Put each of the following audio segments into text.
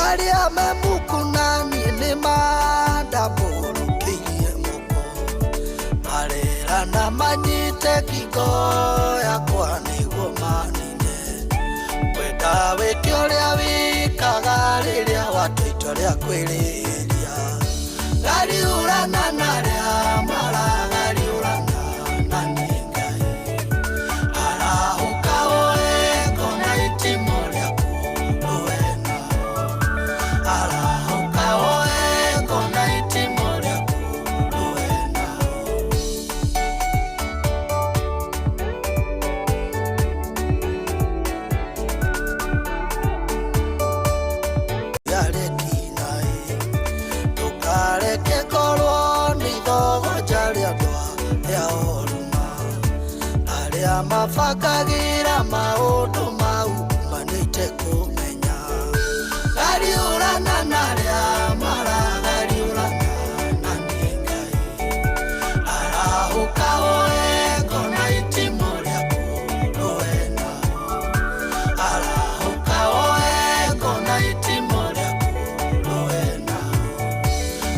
aria memukuna ni madaburukirie moko marera na manyite kingo yakwa niguo manine wenda wike uria wikaga riria watuitwo ria kwiriria gariurana naria maragariurana na ningai arahuka oe kona itimo riaku ruena arahuka oe kona itimo riaku ruena Tukareke korwo ni thogo jaria ndwa ya oruma aria mabakagira maundu mau manite kumenya gariurana naria maragariurana na ningai arahuka oe kona itimo riaku ruena arahuka oe kona itimo riaku ruena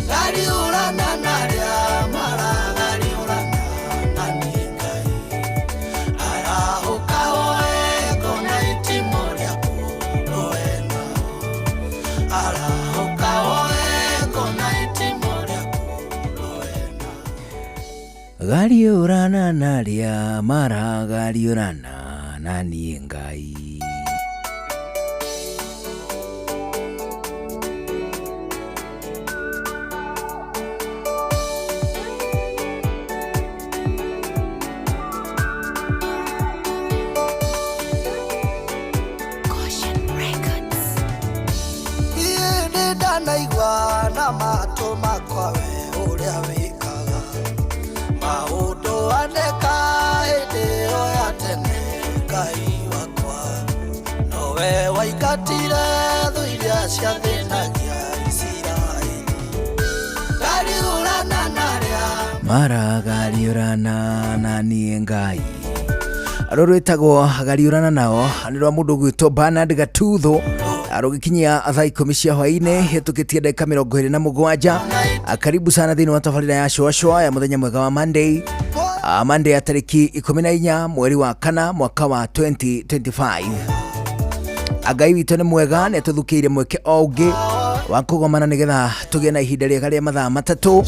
gariurana naria maragariurana na ningai arahuka oe kona itimo riaku ruena arahuka oe kona itimo riaku ruena gariurana naria maragariurana na ningai. Naigua na mato makwawe uria wikaga maundu aneka hindi o ya tene Ngai wakwa nowe waingatire thu iria ciathĩnagia Isiraeli gariurana naria maragariurana na ningai. Rũrũ rwĩtagwo gariurana nao nĩ rwa mũndũ gwĩtwo Bernard Gatutho rũgĩkinyia thaa 10 cia hwaĩ-inĩ hĩtũkĩtie ndagĩka 27. Karibu sana thĩinĩ wa tabarĩra ya Shwashwa ya mũthenya mwega wa Monday ya tarĩki 14 mweri wa kana mwaka wa 2025. Ngai witũ nĩ mwega nĩ atũthukĩire mweke o ũngĩ wa kũgomana nĩgetha tũgĩe na ihinda rĩega rĩa mathaa matatũ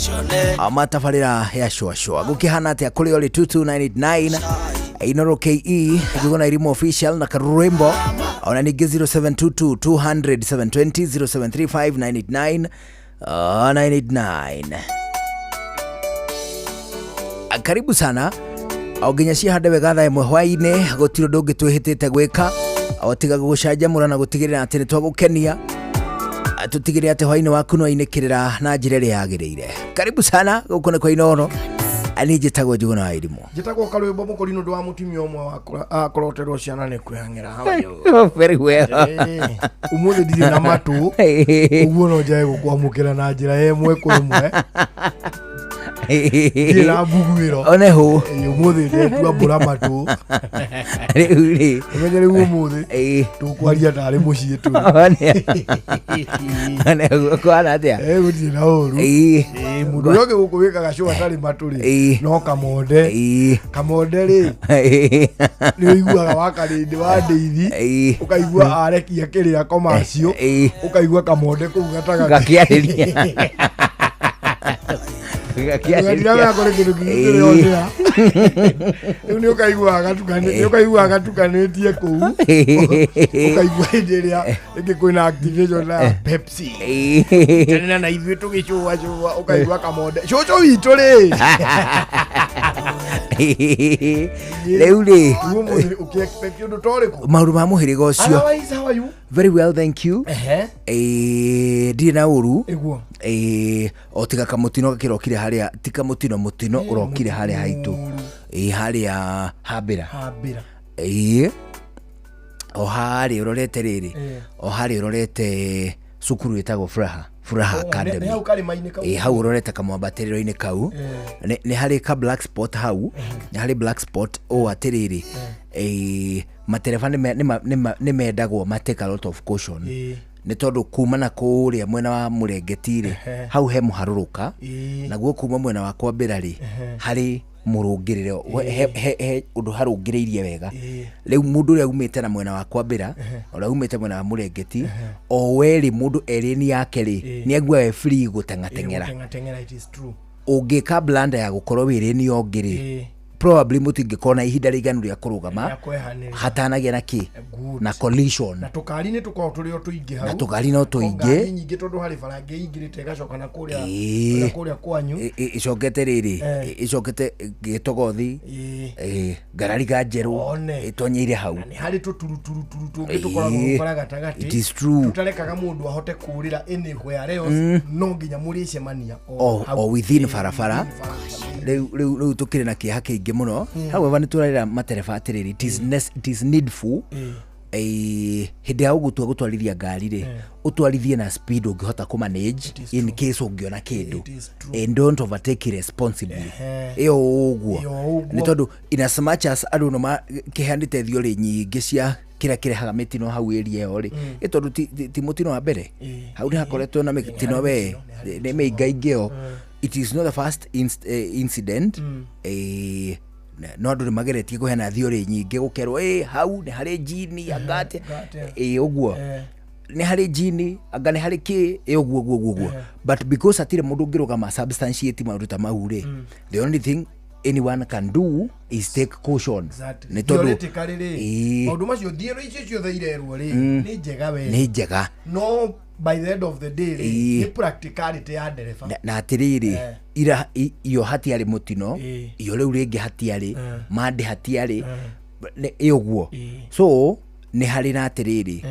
ma tabarĩra ya Shwashwa. Gũkĩhana atĩa kũrĩ ole 22989 Inoro KE Juguna Irimo Official na Karurembo ona ningĩ 0722 200 720 0735 989. Karibu sana au nginya cia hande wega thaa ĩmwe hwaĩ-inĩ gũtirĩ ũndũ ũngĩ twĩhĩtĩte gwĩka o tiga gũgũcanjamũra na gũtigĩrĩra atĩ nĩ twagũkenia tũtigĩrĩre atĩ hwaĩ-inĩ waku no ainĩkĩrĩra na njĩra ĩrĩa yagĩrĩire. Karibu sana gũkũ nĩ kwa Inooro. Ani njĩtagwo Njuguna wa Irimo. Njĩtagwo Karwĩmbo mũkũri nũndũ wa mũtumia ũmwe akoroterwo ciana nĩ kwĩhang'ĩra very well. Ũmũthĩ ndirĩ na matũ ũguo no njae gũkwamũkĩra na njĩra ĩmwe kwa ĩmwe. Ndirĩ na mbuguĩro one hũ ũmũthĩ ndetua mbũra matũ rĩu ũmenye rĩu ũmũthĩ tũkwaria tarĩ mũciĩ tu one kwana atĩa gũtirĩ na ũru mũndũ ũrĩa ũngĩ gũkũ wĩkaga show atarĩ matũ rĩ no kamonde rĩ nĩ ũiguaga wakarĩndĩ wa ndeithi ũkaigua arekia kĩrĩa komacio ũkaigua kamonde kũu gakĩarĩria Ni ukaigua gatukanĩtie kũu ukaigua hĩndĩ ĩrĩa ĩngĩ kwĩna activation na Pepsi tena na ithuĩ tũgĩcũa ukaigua kamonde cũcũ witũ rĩ rĩu rĩ ũkĩexpect ũndũ torĩkũ maũndũ ma mũhĩrĩga ũcio. How are you? Very well, thank you. Ndirĩ na ũru o tiga kamũtino gakĩrokire harĩa ti kamũtino ũrokire harĩa haitũ harĩa hambĩra o harĩa ũrorete rĩrĩ o harĩa ũrorete cukuru ĩtagwo Furaha Academy hau ũrorete kamwambatĩrĩro-inĩ kau nĩ harĩ ka black spot hau nĩ harĩ black spot o atĩrĩrĩ matereba nĩ mendagwo matake a lot of caution nĩ tondũ kuma na kũrĩa mwena wa Mũrengeti-rĩ hau he mũharũrũka naguo kuma mwena wa Kwambĩra-rĩ harĩ mũrũngĩrĩre he ũndũ harũngĩrĩirie wega rĩu mũndũ ũrĩa umĩte na mwena wa Kwambĩra ũrĩa umĩte mwena wa Mũrengeti o werĩ mũndũ erĩni yake-rĩ nĩ aigua we free gũteng'ateng'era ũngĩka blanda ya gũkorwo wĩrĩni ũngĩ-rĩ probably mũtingĩkorwo na ihinda rĩiganu rĩa kũrũgama hatanagia na kĩ na collision na tukari nĩ tũkorwo tũrĩ o tũingĩ hau na tukari no tũingĩ nyingĩ tondũ harĩ barangĩ ingĩrĩte ĩgacoka na kũrĩa kwanyu icokete rĩrĩ icokete gĩtogothi ngarariga njerũ ĩtonyeire hau nĩ harĩ tũturuturu tũngĩ tũkoragwo gũkora gatagatĩ it is true tũtarekaga mũndũ ahote kũrĩra anywhere else no nginya mũrĩcemania o within barabara rĩu tũkĩrĩ na kĩeha kĩingĩ mũno however nĩ tũrarĩra matereba atĩrĩrĩ it is needful hĩndĩ ya ũgũtua gũtwarithia ngari-rĩ ũtwarithie na speed ũngĩhota kũmanage in case ũngĩona kĩndũ and don't overtake irresponsibly ĩyo ũguo nĩ tondũ in as much as andũ no makĩheanĩte thiorĩ nyingĩ cia kĩrĩa kĩrehaga mĩtino hau area ĩyo-rĩ tondũ ti mũtino wa mbere hau nĩ hakoretwo na mĩtino we nĩ mĩingaingĩ yo it is not the first incident no andũ nĩ mageretie kũheana thiorĩ nyingĩ gũkerwo hau nĩ harĩ njini angate ũguo nĩ harĩ njini anga nĩ harĩ kĩ ũguo but because hatirĩ mũndũ ũngĩrũgama substantiate maũndũ ta mau-rĩ the only thing anyone can do is take caution nĩ tondũ maũndũ macio thiorĩ icio ciothe irerwo-rĩ nĩ njega we nĩ njega no by the end of the day ni practicality ya ndereba na atiriri ira iyo hatiari mutino iyo riu ringi hatiari mandi hatiari iguo so ni hari na atiriri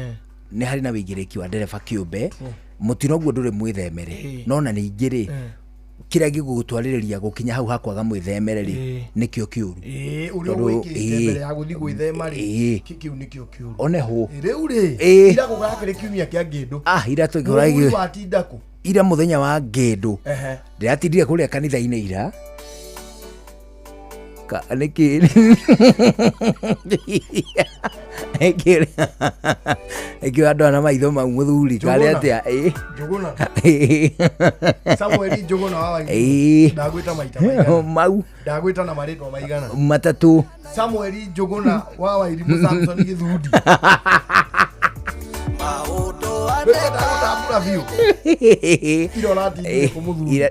ni hari na wigiriki wa ndereba kiumbe mutino guo nduri mwithemere no na ningiri kira gigugutwaririria gukinya hau hakwaga mwithemere nikio kiuru uri wikite mbere ya guthi gwithema kiu nikio kiuru one ho riu ira gugakire kiumia kia Ngindu ira tugiragi watindaku ira muthenya wa Ngindu ndiratindire kuria kanitha-ini ira niki eki andũ ana maitho mau muthuri kare atia Njuguna Samuel Njuguna wa Waiguru ndagwita maita maigana mau ndagwita na marĩtwa maigana matatu Samuel Njuguna wa Wairimu Samson Githudi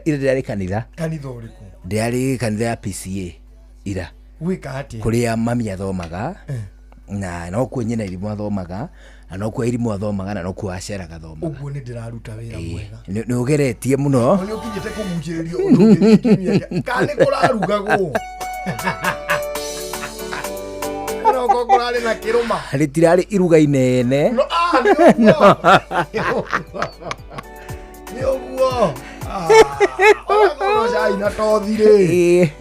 ira kanitha ũrĩkũ ndiarĩ kanitha ya PCA ira wika atia kuria mami athomaga na no kuo nyina irimu athomaga na no kuo irimu athomaga na no kuo aceraga athomaga uguo ni ndiraruta wira mwega ni ugeretie muno ni ukinyite kumuciririo undu kimia kani kurarugagwo no kokorari na kiruma ritirari iruga inene no ni uguo no jai na tothire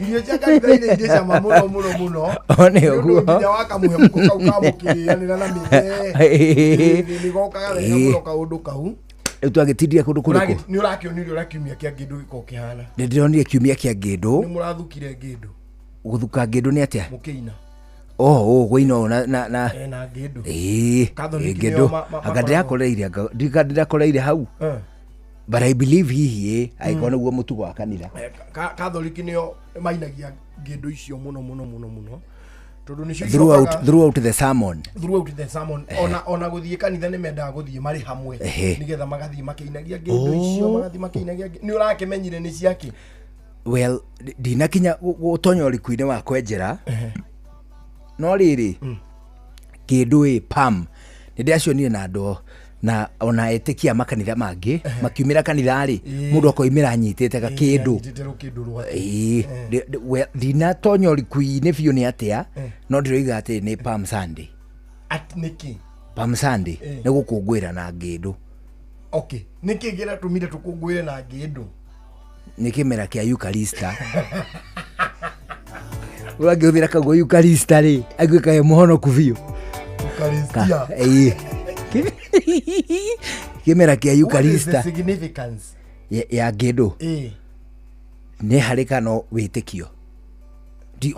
irio cia kanitha-inĩ irĩ cama mũno one ũguo nginya wakamuhe mũkũ kau kamũkĩrĩanĩra na mĩthe nĩgokaga wega mũno kaũndũ kau rĩu twagĩtindia kũndũ kũrĩkũ nĩ ũrakĩonirio ũrĩa kiumia kĩa Ngindu gĩkoragwo kĩhana nĩ ndĩronire kiumia kĩa Ngindu nĩ mũrathukire Ngindu gũthuka Ngindu nĩ atĩa mũkĩina gũino na Ngindu Ngindu anga ndirakoreire hau but I believe hihi aikona guo mutugo wa kanitha Katholiki nĩo mainagia Ngindu icio mũno tondu nicio throughout the sermon ona guthie kanitha nĩ mendaga guthie mari hamwe nigetha magathie makĩinagia Ngindu icio magathie makĩinagia nĩ ũrakĩmenyire nĩ ciaki well ndinakinya gutonya ũriku-inĩ wa kwenjera no rĩrĩ Ngindu pam nĩ ndĩacionire na andũ na ona etikia makanitha mangĩ makiumira kanitha-rĩ mũndũ akoimira anyitĩte gakĩndũ ndina tonya ũriku-inĩ biũ nĩ atĩa no ndĩroiga atĩ nĩ Palm Sunday nĩkĩ Palm Sunday nĩ gũkũngũĩra na Ngindu nĩkĩ gĩratũmire tũkũngũĩre na Ngindu nĩ kĩmera kĩa Eucharista ũrangĩhũthĩra kaguo Eucharista-rĩ aiguĩka he mũhonoku biũ kĩmera kĩa Eucharista ya Ngindu nĩ harĩ kano wĩtĩkio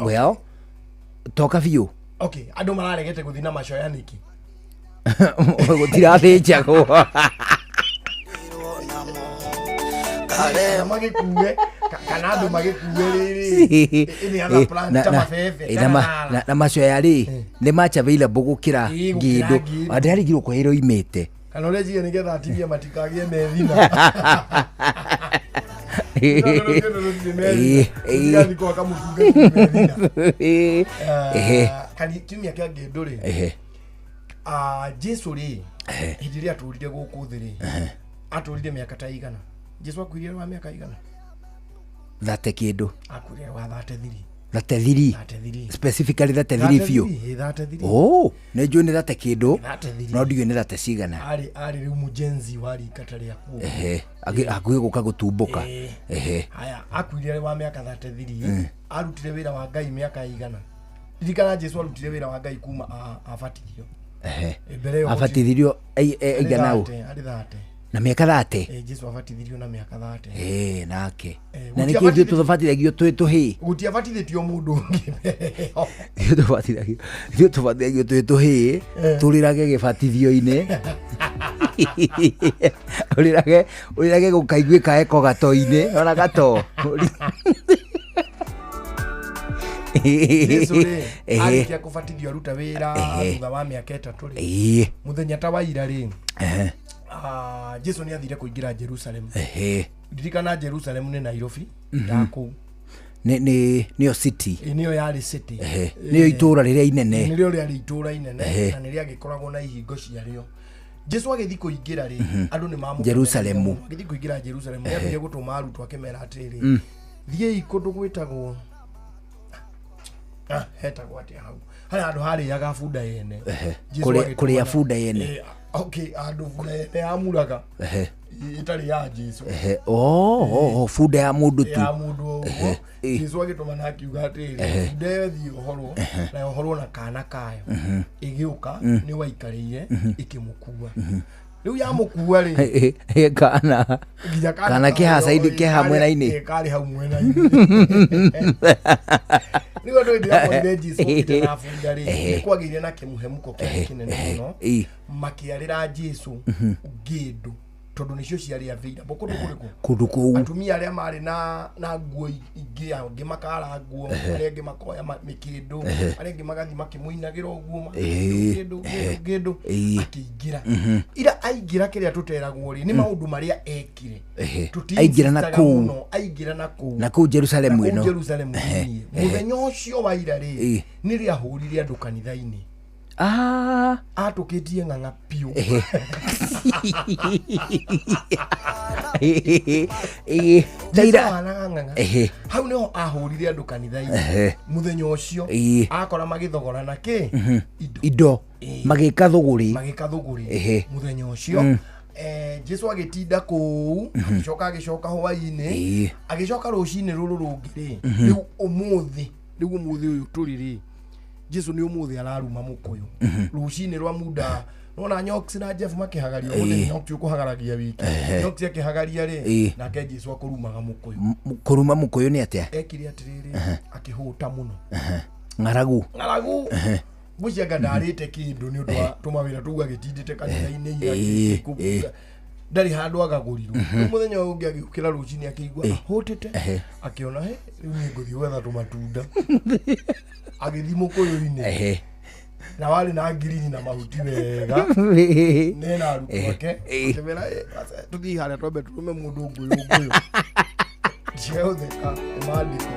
well toka biũ andũ mararegete gũthiĩ na macoya nĩkĩ gutirathĩnjagwo kana magĩkue kana andũ magĩkue rĩrĩ ĩnĩ other plant ta mabebe na macoya rĩ nĩ much available gũkĩra ngĩndũ ndarigirwo kwahĩrwo imĩte kana ũrĩa njiga nĩgetha atumia matikagĩe methina kiumia kĩa ngĩndũ rĩ Jesu rĩ hĩndĩ ĩrĩa atũrire gũkũ thĩ rĩ atũrire mĩaka ta igana. Jesu akuire wa mĩaka igana? 30 kĩndũ. Akuire wa 33. 33 specifically 33 biũ. 33. Oh, nĩ njũĩ nĩ 30 kĩndũ no ndiũĩ nĩ 30 cigana. Arĩ rĩu mũjenzi wa rika ta rĩaku. Hakuhĩ gũka gũtumbũka. Haya akuire wa mĩaka 33 arutire wĩra wa Ngai mĩaka igana. Ririkana Jesu arutire wĩra wa Ngai kuma abatithio. Abatithirio igana ũ? Arĩ 30. Na mĩaka 30? Jesu abatithirio na mĩaka 30. Nake. Na nĩkĩo ithuĩ tũbatithagio twĩ tũhĩĩ. Gũtiabatithĩtio mũndũ ũngĩ. Ithuĩ tũbatithagio twĩ tũhĩĩ tũrĩrage gĩbatithio-inĩ. Ũrĩrage gũkaiguĩka eko gato-inĩ. Ona gato. Jesu rĩ arĩkia kũbatithio aruta wĩra thutha wa mĩaka 3 rĩ mũthenya ta wa ira rĩ Jesu nĩ athire kũingĩra Jerusalem. Ririkana Jerusalem nĩ Nairobi ya kũu nĩyo city. Nĩyo yarĩ city. Nĩyo itũũra rĩrĩa inene. Nĩrĩo rĩarĩ itũũra inene na nĩrĩo agĩkoragwo na ihingo ciarĩo. Jesu agĩthiĩ kũingĩra rĩ andũ nĩ mamũkĩra Jerusalem. Agĩthiĩ kũingĩra Jerusalem nĩ athire gũtũma arutwo akĩmera atĩrĩ thiĩi kũndũ gwĩtagwo hetagwo atĩa hau harĩa andũ harĩaga bunda yene. Kũrĩa bunda yene. Andũ bunda yene yamuraga ĩtarĩ ya Jesu. Bunda ya mũndũ tu. Ya mũndũ ũguo. Jesu agĩtũma na akiuga atĩrĩ bunda ĩyo thiĩ ũhorwo na ũhorwo na kana kayo ĩgĩũka nĩ waikarĩire ĩkĩmũkua. Rĩu yamũkua rĩ kana kĩha mwena-inĩ. Karĩ hau mwena-inĩ. Nĩguo andũ ndĩrakorire Jesu gũkĩte na bunda rĩ nĩ kwagĩire na kĩmũhemũko kĩnene mũno makĩarĩra Jesu ngĩndũ tondũ nĩcio ciarĩ available kũndũ kũu. Atumia arĩa marĩ na nguo ingĩ angĩ makara nguo arĩa angĩ makoya mĩkĩndũ arĩa angĩ magathiĩ makĩmũinagĩra ũguo ngĩndũ akĩingĩra. Ira aingĩra kĩrĩa tũteragwo rĩ nĩ maũndũ marĩa ekire. Aingĩra na kũu Jerusalem ĩno. Mũthenya ũcio wa ira rĩ nĩrĩa ahũrire andũ kanitha-inĩ. Atũkĩtie ng'ang'a piũ. Hau nĩho ahũrire andũ kanitha-inĩ mũthenya ũcio akora magĩthogorana indo magĩka thũgũrĩ mũthenya ũcio. Jesu agĩtinda kũu agĩcoka hwaĩ-inĩ agĩcoka rũcinĩ rũrũ rũngĩ rĩ rĩu ũmũthĩ ũyũ tũrĩ rĩ Jesu nĩ ũmũthĩ araruma mũkũyũ rũcinĩ rwa muda. Nona Nyoksi na Jeff makĩhagaria mũthenya Nyoksi ũkũhagaragia wiki Nyoksi akĩhagaria rĩ nake Jesu akũrumaga mũkũyũ. Kũruma mũkũyũ nĩ atĩa? Ekire atĩrĩrĩ akĩhũta mũno ng'aragu mũcianga ndarĩte kĩndũ nĩ ũndũ wa tũmawĩra tũu agĩtindĩte kanitha-inĩ ndarĩ handũ agagũrirwo. Mũthenya ũngĩ agĩũkĩra rũcinĩ akĩigua ahũtĩte akĩona rĩu nĩ ngũthiĩ gwetha tũmatunda agĩthiĩ mũkũyũ-inĩ na warĩ na ngirini na mahuti wega nena arutwo ake akĩmera tũthiĩ harĩa twambe tũrũme mũndũ ngũyũ ciaũtheka maandĩko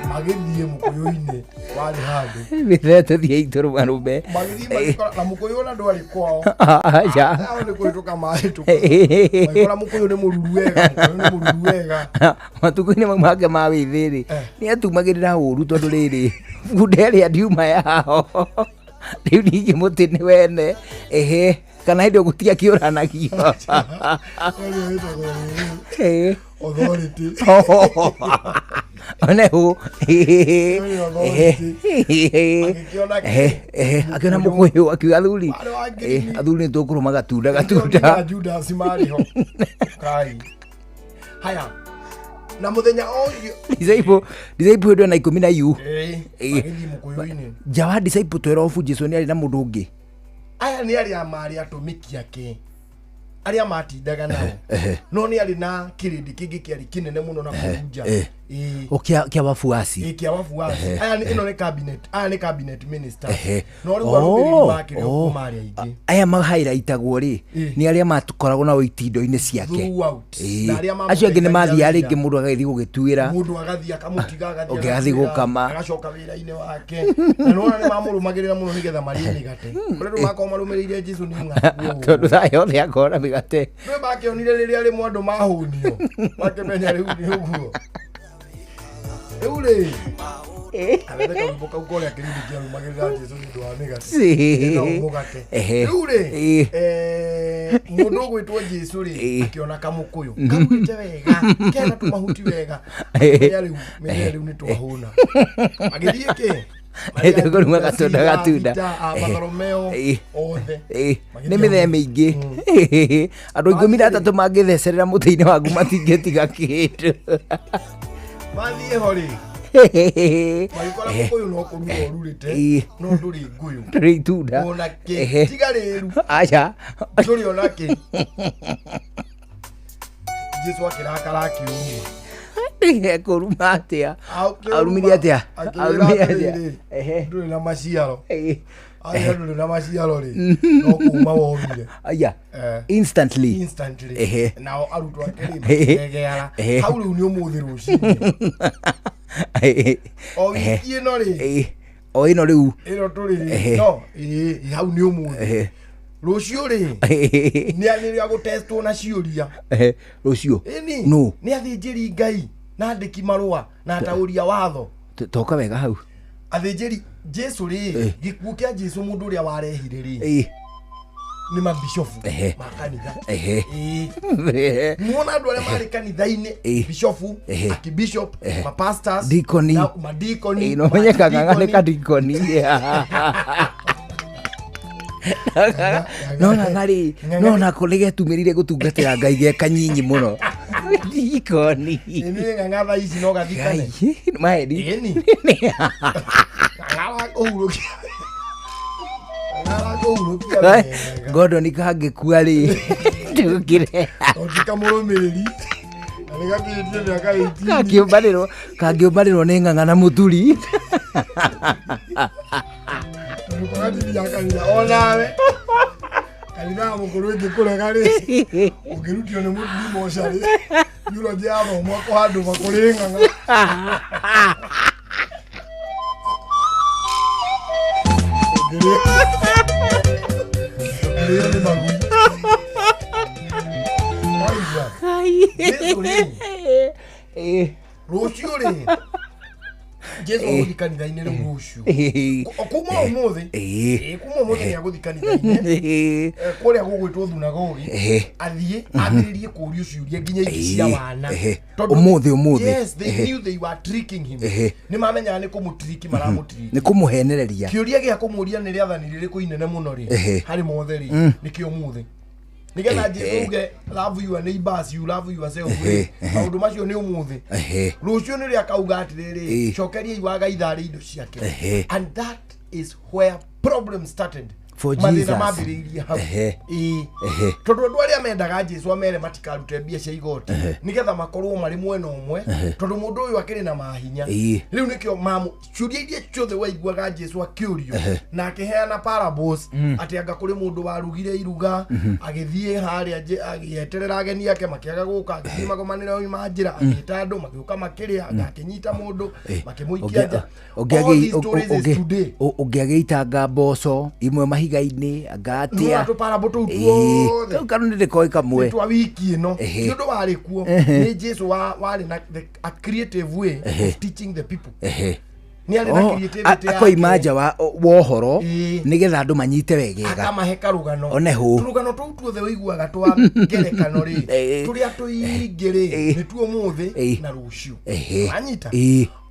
magĩthiĩ mũkũyũ-inĩ warĩ handũ mĩthetũthiĩ itũrũmarũme magĩthiĩ na mũkũyũ ona ndwarĩ kwao nĩ kũhĩtũka maĩ magĩkora mũkũyũ nĩ mũruru wega. Matukũ-inĩ mau make ma wĩthĩ-rĩ nĩ atumagĩrĩra ũru tondũ rĩrĩ bunda ĩrĩa ndiuma yao rĩu ningĩ mũtĩ nĩ wene kana hĩndĩ gũtiga kĩũranagio onehu akĩona mũkũyũ akiuga athuri nĩ tũkũrũma gatunda Judas marĩho. Haya na mũthenya ũyũ disciple hĩndĩ na 10 agĩthiĩ mũkũyũ-inĩ nja wa disciple 12 Jesu nĩ arĩ na mũndũ ũngĩ aya ni aria mari atumiki ake aria matindaga nao no ni ari na kirindi kingi kiari kinene muno na kuja kia wafuasi kia wafuasi aya ni ino ni cabinet cabinet minister no ri warumiri wake no kumari aingi aya mahighlightagwo ri ni aria matukoragwo na itindo-ini ciake acio angi ni mathi ari ngi mundu agathi gugituira mundu agathi akamutiga agathi gukama agacoka wira-ini wake na no ni mamurumagirira muno nigetha marie migate rindu makao marumirire Jesu ni ng'aku tondu thayo thi akora migate no bakionire riria ri mwandu mahunio bakemenya riu ni uguo Eule. Abeka uboka ukole akirudi kia mageza Jesu ndo amegate. Na umugate. Eule. Mundu gwitwo Jesu ri akiona kamukuyu. Kamwite wega. Kena tumahuti wega. Menya riu ni twahuna. Agithie ke. Ete kuruma gatunda. Bartolomeo othe. Ni mitheme ingi. Andu 13 mangithecereera muti-ini waku matingetiga kindu. Mathie hori. Maikora mukuyu no kuruma ururite no nduri nguyu. Nduri itunda. Ona ke tigariru. Acha. Nduri ona ke. Jesu akirakara akiumia. Ndiye kuruma atia. Arumire atia. Nduri na maciaro. Aya nduri na maciaro ri. No kuma worire. Aya. Instantly. Now arutwa akiri gegeara. Hau riu ni umuthi rucini. O wiki no ri. O ino riu. Ino turi ri. No, hau ni umuthi. Rucio ri. Ni ani ya gutestwo na ciuria. Rucio. No. Ni athinjiri Ngai na andiki marua na atauria watho. Toka wega hau. Athinjiri Jesu ri. Gikuo kia Jesu mundu uria warehire ri. Ni mabishofu makanitha muona andu aria mari kanitha-ini bishofu akibishop mapastors deacon na madikoni no menyekaga ni kadikoni no ngari no na kolege tumirire gutungatira Ngai ge kanyinyi muno dikoni ni ng'ang'a ici no gathikane maedi ni ng'ang'a uruki Godo ni kage kuari tukire otika murumiriri aliga biye ya kaiti kagiobariro ni ng'ang'ana muturi tukati ya kanisa onawe kalina mukuru ngikure gari ungirutio ni muturi moshari yulo jabo mwako hadu makuri ng'ang'a Ni magu. Rucio ri. Jesu guthikanitha-ini riu rucio. Kuma umuthi. Kuma umuthi ni aguthikanitha-ini. Kuria gugwitwo thunagogi. Athie ambiririe kuria ciuria nginya cia wana. Umuthi. Yes, they knew they were tricking him. Ni mamenyaga ni kumutriki maramutriki. Ni kumuhenereria. Kiuria gia kumuria ni riathani ririku inene muno ri. Hari mothe ri. Nikio umuthi. Nigetha Jesu uge love your neighbors, you love yourself. Maundu macio ni umuthi. Rucio ni ria kauga atiriri cokeria iwaga ithari indo ciake. And that is where problem started. For Jesus. Tondu andu aria mendaga Jesu amere matikarute mbia cia igoti nigetha makorwo mari mwena umwe tondu mundu uyu akiri na mahinya riu nikio mamu ciuria iria ciothe waiguaga Jesu akiurio na akiheana parables ati anga kuri mundu warugire iruga agithie haria agieterera ageni yake makiaga guka agithie magomanira oi manjira agita andu magiuka makiria agakinyita mundu makimuikia nja ungiagitanga mboco imwe mahiga-ini agatia tu paraboto tuothe kanu ndikoi kamwe twa wiki ino ndu wari kuo ni Jesu wari na a creative way of teaching the people ni ari na creativity ya ko imaja wa wohoro nigetha andu manyite wegega akamahe karugano oneho rugano tu tuothe wiguaga twa ngerekano ri turia tuingiri ni tuo muthi na rucio anyita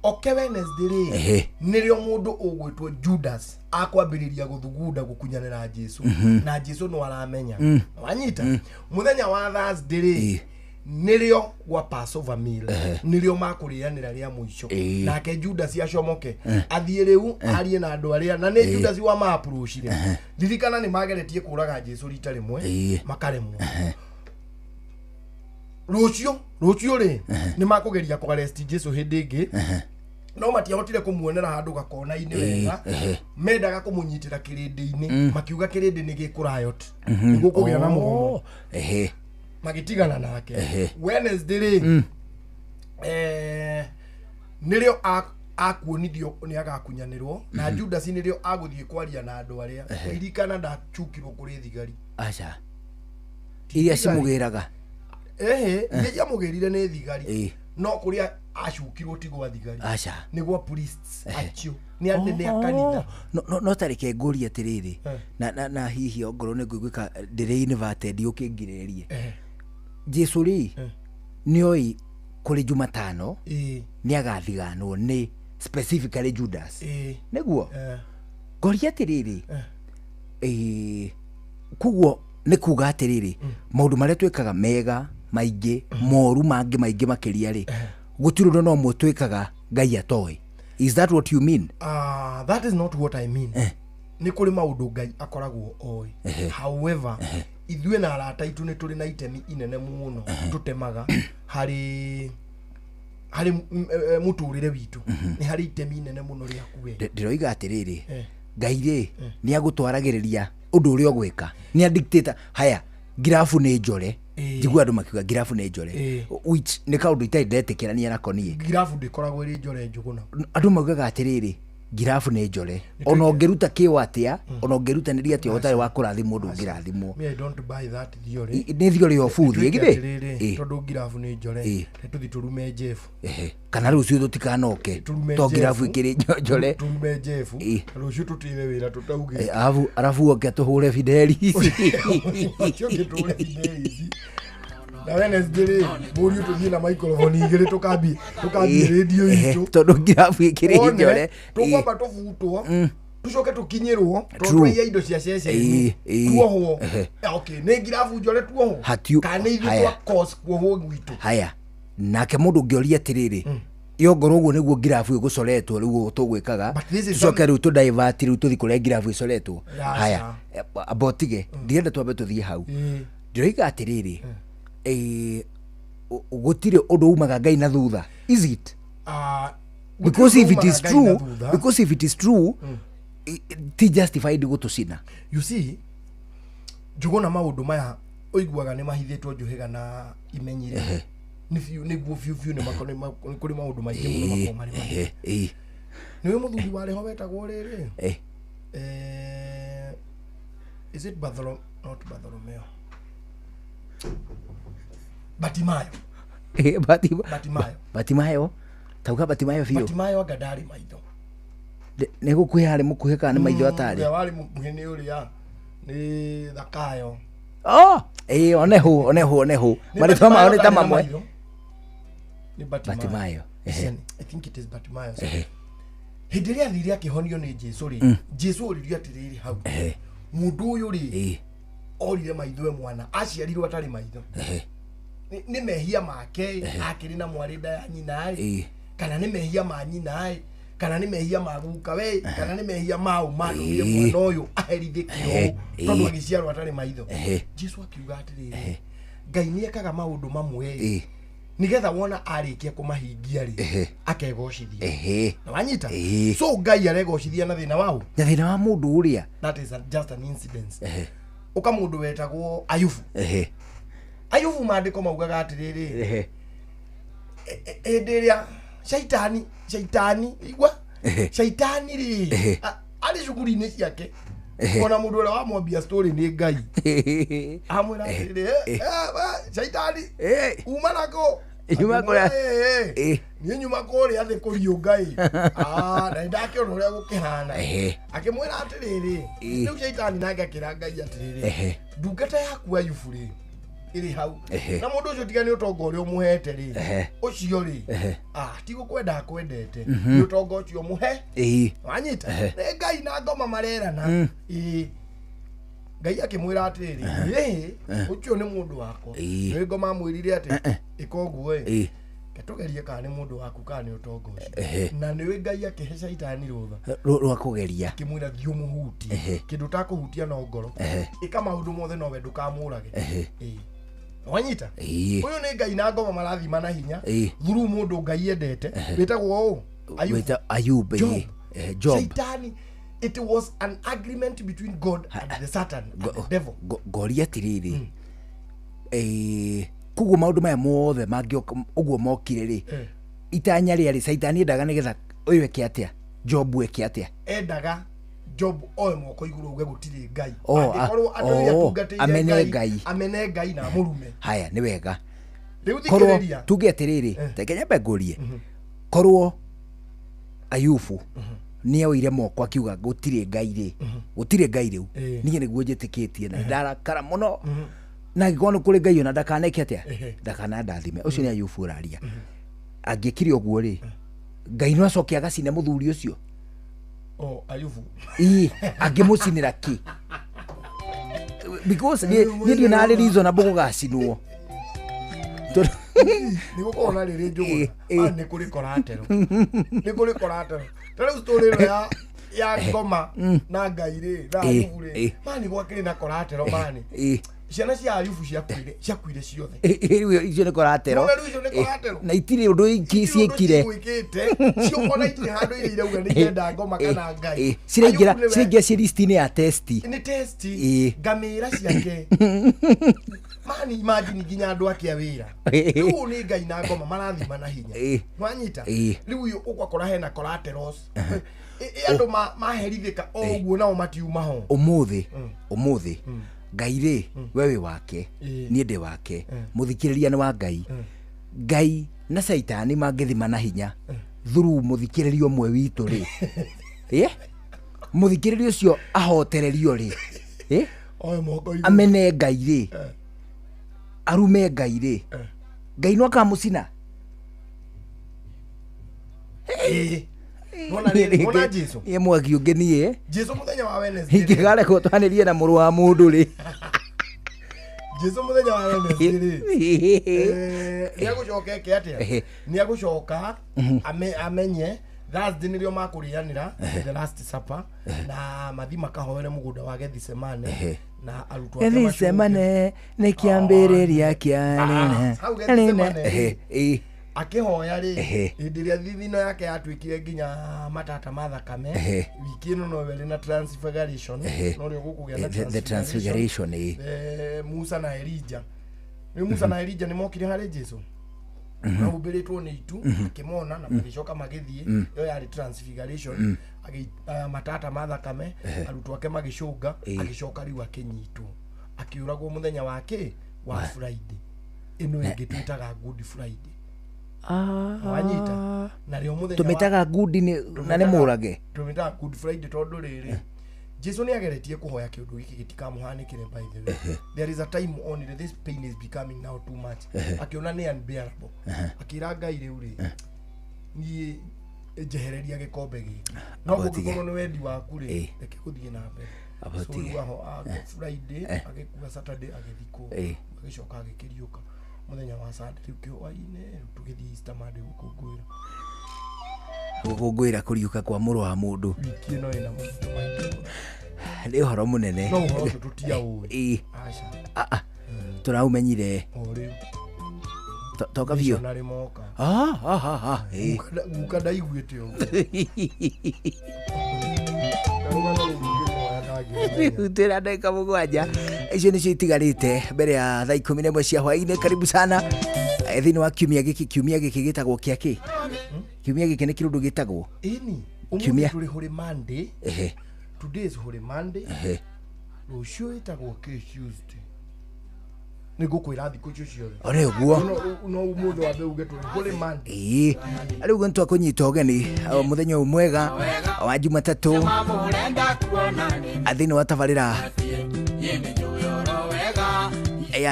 oke Wednesday ri nirio mundu ugwitwo Judas akwambiriria guthugunda gukunyanira Jesu na Jesu no aramenya wanyita muthenya wa Thursday ri nirio gwa Passover meal nirio makurianira ria muico nake Judas acomoke athie riu arie na andu aria na ni Judas wa maapurushire ririkana ni mageretie kuraga Jesu rita rimwe makaremwo rucio ri ni makugeria kuarrest Jesu hindi ingi no matiahotire kumuonera handu gakona-ini wega mendaga kumunyitira kirindi-ini makiuga kirindi ni gikurayot niguo kugia na mugomo magitigana nake Wednesday ri nirio akuonithio ni agakunyanirwo na Judas nirio aguthie kwaria na andu aria irikana ndachukirwo kuri thigari acha iria cimugiraga iria mugirire ni thigari no kuria acukirwo tigwa thigari acha niguo priests acio ni anene a kanitha no tareke nguri atiriri na hihi ongoro ni ngwika ndire invited ukingirerie Jesu ri ni oi kuri Jumatano ni agathiganwo ni specifically Judas niguo ngori atiriri kuguo ni kuga atiriri maundu maria twikaga mega maingi moru mangi maingi makiria ri gutiru no mutwikaga Ngai atoy. Is that what you mean? That is not what I mean. Ni kuri maundu Ngai akoragwo oy. However, ithue na arata itu ni turi na itemi inene muno tutemaga hari muturire witu ni hari itemi inene muno ria kuwe. Ndiroiga atiriri Ngai ri ni agutwaragiriria undu uri ogwika ni a dictator haya girafu ni njore jigwa andu makiuga girafu ni njore which ni kaundu itaindetikirania nako nie girafu ndikoragwo iri njore njuguna andu maugaga atiriri girafu ni njore ona ongeruta kiwatia ona ongerutaniria ati otari wa kurathimwo mundu ngirathimwo me I don't buy that theory ni theory of food igithe tondu girafu ni njore tuthi turume Jeff kana rucio tutikanoke to girafu ikiri njore turume Jeff rucio tutire wira tutauge arafu oke tuhure Fidelis tuhure Fidelis na Wednesday buri tuthie na microphone igire tukambi radio itu tondu girafu ikiri njore tukwamba tuvutwo tucoke tukinyirwo twaia indo cia cece tuohwo okay ni girafu njore tuohwo kana ithu twa cause kuohwo gwitu haya nake mundu ngioria atiriri iyo ngoro uguo niguo girafu igucoretwo riu tugwikaga tucoke riu tu divert riu tuthi kuria girafu icoretwo haya abotige ndienda twambe tuthie hau ndiroiga atiriri gutire undu umaga Ngai na thutha is it because if it is true it justified gutucina you see jugona maundu maya oiguaga ni mahithitwo njuhiga na imenyire ni guo fiu ni makoni kuri maundu maingi muno makomari ni we muthuri wale ho wetagwo riri is it Bartholomew Batimayo tauga Batimayo fiu Batimayo gadari maitho ne gukuhe ari mukuhe kana maitho atari wali muhene uria ni Thakayo oneho maritwa mao ni tamamwe ni Batimayo I think it is Batimayo hindi ria thiri akihonio ni Jesu ri Jesu ri atiriri hau mundu uyu ri orire maitho mwana aciarirwo atari maitho ni mehia make akiri na mwarida ya nyina kana ni mehia ma nyina kana ni mehia ma guka we kana ni mehia ma umano mwana uyu aherithikio tondu agiciarwo atari maitho Jesu akiuga atiriri Ngai ni ekaga maundu mamwe nigetha wona arikia kumahingia ri akegocithia na wanyita so Ngai aregocithia na thina wao na thina wa mundu uria that is just an incident uka mundu wetagwo Ayubu maandiko maugaga atiriri enderia shaitani igwa shaitani ri ali shuguri-ini ciake ona mundu ura wamwambia story ni Ngai amwira atiriri shaitani uma nako ni nyuma kore athe kurio Ngai na ndakiona uria gukihana akimwira atiriri riu shaitani nake akira Ngai atiriri ndungata yaku Ayubu ri iri hau na mundu ucio tigani utongo uri umuhete ri ucio ri tigo kwenda kwendete ni utongo ucio muhe wanyita Ngai na ngoma marera na Ngai akimwira atiriri ucio ni mundu wako ni ngoma mwirire ati ikoguo gatugerie kana ni mundu waku kana ni utongoci na ni Ngai akihe Shaitani rutha rwa kugeria kimwira thio muhuti kindu ta kuhutia no ngoro ika maundu mothe no we ndukamurage wanyita uyu ni Ngai na ngoma marathima na hinya thuru mundu Ngai endete witagwo Ayub Job. Shaitani, it was an agreement between God and the Satan and the devil. Goria tiriri kugu maundu maya mothe mangioka uguo mokire ri itanya ri Shaitani endaga nigetha uyu eke atia Job eke atia endaga Job oe moko iguru uge gutiri Ngai angikorwo amene Ngai na murume haya ni wega korwo tuge atiriri tekenya begurie korwo Ayubu ni oire moko akiuga gutire Ngai ri gutire Ngai riu niye niguo njitikitie na ndarakara muno na gikorwo kuri Ngai ona ndakaneke atia ndakana ndathime ucio ni Ayubu uraria angikiri oguo ri Ngai no acokia agacine muthuri ucio Ayubu angimucinira ki because ni ndio na reason abo gugacinwo ni gukona riri njuguna ni kuri koratero tare story ya ngoma na Ngai ri na Ayubu ri mani gwakiri na koratero mani ciana cia Ayubu ciakuire ciothe icio ni koratero na itire undu ingi ciekire ciokona itire handu ire irauga ni ngenda ngoma kana Ngai ciringira ci listini ya testi ni testi ngamira ciake mani imagine nginya andu akia wira riu ni Ngai na ngoma marathima na hinya nwanyita riu yo ukakora hena collaterals andu maherithika oguo nao matiuma ho umuthi Ngai ri wewe wake ni ndi wake muthikiriria ni wa Ngai Ngai na Shaitani mangithima na hinya thuru muthikiriria umwe witu ri muthikiriria ucio ahotererio ri amene Ngai ri arume Ngai ri Ngai no akamucina Mona Jesu ye mwagi ungenie Jesu muthenya wa Wednesday ingigare ko twanirie na muru wa mundu ri Jesu muthenya wa Wednesday ni agucoka ke atia ni agucoka amenye Thursday nirio makurianira the last supper na mathima kahoere mugunda wa Gethsemane na arutwo ake Gethsemane ni kiambiriria kiarina akihoya ri indiria thithino yake yatwikire nginya matata mathakame wiki ino no wele na transfiguration no rio gukugia na the transfiguration Musa na Elijah ni mokire hari Jesu na uberetwo ni itu akimona na bagicoka magithie yo yari transfiguration matata mathakame arutwo ake magicunga agicoka riu akinyitwo akiuragwo muthenya wake wa Friday ino ingi twitaga Good Friday wanyita na rio muthenya tumitaga good ni na ni murage tumitaga Good Friday tondu riri Jesu ni ageretie kuhoya kiundu giki gitikamuhanikire by the way there is a time only this pain is becoming now too much akiona ni unbearable akira Ngai riu ri ni ejehereria gikombe giki no gukorwo ni wendi waku ri reke guthie na mbere so aho Friday agikuga Saturday agithiko agicoka agikiriuka muthenya wa Sunday riu kiwaine tugithie Easter Monday gukungwira kuriuka kwa muru wa mundu wiki ino ina mutu maingi ni horo munene no horo tutia uwe acha turaumenyire ori toka bio nari moka guka ndaiguite o utira ndeka mugwanja icio nicio itigarite mbere ya thaa 11 cia hwaini. Karibu sana thini wa kiumia giki gitagwo kiaki kiumia giki ni kirundu gitagwo kiumia tuli Holy Monday today is Holy Monday rucio itagwo Tuesday ni gukwira thiku icio ciothe ore uguo no umuthi wa mbeu getu Holy Monday ari ugo ntu akunyita ugeni muthenya umwega wa Jumatatu athini wa tabarira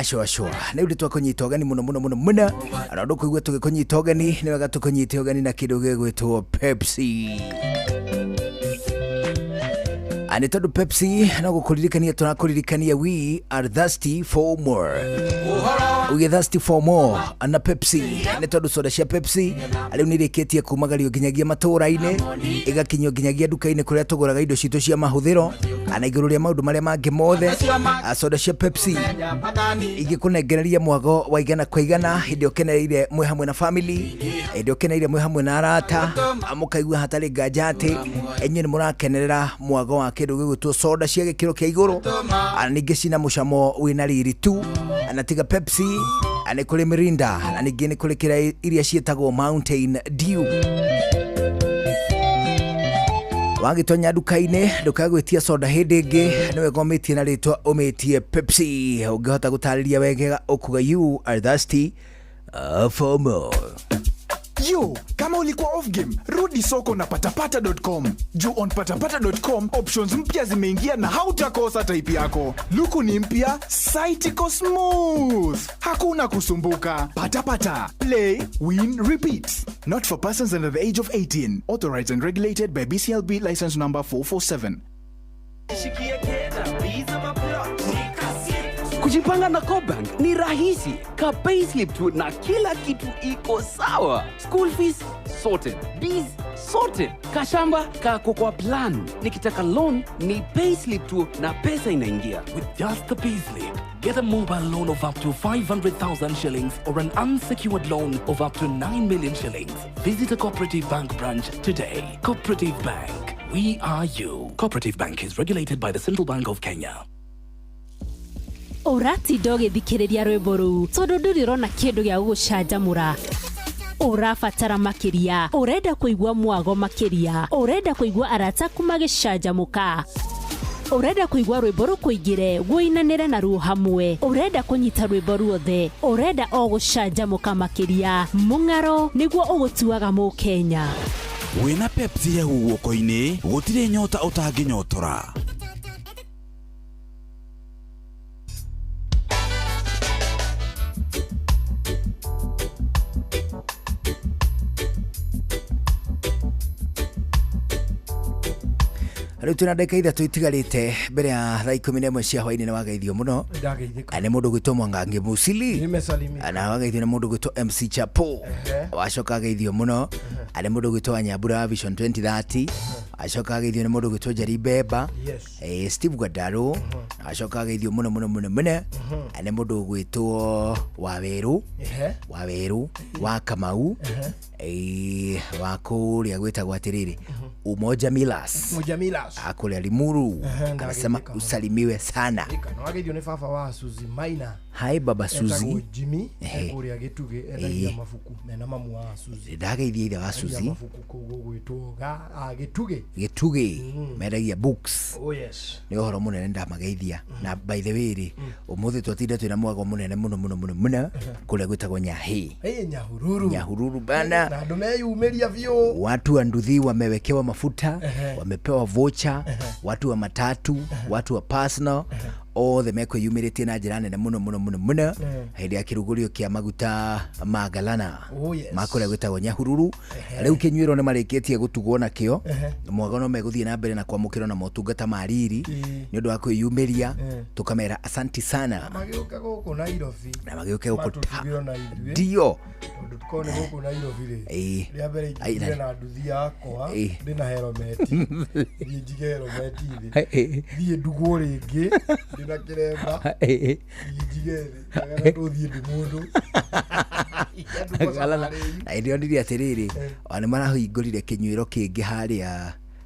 shwa ni ndi twakunyita ugeni muno arandu kuigua tugikunyita ugeni ni wega tukunyite ugeni na kindu gigwitwo Pepsi Nĩ tondũ Pepsi no gũkũririkania tũrakũririkania we are thirsty for more. We thirsty for more na Pepsi. Nĩ tondũ soda cia Pepsi rĩu nĩ irĩkĩtie kumagario nginyagia matũũra-inĩ, igakinyio nginyagia nduka-inĩ kũrĩa tũgũraga indo citũ cia mahũthĩro, na igũrũ rĩa maũndũ marĩa mangĩ mothe. Soda cia Pepsi igĩkũnengereria mwago wa igana kwa igana hĩndĩ ũkenereire mwĩ hamwe na family, hĩndĩ ũkenereire mwĩ hamwe na arata, mũkaigua hatarĩ nganja atĩ inyuĩ nĩ mũrakenerera mwago wa kĩndũ gĩgwĩtwo soda cia gĩkĩro kĩa igũrũ, ningĩ cina mũcamo wĩna riri tu. Na tiga Pepsi, nĩ kũrĩ Mirinda, na ningĩ nĩ kũrĩ kĩrĩa iria ciĩtagwo Mountain Dew. Wagĩtonya nduka-inĩ ndũkagwĩtia soda hĩndĩ ĩngĩ, nĩ wega ũmĩtie na rĩtwa ũmĩtie Pepsi. Ũngĩhota gũtarĩria wegega ũkuga you are thirsty for more. Yo, kama ulikuwa off game, rudi soko na patapata.com. Juu on patapata.com, options mpya zimeingia na hautakosa type yako. Luku ni mpya, site iko smooth. Hakuna kusumbuka. Patapata. Play, win, repeat. Not for persons under the age of 18. Authorized and regulated by BCLB license number 447. Kujipanga na Cobank ni rahisi. Ka payslip tu na kila kitu iko sawa. School fees sorted, bills sorted. Kashamba kako kwa plan. Nikitaka loan ni payslip tu na pesa inaingia. With just the payslip, get a mobile loan of up to 500,000 shillings or an unsecured loan of up to 9 million shillings. Visit a Cooperative Bank branch today. Cooperative Bank, we are you. Cooperative Bank is regulated by the Central Bank of Kenya. Orati doge thikĩrĩria rwĩmbo rũu tondũ ndũrĩrona kĩndũ gĩa gũcanjamũra. Ũrabatara makĩria, ũrenda kũigua mwago makĩria, ũrenda kũigua arata kuma gĩcanjamũka, ũrenda kũigua rwĩmbo rũkũingĩre gũinanĩre na ruo hamwe, ũrenda kũnyita rwĩmbo ruothe, ũrenda o gũcanjamũka makĩria. Mũng'aro nĩguo ũgũtuaga Mũkenya. Wĩna Pepsi ya guoko-inĩ gũtirĩ nyota ũtangĩnyotora. Rĩu tuna ndeka ithatũ itigarĩte mbere ya thaa 11 cia hwaĩ-inĩ. Nĩ wageithio mũno. Nĩ mũndũ gwĩtwo Mwangangi Musili, na wageithio nĩ mũndũ gwĩtwo MC Chapo, wacoka ageithio mũno. Nĩ mũndũ gwĩtwo Wanyambura Vision 2030, wacoka ageithio nĩ mũndũ gwĩtwo Jerry Beba, Steve Gwadaro, wacoka ageithio mũno mũno mũno mũno. Nĩ mũndũ gwĩtwo Waweru wa Kamau, wa kũrĩa gwĩtagwo atĩrĩrĩ Umoja Milas akule Limuru, anasema usalimiwe sana. Wageithio ni baba wa Suzy Maina. Hai baba Suzy. Jimmy kuria gituge endagia mafuku mena mamu wa Suzy. Ndageithia ida wa Suzy. Mafuku kogo gwitwoga gituge mendagia books. Oh yes. Ni ohoro munene ndamageithia. Na by the way umuthi twatinde twina mwago munene muno muno muno muno kuria gwitagwo Nyahi. Nyahururu bana. Na andu meyumeria vyo. Watu wa Nduthi wamewekewa mafuta, wamepewa vocha, watu wa matatu, watu wa personal, othe mekwĩyumĩrĩtie na njĩra nene mũno mũno mũno mũno hĩndĩ ya kĩrugũrio kĩa maguta ma Galana makũrĩa gwĩtagwo Nyahururu. Rĩu kĩnyuĩro nĩ marĩkĩtie gũtugwo nakĩo, mwago no megũthiĩ na mbere na kwamũkĩrwo na motungata ma riri nĩ ũndũ wa kwĩyumĩria. Tũkamera asanti sana magĩũka gũkũ Nairobi na magĩũke gũkũ ndio tukone gũkũ Nairobi rĩa mbere ingĩre na nduthi yakwa ndĩna helmet njige helmet thiĩ ndugwo rĩngĩ ndĩna kĩremba njige ndũthiĩ ndũmũndũ na ndio ndiria atĩrĩrĩ nĩ marahingũrire kĩnyuĩro kĩngĩ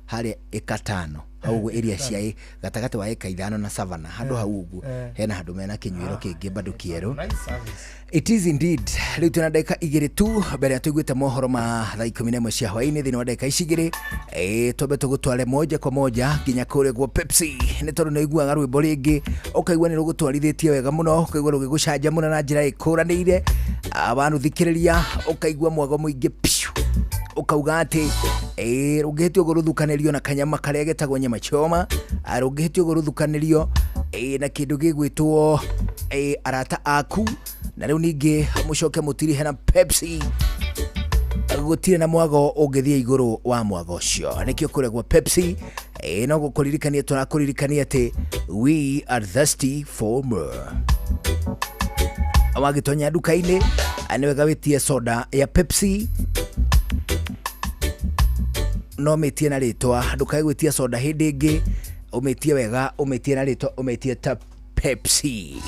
harĩa Ekatano hau area cia gatagatĩ wa eka 5 na Savana handũ hau ũguo hena handũ mena kĩnyuĩro kĩngĩ bado kĩero. It is indeed. Rĩu tuna ndeka igĩrĩ tu mbere ya tũiguĩte mohoro ma thaa 11 cia hwaĩ-inĩ thĩinĩ wa ndeka ici igĩrĩ. Twambe tũgũtware moja kwa moja nginya kũrĩa gwa Pepsi nĩ tondũ nĩ iguaga rwĩmbo rĩngĩ ũkaigua nĩ rũgũtwarithĩtie wega mũno, ũkaigua rũgĩgũcanja mũno na njĩra ĩkũranĩire. Wanuthikĩrĩria ũkaigua mwago mũingĩ piu, ũkauga atĩ rũngĩhĩtio gũrũthukanĩrio na kanyama karĩa getagwo nyama choma, rũngĩhĩtio gũrũthukanĩrio na kĩndũ gĩgwĩtwo arata aku, na rĩu ningĩ mũcoke mũtirihe na Pepsi. Gũtirĩ na mwago ũngĩthiĩ igũrũ wa mwago ũcio. Nĩkĩo kũrĩa gwa Pepsi no gukuririkania turakuririkania ati we are thirsty for more. Awagitonya duka-ini anewega witie soda ya Pepsi no metie na ritwa ndukae gwitia soda hindi ingi umetie wega umetie na ritwa umetie ta Pepsi.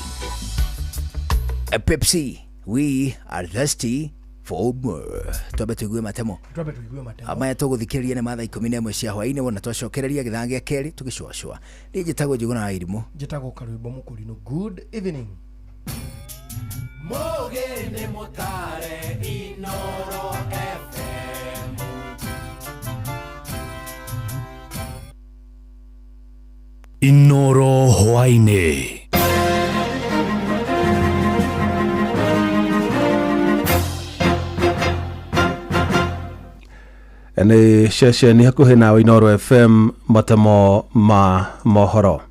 Pepsi, we are thirsty for more. Twabe tuigue matemo amaya tuguthikiria ni mathaa 11 cia hwaini wona twacokereria githangia keri tugicwacwa ni njitagwo Njuguna wa Irimũ njitagwo Karwimbo Mukurino. Good evening. Mogene motare Inoro FM. Inoro hwaini. Ni shesheni hakuhi nawe Inoro FM matemo ma mohoro.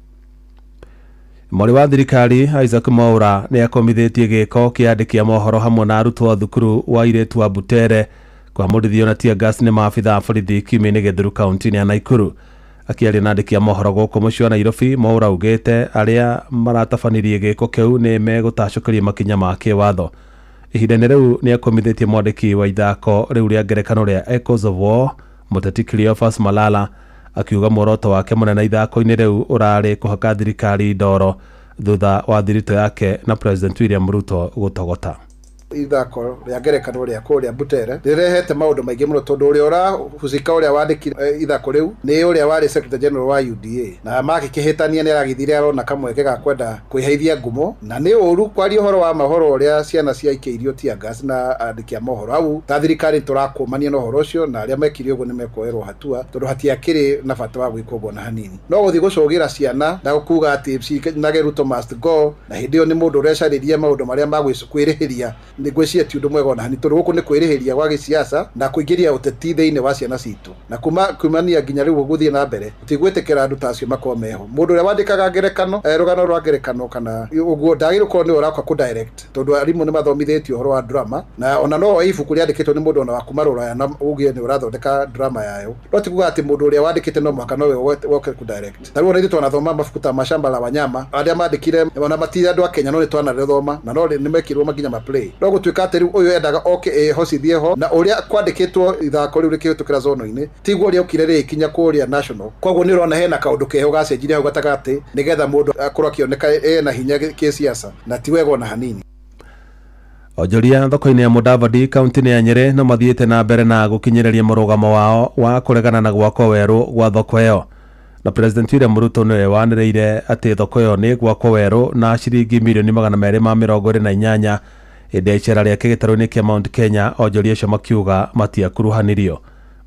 Mwari wa thirikari Isaac Mwaura ni akomithitie giko kiandikia mohoro hamwe na arutwo thukuru wa iretu wa Butere kwa mudithio na tia gas ni maafitha a borithi kiumia-inĩ Gĩthũru kaunti-inĩ ya Naikuru. Akiaria na andĩki a mohoro gũkũ mũciĩ wa Nairobi, Mwaura augĩte arĩa maratabanirie gĩko kĩu nĩ megũtacũkĩria makinya ma kĩwatho. Ihinda-inĩ rĩu nĩ akomithitie mwandĩki wa ithako rĩu rĩa ngerekano rĩa Echoes of War Mũteti Cleophas Malala akiuga muoroto wake munene ithako-inĩ rĩu ũrarĩ kũhaka thirikari ndoro thutha wa thirito yake na President William Ruto gũtogota. Ithako rĩa ngerekano rĩa kũrĩa Butere rĩrehete maũndũ maingĩ mũno tondũ ũrĩa ũrahusika ũrĩa wandĩkire ithako rĩu nĩ ũrĩa warĩ Secretary General wa UDA na magĩkĩhĩtania nĩ aragithire arona kamweke ga kwenda kwĩheithia ngumo na nĩ ũru kwaria ũhoro wa mahoro ũrĩa ciana ciaikĩirio tia gas na andĩki a mohoro au ta thirikari tũrakũmania na ũhoro ũcio na arĩa mekirio ũguo nĩ mekoerwo hatua tondũ hatiakĩrĩ na bata wa gwĩka ũguo na hanini. No gũthiĩ gũcũgĩra ciana na kuga atĩ nage Ruto must go na hĩndĩ ĩyo nĩ mũndũ ũrecarĩria maũndũ marĩa magwĩrĩhĩria nigwĩcia ti ũndũ mwega ona hani tondũ gũkũ nĩ kwĩrĩhĩria gwa gĩsiasa na kũingĩria ũteti thĩinĩ wa ciana citũ na kumania nginya rĩu gũthiĩ na mbere tũtigwĩtĩkĩra andũ ta acio makorwo meho. Mũndũ ũrĩa wandĩkaga ngerekano rũgano rwa ngerekano kana ũguo ndagĩrĩirwo gũkorwo nĩ ũraka kũdirect tondũ arimũ nĩ mathomithĩtio ũhoro wa drama na ona no ibuku rĩandĩkĩtwo nĩ mũndũ ona wa kuma Rũraya na ũgĩe nĩ ũrathondeka drama yayo no ti kuga atĩ mũndũ ũrĩa wandĩkĩte no mwaka nowe woke kũdirect. Tarĩu ona ithuĩ twanathoma mabuku ta Mashamba la Wanyama arĩa mandĩkire ona matire andũ a Kenya no nĩ twanarĩthoma na no nĩ mekirwo makinya ma play no gũtuĩka atĩ rĩu ũyũ endaga oke hocithie ho na ũrĩa kwandĩkĩtwo ithako rĩu rĩkĩhĩtũkĩra zono-inĩ tiguo rĩa ũkire rĩkinya kũrĩa national. Koguo nĩ ũrona hena kaũndũ keho gacenjire hau gatagatĩ nĩgetha mũndũ akorwo akĩoneka ena hinya kĩsiasa na ti wega ona hanini. Onjoria thoko-inĩ ya Mudavadi kaunti-inĩ ya Nyeri no mathiĩte na mbere na gũkinyĩrĩria mũrũgamo wao wa kũregana na gwakwo werũ gwa thoko ĩyo na President William Ruto nĩwe wanĩrĩire atĩ thoko ĩyo nĩ gwakwo werũ na ciringi mirioni 228 hĩndĩ ya icera rĩake gĩtarũ-inĩ kĩa Mount Kenya. Onjoria acio makiuga matiakuruhanirio.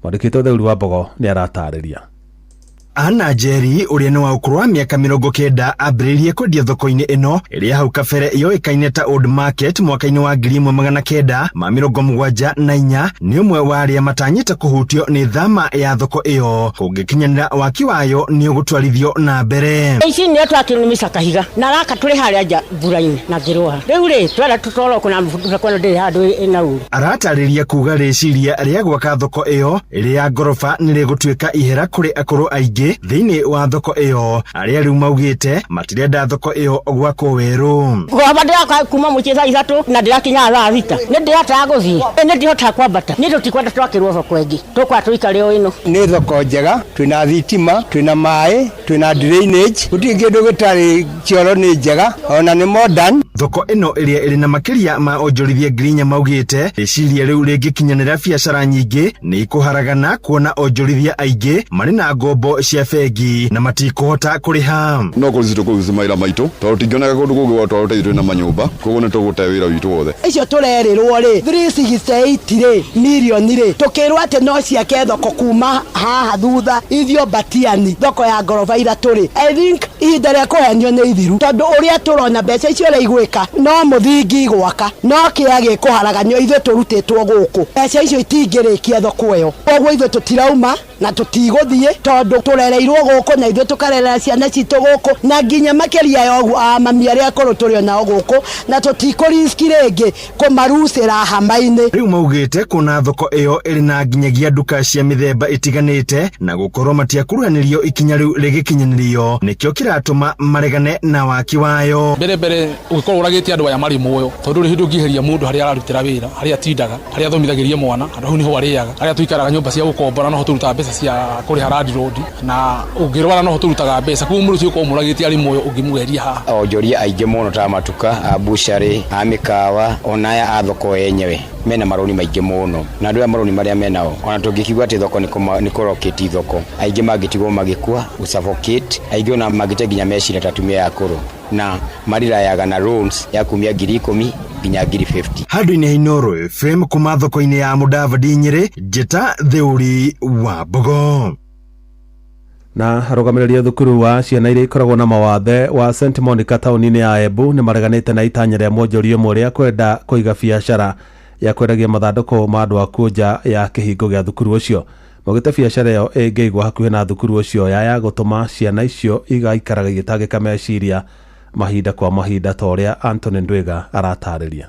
Mwandĩki Ũtheri wa Mbogo nĩ aratarĩria. Ana Njeri ũrĩa nĩ wa ũkũrũ wa mĩaka 90 ambĩrĩirie kwendia thoko-inĩ ĩno ĩrĩa hau kabere yoĩkaine ta Old Market mwaka-inĩ wa 1974 nĩ ũmwe wa arĩa matanyĩte kũhutio nĩ thama ya thoko ĩyo kũngĩkinyanĩra waki wayo nĩ ũgũtwarithio na mbere. Ici nĩ twakĩnĩmĩca kahiga na raka tũrĩ harĩa nja mbura-inĩ na ngĩrũa rĩu rĩ twenda tũtwarwo kuna mũbutũra kwenda ndĩrĩ handũ ĩna ũru. Aratarĩria kuga rĩciria rĩa gwaka thoko ĩyo ĩrĩa ya ngoroba nĩ rĩgũtuĩka ihera kũrĩ akũrũ aingĩ thĩinĩ wa thoko ĩyo arĩa rĩu maugĩte matirenda thoko ĩyo gwakwo werũ. Gwaba ndĩraka kuma mũciĩ thaa 3 na ndĩrakinya thaa 6 nĩ ndĩrataga gũthiĩ nĩ ndĩhotaga kwambata nĩ tũtikwenda twakĩrwo thoko ĩngĩ tũkwa tũikare o ĩno. Nĩ thoko njega twĩna thitima twĩna maĩ twĩna drainage gũtirĩ kĩndũ gĩtarĩ kĩoro nĩ njega ona nĩ modern. Thoko ĩno ĩrĩa ĩrĩ na makĩria ma onjorithia ngirinya maugĩte rĩciria rĩu rĩngĩkinyanĩra biacara nyingĩ nĩ ikũharagana kuona onjorithia aingĩ marĩ na ngombo cia bengi na matikũhota kũrĩha. No kũrĩcitũ kũruta mawĩra maitũ tondũ tingĩoneka kũndũ kũngĩ gwa tũrĩ na manyũmba koguo nĩ tũgũte wĩra witũ wothe. Icio tũrerĩrwo rĩ 368 rĩ mirioni rĩ tũkĩrwo atĩ no ciake thoko kuma haha thutha ithio Batiani thoko ya ngoroba ithatũ rĩ I think ihinda rĩa kũhenio nĩ ithiru tondũ ũrĩa tũrona mbeca icio rĩ igwĩka no mũthingi gwaka no kĩya gĩkũharaganio ithuĩ tũrutĩtwo gũkũ mbeca icio itingĩrĩkia thoko ĩyo koguo ithuĩ tũtirauma na tutigothie tondu turereirwo guku na ithuĩ tukarerera ciana citũ guku na nginya makiria yogu mami aria akũrũ tũrĩ onao guku na tutikũriski rĩngĩ kũmarucĩra hama-inĩ. Rĩu maugĩte kuna thoko ĩyo ĩrĩ na nginyagia nduka cia mĩthemba ĩtiganĩte na gũkorwo matiakũruhanĩrio ikinya rĩu rĩgĩkinyanĩrio nĩkĩo kĩratũma maregane na waki wayo. Mbere ũgĩkorwo ũragĩte andũ aya marĩ muoyo tondu rĩ hĩndĩ ũngĩheria mũndũ harĩa ararutĩra wĩra harĩa atindaga harĩa athomithagĩria mwana andũ hau niho arĩaga harĩa tuikaraga nyũmba cia gũkombora no tũrutaga mbeca cia kũrĩha landlord na ũngĩrwara no tũrutaga mbeca kuo mũndũ ũcio ũkorwo mũragĩte arĩ muoyo ũngĩmũgeria haha. Onjoria aingĩ mũno ta matuka abucharĩ amĩkawa onaya a thoko yenyewe mena maroni maingĩ mũno na andũ maroni marĩa menao ona tũngĩkiuga atĩ thoko nĩ kũroketi thoko aingĩ mangĩtigwo magĩkua usuffocate aingĩ ona magĩte nginya meciria ta tumia yakũrũ na marirayaga na loans ya kumia 10,000 nginya 50,000. Handũ-inĩ Inooro FM kuma thoko-inĩ ya Mudavadi Nyeri Njeta Theuri wa Bogo. Na arũgamĩrĩri thukuru wa ciana iria ikoragwo na mawathe wa St Monica taũni-inĩ ya Embu nĩ mareganĩte na itanya rĩa mwonjoria ũmwe rĩa kwenda kũiga biacara ya kwendagia mathandũkũ ma andũ akuo nja ya kĩhingo gĩa thukuru ũcio. Maugĩte biacara ĩyo ĩngĩigwo hakuhĩ na thukuru ũcio ya gũtũma ciana icio igaikaraga igĩtangĩka meciria mahinda kwa mahinda ta ũrĩa Anthony Ndwiga aratarĩria.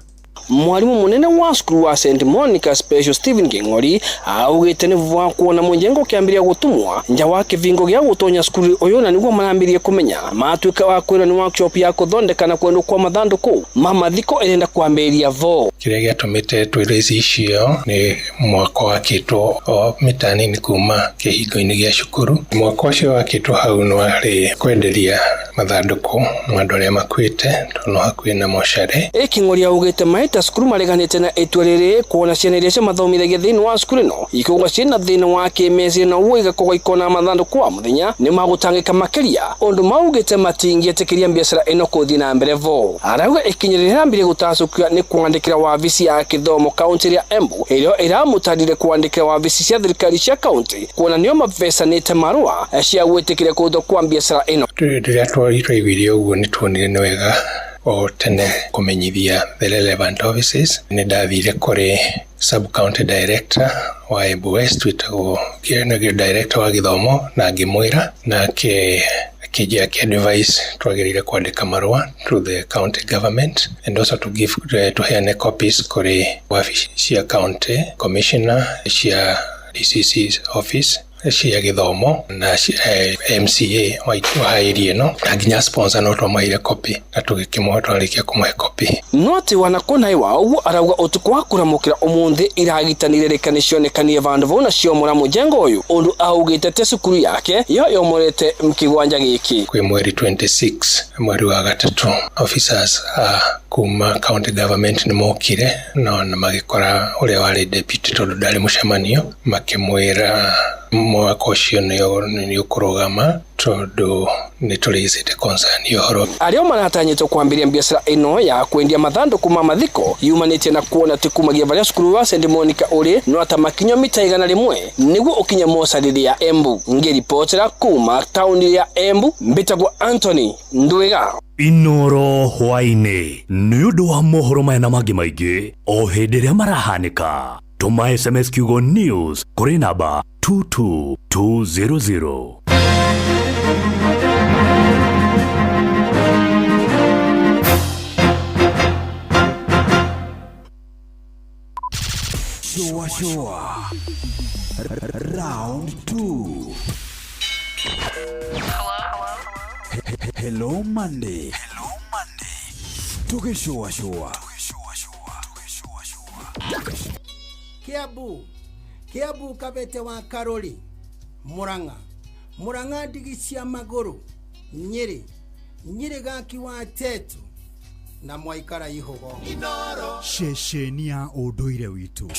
Mwalimu munene wa skuru wa St Monica Special Stephen King'ori augite ni vuva kuona mwenjengo kiambiria gutumwa nja wa kivingo gya gutonya skuru uyu na niguo marambirie kumenya matuika wa kwira ni workshop ya kuthondeka na kwenda kwa mathandũkũ mamathiko irenda kwambiria vo kiria gyatumite twirezi icio ni mwako wakitwo o mitanini kuma kihingo-ini gya cukuru. Mwako ucio wakitwo hau no ari kwenderia mathandũkũ andũ aria makuite tono hakuhi na mocarĩ. King'ori augite maita skuru mareganite na itua riri kuona ciana iria mathomithagia thiini wa skuru no ikuga ciana thiini wa kimeci na uiga kuga ikona mathandũkũ wa muthenya ni magutangika makiria undu maugite matingĩetĩkĩria biacara ino kuthi na mbere vo. Arauga ikinyirira mbere gutacukia ni kwandikira wabici ya kithomo kaunti ya Embu irio iramutadire kwandikira wabici cia thirikari cia kaunti kuona nio mavecanite marua cia gwitikire kutho kwa biacara ino. Rĩrĩa twaiguire ũguo nĩ tuonire nĩ wega o tene kumenyithia the relevant offices. Nĩ ndathire kũrĩ sub county director wa Embu West witagwo director wa githomo na ngĩmwĩra nake akĩnjia advice twagĩrĩire kwandĩka marũa to the county government and also to give tuheane copies kũrĩ wabici cia county commissioner cia DCC's office cia githomo na MCA wa area no nginya sponsor no twamaire copy na tugikimwa twarikia kumuhe copy noti wanakona iwa uguo arauga utuku wa kuramukira umuthi iragitanire rekanisonekanie vandu vona cio mura mujengo uyu undu augite te cukuru yake yo yomorete mkigwanja giki kwi mweri 26 mweri wa gatatu officers kuma county government ni mokire no na magikora uria wari deputy tondu ndari mucemanio makimwira mwako ucio ni ukurugama tondu ni turizite concern yohoro ario maratanyitwo kwambiria biacara ino ya kwendia mathandũkũ ma mathiko yumanite na kuona tikumagia varia cukuru wa St Monica uri no atamakinyo mita 100 niguo ukinya mocarĩri ya Embu. Ngiripotera kuma tauni ya Embu mbitagwo Anthony Ndwiga. Inooro hwainĩ nĩ ũndũ wa mohoro maya na mangĩ maingĩ o hĩndĩ ĩrĩa marahanĩka tũma SMS kiugo news kũrĩ namba 22200. Shua Round 2. Hello Monday. Tukishua. Kiabu kabete wa Karoli. Muranga digisia maguru. Nyeri gaki wa tetu. Na mwaikara ihogo shesheni ya ũndũire witũ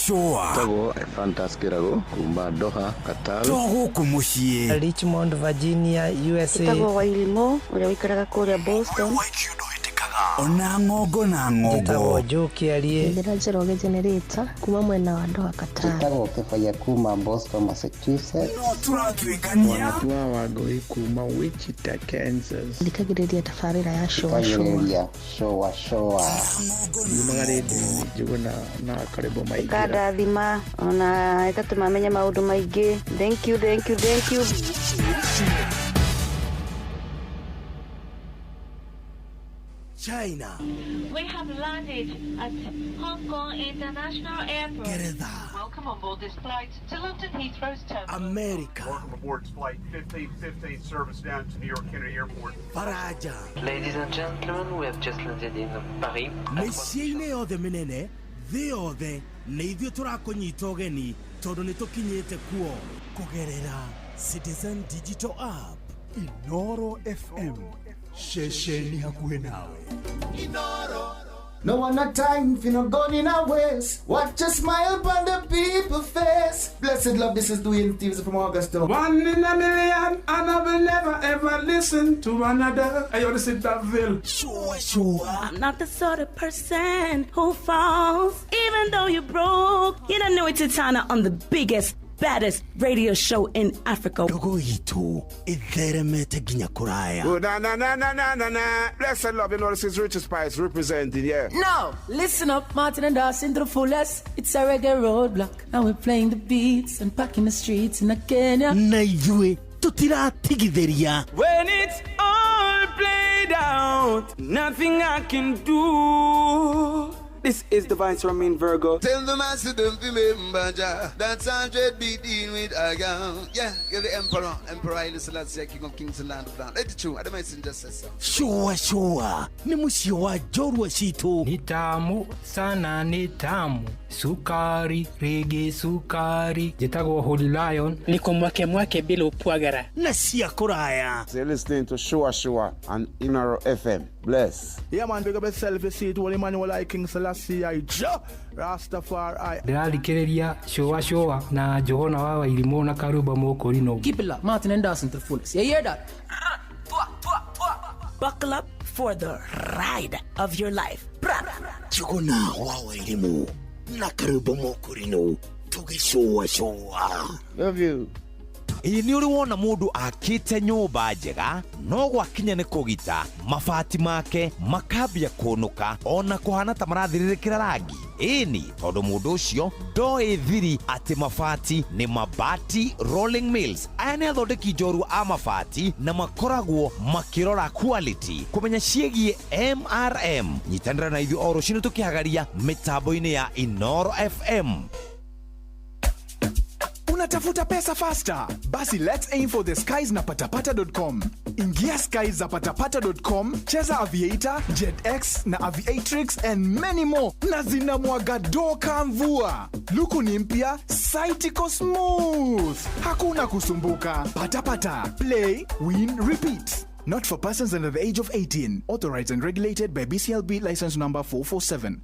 Shua Tago Fantaskirago kumba Doha Qatar Togo kumushie Richmond Virginia USA Tago Wailimo ule wikaraga kule Boston ona ng'ongo na ng'ongo njoki arie ndira Njoroge generator kuma mwena wa Ndoha Katara Ndagwo Kibaya kuma Boston Massachusetts no turatwikania Wanatua Wangui kuma Wichita Kansas ndikagiriria tafarira ya showa Nimagaridi juguna na karibu maigira kada thima ona itatumamenya maundu maingi. Thank you China. We have landed at Hong Kong International Airport. Welcome on board this flight to London Heathrow's terminal. America. Welcome aboard flight 1515 service down to New York Kennedy Airport. Faraja. Ladies and gentlemen, we have just landed in Paris. Mesiine othe menene, the othe, neithio turakonyita ugeni, tondu nitukinyite kuo kugerera Citizen Digital App. Inoro FM. Shesheni hakuhe nawe. Inoro. No one a time if you not gone in our ways. Watch a smile upon the people face. Blessed love, this is Dwayne Stevens from Augusta. 1 in a million, and I will never ever listen to another. I only sit that Ville. Sure. I'm not the sort of person who falls, even though you broke. You don't know it's Tana on the baddest radio show in Africa. Dogo itu itheremete ginya kuraya. Oh, na. Blessed love, you know this is Richard Spice representing, yeah. No, listen up, Martin and Dawson to the fullest. It's a reggae roadblock. Now we're playing the beats and packing the streets in Kenya. Na yue tutiratigidheria. When it's all played out, nothing I can do. This is Divine Ramin Virgo. Tell the master don't remember that's 100 BD with Agam. Yeah, you're the Emperor Haile Selassie, King of Kings and Land of Land. It's true, I don't mind just say so. Sure. Ni musio wa jorwa situ. Ni tamu sana ni tamu. Sukari, reggae sukari. Jetago Holy Lion. Niko mwake bila upwagara. Na siya kuraya. You're listening to Shua on Inaro FM. Bless. Yeah man, big up yourself, you see it, Holy Emmanuel I King Selassie I Rastafari. Ndĩrarikĩrĩria Shua na Johona wa Wairimu na Karuba Mokorino. Keep it up, Martin and Dawson to the fullest. You hear that? Buckle up for the ride of your life. Johona wa Wairimu na Karuba Mokorino. Tuge Shua. Love you. Ii ni uri wona mundu akite nyumba njega no gwakinya ni kugita mabati make makambia kunuka ona kuhana ta marathiririkira rangi ini tondu mundu ucio ndoi thiri ati mabati ni Mabati Rolling Mills aya ni athondeki njoru a mabati na makoragwo makirora quality kumenya ciegie MRM nyitanira na ithu oro cinu tukihagaria mitambo-ini ya Inoro FM. Unatafuta pesa faster? Basi let's aim for the skies na patapata.com. Ingia skies za patapata.com, cheza Aviator, JetX na Aviatrix and many more. Na zinamwaga doka mvua. Luku ni mpya, site iko smooth. Hakuna kusumbuka. Patapata. Play, win, repeat. Not for persons under the age of 18. Authorized and regulated by BCLB license number 447.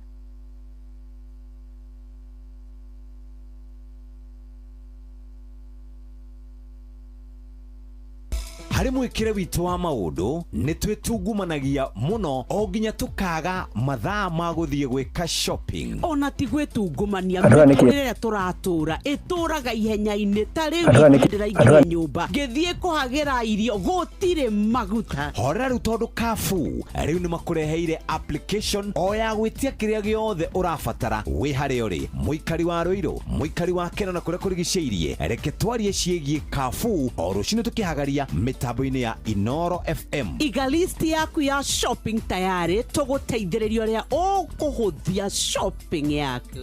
Hari mwikire witu wa maundu ni twitungumanagia muno o nginya tukaga mathaa ma guthie gwika shopping ona ti gwitungumania rĩrĩa tũratura itũraga ihenya-inĩ ta rĩu ndĩraingĩra nyũmba ngĩthiĩ kũhagĩra irio gũtirĩ maguta horera rĩu tondu Carrefour rĩu nĩ makũreheire application o ya gwĩtia kĩrĩa gĩothe ũrabatara wĩ harĩa ũrĩ mũikari wa Rũirũ mũikari wa Kena na kũrĩa kũrigicĩirie reke twarie ciĩgiĩ Carrefour o rũcinĩ tukihagaria mitambo-ini ya Inoro FM. Iga list yaku ya shopping tayari tũgũteithĩrĩria ũrĩa ũkũhũthia shopping yaku.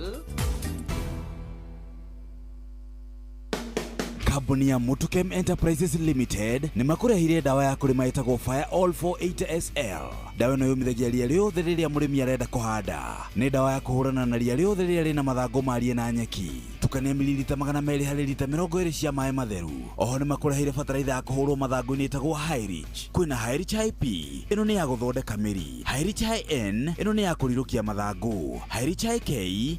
Kampuni ya Mutukem Enterprises Limited ni makurehire dawa ya kulima itagwo Fire All 480SL. Dawa ĩno yũmithagia ria rĩothe rĩrĩa mũrĩmi arenda kũhanda. Nĩ dawa ya kũhũrana na ria rĩothe rĩrĩa rĩna mathangũ marie na nyeki. tukania mililita 200 harĩ lita 20 cia maĩ matheru. Oho nĩ makũreheire bataraitha ya kũhũrwo mathangũ-inĩ ĩtagwo High Reach. Kwĩna High Reach IP, ĩno nĩ ya gũthondeka mĩri. High Reach N, ĩno nĩ ya kũrirũkia mathangũ. High Reach K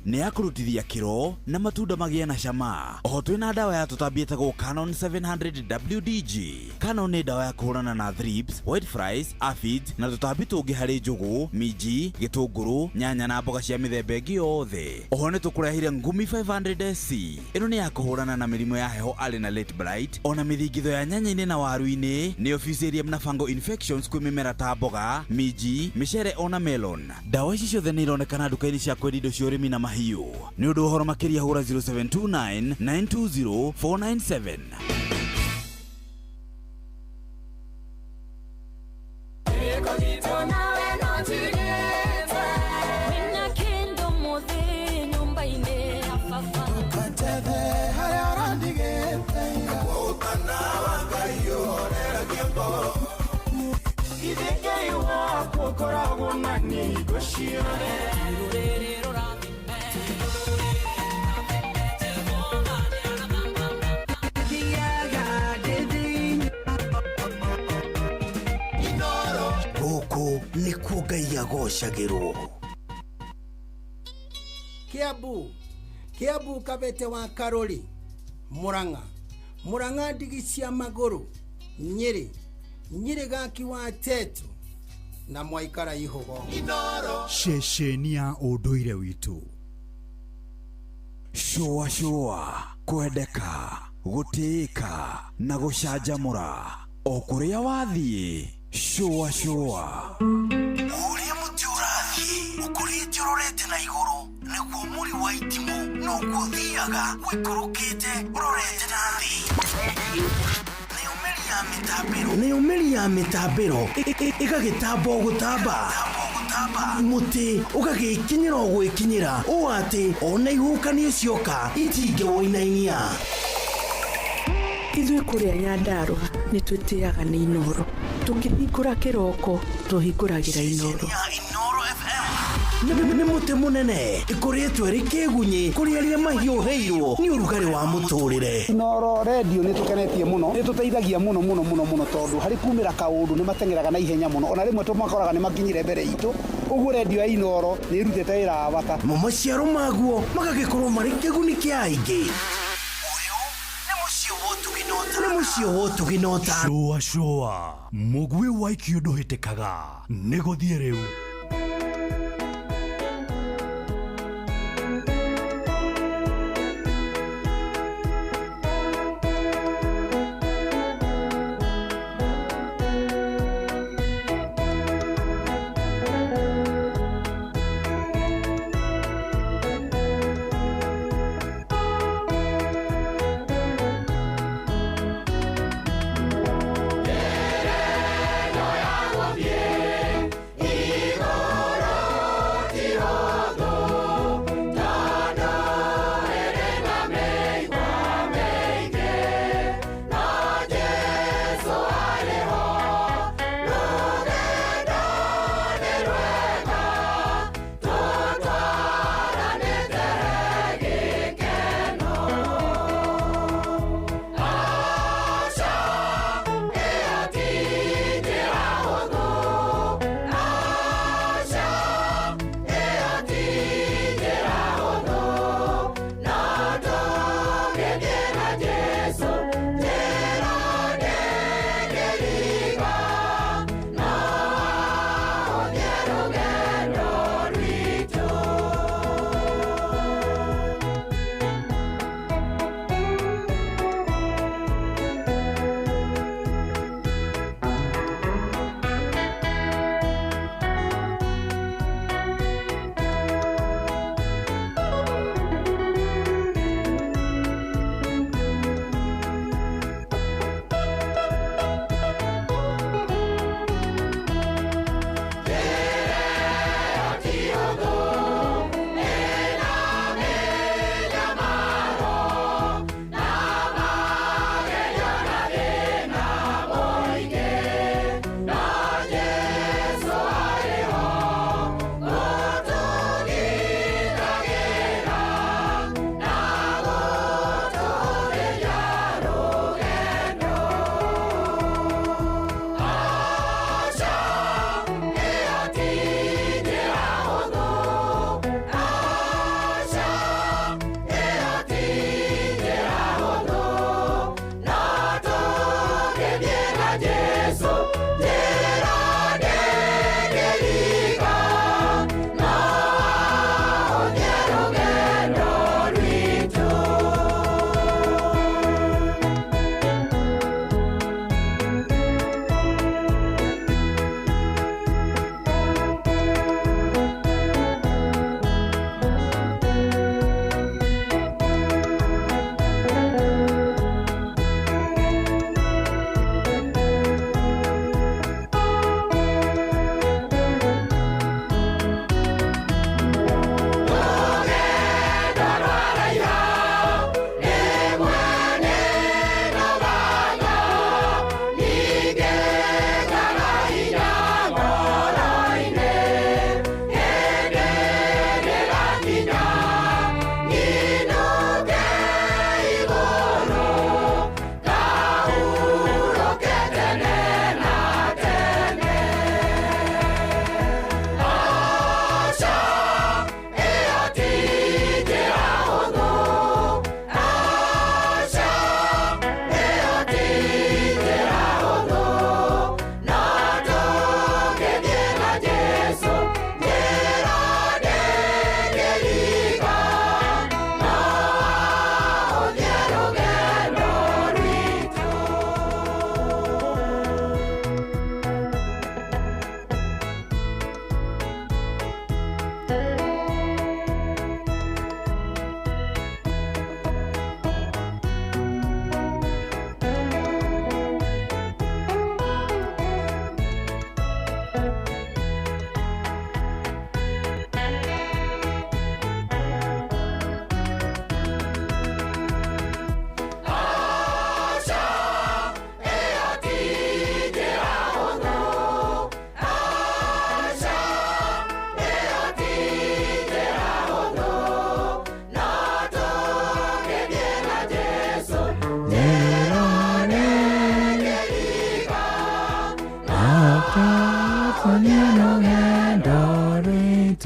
nĩ ya kũrutithia kĩro na matunda magĩe na cama. Oho twĩna ndawa ya tũtambi ĩtagwo Canon 700 WDG. Canon nĩ ndawa ya kũhũrana na thrips, white flies, aphids na tũtambi tũngĩ harĩ njũgũ, minji, gĩtũngũrũ, nyanya na mboga cia mĩthemba ĩngĩ yothe. Oho nĩ tũkũrehire ngumi 500SC. Ĩno nĩ ya kũhũrana na mĩrimũ ya heho arĩ na late blight, ona mĩthingitho ya nyanya-inĩ na waru-inĩ, nĩyo fusarium na fungal infections kwĩ mĩmera ta mboga, minji, mĩcere ona melon. Ndawa ici ciothe nĩ ironekana nduka-inĩ cia kwendia indo cia ũrĩmi na mahiũ. Nĩ ũndũ ũhoro makĩria hũra 0729 920 497. Gũkũ nĩkuo Ngai agocagĩrwo. Kiambu Kabete wa Karori, Murang'a ndigi cia magũrũ, Nyeri gaki wa Tetu na Mwaikara Ihugo. Ceceni ya ũndũire witũ. Shua kwendeka, gũtĩĩka na gũcanjamũra o kũrĩa wathiĩ. Shua ũrĩa mũtĩ ũrathiĩ ũkũrĩte ũrorete na igũrũ, nĩguo mũri wa itimũ noguo ũthiaga wĩkũrũkĩte ũrorete na thĩ. Nĩ ũmĩri ya mĩtambĩro ĩgagĩtamba gũtamba, mũtĩ ũgagĩkinyĩra o gwĩkinyĩra, ũũ atĩ ona ihukanio cioka itingĩwoinainia. Ithuĩ kũrĩa Nyandarua nĩ twĩtĩaga nĩ Inooro, tũkĩhingũra kĩroko tũhingũragĩra Inooro. Nĩ mũtĩ mũnene ĩkoretwo ĩrĩ kĩgunyi kũrĩ arĩa mahiũhĩirwo nĩ ũrugarĩ wa mũtũrĩre. Inooro radio nĩ tũkenetie mũno, nĩ tũteithagia mũno tondũ harĩ kumĩra kaũndũ nĩ matengeraga na ihenya mũno, ona rĩmwe tũmakoraga nĩ makinyire mbere itũ. Ũguo radio ya Inooro nĩ ĩrutĩte wĩra wa bata. Maciaro maguo magagĩkorwo marĩ kĩguni kĩa aingĩ. Nĩ mũciĩ wo tũginota. Shua mũgwĩ wa ikio ndũhĩtĩkaga nĩ gũthiĩ rĩu. Yeah.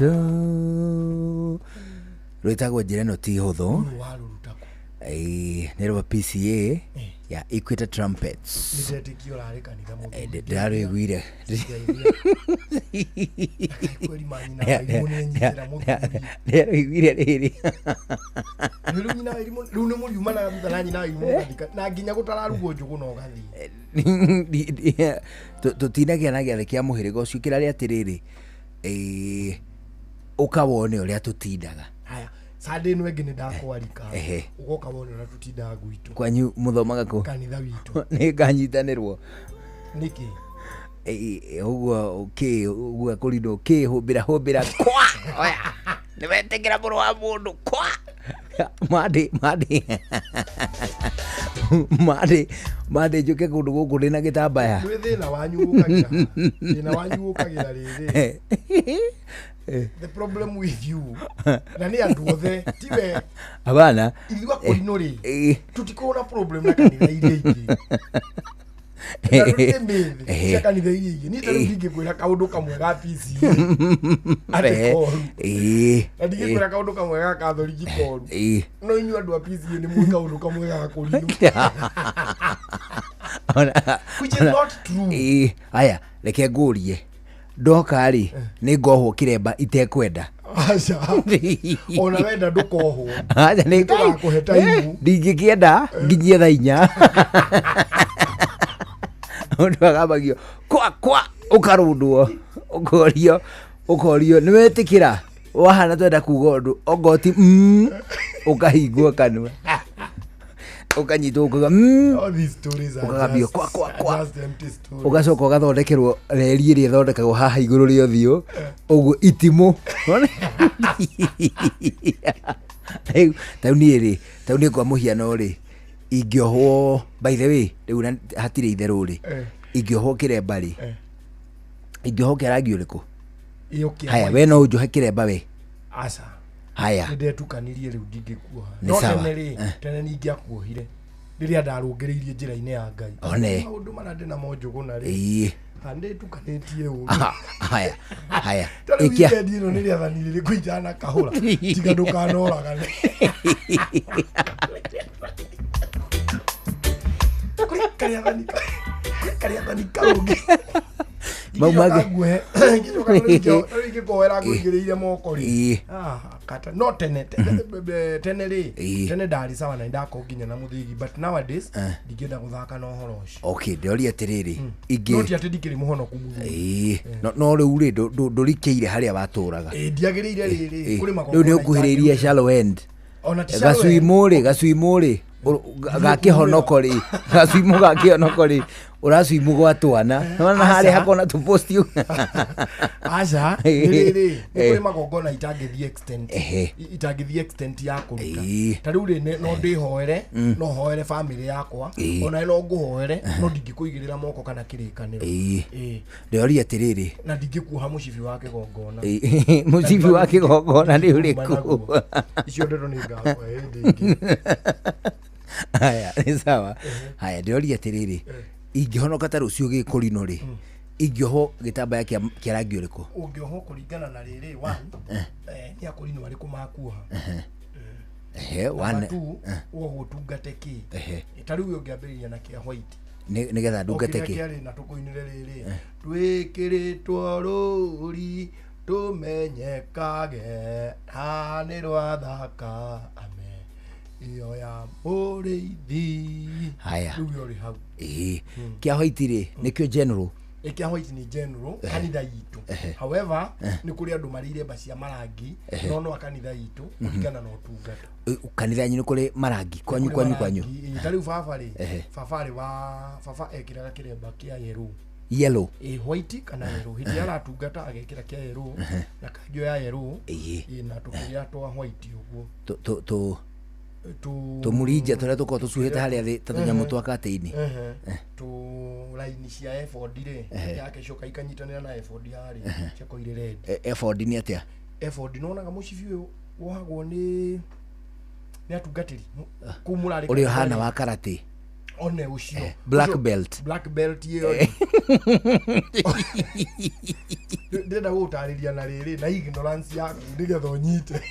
moto rwitagwo njĩra ĩno ti hũthũ nĩ rwa PCA ya Equator Trumpets ndarĩiguire ndarĩiguire rĩrĩ rĩu nĩ mũriuma na thutha na nyina na nginya gũtararugwo njũgũ no gathi tũtinagia na gĩathĩ kĩa mũhĩrĩga ũcio kĩrarĩ atĩrĩrĩ ũkawone ũrĩa tũtindaga Sunday no engine ndakwarika ugoka wone na tutinda gwitu kwanyu muthomaga ko kanitha witu nĩ nganyitanĩrwo niki uguo uguo kũrindo hũmbĩra kwa oya nĩ wetekera mũrũ wa mũndũ kwa mande njuke kũndũ gũkũ ndĩna gĩtambaya thĩna wanyu ũkagira rĩrĩ the problem with you na ni andu othe tiwe abana igwa kũrino rĩ tutikona problem na kanitha iria ingĩ kanitha iria ingĩ ni tarĩ ndingĩkwĩra kaũndũ kamwe ga PC na ndingĩkwĩra kaũndũ kamwe ga Catholic koru no inyuĩ andũ a PC nĩ mũĩ kaũndũ kamwe ga kũrino which is not true aya reke ngũrie ndoka rĩ nĩ ngohwo kĩremba itekwenda aca ona wenda ndũkohwo aca nĩ ngakũhe taimu ndingĩkĩenda nginyie thaa 4 ũndũ agambagio kwa ũkarũndwo ũkorio nĩ wetĩkĩra wahana twenda kuga ũndũ ongoti ũkahingwo kanua ukanyitwo ukaga ukagambio kwa ugacoka ugathondekerwo reri ĩrĩa ĩthondekagwo haha igũrũ rĩa ũthiũ ũguo itimũ tau nĩ kwa mũhiano rĩ ingĩohwo by the way rĩu hatirĩ itherũ rĩ ingĩohwo kĩremba rĩ ingĩohwo kĩa rangi ũrĩkũ haya we no ũnjohe kĩremba we aca haya ndetukanirie riu ndingĩkuoha no tene ningĩakuohire rĩrĩa ndarũngĩrĩirie njĩra-inĩ ya Ngai maũndũ marĩa ndĩ namo njũgũ na rĩ ndĩtukanĩtie ũru haya weekend ĩno nĩ rĩathani rĩrĩkũ ijana kahũra tiga ndũkanoragane kariathani karũngi maumage ngĩkoera ngũigĩrĩire moko rĩ kata no tene rĩ tene ndarĩ sawa na ndako nginya na mũthigi but nowadays ndingĩenda gũthaka na ũhoro ũcio okay ndĩoria atĩrĩrĩ ingĩ no ti atĩ ndikĩrĩ mũhonoku mũthigi no rĩu rĩ ndũrikĩire harĩa watũraga ndiagĩrĩire rĩrĩ kũrĩ rĩu nĩ ũkuhĩrĩirie shallow end gacuimũ rĩ gakĩhonoko rĩ gacuimũ gakĩhonoko rĩ ũracuimũ gwa twana nona harĩa hakona tu post you aca rĩrĩ nĩ magongona itangĩthiĩ extent ya kũruta ta rĩu rĩ no ndĩhoere no hoere family yakwa ona no ngũhoere no ndingĩkũigĩrĩra moko kana kĩrĩkanĩro ndĩoria atĩrĩrĩ na ndingĩkuoha mũcibi wa kĩgongona mũcibi wa kĩgongona nĩ ũrĩkũ icio ndeto nĩ ngakwa hĩndĩ haya nĩ sawa haya ndĩoria atĩrĩrĩ ingĩhonoka ta rũciũ gĩkũrino rĩ ingĩoho gĩtambaya kĩa rangi ũrĩkũ ũngĩoho kũringana na rĩrĩ nĩ akũrino arĩkũ makuoha ũguo tungate kĩ ta rĩu ũngĩambĩrĩria na kĩa white nĩgetha ndungate kĩ kĩarĩ na tũkũinĩre rĩrĩ twĩkĩrĩtwo rũri tũmenyekage nĩ rwathaka iyo ya mũrĩithi haya rĩu ũrĩ hau kĩa white rĩ nĩkĩo general kĩa white ni general kanitha yitũ however nĩ kũrĩ andũ marĩ iremba cia marangi no kanitha yitũ kũringana na ũtungata kanitha yanyu nĩ kũrĩ marangi kwanyu ta rĩu baba ekĩraga kĩremba kĩa yellow white kana yellow hĩndĩ aratungata agekĩra kĩa yellow na kanjũ ya yellow na tũkĩrĩa twa white ũguo tũmurinja tũrĩa tũkorwo tũcuhĩte harĩa thĩ ta tũnyamũ twa katĩ-inĩ raini cia ephod rĩ yakecoka ikanyitanĩra na ephod harĩ ciakoire red ephod nĩ atĩa ephod nonaga mũcibi ũyũ wohagwo nĩ atungatĩri kũu mũrarĩ ũrĩa ũhana wa karatĩ one ucio black belt iyo ndenda gutariria na riri na ignorance yaku ndigetha unyite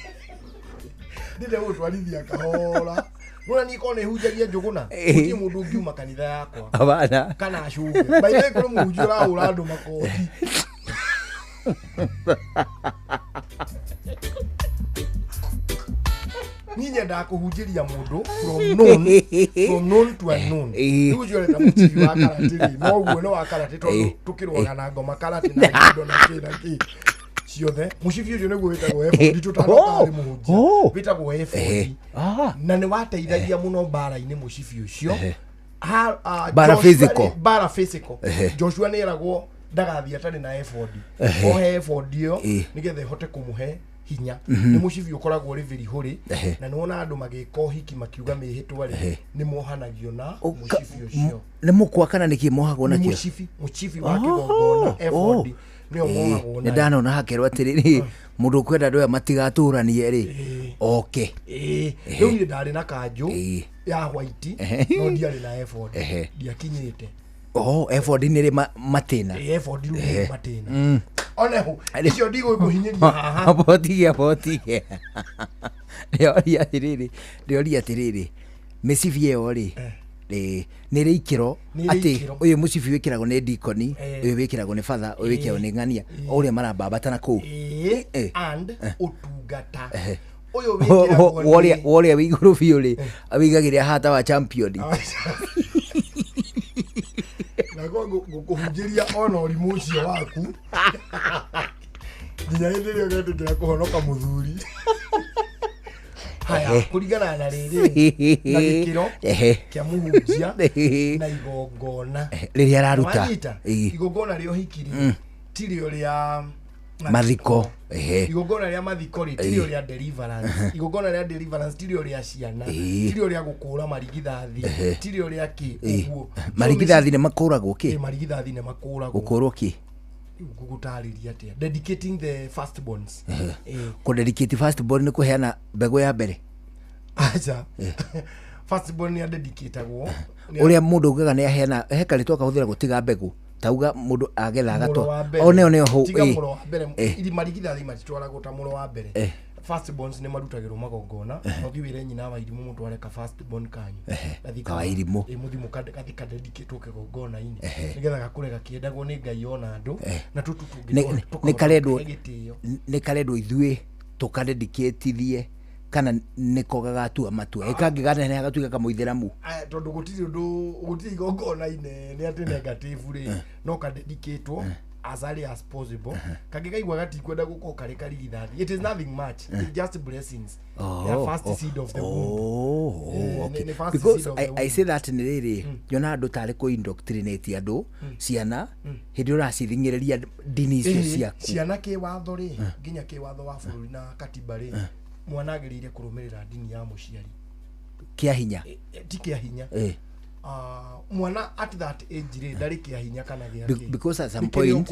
ndenda gutwarithia kahora Nuna niko ne hujagia njuguna uti mundu ngiuma kanitha yakwa abana kana acunge baile kuri muhujura urando makoti ninya ndakuhunjiria mundu from known to unknown nujore ta mutivi wa karate no guo no wa karate tondu tukirwaga na ngoma karate na kindo na ki ciothe mucibi ucio niguo witagwo efodi tutanoka muhunjia witagwo efodi na ni wateithagia muno bara-ini mucibi ucio bara physical Joshua ni eragwo ndagathia tari na efodi ohe efodi yo nigethe hote kumuhe hinya ni mucibi ukoragwo ri very huri na ni wona andu magika hiki makiuga mihitwa ri ni mohanagio na mucibi ucio ni mukwa kana niki mohagwo na kio mucibi wa kigongona efodi nio mohagwo na ndana ona hakerwa atiriri mundu kwenda ndoya matigaturanie ri oke riu ni ndari na kanju ya white no ndiari na efodi ndiakinyite effort ni ri matina effort ni matina oneho icio ndigo kuhinyiria haha botige Rĩoria atiriri mĩcibi ĩyo rĩ nĩ rĩ ikĩro atĩ ũyũ mũcibi wĩkĩragwo nĩ dikoni ũyũ wĩkĩragwo nĩ father ũyũ wĩkĩragwo nĩ ng'ania o ũrĩa marambambatana kũu and ũtungata ũyũ wĩkĩragwo ũrĩa wĩ igũrũ biũ rĩ awĩigagĩrĩra hata wa champion nago gukuhunjiria ona urimu ucio waku nginya hindi rio getikira kuhonoka muthuri haya kurigana na riri na gikiro kia muhunjia na igongona riria araruta igongona rio hikiri tirio ria mathiko igongona ria mathiko ri tirio ria deliverance igongona ria deliverance tirio ria ciana tirio ria gukura marigithathi tirio ria ki uguo marigithathi ne makuragwo ki marigithathi ne makuragwo gukurwo ki gugutariria atia dedicating the firstborns ko dedicate firstborn ni kuheana mbegu ya mbere acha firstborn ni dedicatagwo uria mundu ugaga ni aheana heka ritwa kahuthira gutiga mbegu tauga mundu agetha agatwa one ho mulo wa mbere ili marigithathi matitwaragwo ta mulo wa mbere firstborns ni marutagirwo magongona no thiwire nyina wa irimu mundu areka firstborn kanyu kawa irimu muthimu kathika dedicate kigongona ini nigetha gakure gakiendagwo ni Ngai ona andu na tututungi ni karedwo ithue tukadedicatithie kana niko gagatua matua ikangi gane ne agatuika kamuithiramu tondu gutiri igongona ine ni ati negative ri no ka dedicate as early as possible kagigaigwa gati kwenda guko kare karigithathi it is nothing much it's just blessings the first seed of the womb okay. Because I say that in riri yona andu tare ko indoctrinate andu ciana hindi uracithingiriria dini icio ciaku ciana ki watho ri nginya ki watho wa bururi na katiba ri mwana agirire kurumirira dini ya muciari kia hinya ti kia hinya mwana at that age ri ndari kia hinya kana gia because at some point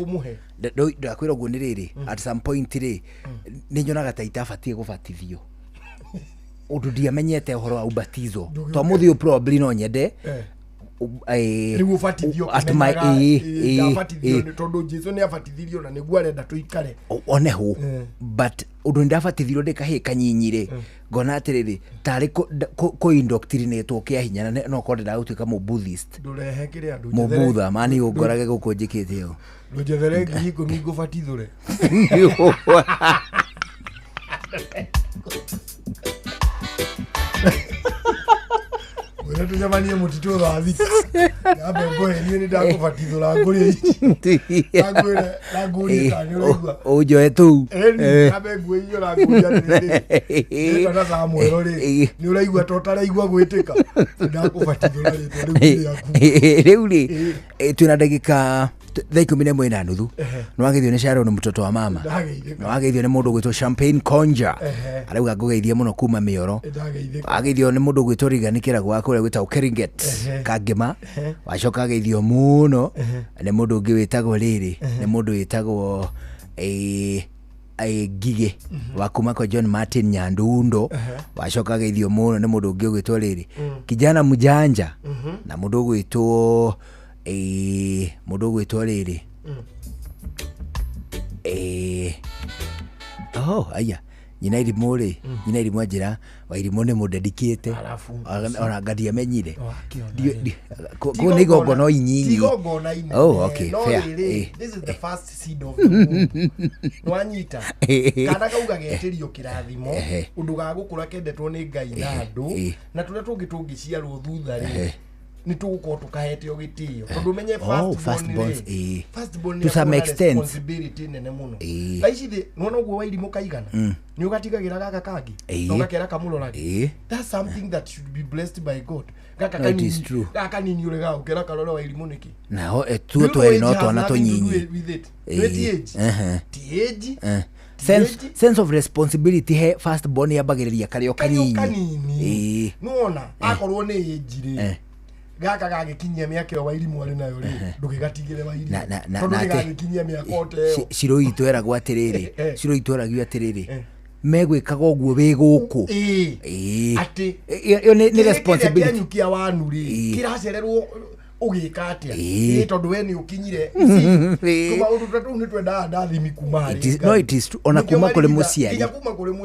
ndakwira guo ni riri at some point ri ni nyonaga ta itabatie gubatithio undu ndiamenyete uhoro wa ubatizo to muthio probably no nyende nigu fatithio at my tondu Jesu ni abatithirio na niguo arenda tuikare oneho but undu ndabatithio ndikahe kanyinyire ngona atiriri tari ko indoctrinate kia hinya no ko ndira gutuika mu Buddhist ndurehe kire andu mu Buddha mani ungorage guko njikite yo ndujethere ngiko migo batithore wewe jamani mutito wa vita ngabe ngoe ni ndakubatithura nguri ici nguri tanyorwa ujo etu ngabe ngui yo na nguri ati nda za mwero ri ni uraigwa totaraigwa gwitika ndakubatithura ri riu ri tuna ndagika thaa 11:30 no agithio ni Sharon mtoto wa mama no agithio ni mundu gwitwo Champagne Conja arauga ngugeithie muno kuma mioro agithio ni mundu gwitwo Riganikira gwa kuria gwitwo Keringet Kangema wacoka agithio muno ni mundu ungi witagwo riri ni mundu witagwo Gige wa kuma kwa John Martin Nyandundo wacoka geithio muno ni mundu ungi gwitwo riri kijana mujanja na mundu gwitwo riri aya nyina irimu ri nyina irimu njira wa irimu ni mudedicate ona ngadia menyire ko ni gogo no inyinyi okay fair this is the first seed of the womb nwanyita kana kauga getirio kirathimo undu ga gukura kendetwo ni Ngai na andu na turia tungiciarwo thutha ri ni tugukorwo tukahetio gitio tondu menye first born to some extent responsibility nene muno aici thi nona guo wa irimu kaigana ni ugatigagira gaka kangi ugakera kamuroragi that's something that should be blessed by God gaka nini ure ga ukera karore wa irimu niki na tuo tweri no twana tunyinyi sense of responsibility he first born yabagiriria kario kanyinyi nona akorwo ni ejire gaka gagikinyia miaka wa irimu ari nayo ri ndugigatigire wa irimu tondu gagikinyia miaka ote ciro itu eragwo atiriri ciro itu eragwo atiriri megwikaga uguo wi guku ati yo ni responsibility nyukia wanu ri kiracererwo ugika atia tondu we ni ukinyire kuma undu tatu ni twenda ndathimi kumari no it is true ona kuma kule muciari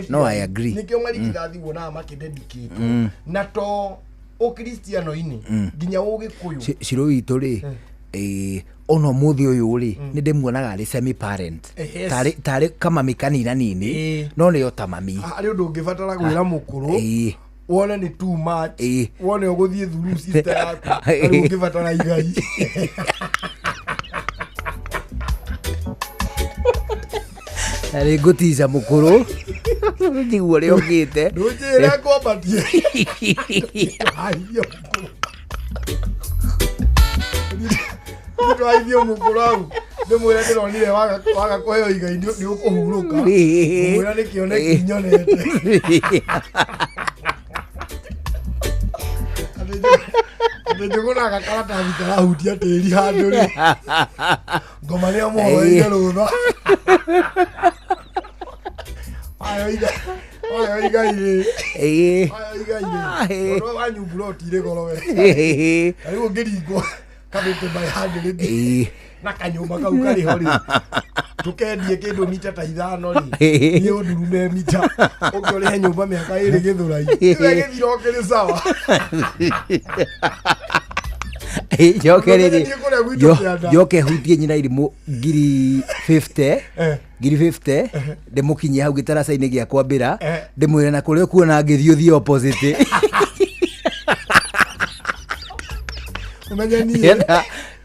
no I agree nikio mari kithathi wona makidedicate na to o Kristiano ini ginya ugikuyu ciro itu ri ono muthi uyu ri ni ndimuonaga ari semi parent tari kama mikanina nini no ni ota mami ari undu ungibatara gwira mukuru wone ni too much wone uguthie thuru sister yaku ari ungibatara igai ari ngutiza mukuru ndiguo ri ongite ndujira kombatie ayo aithio mukuru au ndimwira ndironire waga kuheo igai ni ukuhuruka mwira nikione kinyonete ndijuguna gakarata bitara hutia tiri handu ri ngoma ni amoe rutha ayo igai ro wanyumbura tire gorowe ariwo ngiringo kabete bayande ri na kanyumba kau kari hori tukendie kindu mita ta 5 ri ni undurume mita ukore nyumba miaka iri githurai iwe githiro kiri sawa joke hutie nyina irimu ngiri 50 ndimukinyia hau gitaraca-ini gia kwambira ndimwire na kuria kuona ngithio opposite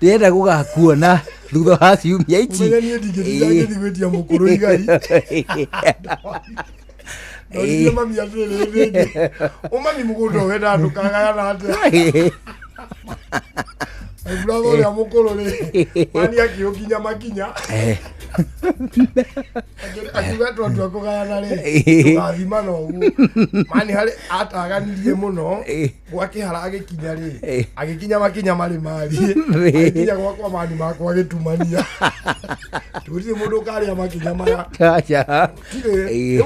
ndienda gugakuona thutha wa ciumia ici ndigithigwitia mukuru igai ndio mami atiriri umami mugundo wenda ndukagayana atia brother ya mukuru ri mani akiukinya makinya akigatwa tu akugayana ri tugathima no ugu mani hari ataganirie muno gwakihara agikinya ri agikinya makinya mari agikinya gwakwa mani makwa agitumania turi mundu kari makinya maya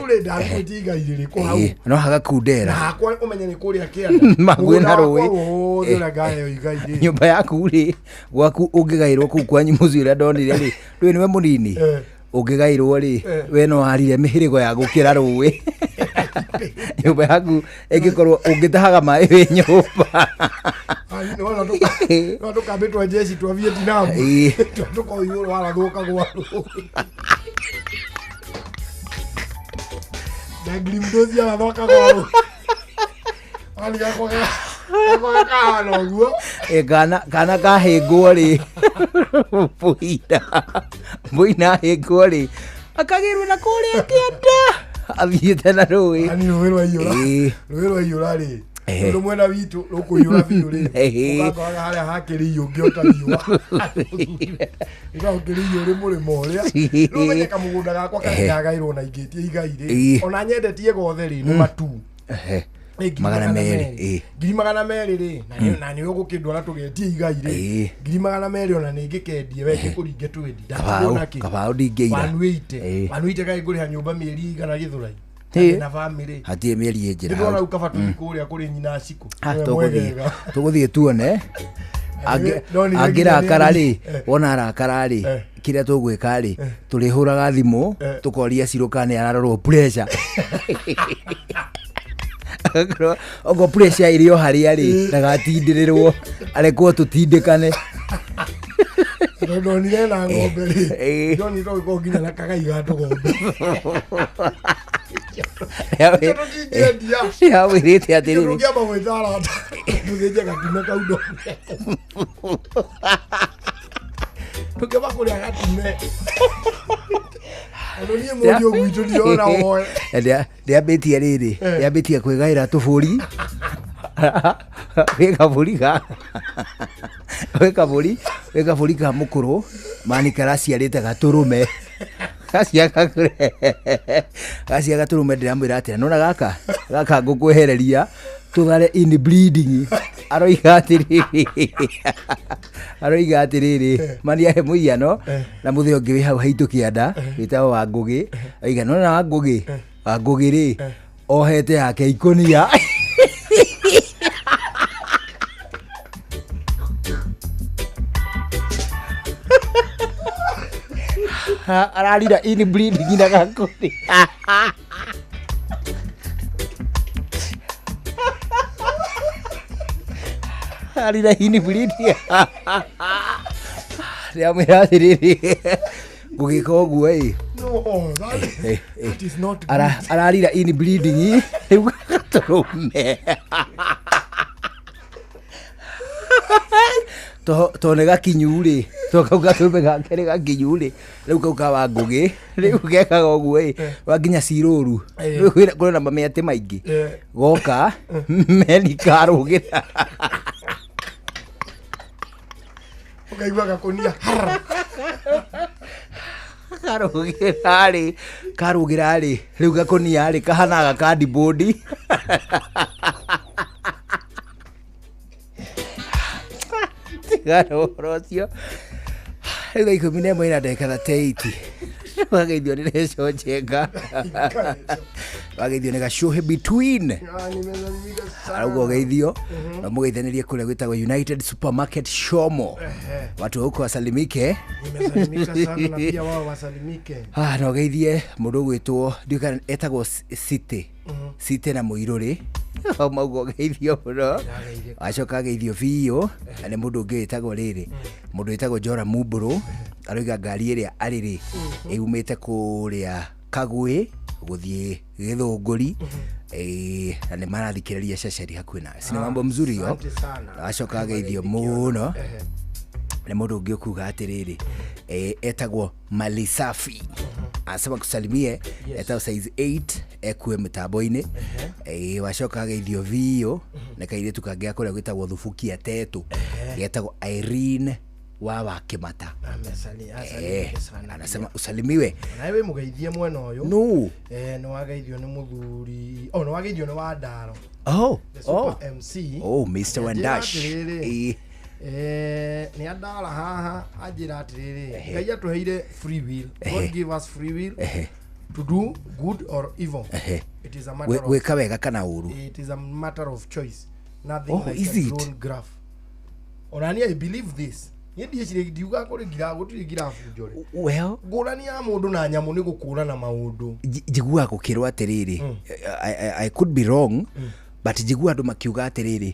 ule ndagiti igaire ko hau no hagakundera na kwa umenye ni kuria kianda magwena ruwi ndira gayo igaire nyumba yaku ri gwaku ungigairwo ku kwanyu mucira ndonire ri rwe niwe munini ungigairwo ri we no harire mihirigo ya gukira ruwi nyumba yaku igikorwo ungitahaga mai we nyumba no tukabitwa jeshi twa Vietnam tuko yuro wala goka gwaru daglimdozi ala goka gwaru ali gako kana guo kana kahingwo ri muina hingwo ri akagirwo na kuria kianda athiete na ruwi ani rwirwa iyura ri ndu mwena witu rukuyura biu ri ugakoraga haria hakiri ungiota riua igakiri ri murimo uria rumenye kamugunda gakwa kanyagairwo na ingitie igai ri ona nyendetie gothe ri ni matu magana merĩ ngiri magana merĩ rĩ na nĩ ũgũkĩndwara tũgetie igai rĩ ngiri magana merĩ ona nĩ ngĩkendie weke kũringe twendi kabaũ ndingĩira 180 kaĩ ngũrĩha nyũmba mĩeri igana Gĩthũrai na family hatie mĩeri njĩra ndĩrona rĩu kaba tũkũrĩa kũrĩ nyina ciko tũgũthiĩ tuone angĩrakara rĩ wona arakara rĩ kĩrĩa tũgwĩka rĩ tũrĩhũraga thimũ tũkoria cirũkane ararorwo pressure ogo pressure irio harĩa rĩ ndagatindĩrĩrwo arekwo tũtindĩkane ndonire na ng'ombe rĩ ndoni to nginya na kagai gato ng'ombe ya wĩrĩte atĩrĩrĩ ngĩamba gwĩthara tũthĩnje gatume kau ndo tũkĩba kũrĩa gatume Anonie mũriũ gwitũ ndiona woe ndĩambĩtie rĩrĩ ndĩambĩtie kwĩgaĩra tũbũri wĩ kabũri ka mũkũrũ mani karaciarĩte gatũrũme gacia gatũrũme ndĩramwĩra atĩra nona gaka ngũkwehereria tũthare in bleeding aroiga atĩrĩrĩ mani ahe mũiano na mũthĩ ũngĩ wĩ hau haitũ kĩanda wĩtagwo wa Ngũgĩ oiga nona wa Ngũgĩ rĩ ohete yake ikonia ararira in bleeding na gakũri ararira in bleeding rĩamwĩra atĩrĩrĩ gũgĩka ũguo ararira in bleeding rĩu gatũrũme tone gakinyu rĩ kau gatũrũme gake nĩ gakinyu rĩ rĩu kau ka wa Ngũgĩ rĩu gekaga ũguo wanginya cirũru kũrĩ na mamĩatĩ maingĩ goka meni karũgĩra ũkaigua gakonia karũgĩra rĩ rĩu gakonia rĩ kahanaga cardboard tigara ũcio rĩu thaa 11 na ndagĩka 38 wageithio nĩ Rachel Njenga wageithio nĩ Gacuhĩ between arauga ũgeithio na mũgeithanĩrie kũrĩa gwĩtagwo United Supermarket Shomo watu huko wasalimike na ũgeithie mũndũ gwĩtwo ndiũka etagwo City na Mũirũrĩ mauga ũgeithio mũno acoka ageithio biũ na nĩ mũndũ ũngĩ wĩtagwo rĩrĩ mũndũ wĩtagwo Jora Mumbũrũ aroiga ngari ĩrĩa arĩrĩ ĩumĩte kũrĩa Kagwĩ gũthiĩ Gĩthũngũri na nĩ marathikĩrĩria ceceni hakuhĩ nawe sina mambo mzuri yo acoka ageithio mũno nĩ mũndũ ũngĩ ũkuga atĩrĩrĩ etagwo Malisafi asema kusalimie etagwo size 8 ekue mĩtambo-inĩ wacoka ageithio biũ na kairĩtu kangĩ kũrĩa gwĩtagwo Thubukia Tetu getagwo Irene wa Kĩmata anasema usalimiwe nawe mũgeithie mwena ũyũ no nĩ wageithio nĩ mũthuri nĩ wageithio nĩ Wandaro MC Mr. Wandash nĩ andara haha anjĩra atĩrĩrĩ Ngai atũheire free will God give us free will to do good or evil it is a matter of gwĩka wega kana ũru it is a matter of choice nothing like a drawn graph onani I believe this yedi ndiuga kũrĩ gũtirĩ ngirabu njore well ngũrani ya mũndũ na nyamũ nĩ gũkũrana maũndũ njigua gũkĩrwo atĩrĩrĩ I could be wrong but njigua andũ makiuga atĩrĩrĩ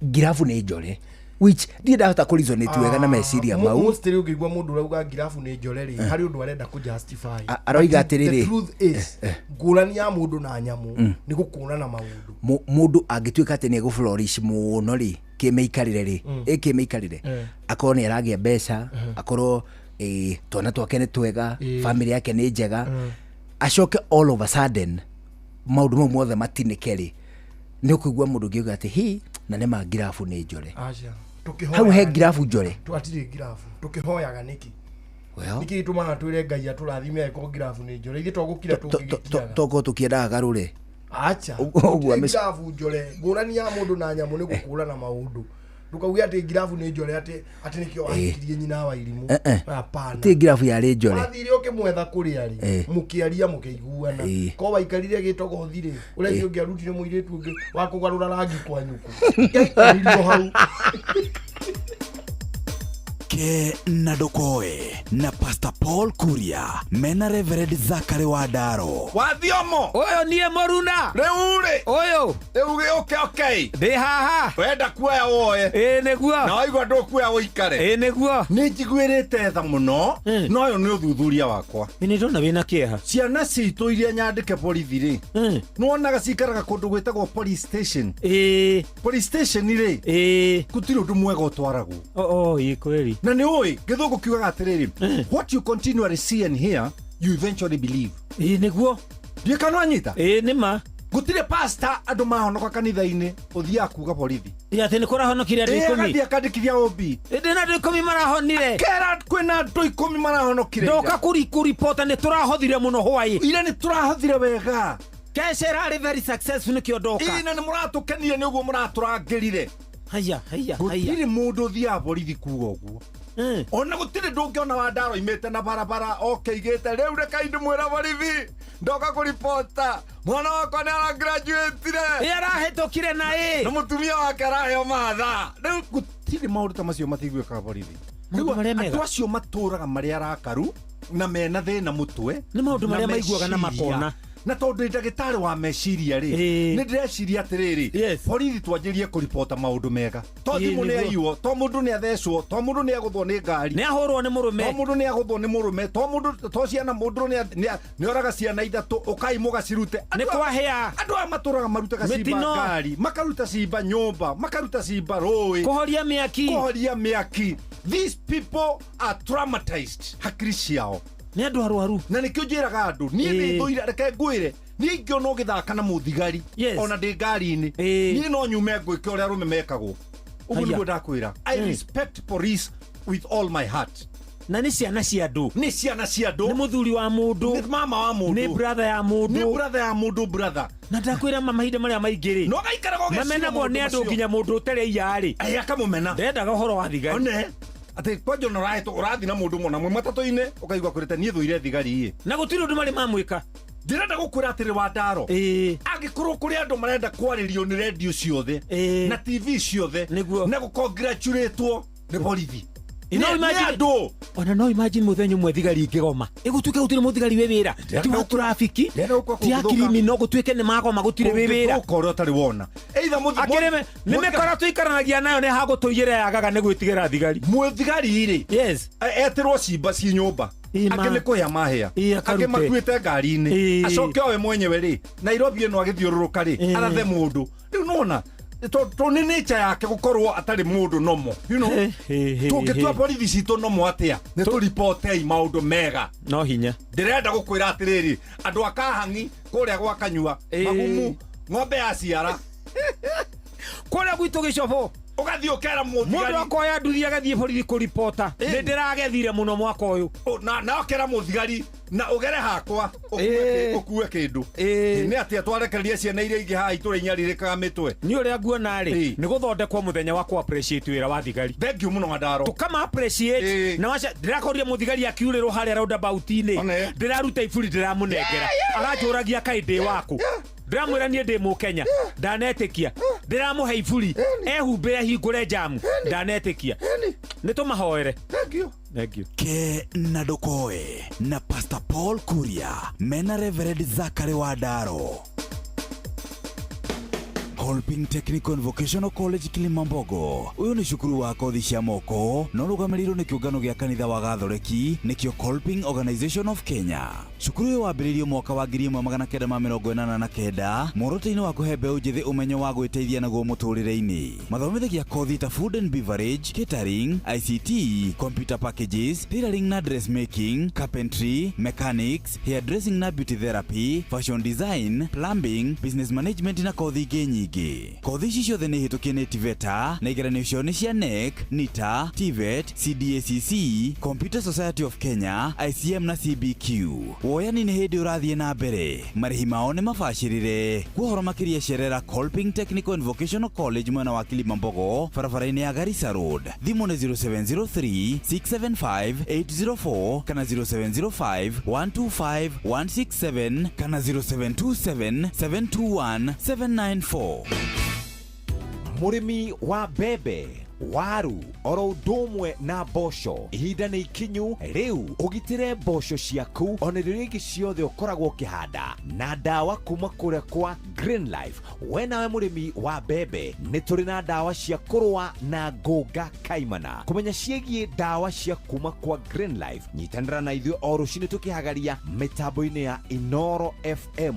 ngirabu nĩ njore which ndiye ndahota kũrizonate wega na meciria mau most rĩu ngĩigua mũndũ urauga ngirabu nĩ njore rĩ harĩ ũndũ arenda ku justify aroiga atĩrĩrĩ the truth is ngũrani ya mũndũ na nyamũ nĩ gũkũrana maũndũ mũndũ angĩtuĩka atĩ nĩ egũflourish mũno rĩ kĩmĩikarĩre rĩ kĩmĩikarĩre akorwo nĩ aragĩa mbeca akorwo twana twake nĩ twega family yake nĩ njega acoke all of a sudden maũndũ mau mothe matinĩke rĩ nĩ ũkũigua mũndũ ũngĩuga atĩ hi na nĩ ma ngirabu nĩ njore hau he ngirabu njore twatirĩ ngirabu tũkĩhoyaga nĩkĩ nĩkĩ gĩtũmaga twĩre Ngai atũrathime ko ngirabu nĩ njore ithuĩ twagũkira tũngĩgĩtiaga toko tũkĩendaga garũre acha Ogwa ngirabu njore ngurani ya mundu na nyamu ni gukura na maundu ndukauge ati ngirabu ni njore ati nikio ahikirie nyina wa irimu hapana ti ngirabu ya ri njore athire ukimwetha kuri ari mukiaria mukiguana ko waikarire gitogo thire urethi ungiarutire muiritu ungi wa kugarura rangi kwa nyuku ndio hau Ke na Dokoe na Pastor Paul Kuria mena Reverend Zachary Wadaro Wathiomo Oyo niye Moruna Reure Oyo Euge okay Ndi haha Wenda kuoya woe neguo Na waigua ndukuoya woikare neguo Ni njiguirite tha muno no uyu ni uthuthuria wakwa Ni ndona wina kieha Ciana citu iria nyandike borithi ri Nuonaga cikaraga kundu gwitagwo police station Police station ri Gutiri undu mwega utwaragwo kweli Na ni oi githungu kiugaga atiriri what you continually see and hear you eventually believe neguo Ndikano anyita nima gutire pastor andu mahonoka kanitha-ini uthia kuga borithi ati ni kurahonokire andu 10 gathia kandikithia obi ndina andu 10 marahonire kera kwina andu 10 marahonokire ndoka kuripota ni turahothire muno hwai ira ni turahothire wega Kesha rari very successful nikio ndoka ina ni muratukenire ni uguo muraturangirire haya gutire mundu thia borithi kuga uguo ona gutire ndungiona Wadaro imete na barabara okeigite riu reka indi mwira borithi ndoka kuripota mwana wakwa ni ara graduate re arahitokire na na mutumia wake araheo matha riu gutire maundu ta macio matigwikaga borithi andu acio maturaga maria arakaru na mena thina mutwe ni maundu maria maiguaga na makona na tondu ndagitari wa meciria ri ni ndireciria atiriri borithi twanjirie kuripota maundu mega to thimu ni aiyo to mundu ni athecwo to mundu ni aguthwo ni ngari ni ahurwo ni murume to mundu ni aguthwo ni murume to mundu to ciana mundu ni oraga ciana ithatu ukai mugacirute ni kwahia andu amaturaga marutaga cimba ngari makaruta cimba nyumba makaruta cimba roi kuhoria miaki these people are traumatized hakiri ciao ni andu arwaru na nikio njiraga andu nie ni thoira reke ngwire ni ngiona ugithaka na muthigari ona ndi ngari-ini nie no nyume ngwike uria rume mekagwo uguo niguo ndakwira I respect police with all my heart na ni ciana cia andu ni muthuri wa mundu ni mama wa mundu ni brother ya mundu na ndakwira mahinda maria maingiri no gaikaraga giciro mamenagwo ni andu nginya mundu utereia ri akamumena ndendaga uhoro wa thigari one ati kwajo no raito urathi na mundu mona mwe matatu-ine ukaigwa kurete nie thuire thigari na gutiri undu mari mamwika ndirenda gukwira atiri Wadaro agikorwo kuri andu marenda kwaririo ni radio ciothe na TV ciothe na gukongratulatewo ni borithi no imagine muthenyo mwe thigari ingigoma igutuike gutire muthigari wi wira ti wa trafiki ti akirimi no gutuike ni magoma gutire wi wira ukoro tari wona either muthigari ni mekora tuikaranagia nayo ni hago tuigire yagaga ni gwitigira thigari muthigari iri etirwo cimba ci nyumba ake ni kuhia mahia ake makuite ngari-ini acoke owe mwenyewe ri Nairobi ino agithiururuka ri arathe mundu riu nona to ni nature yake gukorwo atari mundu nomo tungitua borithi citu nomo atia ni turipotei maundu mega no hinya ndirenda gukwira atiriri andu akahangi kuria gwa kanyua magumu ng'ombe ya ciara kuria gwitu gicobo ugathii ukera muthigari mundu akoya nduthi agathie borithi kuripota ni ndiragethire muno mwaka uyu na ukera muthigari na ugere hakwa ukue kindu ni atia twarekereria ciana iria ingi haha iture inyaririkaga mitwe ni uria nguona ri ni guthondekwo muthenya wa ku appreciate wira wa thigari thank you muno Wadaro tukama appreciate na wacha ndirakoria muthigari akiurirwo haria roundabout-ini ndiraruta iburi ndiramunengera arajuragia kaindi waku ndiramwira nie ndi Mukenya ndanetikia ndiramuhe iburi ehumbire hingure jamu ndanetikia nitumahoere thank you Ke na Dokoe na Pastor Paul Kuria mena Reverend Zachary Wadaro Holping Technical and Vocational College Kilimambogo. Uyu ni cukuru wa kothi cia moko no rugamirirwo ni kiungano gia kanitha wa Gathoreki nikio Holping Organization of Kenya. Cukuru uyu wambiririo mwaka wa 1989 muoroto-ini wa kuhe mbeũ njithi umenyo wa gwĩteithia naguo mũtũrĩre-inĩ. Mathomithagia kothi ta food and beverage, catering, ICT, computer packages, tailoring na dressmaking, carpentry, mechanics, hairdressing na beauty therapy, fashion design, plumbing, business management na kothi ingĩ nyingĩ. maingĩ. Kothi ici ciothe nĩ hĩtũkie nĩ TVETA na igeranio cio nĩ cia NEC, NITA, TVET, CDACC, Computer Society of Kenya, ICM na CBQ. Woyani nĩ hĩndĩ ũrathiĩ na mbere. Marĩhi mao nĩ mabacĩrĩre. Kuohoro makĩria cerera Kolping Technical and Vocational College mwena wa Kilimambogo, barabara-inĩ ya Garissa Road. Thimũ nĩ 0703 675 804 kana 0705 125 167 kana 0727 721 794. Mũrĩmi wa mbembe, waru, oro ũndũ ũmwe na mboco, ihinda nĩ ikinyu rĩu ũgitĩre mboco ciaku ona irio ingĩ ciothe ũkoragwo ũkĩhanda na ndawa kuma kũrĩa kwa Green Life. We nawe mũrĩmi wa mbembe, nĩ tũrĩ na ndawa cia kũrũa na ngũnga kaimana. Kũmenya ciĩgiĩ ndawa cia kuma kwa Green Life, nyitanĩra na ithuĩ o rũciinĩ tũkĩhagaria mĩtambo-inĩ ya Inoro FM.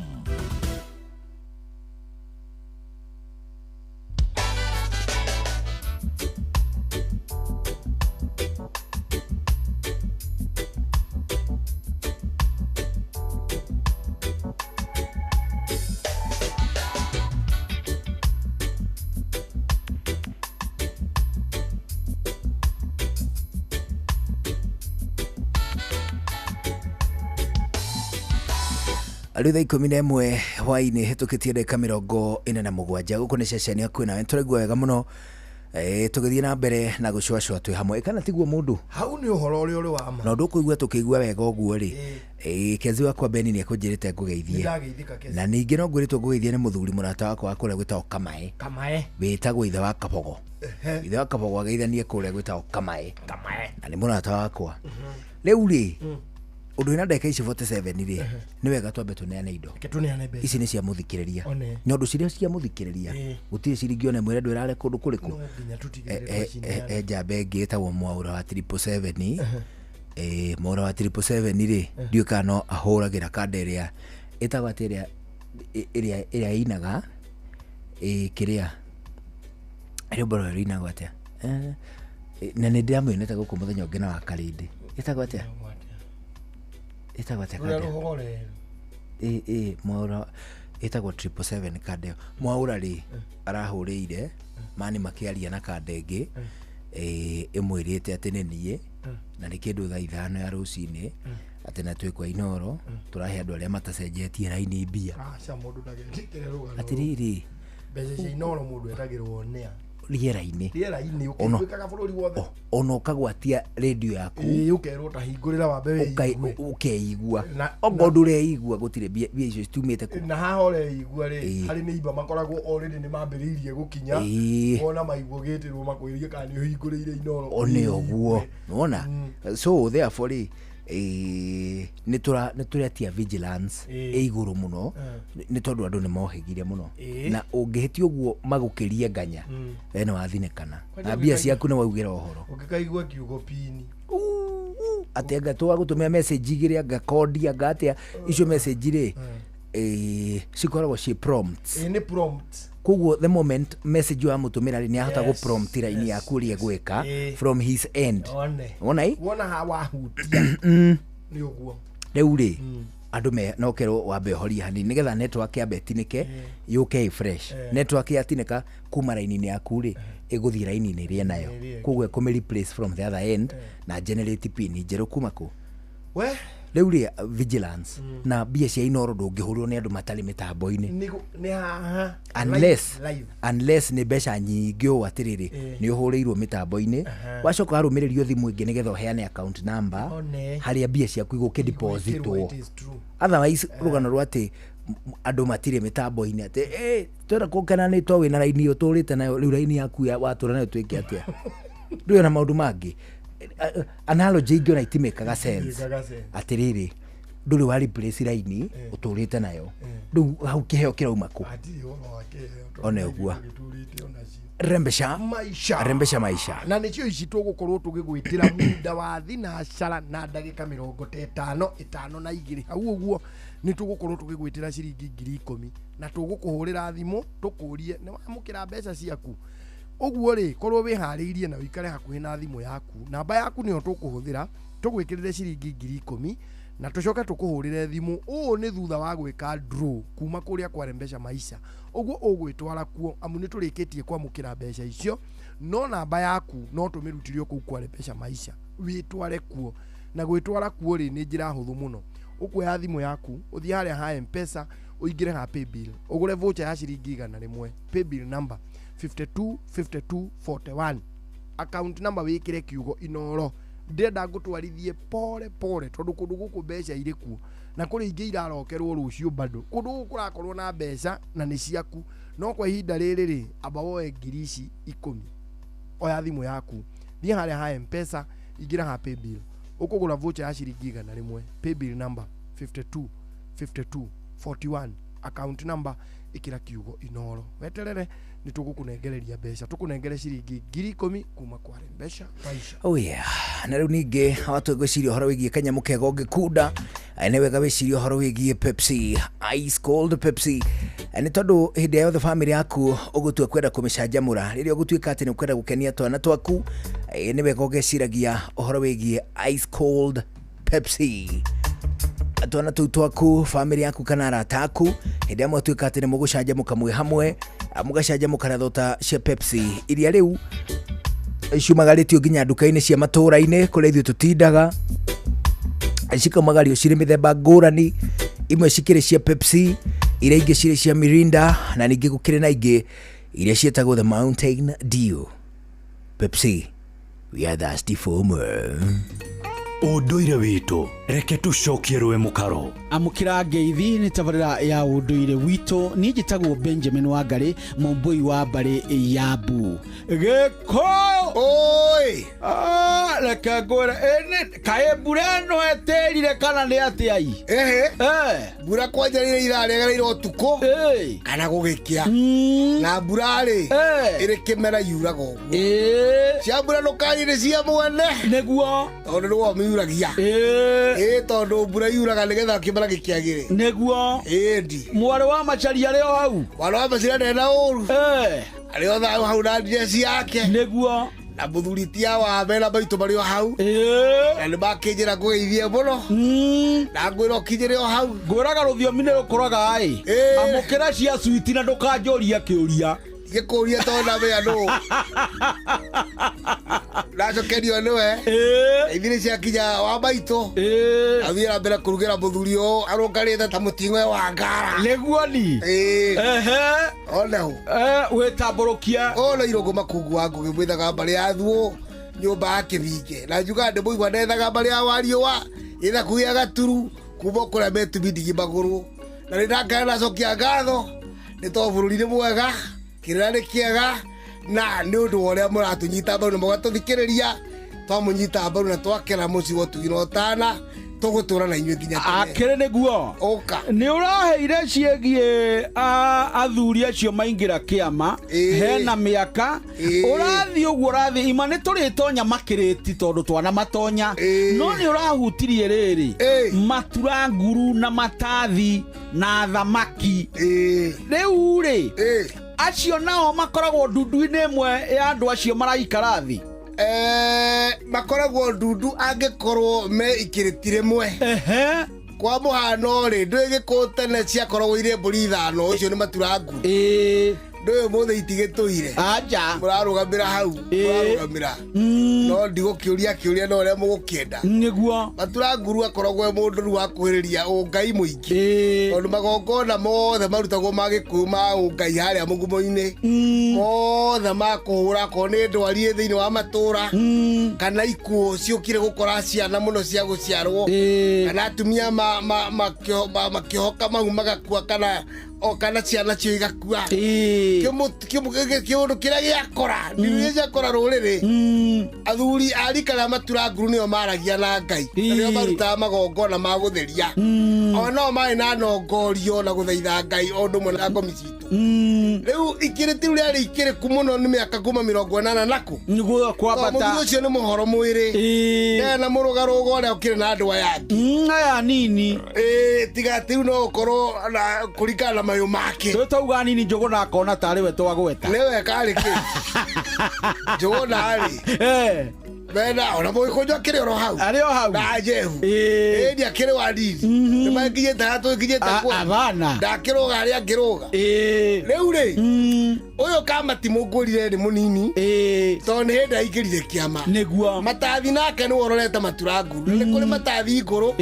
Arĩ thaa 11 hwaĩ-inĩ hetũkĩtie ndagĩka 47 gũkũ nĩ ceceni ya Kwĩna tũraigua wega mũno tũgĩthiĩ na mbere na gũcũacũa twĩ hamwe kana tiguo mũndũ hau nĩ ũhoro ũrĩa ũrĩ wa ma na ũndũ ũkũigua tũkĩigua wega ũguo rĩ Kezi wakwa Beni nĩ akũnjĩrĩte ngũgeithie na ningĩ no ngwĩrĩtwo ngũgeithie nĩ mũthuri mũrata wakwa kũrĩa gwĩtagwo Kamae wĩtagwo ithe wa Kabogo ithe wa Kabogo ageithanie kũrĩa gwĩtagwo Kamae na nĩ mũrata wakwa rĩu rĩ ũndũ wĩna ndagĩka ici 47 rĩ nĩ wega twambe tũneane indo ici nĩ cia mũthikĩrĩria nyondũ ciria cia mũthikĩrĩria gũtirĩ ciringi ona ĩmwe ndũ ĩrare kũndũ kũrĩkũ njamba ĩngĩ ĩtagwo Mwaũra wa 777 Mwaũra wa 777 rĩ ndiũĩ kana no ahũragĩra kanda ĩrĩa ĩtagwo atĩ ĩrĩa ĩinaga kĩrĩa rĩũmbo rĩrĩa ĩinagwo atĩa na nĩ ndĩramwĩonete gũkũ mũthenya ũngĩ na wa Karĩndĩ ĩtagwo atĩa Mwaũra ĩtagwo 777 kanda ĩyo Mwaũra rĩ arahũrĩire mani makĩaria na kanda ĩngĩ ĩmwĩrĩte atĩ nĩ niĩ na nĩ kĩndũ thaa 5 ya rũcinĩ atĩ na twĩ kwa Inoro tũrahe andũ arĩa matacenjetie raini mbia atĩrĩrĩ mbeca cia Inoro mũndũ etagĩrwo nĩa rĩera-inĩ ona ũkagwatia radio yaku ũkerwo ta hingũrĩra wambe ũkeigua ongo ndũreigua gũtirĩ mbia icio citumĩte na haha ũreigua rĩ harĩ nĩ imba makoragwo already nĩ mambĩrĩirie gũkinya ona maigua gĩtĩrwo makwĩrie kana nĩ ũhingũrĩire Inoro one ũguo nona so therefore rĩ nĩ tũretia vigilance igũrũ mũno nĩ tondũ andũ nĩ mohĩgire mũno na ũngĩhĩtia ũguo magũkĩrie nganya wena wathinĩkana na mbia ciaku nĩ waugĩra ũhoro ũngĩkaigua kiugo pini atĩ anga twagũtũmĩra message igĩrĩ anga kodi anga atĩa icio message rĩ cikoragwo ci prompts nĩ prompt koguo the moment message wa mũtũmĩra nĩ ahota gũ prompt line yaku ũrĩa gwĩka from his end wona ha wahutia nĩ ũguo rĩu rĩ andũ nokerwo wambe horia hanini nĩgetha network ya betinĩke yũke fresh network yatinĩka kuma line-inĩ yaku rĩ ĩgũthiĩ line-inĩ ĩrĩa nayo koguo ĩkũmĩ replace from the other end na generate pin njerũ kuma kũ rĩu rĩ vigilance na mbia cia Inoro ndũngĩhũrwo nĩ andũ matarĩ mĩtambo-inĩ nĩ haha unless nĩ mbeca nyingĩ ũũ atĩrĩrĩ nĩ ũhũrĩirwo mĩtambo-inĩ wacoka warũmĩrĩrio thimũ ĩngĩ nĩgetha ũheane account number harĩa mbia ciaku igũkĩ depositwo otherwise rũgano rwa atĩ andũ matirĩ mĩtambo-inĩ atĩ twenda kũkena nĩ to wĩna raini ũtũrĩte nayo rĩu raini yaku watũra nayo twĩke atĩa ndũĩ na maũndũ mangĩ analogy ingĩ ona itimĩkaga sense atĩrĩrĩ ndũrĩ wa replace raini ũtũrĩte nayo rĩu hau kĩheo kĩrauma kũ ona ũguo rembesha maisha na nĩcio ici tũgũkorwo tũgĩgwĩtĩra muda wa thinacara na ndagĩka 55 na 2 hau ũguo nĩ tũgũkorwo tũgĩgwĩtĩra ciringi 10,000 na tũgũkũhũrĩra thimũ tũkũrie nĩ wamũkĩra mbeca ciaku ũguo rĩ korwo wĩharĩirie na ũikare hakuhĩ na thimũ yaku namba yaku nĩyo tũkũhũthĩra tũgwĩkĩrĩre ciringi 10,000 na tucoke tukuhurire thimu uu ni thutha wa gwika draw kuma kuria kwa Mpesa Maisha uguo ugwitwara kuo amu ni turikitie kwamukira mbeca icio no namba yaku no tumirutirio kuu kwa Mpesa Maisha witware kuo na gwitwara kuo ri ni njira huthu muno ukuoya thimu yaku uthie haria ha Mpesa uingire ha paybill ugure voucher ya ciringi 100 paybill number 525241 account number wikire kiugo Inoro ndenda ngutwarithie pore pore tondu kundu guku mbeca iri kuo na kuri ingi irarokerwo rucio bado kundu guku kurakorwo na mbeca na ni ciaku no kwa ihinda riri ri aba woe ngirici 10 oya thimu yaku thie haria ha Mpesa ingira ha paybill ukugura voucher ya ciringi 100 paybill number 525241 account number ikira kiugo Inoro weterere ni tugukunengereria mbeca tukunengere ciringi 10,000 kuma kwa Mpesa Maisha. Oh yeah, na riu ningi watu gwiciria horo wigie kanyamu kego ngikunda ene wega wiciria horo wigie Pepsi ice cold Pepsi ni tondu hindi yothe family yaku ugutua kwenda kumicanjamura riria ugutuika ati ni kwenda gukenia twana twaku ni wega ugeciragia horo wigie ice cold Pepsi atwana tu twaku family yaku kana arata aku hindi amwe tuika ati ni mugucanjamuka mwe hamwe mugacanjamuka na thota cia Pepsi iria riu ciumagaritio nginya nduka-inĩ cia matũra-inĩ kũrĩa ithuĩ tũtindaga cikamagario cirĩ mĩthemba ngũrani imwe cikĩrĩ cia Pepsi iria ingĩ cirĩ cia Mirinda na ningĩ gũkĩrĩ na ingĩ iria ciĩtagwo the Mountain Dew. Pepsi, we are thirsty for more. Unduire witu reke tucokie rwe mukaro amukira ngeithi ni tabarira ya unduire witu ni njitagwo Benjamin Wangari mumbui wa Mbari Yambu geko oi reke ngore ene kae burano eterire kana ni atiai bura kwanjarire iraregereire utuko kana gugikia na burari iri kimera yurago cia bura nukanyire cia mwene neguo tondu ruo miuragia tondu bura yuraga nigetha kimera gikiagire neguo ndi mwari wa macharia reo hau mwari wa macharia na uru areo tha hau na dress yake neguo na muthuritia wa bela baitu bari hau na ni bakinjira kugeithie muno na ngwiro kinjire hau nguraga ruthiomi ni rukuraga ai amukira cia sweet na ndukanjoria kiuria gikuria tona me anu nacho kerio niwe ithire cia kinya wa baitu athira mbere kurugira muthurio arongarite ta mutingwe wa ngara neguo ni oneho wetamburukia ona irogo makungu wangu gimwithaga Mbari ya thuo nyumba ya Kibinge na njuga ndi muigwa ndethaga Mbari ya Wariũa itha kuya gaturu kuma kuria metubindigi maguru na ndakana nacokia ngatho ni to bururi ni mwega kirira ni kiega na ni undu woria muratunyita mbaru na mugatuthikireria twamunyita mbaru na twakera muci wotugino tana tugutura na inywe nginya tene akire niguo oka ni uraheire ciegie athuri acio maingira kiama hena miaka urathi uguo urathi ima ni turitonya makiriti tondu twana matonya no ni urahutirie riri matura nguru na matathi na thamaki riu ri acio nao makoragwo ndundu-inĩ ĩmwe ya andũ acio maraikara thi makoragwo ndundu angĩkorwo me ikĩrĩtire mwe kwa mũhano rĩ ndwĩgĩkũ tene ciakoragwo irĩ mbũri ithano ũcio nĩ matura nguru ndoyo mothe itigĩtũire anja mũrarũgamĩra hau mũrarũgamĩra no ndigũkĩũria kĩũria no ũrĩa mũgũkĩenda nĩguo matura nguru akoragwo mũndũ rĩu wa kwĩrĩria ũngai mũingĩ tondũ magongona mothe marutagwo ma Gĩkũyũ ma ũngai harĩa mũgumo-inĩ mothe ma kũhũra ko nĩ ndwari thĩinĩ wa matũra kana ikuũ ciũkire gũkora ciana mũno cia gũciarwo kana atumia makĩhoka mau magakua kana ciana cio igakua kiundu kiria giakora ndiria ciakora ruriri athuri arikana matura nguru nio maragia na Ngai nio marutaga magongona ma gutheria ono mai na nongorio na guthaitha Ngai ondu mwe na ngomi citu riu ikiriti ria rikiriku muno ni miaka 80 naku niguo kwambata muthuri ucio ni muhoro mwiri na murugarugo uria ukire na andu aya aya nini tiga tiu no ukorwo kurikana mayu make twetauga nini Njuguna akona tari we twagweta niwe kari ki Njuguna ari bena ona boy ko jokere ro hau ari o hau na jehu dia kire wadidi ne magie tatu kije taku abana ndakiro gari akiroga riu ri uyo kama timugurire ni munini to ne henda ikirire kiama niguo matathi nake ni wororete maturangu ni kuri matathi iguru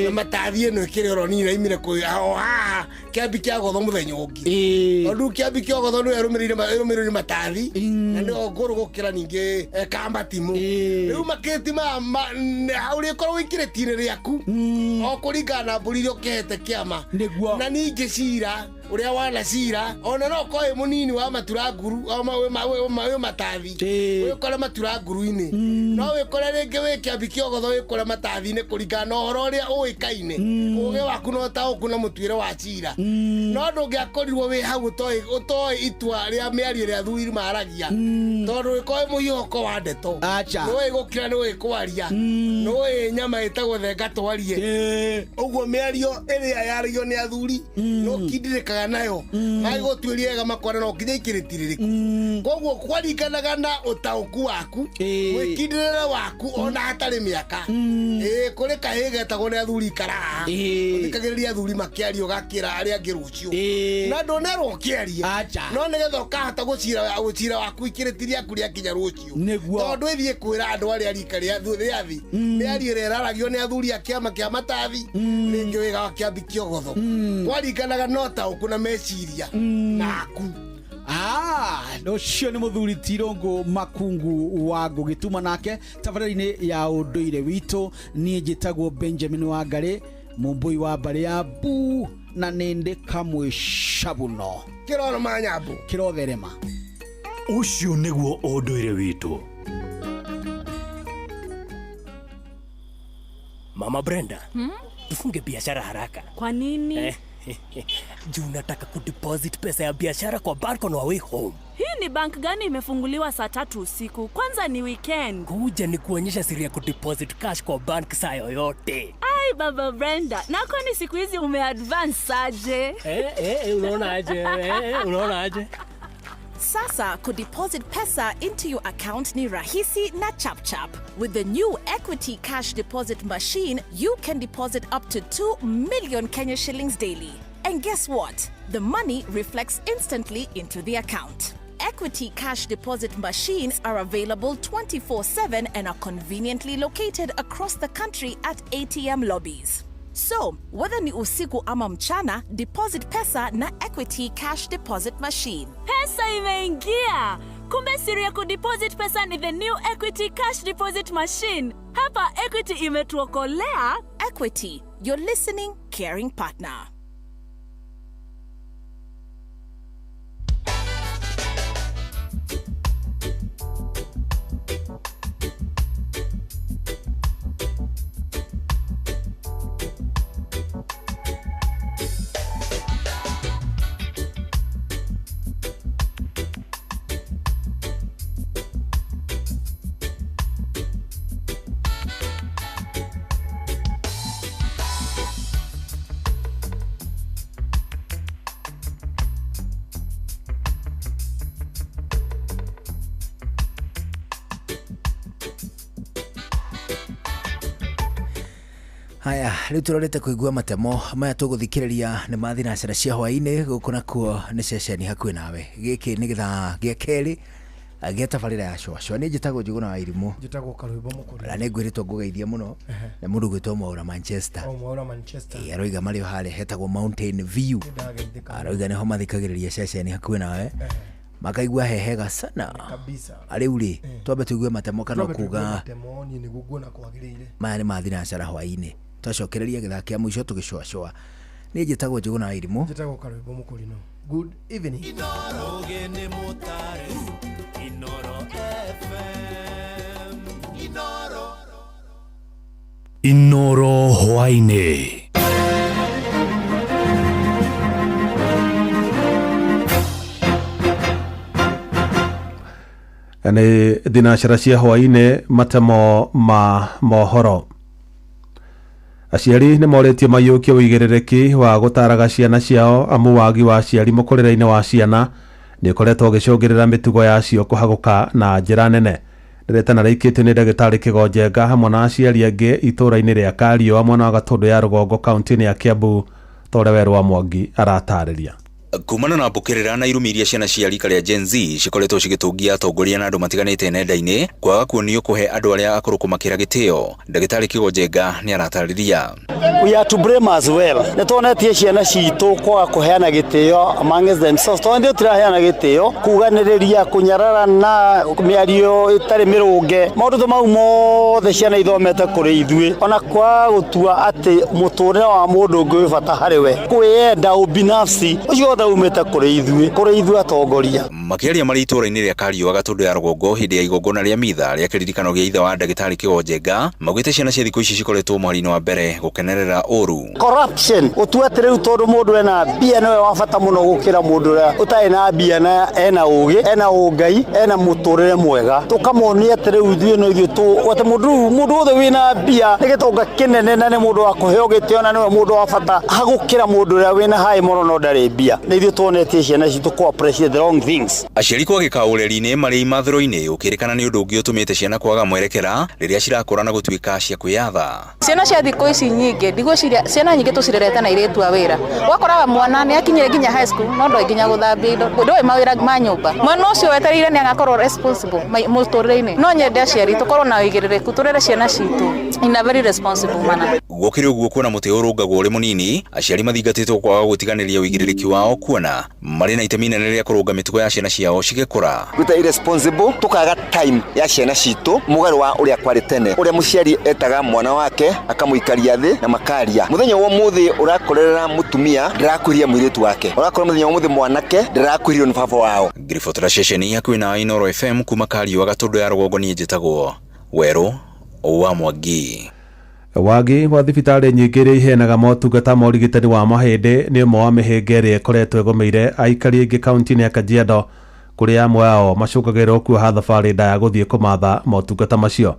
na matathi eno ikire ro ni raimire ko ha kiambi kia gotho muthenya ungi ondu kiambi kia gotho ni erumirire matathi na ni oguru gukira ninge kamba timu riu maketima hauri korwo wikire tire riaku o kuringana mburi rio kehete kiama na ninge cira uria wana cira ona no koe munini wa maturanguru o matathi wikore maturanguru-ini no wikore ringi wikiambi kia gotho wikore matathi-ini kuringana uhoro uria uikaine uge waku no ta ukuna mutwire wa cira no ndungiakorirwo wi hau utoi itua ria miario ria athuri maragia tondu wikoe muihoko wa ndeto ni wigukira ni wikwaria ni wi nyama itagwo thenga twarie uguo miario iria yarigio ni athuri no kindirikaga nayo magigutwiria ega makwana no kinya ikiritiririku koguo kwaringanaga na utauku waku wikindirire waku ona hatari miaka kuri kahi getagwo ni athuri karaha thikagiriria athuri makiario gakira aria angi rucio na ndonerwo kiaria no nigetha ukahota gucira waku ikiritiria kuria kinya rucio tondu ithie kwira andu aria rika ria thi miario reraragio ni athuri akiama kia matathi ringi wiga kiambi kiogotho kwaringanaga no tauku na meciria naku ucio ni muthuri Tirongo Makungu wa Ngugituma nake tabarĩra-inĩ ya ũndũire witũ niĩ njĩtagwo Benjamin Wangari mumbui wa mbari ya Bu na nĩndĩ kamwĩcabuno kiroro manyambu kirotherema ucio nĩguo ũndũire witũ. Mama Brenda, tufunge biashara haraka. Kwa nini? Juu nataka kudeposit pesa ya biashara kwa bank on our way home. Hii ni bank gani imefunguliwa saa 3 usiku? Kwanza ni weekend. Kuja ni kuonyesha siri ya kudeposit cash kwa bank saa yoyote. Ai baba Brenda, na kwani siku hizi umeadvance aje? Unaona aje? Unaona aje? Sasa kudeposit pesa into your account ni rahisi na chap. With the new Equity Cash Deposit Machine, you can deposit up to 2 million Kenya shillings daily. And guess what? The money reflects instantly into the account. Equity Cash Deposit Machines are available 24/7 and are conveniently located across the country at ATM lobbies. So, whether ni usiku ama mchana, deposit pesa na Equity Cash Deposit Machine. Pesa imeingia! Kumbe siri ya kudeposit pesa ni the new Equity Cash Deposit Machine. Hapa Equity imetuokolea. Equity, your listening, caring partner. Haya, riu turorete kuigua matemo maya tuguthikiriria ni mathinacara cia hwaini gukuna kuo ni ceceni hakuhi nawe. Giki ni githaa gia keri gia tabarira ya shwashwa. Ni njitagwo Njuguna wa Irimu, njitagwo Karwimbo Mukuri na ni ngwiritwo ngugeithia muno na mundu gwitwo Mwaura Manchester. Mwaura Manchester Aroiga mari hale hetagwo Mountain View. Aroiga niho mathikagiriria ceceni hakuhi nawe. Makaigua hehega sana kabisa. Ariu ri twambe tuigue matemo kana kuga matemo ni guguna kwagirire maya ni mathinacara hwaini. Twacokereria githaa kia mwisho tugicwacwa. Ni njitagwo Njuguna wa Irimu, njitagwo Karwimbo Mukuri no. Good evening. Inoro gene motare Inoro FM Inoro hwaini. Nĩ thinacara cia hwaĩ-inĩ matemo ma mohoro. Aciari nĩ morĩtie maiyũkie ũigĩrĩrĩki wa gũtaraga ciana ciao amu wagi wa aciari mũkũrĩre-inĩ wa ciana nĩ ũkoretwo ũgĩcũngĩrĩra mĩtugo yacio kũhagũka na njĩra nene. nderetana raikĩtio nĩ ndagĩtarĩ Kĩgonjenga hamwe na aciari angĩ itũũra-inĩ rĩa Kariũa mwena wa Gatũndũ ya Rũgongo kaunti-inĩ ya Kiambu tore Werũ wa Mwangi aratarĩria. Kumana na mbũkĩrĩra na irumi iria ciana cia rika rĩa Gen Z cikoretwo cigĩtũngia atongoria na andũ matiganĩte nenda-inĩ kwaga kuonio kũhe andũ arĩa akũrũ kũmakĩra gĩtĩo, ndagĩtarĩ Kĩgonjenga nĩ aratarĩria. We are to blame as well. Nĩtuonetie ciana citũ kwaga kũheana gĩtĩo amongst themselves. Tondũ tiraheana gĩtĩo, kuganĩrĩria, kunyarara na mĩario ĩtarĩ mĩrũnge. Maũndũ mau mothe ciana ithomete kũrĩ ithuĩ. Ona kwa gũtua atĩ mũtũũrĩre wa mũndũ ũngĩ wĩ bata harĩ we. Kwĩyenda ubinafsi ũcio umete kũrĩ ithuĩ atongoria. Makĩaria marĩ itũũra-inĩ rĩa Kariũa Gatũndũ ya Rũgongo hĩndĩ ya igongona rĩa mitha rĩa kĩririkano gĩa ithe wa ndagĩtarĩ Kĩgonjenga, maugĩte ciana cia thikũ ici cikoretwo mwari-inĩ wa mbere gũkenerera ũru. Corruption ũtuate rĩu tondũ mũndũ ena mbia nĩwe wa bata mũno gũkĩra mũndũ ũrĩa ũtarĩ na mbia na ena ũgĩ, ena ũngai, ena mũtũũrĩre mwega. Tũkamonia atĩ rĩu ithuĩ no ithuĩ atĩ mũndũ wothe wĩna mbia nĩ gĩtonga kĩnene na nĩ mũndũ wa kũheo gĩtĩo na nĩwe mũndũ wa bata hagũkĩra mũndũ ũrĩa wĩna haĩ mũno no ndarĩ mbia. Aciari kwagĩka ũreri-inĩ marĩ imathĩro-inĩ ũkĩrĩkana nĩ ũndũ ũngĩ ũtũmĩte ciana kwaga mwerekera rĩrĩa cirakũra na gũtuĩka cia kwĩyatha. Ciana cia thikũ ici nyingĩ ndigwĩciria ciana nyingĩ tũcirerete na airĩtu a wĩra. Wakoraga mwana nĩ akinyire nginya high school no ndoĩ nginya gũthambia indo, ndoĩ mawĩra ma nyũmba. Mwana ũcio wetereire nĩ agakorwo responsible mũtũũrĩre-inĩ. No nyende aciari tũkorwo na ũigĩrĩrĩku tũrere ciana citũ in a very responsible manner. Gũkĩrĩ ũguo kuona mũtĩ ũrũngagwo ũrĩ mũnini, aciari mathingatĩtwo kwaga gũtiganĩria ũigĩrĩrĩki wao kuona marĩ na itemi inene rĩa kũrũnga mĩtugo ya ciana ciao cigĩkũra. Gwĩta irresponsible tukaga time ya ciana citũ mũgarũ wa ũrĩa kwarĩ tene, ũrĩa mũciari etaga mwana wake akamũikaria thĩ na makaria. Mũthenya wa ũmũthĩ ũrakorera mũtumia ndĩrakũria mũirĩtu wake, ũrakorera mũthenya wa ũmũthĩ mwanake ndĩrakũrio nĩ baba wao. Ngiribotera ceceni hakuhĩ na Inooro FM kuma Kariũa Gatũndũ ya Rũgongo niĩ njĩtagwo Werũ wa Mwangi. Wagi wa thibitarĩ nyingĩ iria iheanaga motungata ma ũrigitani wa mahĩndĩ nĩ ũmwe wa mĩhĩnga ĩrĩa ĩkoretwo ĩgũmĩire aikari aingĩ kaunti-inĩ ya Kajiado, kũrĩa amwe ao macũngagĩrĩrwo kuoha thabarĩ ndaya gũthiĩ kũmatha motungata macio,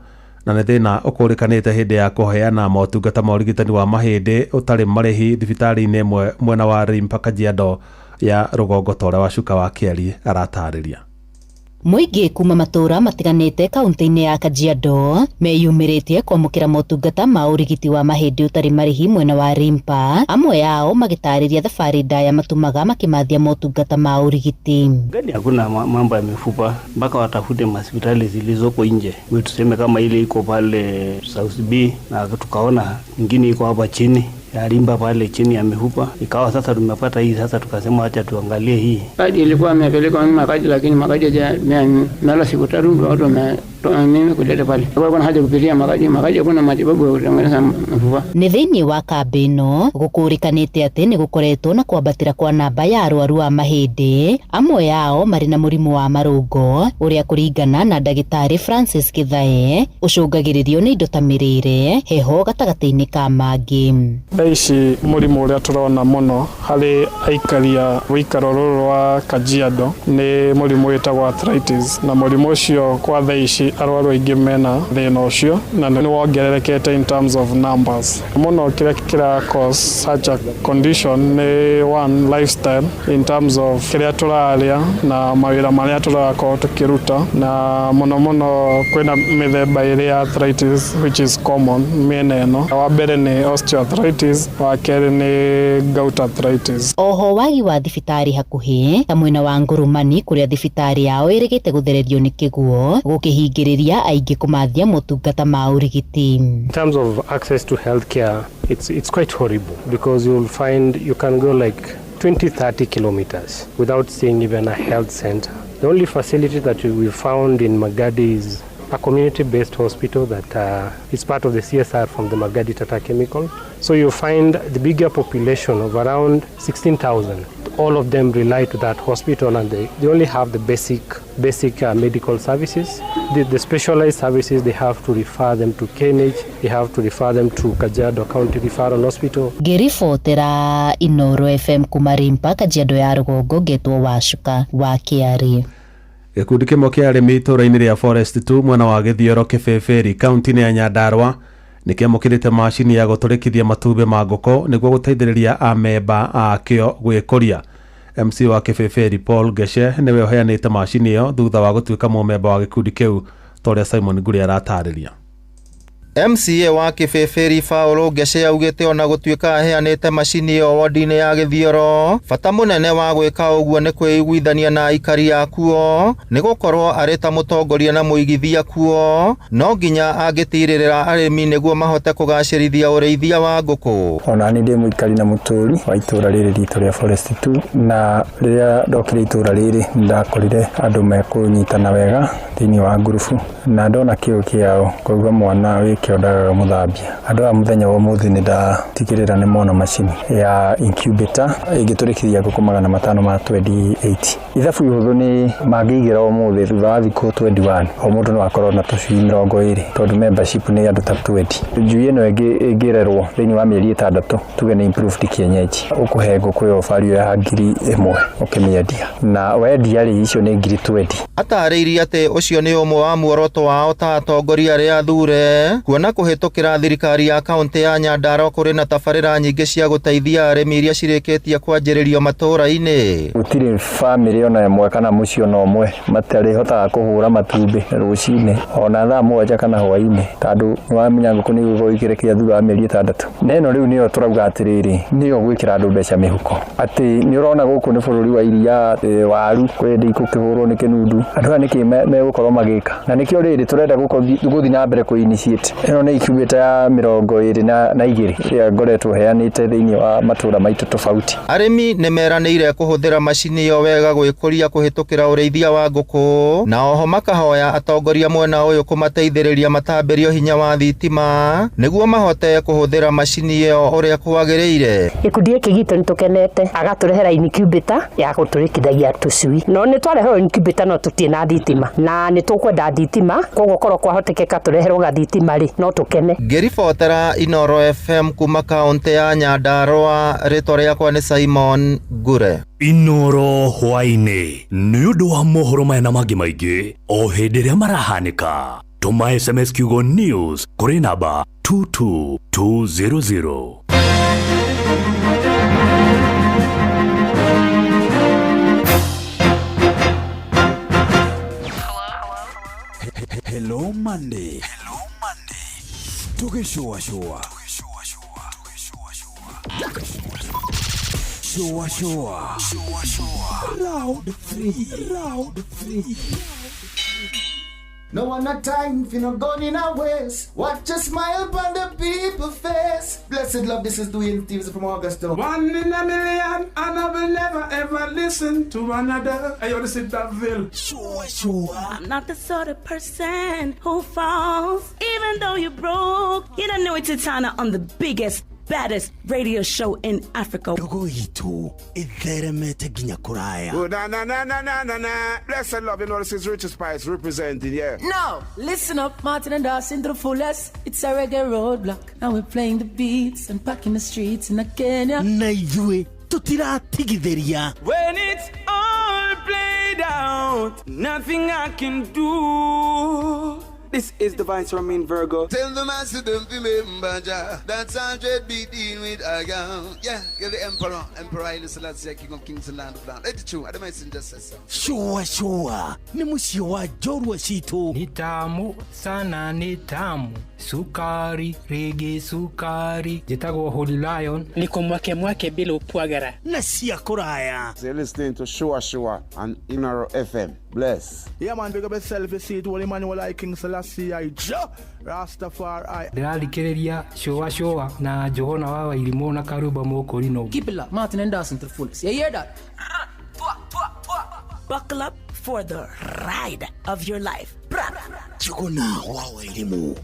na nĩ thĩna ũkũrĩkanĩte hĩndĩ ya kũheana motungata ma ũrigitani wa mahĩndĩ ũtarĩ marĩhi thibitarĩ-inĩ ĩmwe mwena wa Rimpa Kajiado ya Rũgongo tore wa Cuka wa Kĩari aratarĩria. Mũingĩ kuma matũũra matiganĩte kaunti-inĩ ya Kajiado meyumĩrĩtie kwamũkĩra motungata ma ũrigiti wa mahĩndĩ ũtarĩ marĩhi mwena wa Rimpa, amwe yao magĩtarĩria thabarĩ ndaya matumaga makimathia motungata ma ũrigiti. Gani hakuna mambo ya mifupa mpaka watafute hospitali zilizoko nje. Wewe tuseme kama ile iko pale South B na tukaona nyingine iko hapa chini ya Rimpa pale chini ya mifupa, ikawa sasa tumepata hii, sasa tukasema acha tuangalie hii. Kaji ilikuwa amepeleka mimi makaji, lakini makaji nala siku tatu ndio watu mimi kuleta pale. Kwa kuna haja kupitia makaji kuna matibabu ya kutengeneza mifupa. Nĩ thĩinĩ wa kambĩ ĩno gũkũrĩkanĩte atĩ nĩ gũkoretwo na kwambatĩra kwa namba ya arwaru a mahĩndĩ, amwe yao marĩ na mũrimũ wa marũngo ũrĩa kũringana na ndagĩtarĩ Francis Kithae ũcũngagĩrĩrio nĩ indo ta mĩrĩre, heho gatagatĩ-inĩ ka mangĩ. Ici mũrimũ ũrĩa tũrona mũno harĩ aikari a wĩikaro rũrũ wa Kajiado nĩ mũrimũ wĩtagwo arthritis, na mũrimũ ũcio kwa thaa ici arwaru aingĩ mena thĩna ũcio na nĩ wongererekete in terms of numbers. Mũno kĩrĩa kĩra cause such a condition nĩ one lifestyle in terms of kĩrĩa tũrarĩa na mawĩra marĩa tũrakorwo tũkĩruta, na mũno kwĩna mĩthemba ĩrĩ ya arthritis which is common mĩena ĩno. Wa mbere nĩ osteoarthritis, wa kerĩ nĩ gout arthritis. Oho wagi wa thibitarĩ hakuhĩ ta mwena wa Ngurumani kũrĩa thibitarĩ yao ĩrĩgĩte gũthererio nĩ kĩguo gũkĩhingĩrĩria aingĩ kũmathia motungata ma ũrigiti. In terms of access to healthcare, it's quite horrible because you'll find you can go like 20-30 kilometers without seeing even a health center. The only facility that we found in Magadi is a community-based hospital that is part of the CSR from the Magadi Tata Chemical. So you find the bigger population of around 16,000. All of them rely to that hospital, and they only have the basic medical services. The specialized services, they have to refer them to KNH, they have to refer them to Kajiado County Referral Hospital. Ngĩribotera Inooro FM kuma Rimpa Kajiado ya Rũgongo ngetwo wa Cuka wa Kĩari. Gĩkundi kĩmwe kĩa arĩmi itũũra-inĩ rĩa Forest 2 mwena wa Gĩthioro Kĩbĩbĩri kaunti-inĩ ya Nyandarua nĩ kĩamũkĩrĩte macini ya gũtũrĩkithia matumbĩ ma ngũkũ nĩguo gũteithĩrĩria amemba akĩo gwĩkũria. MC wa Kĩbĩbĩri Paul Geshe nĩwe ũheanĩte macini ĩyo thutha wa gũtuĩka mũmemba wa gĩkundi kĩu toria Simon Nguri aratarĩria. MCA wa Kĩbĩbĩri Paulo Ngece augĩte ona gũtuĩka aheanĩte macini ĩyo wodi-inĩ ya Gĩthioro, bata mũnene wa gwĩka ũguo nĩ kwĩiguithania na aikari akuo, nĩ gũkorwo arĩ ta mũtongoria na mũigithia kuo, no nginya angĩtirĩrĩra arĩmi nĩguo mahote kũgacĩrithia ũrĩithia wa ngũkũ. Ona nĩ ndĩ mũikari na mũtũri wa itũra rĩrĩ ritũ rĩa Forest 2, na rĩrĩa ndokire itũra rĩrĩ ndakorire andũ mekũnyitana wega thĩinĩ wa ngurubu, na ndona kĩo kĩao kũiga mwana wĩ kĩondaga mũthambia. Andũ a mũthenya wa mũthĩ nĩ ndatigĩrĩra nĩ mona macini ya incubator ĩngĩtũrĩkithia ngũkũ 500 ma 28. Ithabu ihũthũ nĩ mangĩigĩra ũmũthĩ thutha wa thikũ 21 o mũndũ no akorwo na tũcui 20, tondũ membership nĩ andũ ta 20. Njui ĩno ĩngĩrerwo thĩinĩ wa mĩeri 6 tuge nĩ improved kienyeji, ũkũhe ngũkũ yo value ya 1,000 ũkĩmĩendia, na wendia rĩ icio nĩ 20. Atarĩirie atĩ ũcio nĩ ũmwe wa muoroto wao ta atongoria arĩa athure, kuona kũhĩtũkĩra thirikari ya kaunti ya Nyandarua kũrĩ na tabarĩra nyingĩ cia gũteithia arĩmi iria cirĩkĩtie kwanjĩrĩrio matũũra-inĩ. Gũtirĩ famĩlĩ ona ĩmwe kana mũciĩ ona ũmwe matarĩhotaga kũhũra matumbĩ rũcinĩ ona thaa 1 kana hwaĩ-inĩ, tondũ nĩwamenya ngũkũ nĩ igũkorwo ikĩrekia thutha wa mĩeri 6. Na ĩno rĩu nĩyo tũrauga atĩrĩrĩ, nĩyo gwĩkĩra andũ mbeca mĩhuko, atĩ nĩ ũrona gũkũ nĩ bũrũri wa iria, waru kwenda ikũkĩhũrwo nĩ kĩnundu, andũ aya nĩkĩ megũkorwo magĩka, na nĩkĩo rĩrĩ tũrenda gũthiĩ na mbere kũ-initiate. Ĩno nĩ incubator ya 22 ĩrĩa ngoretwo heanĩte thĩinĩ wa matũũra maitũ tofauti. Arĩmi nĩ meranĩire kũhũthĩra macini ĩyo wega gwĩkũria kũhĩtũkĩra ũrĩithia wa ngũkũ, na oho makahoya atongoria mwena ũyũ kũmateithĩrĩria matambĩrio hinya wa thitima nĩguo mahote kũhũthĩra macini ĩyo ũrĩa kwagĩrĩire. Gĩkundi gĩkĩ gitũ nĩ tũkenete, agatũrehera incubator ya gũtũrĩkithagia tũcui. No nĩ twareherwo incubator no tũtirĩ na thitima, na nĩ tũkwenda thitima, koguo korwo kwahotekeka tũreherwo gathitima rĩ no tũkene. Ngĩribotera Inooro FM kuma kaunti ya Nyandarua, rĩtwa rĩakwa nĩ Simon Ngure. Inooro hwainĩ nĩ ũndũ wa mohoro maya na mangĩ maingĩ o hĩndĩ ĩrĩa marahanĩka. Tũma SMS kiugo news kũrĩ namba 22200. Hello Monday. Tukishua. Round 3. No one a time if you not going in our ways. Watch a smile upon the people's face. Blessed love, this is Dwayne Stevens from Augusta. 1 in a million, and I will never ever listen to another. I ought to sit that Ville. Sure. I'm not the sort of person who falls, even though you broke. You don't know it's Tana on the biggest, baddest radio show in Africa. Gogoito, itheremete ginya kuraya. Oh, na. Blessed love, you know this is Richard Spice representing, yeah. No, listen up, Martin and Dawson to the fullest. It's a reggae roadblock. Now we're playing the beats and packing the streets in Kenya. Naijue, tutira tigitheria. When it's all played out, nothing I can do. This is Divine Sermon Virgo. Tell the master don't remember that's 100 be deal with again. Yeah, you're the emperor. Emperor Haile Selassie, king of kings and land of land. Let it true, I don't mind just say so. Sure. Ni musio wa jorwa shito. Ni tamu sana, ni tamu. Sukari, reggae sukari. Jitago Holy Lion. Niko mwake bila upwagara. Nasia kuraya. You're listening to Shua on Inooro FM. Bless. Yeah man, big up yourself, you see it, Holy Emmanuel I King Selassie I Rastafari. Ndĩrarikĩrĩria Shua na Johona wa Wairimu na Karuba Mokorino. Keep it locked, Martin and Dawson to the fullest. You hear that? Buckle up for the ride of your life. Johona wa Wairimu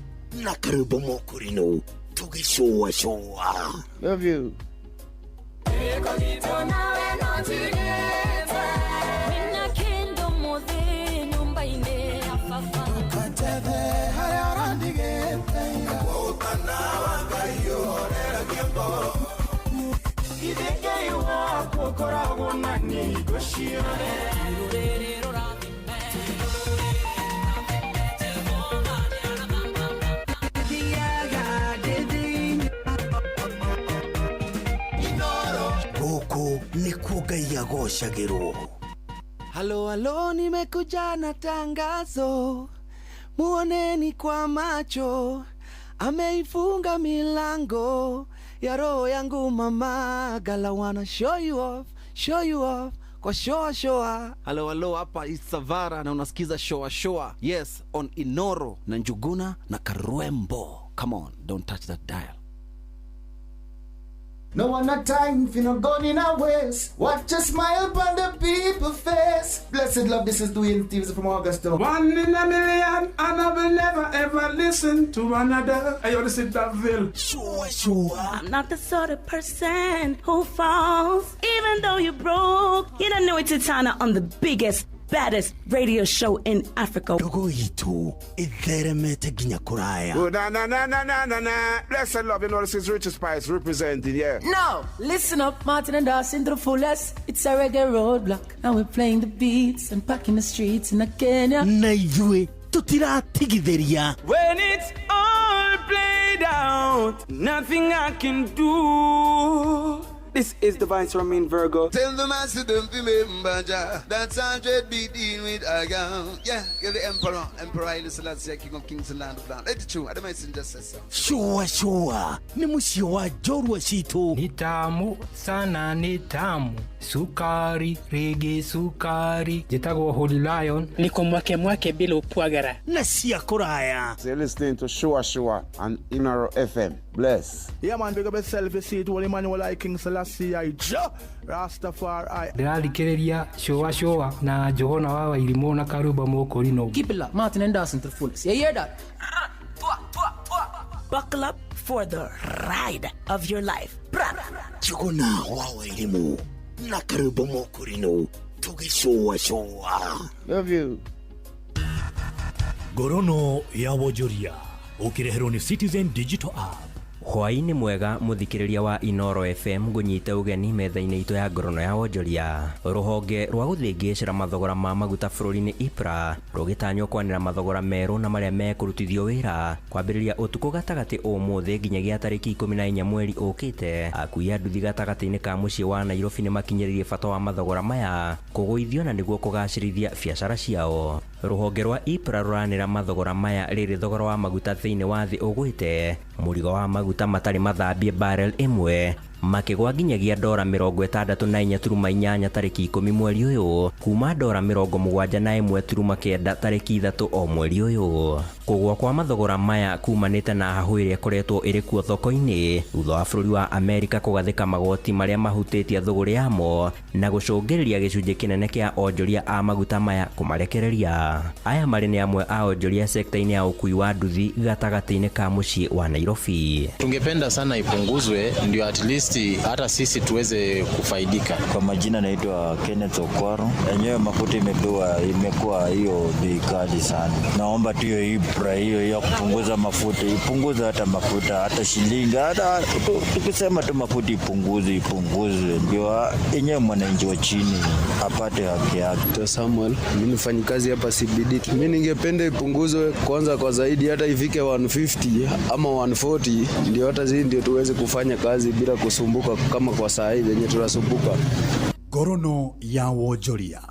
na Karuba Mokorino. Tuge Shua. Love you. Goko ni kugai agoshagĩrwo. Halo, nimekuja na tangazo. muoneni kwa macho, ameifunga milango ya roho yangu mama. Gala wanna show you off kwa shoa. Halo hapa Isavara na unasikiza shoa. Yes, on Inoro na Njuguna na Karwembo. Come on, don't touch that dial. No one a time if you not gone in our ways. Watch a smile upon the people face. Blessed love, this is Dwayne Stevens from Augusta. 1 in a million, and I will never ever listen to another. I already said that Bill. Sure. I'm not the sort of person who falls, even though you broke. You don't know it's Tana on the biggest, baddest radio show in Africa. Dogo hito, itheremete ginya kuraya. Oh, na. Blessed love, you know, this is Richard Spice representing, yeah. No, listen up, Martin and Dawson to the fullest. It's a reggae roadblock. And we're playing the beats and packing the streets in Kenya. Naijue, tutira tigideria. When it's all played out, nothing I can do. This is the Vice Ramin Virgo. Tell the master don't remember that's 100 BD with Agam. Yeah, get the Emperor Haile Selassie, King of Kings and Land of Land. Let it true, I don't mind just say so. Sure. Nimushiwa jorwa shito. Nitamu sana nitamu. Sukari, reggae sukari. Jitagwa Holy Lion. Niko mwake bila upwagara. Nasia kuraya. So you're listening to Shua on Inaro FM. Bless. Yeah man, big up yourself, you see it, Holy Emmanuel I King Selassie I Rastafari. Ndĩrarikĩrĩria showa na Johona wa Wairimu na Karuba Mokorino. Keep it locked, Martin and Dawson to the fullest. You hear that? Buckle up for the ride of your life. Johona wa Wairimu na Karuba Mokorino. Tugi showa. Love you. Gorono ya Wojoria. Ukireherwo ni Citizen Digital App. Hwaini mwega muthikiriria wa Inoro FM ngunyite ugeni metha-ini itu ya Ngorono ya Wonjoria. Ruhonge rwa guthingicira mathogora ma maguta bururi-ini IPRA rugitanywo kwanira mathogora meru na maria mekurutithio wira kwambiriria utuku gatagati umuthi nginyagia tariki 14 mweri ukite. Akui a nduthi gatagati-ini ka mucii wa Nairobi ni makinyiririe bata wa mathogora maya kuguithio na niguo kugacirithia biacara ciao. Ruhonge rwa IPRA ruranira mathogora maya riri thogora wa maguta thiini wa thi ugwite. Murigo wa maguta matari mathambie barrel imwe makigwa nginyagia $64.8 tariki 10 mweri uyu kuma $71.9 tariki 3 o mweri uyu. Kugwa kwa mathogora maya kumanite na hahu iria koretwo iri kuo thoko-ini thutha wa bururi wa Amerika kugathika magoti maria mahutitie thogora yamo na gucungiriria gicunji kinene kia onjoria a maguta maya kumarekereria. Aya mari ni amwe a onjoria sekta-ini ya ukui wa nduthi gatagati-ini ka mucii wa Nairobi. Tungependa sana ipunguzwe ndio at least hata sisi tuweze kufaidika. Kwa majina naitwa Kenneth Okwaro. Enyewe mafuta imekuwa hiyo bei kali sana. Naomba tu hiyo IPRA hiyo ya kupunguza mafuta, ipunguze hata mafuta, hata shilingi, hata tukisema tu mafuta ipunguzwe ndio enyewe mwananchi wa chini apate haki yake. Samuel, mimi mfanyikazi hapa CBD. Mimi ningependa ipunguzwe kwanza kwa zaidi hata ifike 150 ama 140 ndio hata zii ndio tuweze kufanya kazi bila kusumbuka kama kwa saa hii venye tunasumbuka. Ngorono ya Wonjoria.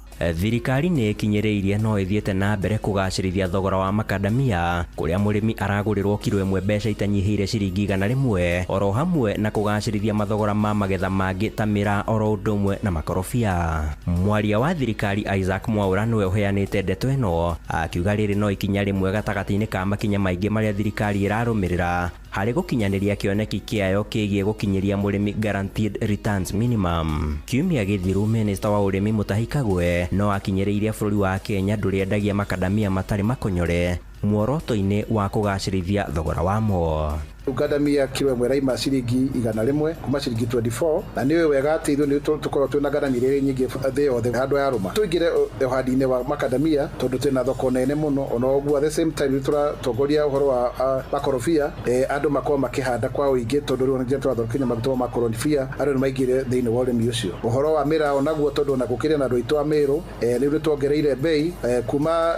Thirikari ni ikinyiriirie no ithiete na mbere kugacirithia thogora wa makadamia kuria murimi aragurirwo kilo imwe mbeca itanyihire ciringi 100 oro hamwe na kugacirithia mathogora ma magetha mangi ta mira oro ndumwe na makorofia. Mwaria wa thirikari Isaac Mwaura niwe uheanite ndeto ino akiuga riri no ikinya rimwe gatagati-ini ka makinya maingi maria thirikari irarumirira hari gukinyaniria kioneki kiayo kigie gukinyiria murimi guaranteed returns minimum. Kiumia githiru minister wa urimi Mutahi Kagwe no akinyiriirie bururi wa Kenya nduriendagia makadamia matari makonyore muoroto-ini wa kugacirithia thogora wamo. Ukadamia kilo imwe raima ciringi 100 kuma ciringi 24 na niwe wega ati ithu ni tukorwo twina ngarani nyingi thi yothe handu ya ruma tuingire uhandi-ini wa makadamia tondu twina thoko nene muno ona uguo at the same time turatongoria uhoro wa makorofia andu makorwo makihanda kwa uingi tondu riu nje turathokinya maguta ma makorofia andu ni maingire thiini wa urimi ucio. Uhoro wa mira onaguo tondu na gukiria na andu aitu a miru riu twongereire bei kuma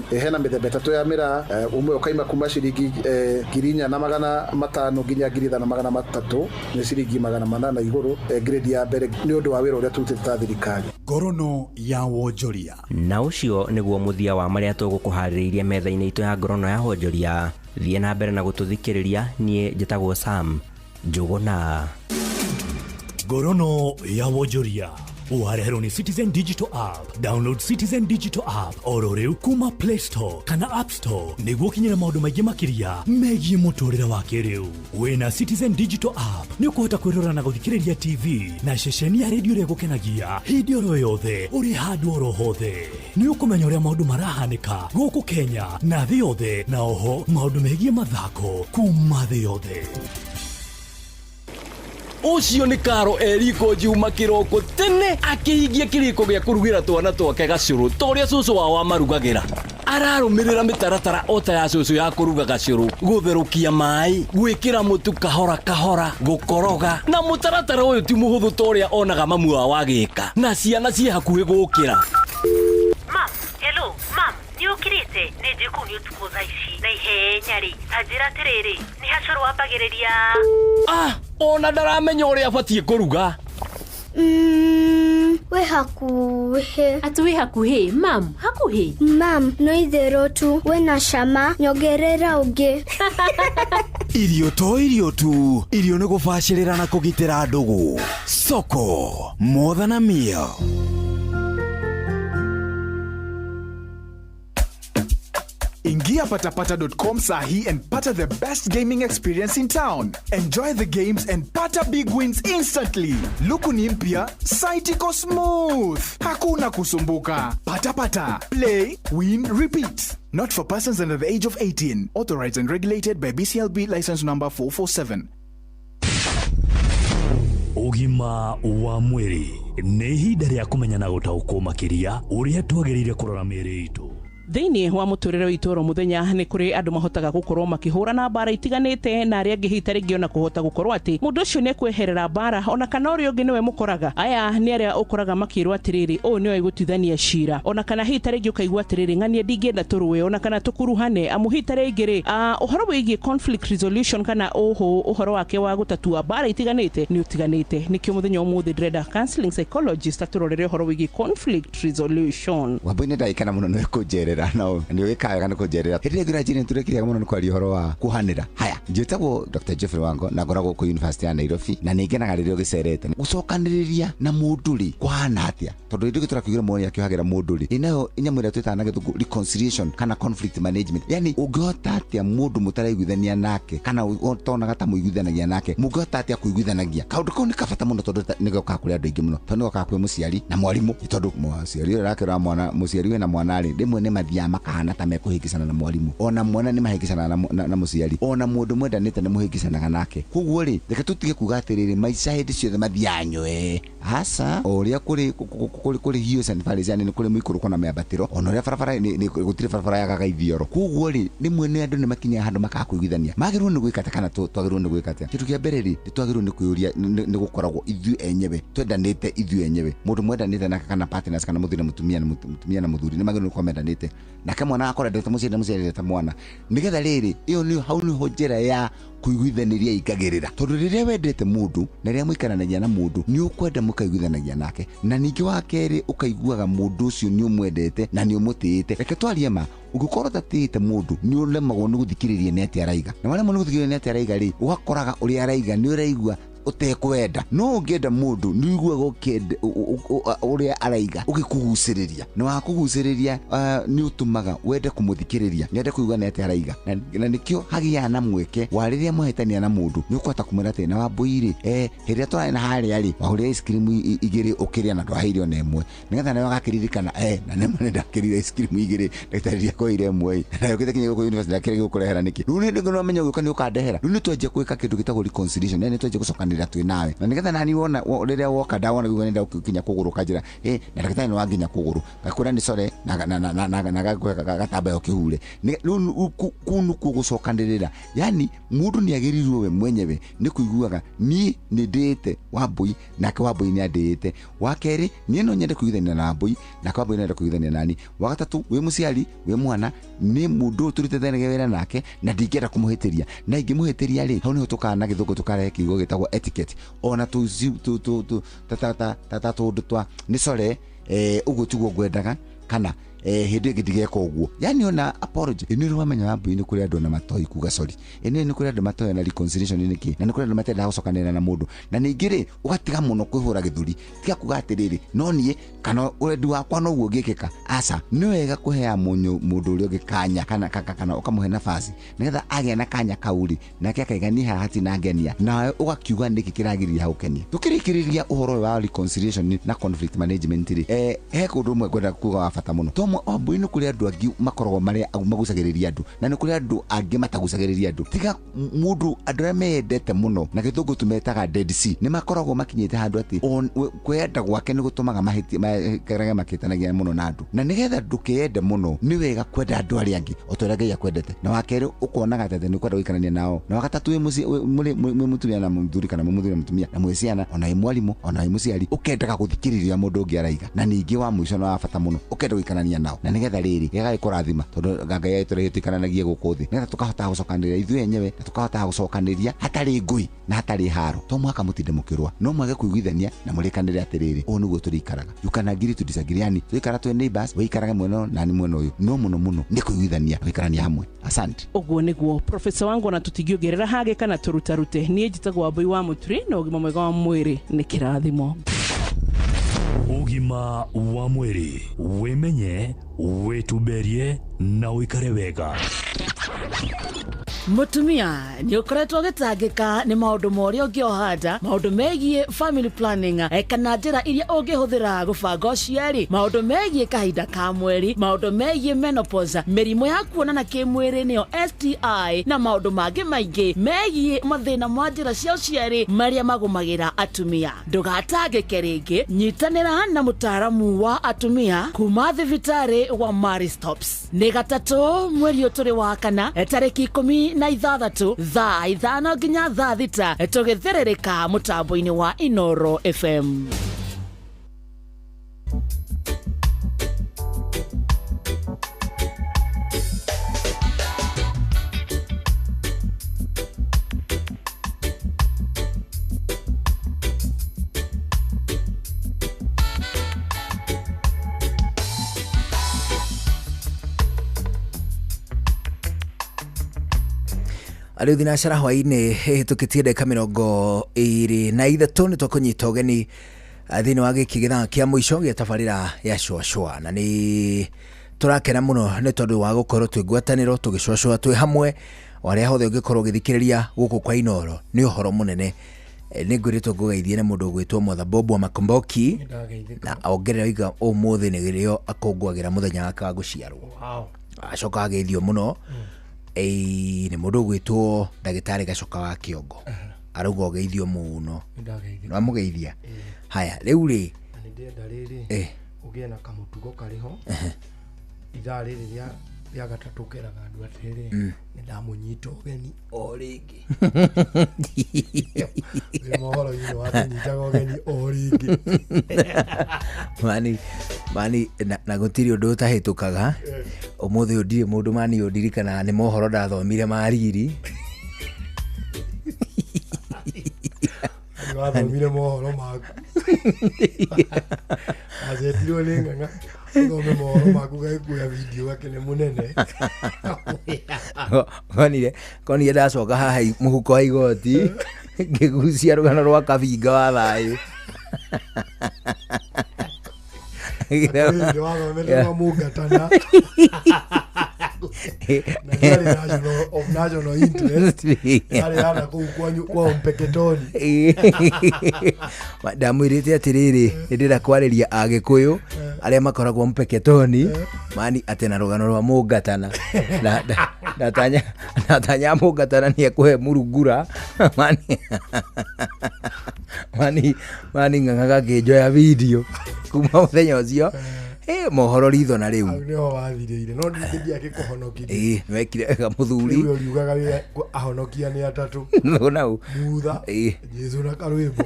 hena mithemba 3 ya mira umwe ukaima kuma ciringi 4,400 500 nginya 5,300 nĩ ciringi 800 igũrũ. Grade ya mbere nĩ ũndũ wa wĩra ũrĩa turutĩte ta thirikari. Ngorono ya wonjoria. Na ũcio nĩguo mũthia wa marĩa tũgũkũharĩrĩirie metha-inĩ itũ ya ngorono ya wonjoria. Thiĩ na mbere na gũtũthikĩrĩria. Niĩ njĩtagwo Sam Njũgũna. Ngorono ya wonjoria uhareherwo ni Citizen Digital App. Download Citizen Digital App oro rĩu kuma Play Store kana App Store nĩguo kinyĩra maũndũ maingĩ makĩria megiĩ mũtũrĩre wa kĩrĩu. Wĩna Citizen Digital App nĩ ũkũhota kwĩrora na gũthikĩrĩria TV na ceceni ya redio ĩrĩa ĩgũkenagia hĩndĩ oro yothe ũrĩ handũ oro hothe. Nĩ ũkũmenya ũrĩa maũndũ marahanĩka gũkũ Kenya na thĩ yothe, na oho maũndũ megiĩ mathako kuma thĩ yothe. Ucio ni Karo Eriko Juma kiroko tene akihigia kiriko gya kurugira twana twake gacuru toria cucu wa marugagira. Ararumirira mitaratara ota ya cucu ya kuruga gacuru, gutherukia mai, gwikira mutu kahora kahora, gukoroga na mutaratara uyu ti muhuthu toria onaga mamu wa wagika na ciana cie hakuhi gukira. Mam, hello, mam, ni ukirite ne jiku ni utukuza ici na ihenya ri tajira tiriri ni hacuru wambagiriria. Ona ndaramenya uria abatie kuruga. We hakuhi. Ati we hakuhi, mam, hakuhi. Mam, no itherũ tu, wena cama, nyongerera ũngĩ. Irio tu, irio nĩ gũbacĩrĩra na kũgitĩra ndũgũ. Soko, more than a meal. Ingia patapata.com sahi and pata the best gaming experience in town. Enjoy the games and pata big wins instantly. Luku ni mpya, site iko smooth. Hakuna kusumbuka. Patapata. Play, win, repeat. Not for persons under the age of 18. Authorized and regulated by BCLB license number 447. Ugima wa mwĩrĩ nĩ ihinda rĩa kũmenya na gũtaũkwo makĩria ũrĩa twagĩrĩire kũrora mĩĩrĩ itũ. Thĩinĩ wa mũtũrĩre witũ oro mũthenya nĩ kũrĩ andũ mahotaga gũkorwo makĩhũra na mbara itiganĩte na arĩa angĩ hita rĩngĩ ona kũhota gũkorwo atĩ mũndũ ũcio nĩ ekweherera mbara ona kana ũrĩa ũngĩ nĩwe mũkoraga. Aya nĩ arĩa ũkoraga makĩrwo atĩrĩrĩ ũũ nĩwe gũtuithania cira ona kana hita rĩngĩ ũkaigua atĩrĩrĩ ng'ania ndingĩenda tũrũe ona kana tũkuruhane amu hita rĩngĩ ũhoro wĩgiĩ conflict resolution kana ũhoro wake wa gũtatua mbara itiganĩte nĩ ũtiganĩte. Nĩkĩo mũthenya ũmũthĩ ndĩrenda counseling psychologist atũrorere ũhoro wĩgiĩ conflict resolution. Wambũi nĩ ndaikana mũno nĩ kũnjerera no nĩ wĩkaga nĩ kũnjerera hĩndĩ ĩrĩa njĩra tũrekĩraga mũno nĩ kwaria ũhoro wa kuhanĩra. Haya, njĩtagwo Dr. Jeffrey Wango na ngoragwo kũ University ya Nairobi na nĩ ngenaga rĩrĩa ũgĩcerete gũcokanĩrĩria na mũndũ rĩ kũhana atĩa tondũ hĩndĩ tũrakĩugĩra mũndũ akĩhagĩra mũndũ rĩ inayo inyamũ ĩrĩa twĩtaga na gĩthũngũ reconciliation kana conflict management. Yani ũngĩhota atĩa mũndũ mũtaraiguithania nake kana ũtonaga ta mũiguithanagia nake mũngĩhota atĩa kũiguithanagia. Kaũndũ kau nĩ kabata mũno tondũ nĩ gokaga kũrĩ andũ aingĩ mũno tondũ nĩ gokaga kwĩ mũciari na mwarimũ tondũ mũciari ũrĩa arakĩra mwana mũciari wĩna mwana rĩ rĩmwe nĩ mathia makahana ta mekũhĩngĩcana na mwarimũ ona mwana nĩ mahĩngĩcana na mũciari ona mũndũ mwendanĩte nĩ mũhĩngĩcanaga nake. Koguo rĩ reke tũtige kuga atĩrĩrĩ maica hĩndĩ ciothe mathianywe aca ũrĩa kũrĩ hiyo sanfariz yani nĩ kũrĩ mũikũrũko na mĩambatĩro ona ũrĩa barabara nĩ gũtirĩ barabara yagaga ithioro. Koguo rĩ rĩmwe nĩ andũ nĩ makinyaga handũ makakuiguithania magĩrĩirwo nĩ gwĩka kana twagĩrĩirwo nĩ gwĩka atĩa. Kĩndũ kĩa mbere rĩ nĩ twagĩrĩirwo nĩ kwĩyũria nĩ gũkoragwo ithuĩ enyewe twendanĩte ithuĩ enyewe mũndũ mwendanĩte nake kana partners kana mũthuri na mũtumia na mũthuri nĩ magĩrĩirwo nĩ kwendanĩte nake mwana akora ndete mũciari ta mwana nĩgetha rĩrĩ iyo nĩ hau nĩho njĩra ya kuiguithaniria ikagĩrĩra tondũ rĩrĩa wendete mũndũ na rĩrĩa mũikaranagia na mũndũ nĩ ũkwenda mũkaiguithanagia nake na ningĩ wa kerĩ ũkaiguaga mũndũ ũcio nĩ ũmwendete na nĩ ũmũtĩĩte. Reke twarie ma ũngĩkorwo tatĩĩte mũndũ nĩ ũremagwo nĩ gũthikĩrĩria nĩ atĩa araiga na waremwo nĩ gũthikĩrĩria nĩ atĩa araiga rĩ ũgakoraga ũrĩa araiga nĩ ũraigua utekwenda no ngenda mundu ni iguaga ukende uria araiga ugikuguciriria na wakuguciriria ni utumaga wende kumuthikiriria nyende kuigua nete araiga na nikio hagia na mweke wariria muhetania na mundu ni ukwata kumira tena wa boire hiria twara na hari ari wahuria ice cream igiri ukiria na ndwahairio na emwe nigetha nayo gakiririkana na nemwe ndakirire ice cream igiri ndakitariria kwa ire emwe na yokite kinyo kwa university ndakirire gukurehera niki riu ni ndio menya guka ni ukandehera riu ni twenje gwika kindu gitagwo reconciliation yani twenje gucokana kugirira twi nawe na nigetha nani wona riria woka ndawona guo nenda ukinya kuguru kanjira na ndagitari no anginya kuguru gakura ni core na gatamba yokihure kunu kugucokanirira yani mundu ni agirirwo we mwenyewe ni kuiguaga ni ndete Wambui nake Wambui ni andete wakeri ni no nyende kuigithania na Wambui na Wambui nenda kuigithania nani wagatatu we muciari we mwana ni mundu turutethanagia wira nake na ndingenda kumuhitiria na ingimuhitiria ri hau niho tukana githungu tukare kiugo gitagwo etiquette ona tu tata tundu twa ni core uguo tiguo ngwendaga kana hindi ndigeka uguo yani ona apology ni rwamenya Wambui ni kuri andu na matoi kuga sorry ni kuri andu matoi na reconciliation ni ki na ni kuri andu matenda gucokanira na mundu na ningire ugatiga muno kwihura githuri tiga kuga atiriri no nie kana wendi wakwa no guo ngikika aca ni wega kuhea mundu uri ugikanya kana ukamuhe nafasi nigetha agia na kanya kauri nake akaigania hati na ngenia na ugakiuga niki kiragiriria hau kenia tukirikiriria uhoro wa reconciliation na conflict management ri he kundu mwe kwenda kuga wa bata muno Wambui ni kuri andu angi makoragwo maria magusagiriria andu na ni kuri andu angi matagusagiriria andu tiga mundu andu mendete muno na githungu tumetaga dead sea ni makoragwo makinyite handu ati kwenda gwake ni gutumaga mahiti makarage makitanagia muno na andu na nigetha ndukende muno ni wega kwenda andu ari angi otorage ya kwendete na wakeri ukonaga tete ni kwenda guikarania nao na wakatatu we mutumia na muthuri kana muthuri na mutumia na mweciana ona imwalimu ona imuciari ukendaga guthikiriria mundu ungi araiga na ningi wa mwisho na wa bata muno ukenda guikarania nao na nigetha riri gega kurathima tondu Ngai yaiturehitikananagie gukuthi nigetha tukahota gucokanĩrĩria ithuĩ enyewe na tukahota gucokanĩrĩria hatari ngui na hatari haro to mwaka mutinde mukirwa no mwage kuiguithania na mũrĩkanĩre atiriri o niguo turikaraga you can agree to disagree yani tuikara twe neighbors wikarage mweno na ni mweno uyu no muno ni kuiguithania wikarania hamwe asante uguo niguo professor wangu na tutingiongerera hage kana turutarute nie njitagwo Wambui wa Muturi na ugima mwega wa mwiri ni kirathimo ugima wa mwiri wimenye wituberie na wikare wega Mutumia ni ukoretwo gitangika ni maundu mori ungiohanda maundu megie family planning kana njira iria ungihuthira gubanga uciari maundu megie kahinda ka mweri maundu megie menopause mirimu ya kuonana kimwiri niyo STI na maundu mangi maingi megie mathina ma njira cia uciari maria magumagira atumia ndugatangike ringi nyitanira na mutaaramu wa atumia kuma thibitari wa Maristops ni gatatu mweri uturi wa kana tariki 10 na ithathatu thaa ithano nginya thaa thita tugithiririka mutambo-ini wa Inoro FM. Ariu thinacara hwaini hitukitie ndagika 23 ni twakunyita ugeni thiini wa giki githaa kia mwisho gia tabarira ya shwashwa na ni turakena muno ni tondu wa gukorwo twi ngwataniro tugicwacwa twi hamwe waria hothe ungikorwo githikiriria guku kwa Inoro ni uhoro munene ni ngwiritwo ngugeithie na mundu gwitwo Mother Bob wa Makomboki na ongerera iga umuthi ni girio akongwagira muthenya wake wa guciarwo acoka ageithio muno ni mundu gwitwo ndagitari Gacoka wa Kiongo arauga ogeithio muno no mugeithia haya riu ri ni ndenda riri ugie na kamutugo kariho ithaa riri ria gatatu keraga andu atiriri ni ndamunyita ugeni o ringi ni mohoro yino watunyitaga ugeni o ringi mani na gutiri undu utahitukaga umuthi undiri mundu mani undirikana ni mohoro ndathomire mariri wathomire mohoro maku azetirwo ni ng'ang'a thome mohoro maku gaikuya video gakene munene konire ndacoka haha muhuko wa igoti ngigucia rugano rwa kabinga wa thayu of national interest yale yana kwa Mpeketoni ndamwirite atiriri ndira kwarĩria Agĩkũyũ arĩa makoragwo Mpeketoni mani atena rugano rwa mũngatana natanya mũngatana ni ekũhe Murungura mani ng'ang'aga kĩnjoya video kuma mũthenya ũcio mohoro ritho na rĩu nĩho wathirĩire no ndingĩthia gĩkũhonokirie wekire wega mũthuri rĩu ũriugaga ahonokia nĩ atatũ nau mutha Jesu na Karwĩmbo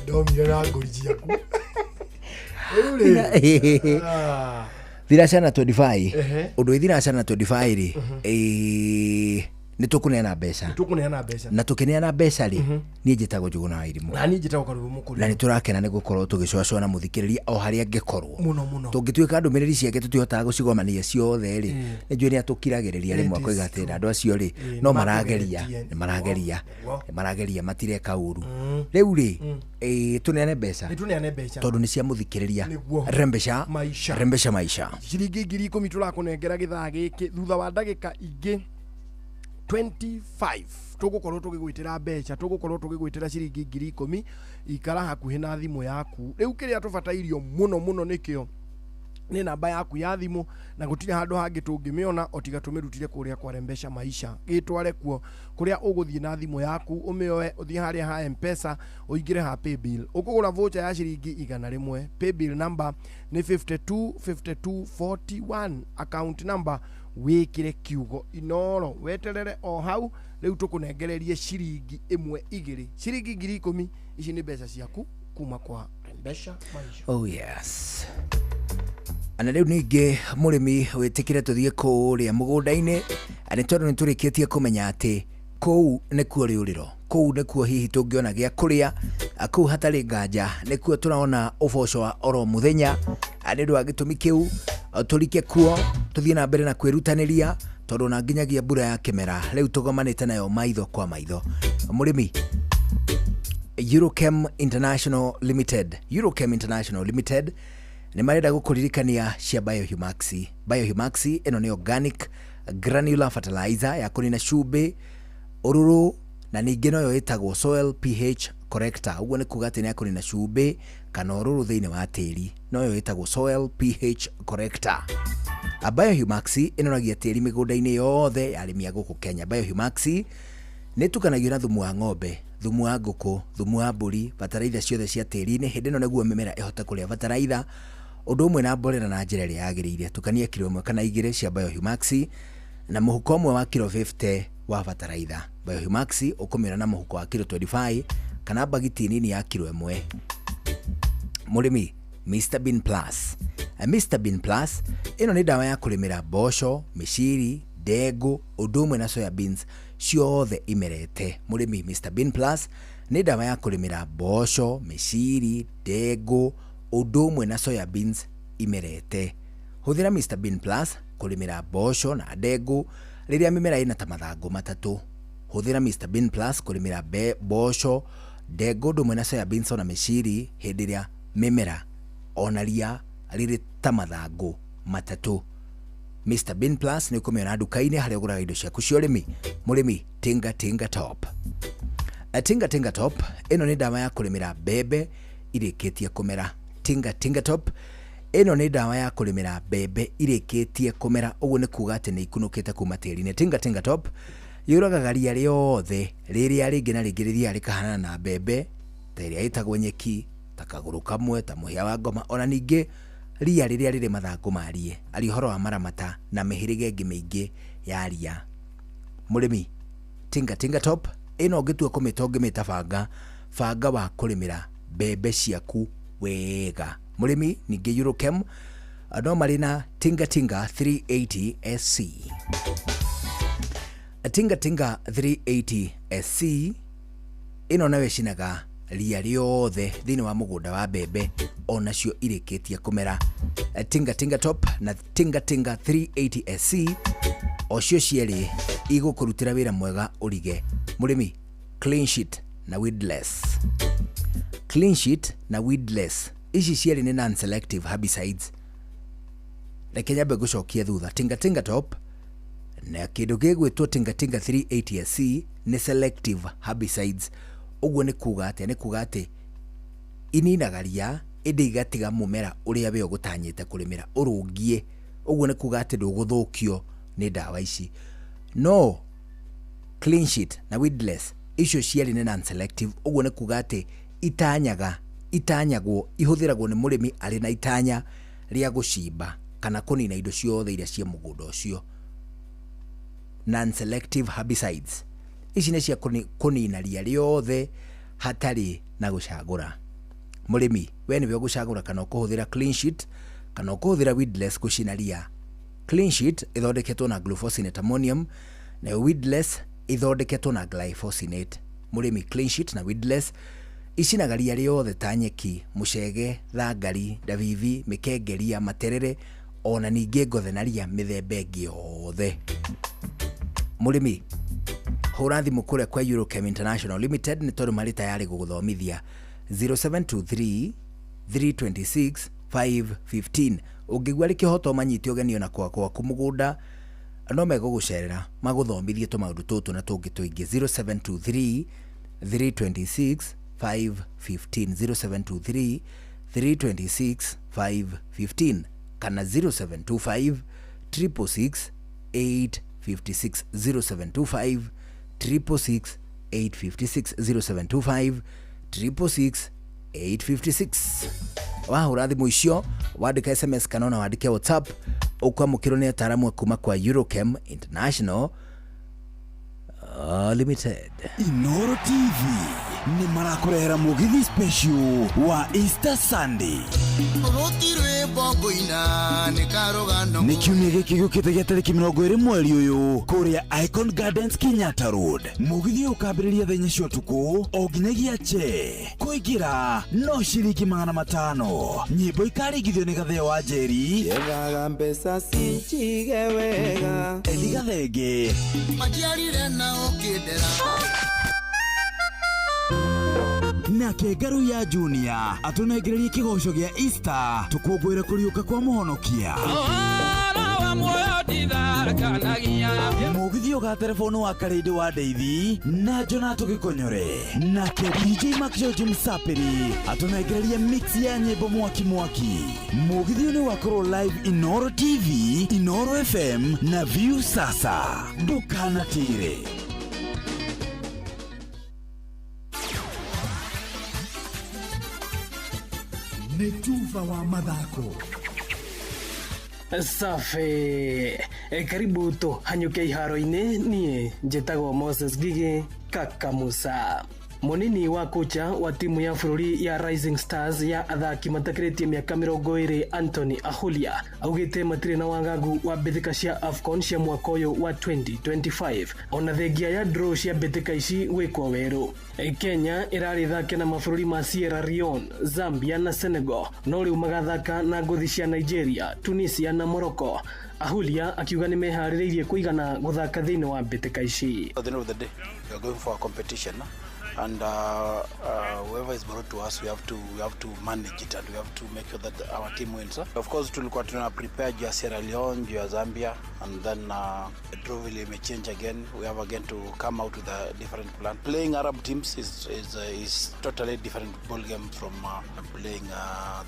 ndomire na ngũri ciaku thiracana 25 ũndũ ithiracana 25 rĩ nitukuneana mbeca na tukineana mbeca ri nie njitagwo Njuguna wa Irimũ na nie njitagwo Karũgũ Mũkũrũ na niturakena nĩ gũkorwo tũgĩcwacwa na mũthikĩrĩria o harĩa angĩkorwo mũno tũngĩtuĩka ndũmĩrĩri ciake tũtihotaga gũcigomania ciothe ri nĩ njũĩ nĩ atukiragĩrĩria rĩmwe koiga atĩ andũ acio ri no marageria matireka ũru rĩu ri tuneane mbeca tondũ nĩ cia mũthikĩrĩria rembesha maisha ciringi 10,000 tũrakũnengera gĩthaa gĩkĩ thutha wa ndagĩka ingĩ 25 tugukorwo tugigwitira mbeca tugukorwo tugigwitira ciringi 10,000 ikara hakuhi na thimu yaku riu kiria tubatairio muno nikio ni namba yaku ya thimu na gutire handu hangi tungimiona otiga tumirutire kuria kwa rembesha maisha gitware kuo kuria uguthie na thimu yaku umioe uthie haria ha M-Pesa uingire ha paybill ukugura voucher ya ciringi 100 paybill number ni 525241 account number wikire kiugo inoro weterere o hau riu tukunengererie ciringi 1-2 ciringi 10,000 ici ni mbeca ciaku kuma kwa rembesha maisha. Oh yes. Ana riu ningi murimi witikire tuthie kuria mugunda-ini ani tondu niturikitie kumenya ati kou nikuo riuriro kou nikuo hihi tungiona gia kuria kou hatari nganja nikuo turaona uboco wa oro muthenya ani ndu agitumi kiu turike kuo tuthie na mbere na kwirutaniria tondu na nginyagia mbura ya kimera riu tugomanite nayo maitho kwa maitho murimi Eurochem International Limited ni marenda gukuririkania cia Biohumax eno ni organic granular fertilizer ya kunina cumbi ururu na ningi no yo itagwo soil pH corrector uguo ni kuga ati ni akunina cumbi kana ururu thiini wa tiri no yo itagwo soil pH corrector. Biohumax inoragia tiri migunda-ini yothe ya arimi a guku Kenya. Biohumax ni tukanagio na thumu wa ng'ombe, thumu wa nguku, thumu wa mburi, bataraitha ciothe cia tiri-ini hindi no niguo mimera ihota kuria bataraitha undu umwe na mborera na njira iria yagiriire. Tukania kilo 1 kana 2 cia Biohumax na muhuko umwe wa kilo 50 wa bataraitha. Biohumax ukumira na muhuko wa kilo 25 kana bagiti nini ya kilo 1. Murimi Mr Bean Plus. Mr Bean Plus ino ni dawa ya kulimira mboco, miciri, ndengũ, undu umwe na soya beans ciothe imerete. Murimi Mr Bean Plus ni dawa ya kulimira mboco, miciri, ndengũ, undu umwe na soya beans imerete. Huthira Mr Bean Plus kulimira mboco na ndengũ riria mimera ina ta mathangu matatu. Huthira Mr Bean Plus kulimira mboco, ndengũ, undu umwe na soya beans na miciri hindi ria mimera onaria riri ta mathangu matatu. Mr Bean Plus ni kumiona duka-ini haria uguraga indo ciaku cia urimi. Murimi Tinga Top. Tinga Top ino ni dawa ya kulimira mbembe irikitie kumera. Tinga Top ino ni dawa ya kulimira mbembe irikitie kumera uguo ni kuga ati ni ikunukite kuma tiri-ini. Tinga Top yuragaga ria riothe riria ringi na ringi riria rikahana na mbembe ta iria itagwo nyeki ta kaguru kamwe ta muhia wa ngoma ona ningi ria riria riri mathangu marie ari horo wa maramata na mihirige ingi mingi ya ria. Murimi Tinga Top ino ngitua kumitonge mitabanga banga wa kulimira mbembe ciaku wega. Murimi ningi Eurochem no marina Tinga 380 SC. Tinga 380 SC ino nawe cinaga ria riothe thini wa mugunda wa mbembe onacio irikitie kumera. Tinga Top na Tinga 380 SC ocio cieri igukurutira wira mwega urige. Murimi Clean Sheet na Weedless ici cieri ni non-selective herbicides reke nyambe gucokia thutha. Tingatinga top na kindu gigwitwo Tingatinga 380SC ni selective herbicides. Uguo ni kuga ati ininaga ria indi igatiga mumera uria we ugutanyite kurimira urungie. Uguo ni kuga ati nduguthukio ni dawa ici. No Clean Sheet na Weedless icio ciari ni non selective. Uguo ni kuga ati itanyagwo ihuthiragwo ni murimi ari na itanya ria gucimba kana kunina indo ciothe iria cia mugunda ucio. Non selective herbicides ici ni cia kunina ria riothe hatari na gucagura. Murimi we niwe gucagura kana kuhuthira Clean Sheet kana kuhuthira Weedless gucina ria. Clean Sheet ithondeketwo na glufosinate ammonium na Weedless ithondeketwo na glyphosate. Murimi Clean Sheet na Weedless icinaga ria riothe ta nyeki, mucege, thangari, ndavivi, mikengeria, materere ona ninge ngothe na ria mithemba ingi yothe. Murimi hura thimu kure kwa Eurochem International Limited ni tondu mari tayari guguthomithia 0723 326 515. Ungigwa rikihoto manyiti ugenio na kwa kumugunda no megugucerera maguthomithie to maundu tutu na tungi tuingi. 0723 326 515 0723 326 515 kana 0725 666 856 0725 666 856 0725 666 856. Wahura thimu icio wandika SMS kana na wandike WhatsApp ukwamukirwo ni ataramu kuma kwa Eurochem International Limited. Inoro TV ni marakurehera mugithi special wa Easter Sunday. Ni kiumia giki gukite gya tariki 20 mweri uyu kuria Icon Gardens Kenyatta Road. Mugithi ukambiriria thenya cia tuku o nginyagia che kuingira no ciringi 500. Nyimbo ikarigithio ni Gatheo wa Njeri yegaga mbeca cinjige wega Eliga Thenge makiarire na ukindera na Kengaru ya Junior atunegererie kigoco gya Easter tukungwira kuriuka kwa muhonokia mugithi uga telefoni wa Karidi wa Deithi na Jonathan Gikonyore na DJ Max George Msapiri atunegererie mix ya nyimbo mwaki mugithi ni wakoro live Inoro TV, Inoro FM na View sasa dukana tire. Netuva wa mathako safi. Karibu to hanyuke iharo-ini. Nie njitagwo Moses Gigi Kakamusa, munini wa kocha wa timu ya bururi ya Rising Stars ya athaki matakiritie miaka 20 Anthony Ahulia augite matire na wangagu wa mbithika cia AFCON cia mwaka uyu wa 2025 ona thengia ya draw cia mbithika ici gwikwo weru. Kenya irari thake na mabururi ma Sierra Leone, Zambia na Senegal, no riu magathaka na ngothi cia Nigeria, Tunisia na Morocco. Ahulia akiuga ni mehaririirie kuigana guthaka thiini wa mbithika ici. At the end of the day, we are going for a competition, and whoever is brought to us, we have to manage it, and we have to make sure that our team wins. Of course, tulikuwa tuna prepare juu ya Sierra Leone, juu ya Zambia, and then the draw will change again. We have again to come out with a different plan. Playing Arab teams is totally different ball game from playing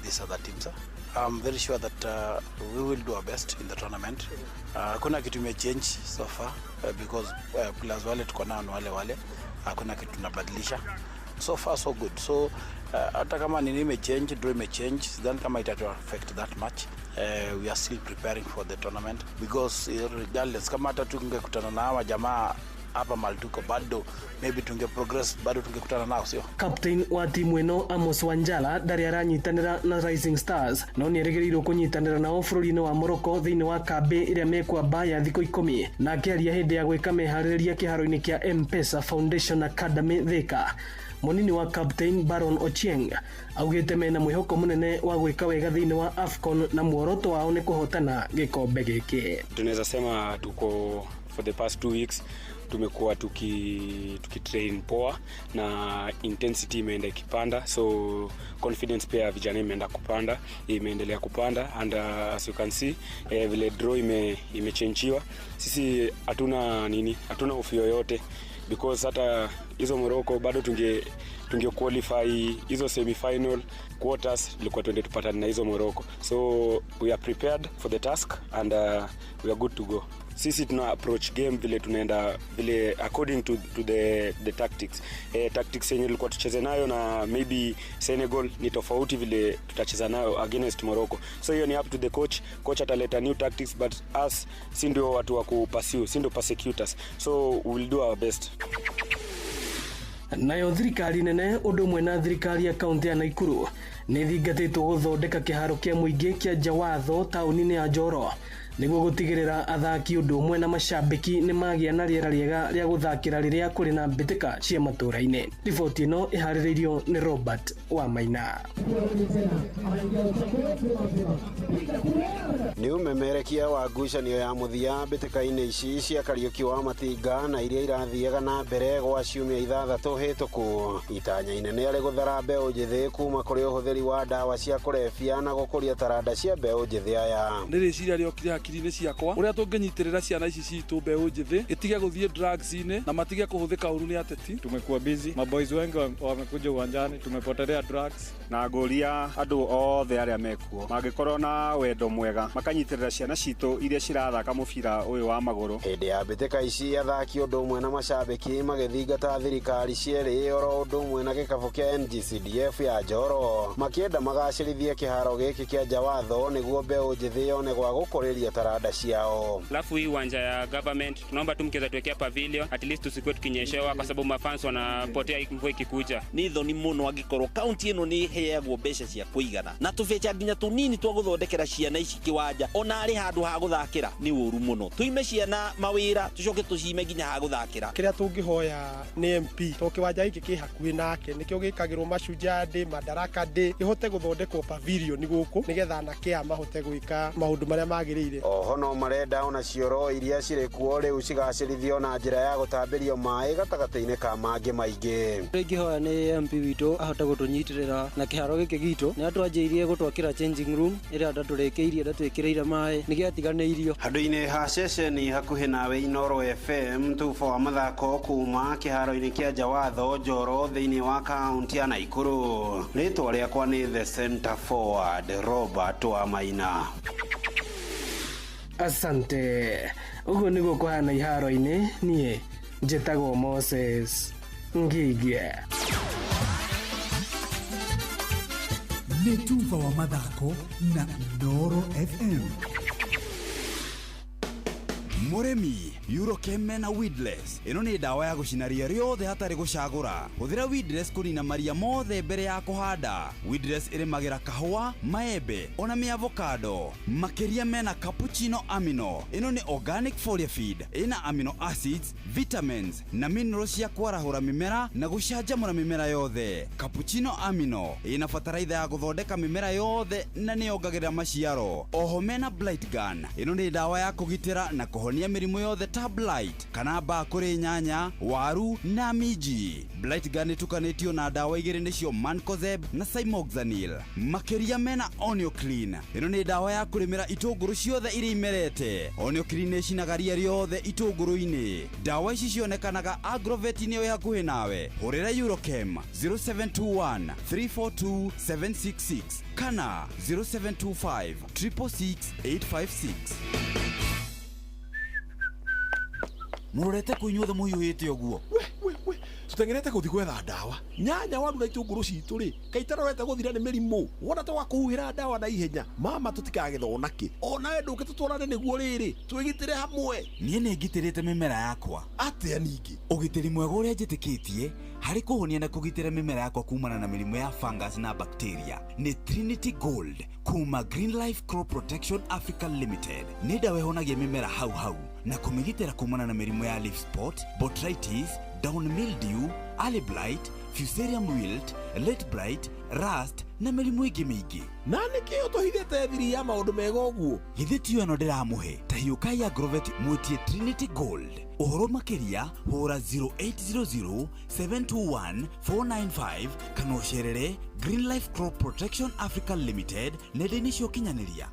these other teams. I'm very sure that we will do our best in the tournament. Hakuna kitu change so far because players wale tuko nao ni wale. Hakuna kitu tunabadilisha. So far so good. So hata kama nini change, draw change, then kama it affect that much. We are still preparing for the tournament because regardless kama hata tungekutana na hawa jamaa hapa maltuko bado maybe tunge progress bado tungekutana nao sio. Captain wa timu eno Amos Wanjala ndari aranyitanira na Rising Stars no ni eregerirwo kunyitanira na bururi-ini wa Morocco thiini wa kambi iria mekwa baya thiko 10 na akiaria hindi ya gwika mehaririria kiharo-ini kia M-Pesa Foundation Academy Thika. Munini wa Captain Baron Ochieng augite mena mwihoko munene wa gwika wega thiini wa AFCON na muoroto wao ni kuhotana gikombe giki. Tunaweza sema tuko for the past 2 weeks tumekuwa tukitrain poa na intensity imeenda ikipanda, so confidence pia vijana imeendelea kupanda and as you can see vile draw imechangiwa. Sisi hatuna hofu yoyote because hata hizo Morocco bado tunge qualify hizo semi-final quarters, ilikuwa tuende tupatane na hizo Morocco, so we are prepared for the task and we are good to go. Sisi tuna approach game vile tunaenda vile according to the tactics. Tactics yenye ilikuwa tucheze nayo na maybe Senegal ni tofauti vile tutacheza nayo against Morocco. So hiyo ni up to the coach ataleta new tactics, but us si ndio watu wa kupursue, si ndio persecutors, so we will do our best. Nayo thirikari nene undu mwe na thirikari ya kaunti ya Naikuru ni thingatitwo guthondeka kiharo kia muingi kia Jawatho tauni-ini ya Njoro niguo gutigirira athaki undu mwe na macambiki ni magia na riera riega ria guthakira riria kuri na mbitika cia matura-ini. Riboti ino ihaririirio ni Robert Wamaina. Ni umemerekia wa ngucanio ya muthia mbitika-ini ici cia Kariuki wa Matinga na iria irathiaga na mbere gwa ciumia 6 hituku. Itanya inene ari guthara mbeu njithi kuma kuri uhuthiri wa ndawa cia kurefia na gukuria taranda cia mbeu njithi aya. Ndiriciria riokire hakiri-ini ciakwa uria tunginyitirira ciana ici citu mbeu njithi itige guthie drugs-ini na matige kuhuthika uru ni ateti. Tumekuwa busy, maboys wengi wamekuja uwanjani, tumepotelea drugs na goria andu othe aria mekuo magikorwo na wendo mwega makanyitirira ciana citu iria cirathaka mubira uyu wa maguru. Hindi ya mbitika ici athaki undu mwe na macambiki magithingata thirikari cieri oro undu mwe na gikabu kia NGCDF ya Njoro makienda magacirithie kiharo giki kia Jawatho niguo mbeu njithi yone gwa gukuriria taranda ciao. Alafu hii uwanja ya government tunaomba tu mkeza tuwekea pavilion at least tusikwe tukinyeshewa kwa sababu mafans wanapotea mvua ikikuja. Ni thoni muno agikorwo county ino ni heagwo mbeca cia kuigana na tuvecha nginya tunini twa guthondekera ciana ici kiwanja ona ari handu ha guthakira ni uru muno tuime ciana mawira tucoke tucime nginya ha guthakira. Kiria tungihoya ni MP to kiwanja giki ki hakuhi nake nikio gikagirwo Mashujaa Day, Madaraka Day ihote guthondekwo pavilion guku nigetha na kia mahote gwika maundu maria magirire. Oho no marenda ona cioro iria cire kuo riu cigacirithio na njira ya gutambirio mai gatagati-ini ka mangi maingi. Ingihoya ni MP witu ahota gutunyitirira na kiharo giki gitu ni atwanjirie gutwakira changing room iria ndaturekiirie ndatwikireire mai nigiatiganeirio handu-ini ha ceceni hakuhi nawe Inoro FM tufa wa mathako kuma kiharo-ini kia Jawatho Njoro thiini wa kaunti ya Naikuru. Ritwa riakwa ni the center forward Robert Wamaina. Asante. Ugo niguo kuhana iharo-ini nie njitagwo Moses Ngige. Ni tufa wa mathako na Inoro FM. Muremi Eurochem na Weedless ino ni dawa ya gucinaria riothe hatari gucagura. Huthira Weedless kunina maria mothe mbere ya kuhanda. Weedless irimagira kahua, maembe ona mi avocado. Makiria mena cappuccino amino ino ni organic foliar feed ina amino acids, vitamins na minerals ya kwarahura mimera na gucanjamura mimera yothe. Cappuccino amino ina fataraitha ya guthondeka mimera yothe na ni yongagirira maciaro. Oho mena blight gun ino ni dawa ya kugitira na kuhonia mirimu yothe ta blight kana mbaa kuri nyanya, waru na miji. Blight gun itukanitio na dawa igiri nicio Mancozeb na Cymoxanil. Makiria mena Onio Clean ino ni dawa ya kurimira itunguru ciothe iri imerete. Onio Clean ni cinagaria riothe itunguru-ini. Dawa ici cionekanaga Agrovet-ini yo hakuhi nawe. Hurira Eurochem 0721 342 766 kana 0725 666 856. Murorete kuinyuothe muhiuhite oguo. Tutengerete guthi gwetha ndawa. Nyanya waru na itunguru citu ri. Kaitarorete guthira ni mirimu. Wona to wakuhira ndawa na ihenya. Mama tutikagethona ki. Ona we nduke tutwarane niguo riri. Twigitire hamwe. Nie ni ngitirite mimera yakwa. Atia ningi. Ugitiri mwega uria njitikitie hari kuhonia na kugitira mimera yakwa kumana na mirimu ya fungus na bacteria ni Trinity Gold kuma Green Life Crop Protection Africa Limited. Ni dawa ihonagia mimera hau na kumigitira kumana na mirimu ya leaf spot, botrytis, down mildew, early blight, Fusarium wilt, late blight, rust na mĩrimũ ĩngĩ mĩingĩ. Na nĩkĩ ũtũhithĩte thiri ya maũndũ mega ũguo? Githĩ tiyo ĩno ndĩramũhe? Ta hiũkai Agrovet mwĩtie Trinity Gold. Ũhoro makĩria hũra 0800 721 495 kana ũcerere Green Life Crop Protection Africa Limited nenda-inĩ cia ũkinyanĩria.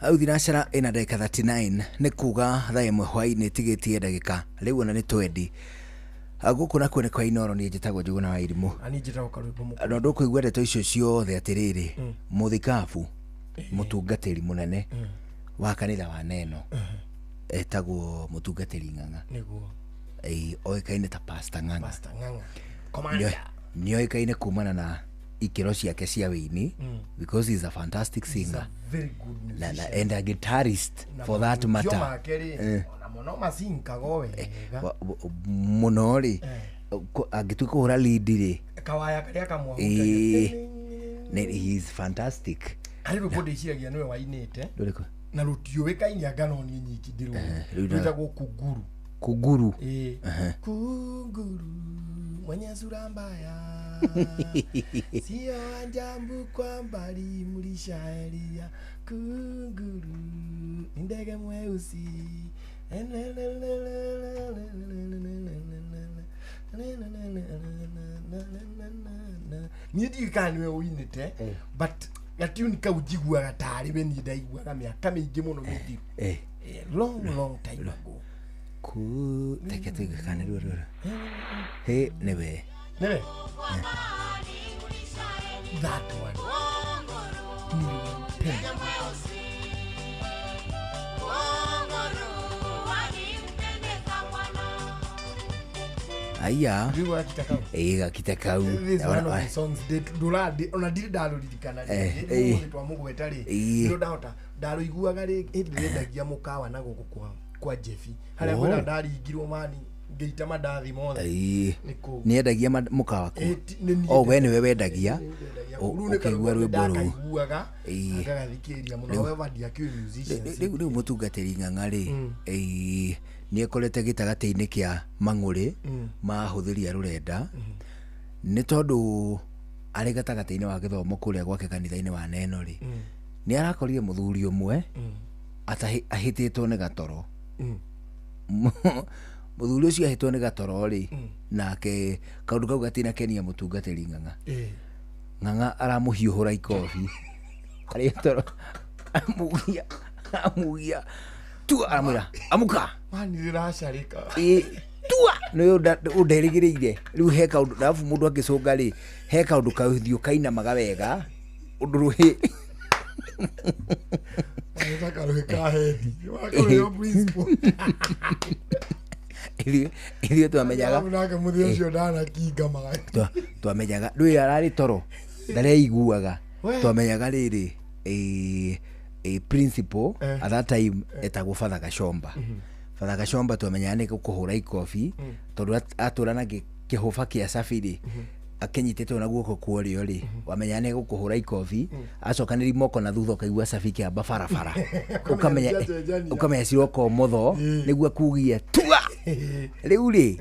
Au thinacara ina ndagĩka 39 nĩ kuga thaa ĩmwe hwaĩ-inĩ tigĩtie ndagĩka rĩu ona nĩ twendi gũkũ nakuo nĩ kwa Inoro. Niĩ njĩtagwo Njuguna wa Irimũ. Ani njĩtagwo Karũimbo Mũkũrũ. No ndũkũigua ndeto icio ciothe atĩrĩrĩ, mũthikabu mũtungatĩri mũnene wa kanitha wa Neno etagwo mũtungatĩri Ng'ang'a. Nĩguo. Oĩkaine ta Pastor Ng'ang'a. Pastor Ng'ang'a. Commander. Nĩoĩkaine kumana na ikero ciake cia wĩini because he's a fantastic singer. Very good musician. And a guitarist for that matter. Mũno masinkaga wega. Mũno rĩ angĩtua kũhũra lead rĩ kawaya karĩa kamwe he is fantastic. Arĩ rwĩmbo ndĩciragia nĩwe wainĩte na rũtiũĩkaine anga no niĩ nyiki ndĩrwĩtagwo Kunguru. Kunguru. Kunguru mwenye sura mbaya sio ajabu kwa mbali mlishaelia. Kunguru ni ndege mweusi niĩ ndigikana nĩwe ũinĩte but gatuni kau njiguaga tarĩ we niĩ ndaiguaga mĩaka mĩingĩ mũno mĩthiru long time ago. Teke tuigikane rũrũ nĩwe that one. Aya gakita kau songs ona ndiri ndarũririkana rĩ twamũgweta rĩ ndio ndahota ndarũiguaga rĩ ndĩrendagia mũkawa na gũkũ kwa Jeffi harĩa kwenda ndaringirwo mani ngeita mandathi mothe nĩ endagia mũkawa kũ we nĩwe wendagia ũkĩigua rwĩmbo rũu agagathikĩrĩria mũno we bandia kĩ musicians rĩu mũtungatĩri Ng'ang'a rĩ nĩ ekorete gĩtagatĩ-inĩ kĩa mang'ũrĩ ma hũthĩri a rũrenda nĩ tondũ arĩ gatagatĩ-inĩ wa gĩthomo kũrĩa gwake kanitha-inĩ wa Neno rĩ nĩ arakorire mũthuri ũmwe ahĩtĩtwo nĩ gatoro. Mũthuri ũcio ahĩtwo nĩ gatoro rĩ nake kaũndũ kau gatinakenia mũtungatĩri Ng'ang'a. Ng'ang'a aramũhiũhũra ikobi arĩ toro amugia tu aramwĩra amuka mani rĩracarĩka tua nĩ ũnderĩgĩrĩire rĩu he kaũndũ arabu mũndũ angĩcũnga rĩ he kaũndũ kaũthiũ kainamaga wega ũndũ rũhĩ ithuĩ twamenyaga rĩu ararĩ toro ndareiguaga twamenyaga rĩrĩ principal at that time etagwo Father Gashomba. Father Gashomba twamenyaga nĩ gũkũhũra ikobi tondũ atũra na kĩhũba kĩa Safiri akenyitĩtwo na guoko kuorĩo rĩ wamenyaga nĩ gũkũhũra ikobi acokanĩri moko na thutha ũkaigua Safi kĩamba barabara ũkamenya ciroko motho nĩguo akugia tua rĩu rĩ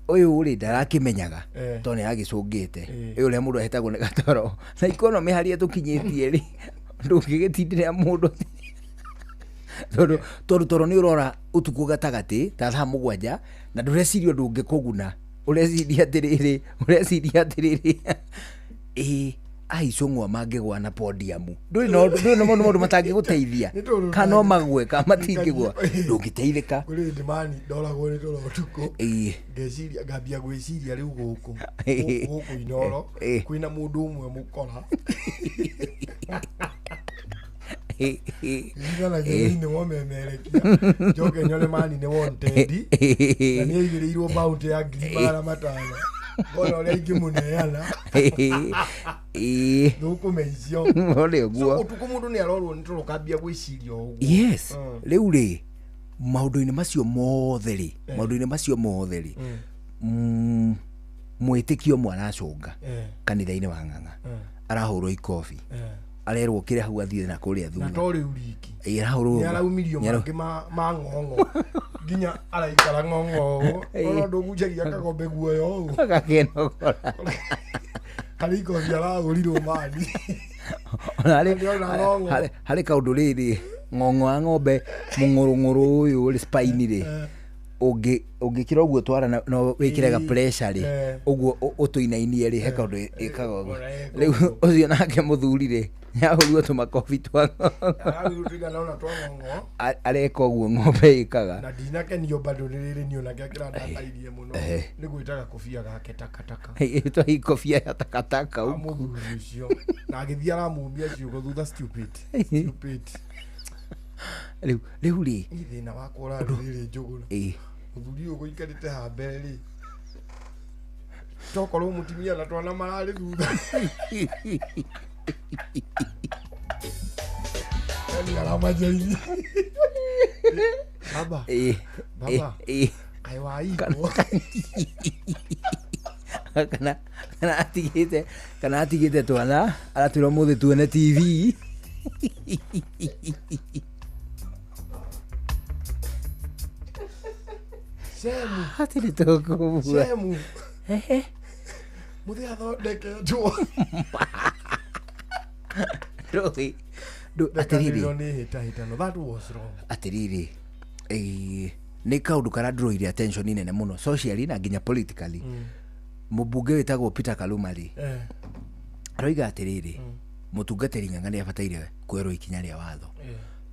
ũyũ rĩ ndarakĩmenyaga tondũ nĩ agĩcũngĩte ũyũ ũrĩa mũndũ ahetagwo nĩ gatoro na ikonomi harĩa tũkinyĩtie rĩ ndũngĩgĩtindĩra mũndũ tondũ toro nĩ ũrora ũtukũ gatagatĩ ta thaa mũgwanja na ndũreciria ũndũ ũngĩkũguna ũreciria atĩrĩrĩ aicũng'wa mangĩgwa na podium ndũrĩ na maũndũ matangĩgũteithia kana no magwe kana matingĩgwa ndũngĩteithĩka kũrĩ ndĩmani ndoragwo nĩ toro ũtukũ ngeciria ngambia gwĩciria rĩu gũkũ Inoro kwĩna mũndũ ũmwe mũkora nĩ womemerekia njoke nyone mani nĩ wanted na nĩ aigĩrĩirwo bounty ya $5,000 bona ũrĩa ingĩmũneana ndũkũmeicio ũtukũ mũndũ nĩ arorwo nĩ toro kambia gwĩciria ũguo. Yes rĩu rĩ maũndũ-inĩ macio mothe rĩ mwitikio mwana acunga kanitha-ini wa Ng'ang'a arahurwo ikofi arerwo kire hau athie na kuria thutha na tori uriki arahurwo ni araumirio mangi ma ng'ong'o nginya araikara ng'ong'o ono ndungujagia kagombe guoyo gakenogora kariko arahũrirwo mani harĩ kaũndũ rĩrĩ ng'ong'o wa ng'ombe mũng'ũrũng'ũrũ ũyũ ũrĩ spine rĩ ũngĩkĩra ũguo twara no wĩkĩre ga pressure rĩ ũguo ũtũinainie rĩ he kaũndũ ĩkaga ũguo rĩu ũcio nake mũthuri rĩ yahũrirwo tũmakobi twa areka ũguo ng'ombe ĩkaga na ndinakenio bado rĩrĩ nĩonake akĩrandakaririe mũno nĩ gwĩtaga kobia gake takataka ĩtwa ikobia ya takataka mũthuri ũcio na agĩthiĩ aramumia ciugo thutha stupid rĩu rĩ thĩna wakwa ũrarĩrĩ njũgũra mũthuri ũyũ gũikarĩte ha mbere rĩ tokorwo mũtumia na twana mararĩ thutha aramajaini baba aiwaiko kana atigĩte twana aratwĩra mũthĩ tuone TV Shemu hatiri toko Shemu muthi athondeketwo atiriri that was wrong atiriri nĩ kaũndũ karadroire attention nene mũno socially na nginya politically mũmbunge wĩtagwo Peter Kaluma rĩ aroiga atiriri mũtungatĩri Ng'ang'a nĩ abataire kwerwo ikinya rĩa watho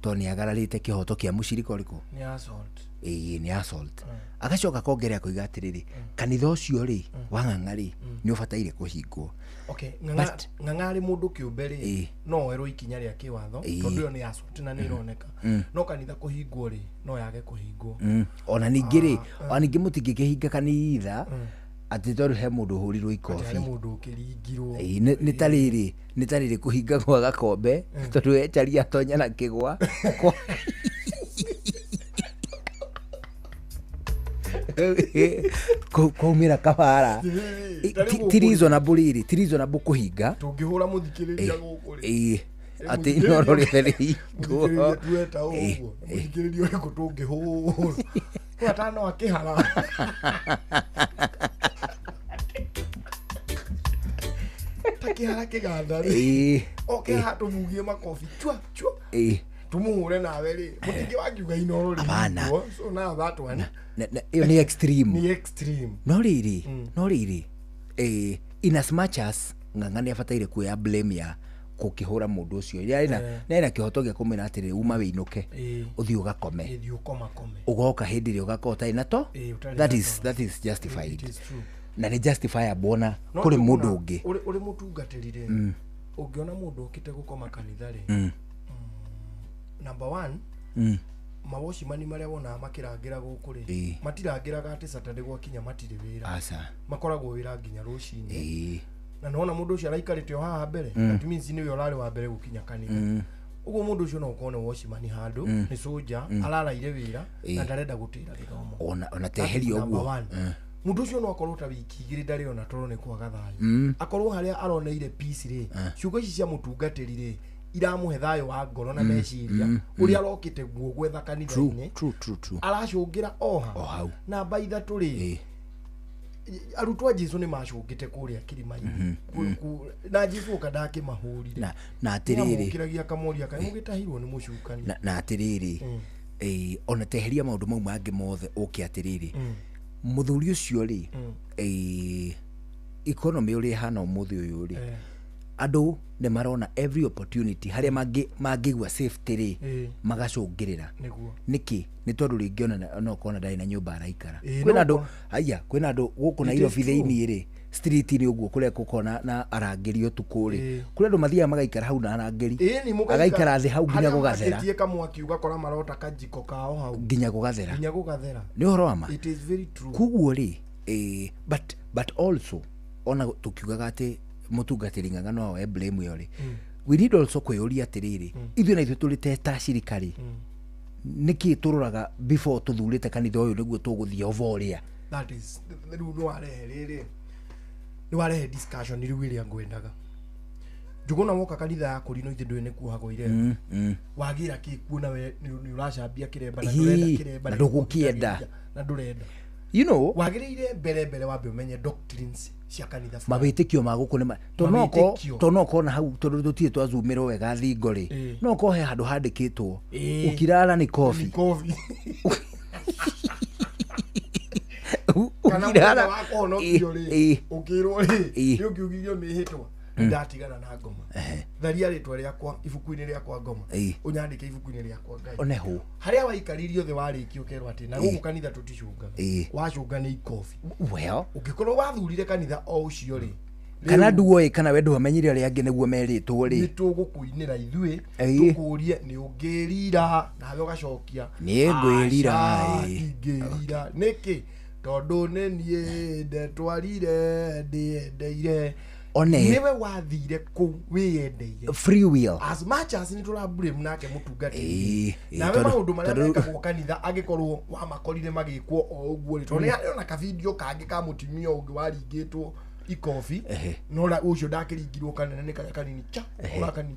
to nĩ agararĩte kĩhoto kĩa mũcirika ũrĩkũ nĩ assault agacoka kongerea koiga atiriri kanitha ũcio rĩ wa Ng'ang'a rĩ nĩ ũbataire kũhingwo Ng'ang'a arĩ mũndũ kĩũmbe rĩ no werwo ikinya rĩa kĩwatho tondũ ĩyo nĩ assault na nĩ ironeka no kanitha kũhingwo rĩ no yage kũhingwo ona ningĩ rĩ ona ningĩ mũtingĩkĩhinga kanitha atĩ tondũ he mũndũ ũhũrirwo ikobi nĩ ta rĩrĩ kũhinga gwa gakombe tondũ echaria atonya na kĩgwa kwaumĩra kabara ti reasonable kũhinga tũngĩhũra mũthikĩrĩria gũkũ rĩ atĩ inoro rĩothe rĩhingwo mũthikĩrĩria ũrĩkũ tũngĩhũra atano akĩhara takĩhara kĩganda rĩ okĩha tũmugie makobi chua tumuhure nawe rĩ mũtingĩ wakiuga inoro rĩhingwo so now that one ĩyo nĩ extreme no rĩrĩ in as much as Ng'ang'a nĩ abataire kuoya blame ya kũkĩhũra mũndũ ũcio nĩena kĩhoto gĩa kũmwĩra atĩrĩ uma wĩinũke ũthiĩ ũgakome ũgoka hĩndĩ ĩrĩa ũgakorwo ũtarĩ na to that is justified na nĩ justifiable ona kũrĩ mũndũ ũngĩ ũrĩ mũtungatĩri rĩ ũngĩona mũndũ ũkĩte gũkoma kanitha rĩ number 1 mawocimani marĩa wonaga makĩrangĩra gũkũ rĩ matirangĩraga atĩ Saturday gwakinya matirĩ wĩra makoragwo wĩra nginya rũcinĩ na nona mũndũ ũcio araikarĩte o haha mbere that means nĩwe ũrarĩ wa mbere gũkinya kanitha ũguo mũndũ ũcio no ũkorwo nĩ wocimani handũ nĩ soja araraire wĩra na ndarenda gũtĩra gĩthomo ona teheria ũguo mũndũ ũcio no akorwo ta wiki igĩrĩ ndarĩ ona toro nĩ kwaga thayũ akorwo harĩa aroneire peace rĩ ciugo ici cia mũtungatĩri rĩ iramũhe thayũ wa ngoro na meciria ũrĩa arokĩte guo gwetha kanitha-inĩ aracũngĩra o hau namba ithatũ rĩ arutwo a Jesu nĩ macũngĩte kũrĩa kĩrĩma-inĩ na Jesu ũka ndakĩmahũrire na atĩrĩrĩ mũkĩragia kamoria kaĩ mũgĩtahirwo nĩ mũcukani na atĩrĩrĩ ona teheria maũndũ mau mangĩ mothe ũke atĩrĩrĩ mũthuri ũcio rĩ economy ũrĩa ĩhana ũmũthĩ ũyũ rĩ andũ nĩ marona every opportunity harĩa mangĩgua safety rĩ magacũngĩrĩra nĩkĩ nĩ tondũ rĩngĩ ona ũkona ndarĩ na nyũmba araikara kwĩna andũ gũkũ Nairobi thĩinĩ rĩ street-inĩ ũguo kũrĩa gũkona na arangĩri ũtukũ rĩ kũrĩa andũ mathiaga magaikara hau na arangĩri agaikara thĩ hau nginya gũgathera kamwaki ugakora marota kajiko kao hau nginya gũgathera nĩ ũhoro wa ma kuguo rĩ but also ona tũkiugaga atĩ mũtungatĩri Ng'ang'a no oe blame ĩyo rĩ we need also kwĩyũria atĩrĩrĩ ithuĩ na ithuĩ tũrĩ ta cirikari nĩkĩ tũroraga before tũthurĩte kanitha ũyũ nĩguo tũgũthiĩ over ũrĩa that is no warehe discussion riu iria ngwendaga njuguna woka kanitha ya kũri no ithe ndũĩ nĩ kuohagwo iremba wagira kĩ kuona we nĩ ũracambia kĩremba na ndũrenda kĩremba na ndũgũkĩenda na ndũrenda you know wagĩrĩire mbere wambe ũmenye doctrines cia kanitha mabĩtĩkio ma gũkũ nĩ tonoko na hau tondũ tũtirĩ twazumĩrwo wega thingo rĩ no ko he handũ handĩkĩtwo ũkirara nĩ coffee ukirara wakonokio rĩ ukirwo rĩ nĩ ũkiugithio mĩhĩtwa ndatigana na ngoma tharia rĩtwa rĩakwa ibuku-inĩ rĩakwa ngoma ũnyandĩke ibuku-inĩ rĩakwa Ngai oneho harĩa waikaririo thĩ warĩkio ũkerwo atĩ na gũkũ kanitha tũticũngaga wacũnga nĩ ikobi well ũngĩkorwo wathurire kanitha o ũcio rĩ kana nduoĩ kana we ndwamenyire arĩa angĩ nĩguo merĩtwo rĩ nĩ tũgũkũinĩra ithuĩ tũkũrie nĩ ũngĩrira nawe ũgacokia nĩ ngwĩrira ngĩrira nĩkĩ tondũ nĩ niĩ ndetwarire ndĩendeire niwe wathire kũu wĩyendeire free will as much as nĩ tũrablame nake mũtungatĩri nawe maũndũ marĩa mekagwo kanitha angĩkorwo wamakorire magĩkwo o ũguo rĩ tondũ nĩ harĩ ona kabidio kangĩ ka mũtumia ũngĩ waringĩtwo ikobi no ũcio ndakĩringirwo kanene nĩ karĩa kanini cha ũrakanini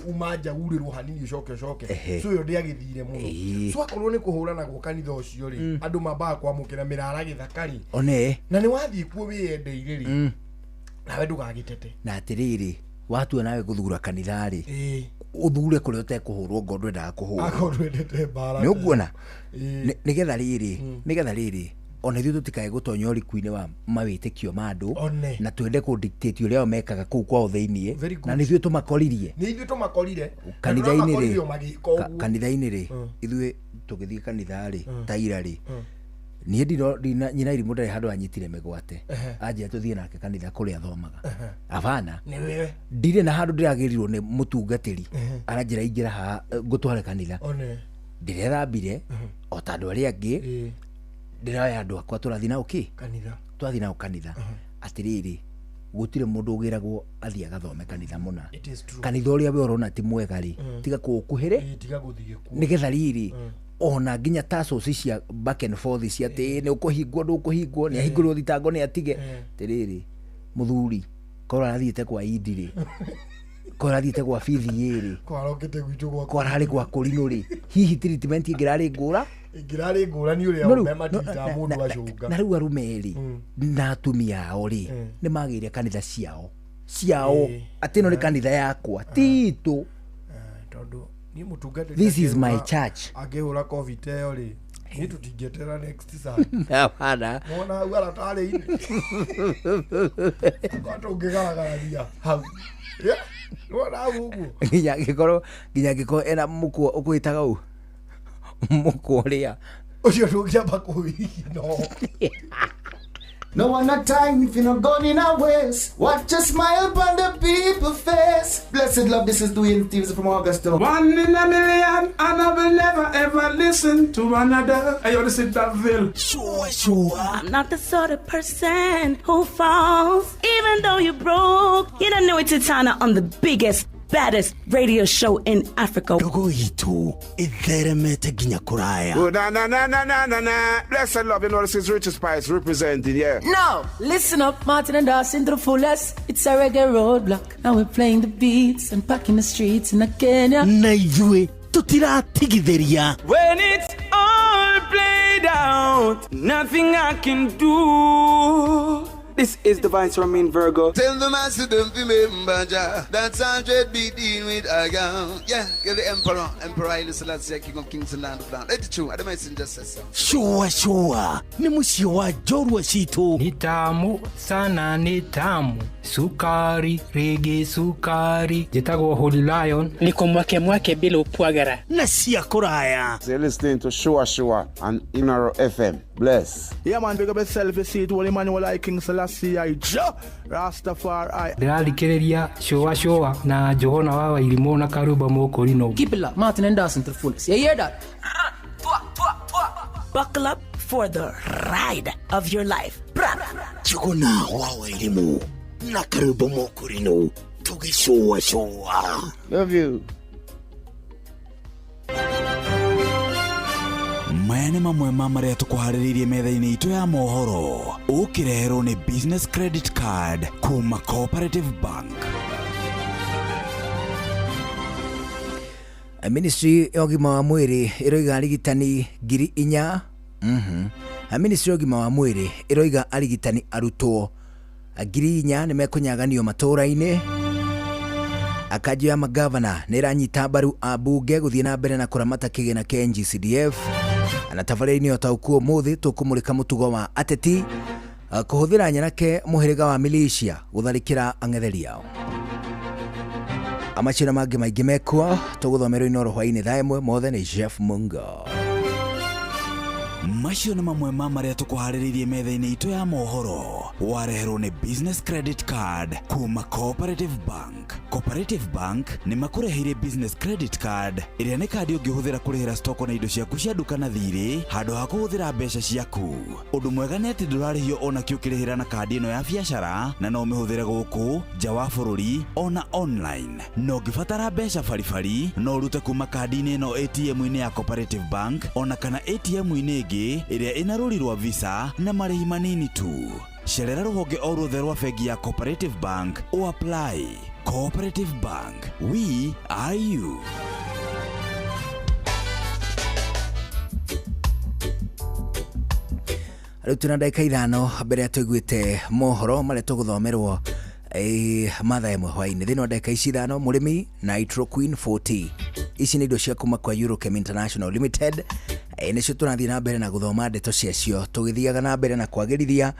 umanja urĩrwo hanini ucoke so yo ndĩagĩthire mũno so akorwo nĩ kũhũranagwo kanitha ũcio rĩ andũ mambaga kwamũkĩra mĩrara gĩthakari one na nĩ wathiĩ kuo wĩyendeire rĩ nawe ndũgagĩtete na atĩrĩrĩ watua nawe gũthura kanitha rĩ ũthure kũrĩa ũtekũhũrwo ngo ndwendaga kũhũrwo nĩ ũkuona nĩgetha rĩrĩ ona ithuĩ tũtikae gũtonya ũriku-inĩ wa mawĩtĩkio ma andũ na twende kũ-dictate ũrĩa mekaga kũu kwao thĩiniĩ na nĩ ithuĩ tũmakoririe kanitha-inĩ rĩ ithuĩ tũgĩthiĩ kanitha rĩ ta ira rĩ niĩ nyina irimũ ndarĩ handũ anyitire mĩgwate anjĩa tũthiĩ nake kanitha kũrĩa athomaga abana ndirĩ na handũ ndĩragĩrirwo nĩ mũtungatĩri aranjĩra ingĩra haha ngũtware kanitha ndĩrethambire o ta andũ arĩa angĩ ndĩroya andũ akwa tũrathiĩ nao twathiĩ nao kanitha atĩrĩrĩ gũtirĩ mũndũ ũgĩragwo athiĩ agathome kanitha mũna kanitha ũrĩa we ũrona ti mwega rĩ tiga kũũkuhĩrĩ nĩgetha rĩrĩ ona nginya tasoci cia back and forth cia atĩ nĩ ũkũhingwo ndũkũhingwo nĩ ahingũrwo thitango nĩ atige atĩrĩrĩ mũthuri korwo arathiĩte kwa idi rĩ korwo arathiĩte gwa bithi rĩ korwo ararĩ gwa kũrinũ rĩ hihi treatment ĩngĩrarĩ ngũra nĩ ũrĩa ũmematita mũndũ acũnga na rĩu arũme rĩ na atumia ao rĩ nĩ magĩire kanitha ciao atĩ ĩno nĩ kanitha yakwa titũ tondũ this is my church angĩhũra covid ĩyo rĩ nĩ tũtingĩetera next sana hapana mona hau aratarĩ-inĩ tũngĩgaragararia hau nĩwona hau ũguo nginya angĩkorwo ena mũkwo ũkwĩtaga ũũ mũkwo ũrĩa ũcio ndũngĩamba kũhihinya No one a time if you not gone in our ways. Watch a smile upon the people's face. Blessed love, this is Dwayne Stevens from Augusta. 1 in a million, and I will never ever listen to another. I only sit that Ville. Sure. I'm not the sort of person who falls, even though you broke. You don't know it's Tana on the biggest, baddest radio show in Africa. Dogo itu itheremete ginya kuraya. Oh, na. Blessed love, you know this is Richard Spice representing, yeah. No, listen up, Martin and Dawson to the fullest. It's a reggae roadblock. Now we're playing the beats and packing the streets in Kenya. Na ithue tutiratigithĩria. When it's all played out, nothing I can do. This is the Vice Ramin Virgo. Tell the master don't remember that's 100 BD with Agam. Yeah, get the Emperor Haile Selassie, King of Kings and Land of Land. Let the true, the messenger says so. Sure. Ni musio wa jorwa situ. Ni tamu sana ni tamu. Sukari, reggae sukari. Jitago Holy Lion. Niko mwake bila upwagara. Na siya kuraya. You're listening to Shua on Inaro FM. Bless. Yeah man, big up yourself, you see it, Holy Emmanuel I King Selassie I Rastafari. Ndĩrarikĩrĩria Shua na Johona wa Wairimu na Karuba Mokorino. Keep it locked, Martin and Dawson to the fullest. You hear that? Buckle up for the ride of your life. Johona wa Wairimu na Karuba Mokorino. Tuge Shua. Love you. maya nĩ mamwe ma marĩa tũkũharĩrĩirie metha-inĩ itũ ya mohoro. Ũkĩreherwo nĩ business credit card kuma Cooperative Bank. Ministry ya ũgima wa mwĩrĩ ĩroiga arigitani 4,000. Ministry ya ũgima wa mwĩrĩ ĩroiga arigitani arutwo 4,000 nĩ mekũnyaganio matũũra-inĩ. Akanjũ ya magavana nĩ ĩranyita mbaru ambunge gũthiĩ na mbere na kũramata kĩgĩna kĩa NGCDF. Na tabarĩra-inĩ ũtaũkuo mũthĩ tũkũmũrĩka mũtugo wa ateti kũhũthĩra nyanake mũhĩrĩga wa militia gũtharĩkĩra ang'etheri ao. Amachina mangĩ maingĩ mekuo tũgũthomerwo inoro hwainĩ thaa ĩmwe. Mothe nĩ Jeff Mungo. Macio nĩ mamwe ma marĩa tũkũharĩrĩirie metha-inĩ itũ ya mohoro. Wareherwo nĩ business credit card kuma Cooperative Bank. Cooperative Bank nĩ makũreheire business credit card ĩrĩa nĩ kandi ũngĩhũthĩra kũrĩhĩra stoko na indo ciaku cia duka na thirĩ handũ ha kũhũthĩra mbeca ciaku. Ũndũ mwega nĩ atĩ ndũrarĩhio ona kĩ ũkĩrĩhĩra na kandi ĩno ya biacara, na no ũmĩhũthĩre gũkũ nja wa bũrũri ona online. No ũngĩbatara mbeca baribari no ũrute kuma kandi-inĩ ĩno ATM-inĩ ya Cooperative Bank ona kana ATM-inĩ ĩngĩ ĩrĩa ĩna rũri rwa visa na marĩhi manini tu. Cerera rũhonge o ruothe rwa bengi ya Cooperative Bank o apply. Cooperative Bank, we are you. Rĩu tuna ndagĩka 5 mbere ya tũiguĩte mohoro marĩa tũgũthomerwo mathaa ĩmwe hwainĩ. Thĩinĩ wa ndagĩka ici 5 mũrĩmi Nitro Queen 40. Ici nĩ indo cia kuma kwa Eurochem International Limited. Nĩcio tũrathiĩ na mbere na gũthoma ndeto ciacio tũgĩthiaga na mbere na kwagĩrithia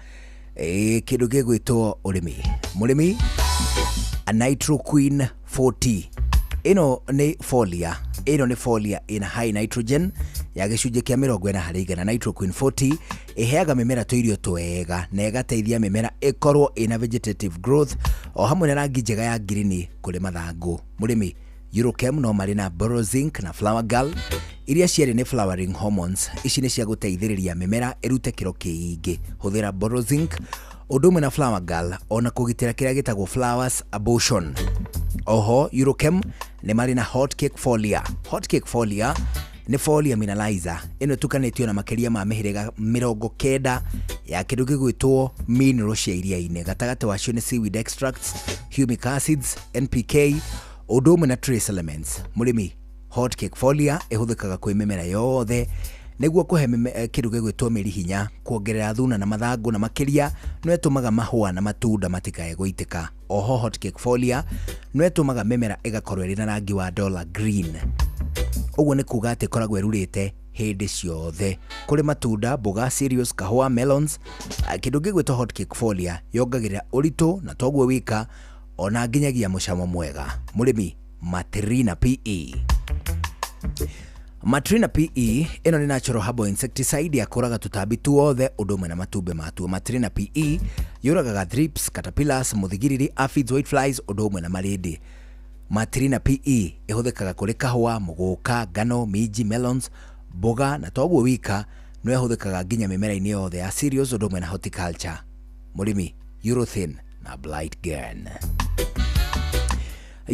kĩndũ gĩgwĩtwo ũrĩmi. Mũrĩmi Nitro Queen 40. Ĩno nĩ folia ĩna high nitrogen ya gĩcunjĩ kĩa 40%. Nitro Queen 40 ĩheaga mĩmera tũirio twega na ĩgateithia mĩmera ĩkorwo ĩna vegetative growth o hamwe na rangi njega ya green kũrĩ mathangũ. Mũrĩmi Eurochem no marĩ na Borozinc na Flower Girl iria ciarĩ nĩ flowering hormones. Ici nĩ cia gũteithĩrĩria mĩmera ĩrute kĩro kĩingĩ. Hũthĩra Borozinc ũndũ ũmwe na Flower Girl ona kũgitĩra kĩrĩa gĩtagwo flowers abortion. Oho Eurochem nĩ marĩ na Hotcake Folia. Hotcake Folia nĩ folia mineralizer. Ĩno tukanĩtio na makĩria ma mĩhĩrĩga 90 ya kĩndũ gĩgwĩtwo mineral cia iria-inĩ. Gatagatĩ wacio nĩ seaweed extracts, humic acids, NPK, ũndũ ũmwe na trace elements. Mũrĩmi Hotcake Folia ĩhũthĩkaga kwĩ mĩmera yothe nĩguo kũhe kĩndũ gĩgwĩtwo mĩri hinya, kuongerera thuna na mathangũ, na makĩria no ĩtũmaga mahũa na matunda matikae gũitĩka. Oho Hotcake Folia no ĩtũmaga mĩmera ĩgakorwo ĩrĩ na rangi wa dollar green. Ũguo nĩ kuuga atĩ ĩkoragwo ĩrurĩte hĩndĩ ciothe. Kũrĩ matunda, mboga, cereals, kahũa, melons. Kĩndũ gĩgwĩtwo Hotcake Folia yongagĩrĩra ũritũ na toguo wika ona nginyagia mũcamo mwega. Mũrĩmi Matrina PE. Matrina PE ĩno nĩ natural herbal insecticide ya kũraga tũtambi tuothe ũndũ ũmwe na matumbĩ matuo. Matrina PE yũragaga thrips, caterpillars, mũthigiriri, aphids, whiteflies ũndũ ũmwe na marĩndĩ. Matrina PE ĩhũthĩkaga kũrĩ kahũa, mũgũka, ngano, minji, melons, mboga na toguo wika no ĩhũthĩkaga nginya mĩmera-inĩ yothe ya cereals ũndũ ũmwe na horticulture. Mũrĩmi Urothin na Blight Gun.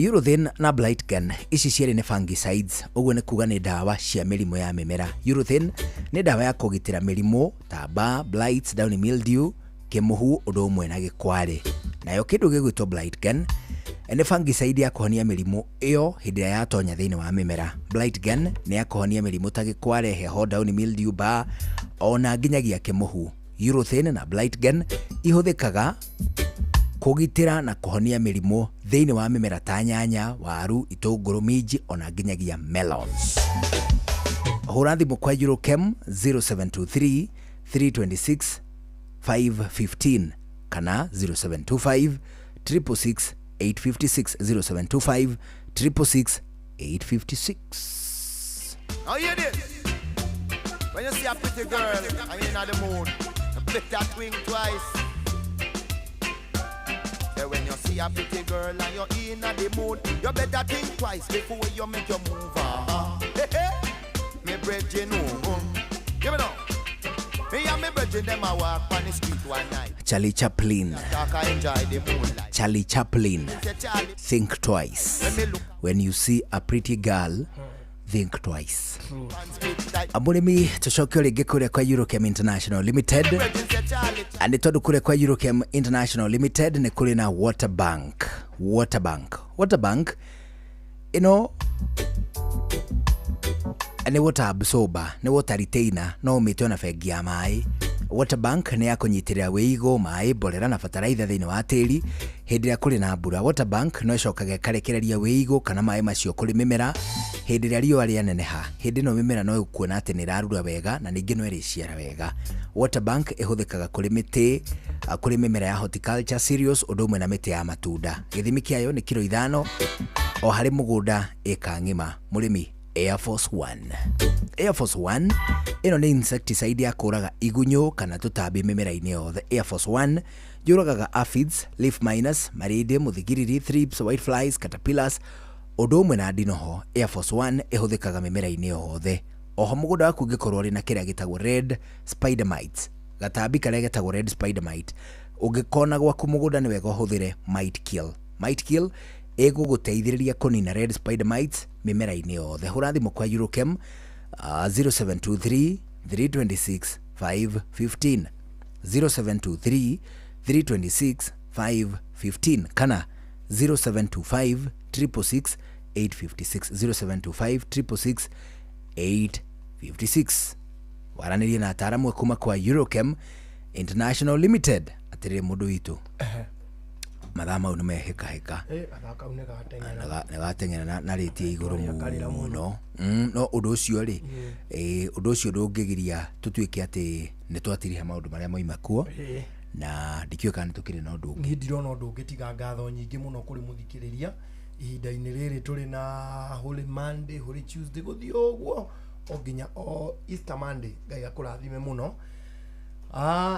Urothin na Blight Gun ici cierĩ nĩ fungicides, ũguo nĩ kuga nĩ ndawa cia mĩrimũ ya mĩmera. Urothin nĩ ndawa ya kũgitĩra mĩrimũ ta mbaa, blights, downy mildew, kĩmũhu ũndũ ũmwe na gĩkware. Nayo kĩndũ gĩgwĩtwo Blight Gun nĩ fungicide ya kũhonia mĩrimũ ĩyo hĩndĩ ĩrĩa yatonya thĩinĩ wa mĩmera. Blight Gun nĩ ya kũhonia mĩrimũ ta gĩkware, heho, downy mildew, mbaa ona nginyagia kĩmũhu. Urothin na Blight Gun ihũthĩkaga kũgitĩra na kũhonia mĩrimũ thĩinĩ wa mĩmera ta nyanya, waru, itũngũrũ, minji ona nginyagia melons. Hũra thimũ kwa Eurochem 0723 326 515 kana 0725 666 856 0725 666 856. Now hear this. When you see a pretty girl and you're in the mood, flip that wing twice. When you see a pretty girl and you're in the mood, you better think twice before you make your move. Hey, hey. Me bread you know. Give it up. Me and me bread them a walk on the street one night. Charlie Chaplin. Charlie Chaplin. Think twice. When you see a pretty girl, think twice. Amurimi tucokio ringi kuria kwa Eurochem International Limited. Ani tondu kuria kwa Eurochem International Limited ni kuri na Water Bank. Water Bank ino ni water absorber, ni water retainer, no umitwe na bengi ya mai. Water Bank ni yakunyitirira wiigo mai mborera na fertilizer thiini wa tiri hindi ya kuri na mbura. Water Bank no icokaga ikarekereria wiigo kana mai macio kuri mimera hindi ya riũa rĩaneneha. Hindi no mimera no ikuona ati ni rarura wega na ningi no iriciara wega. Water Bank ihuthikaga kuri miti, kuri mimera ya horticulture, cereals, undu umwe na miti ya matunda. Githimi kiayo ni kilo 5 o hari mugunda eka ngima. Murimi Air Force One ino ni insecticide ya kuraga igunyo kana tutambi mimera-ini yothe. Air Force One yuragaga aphids, leaf miners, marinde, muthigiriri, thrips, whiteflies, caterpillars, undu umwe na ndinoho. Air Force One ihuthikaga mimera-ini yothe. Oho mugunda waku ngikorwo ri na kiria gitagwo red spider mites, gatambi karia getagwo red spider mite, ungikona gwaku mugunda ni wega uhuthire mite kill iguguteithiriria kunina red spider mites mimera-ini yothe. Hura thimu kwa Eurochem 0723 326 515 0723 326 515 kana 0725 366 856 0725 366 856. Waranirie na ataaramu kuma kwa Eurochem International Limited. Atire mundu witu mathaa mau nĩ mehĩkahĩka nĩgateng'era na rĩtie igũrũ mũno. No ũndũ ũcio rĩ, ũndũ ũcio ndũngĩgiria tũtuĩke atĩ nĩ twatiriha maũndũ marĩa moima kuo, na ndikiũĩ kana nĩ tũkĩrĩ na ũndũ ũngĩ. Niĩ ndirona ũndũ ũngĩ tiga ngatho nyingĩ mũno kũrĩ mũthikĩrĩria ihinda-inĩ rĩrĩ tũrĩ na Holy Monday, Holy Tuesday gũthiĩ ũguo o nginya o Easter Monday. Ngai akũrathime mũno.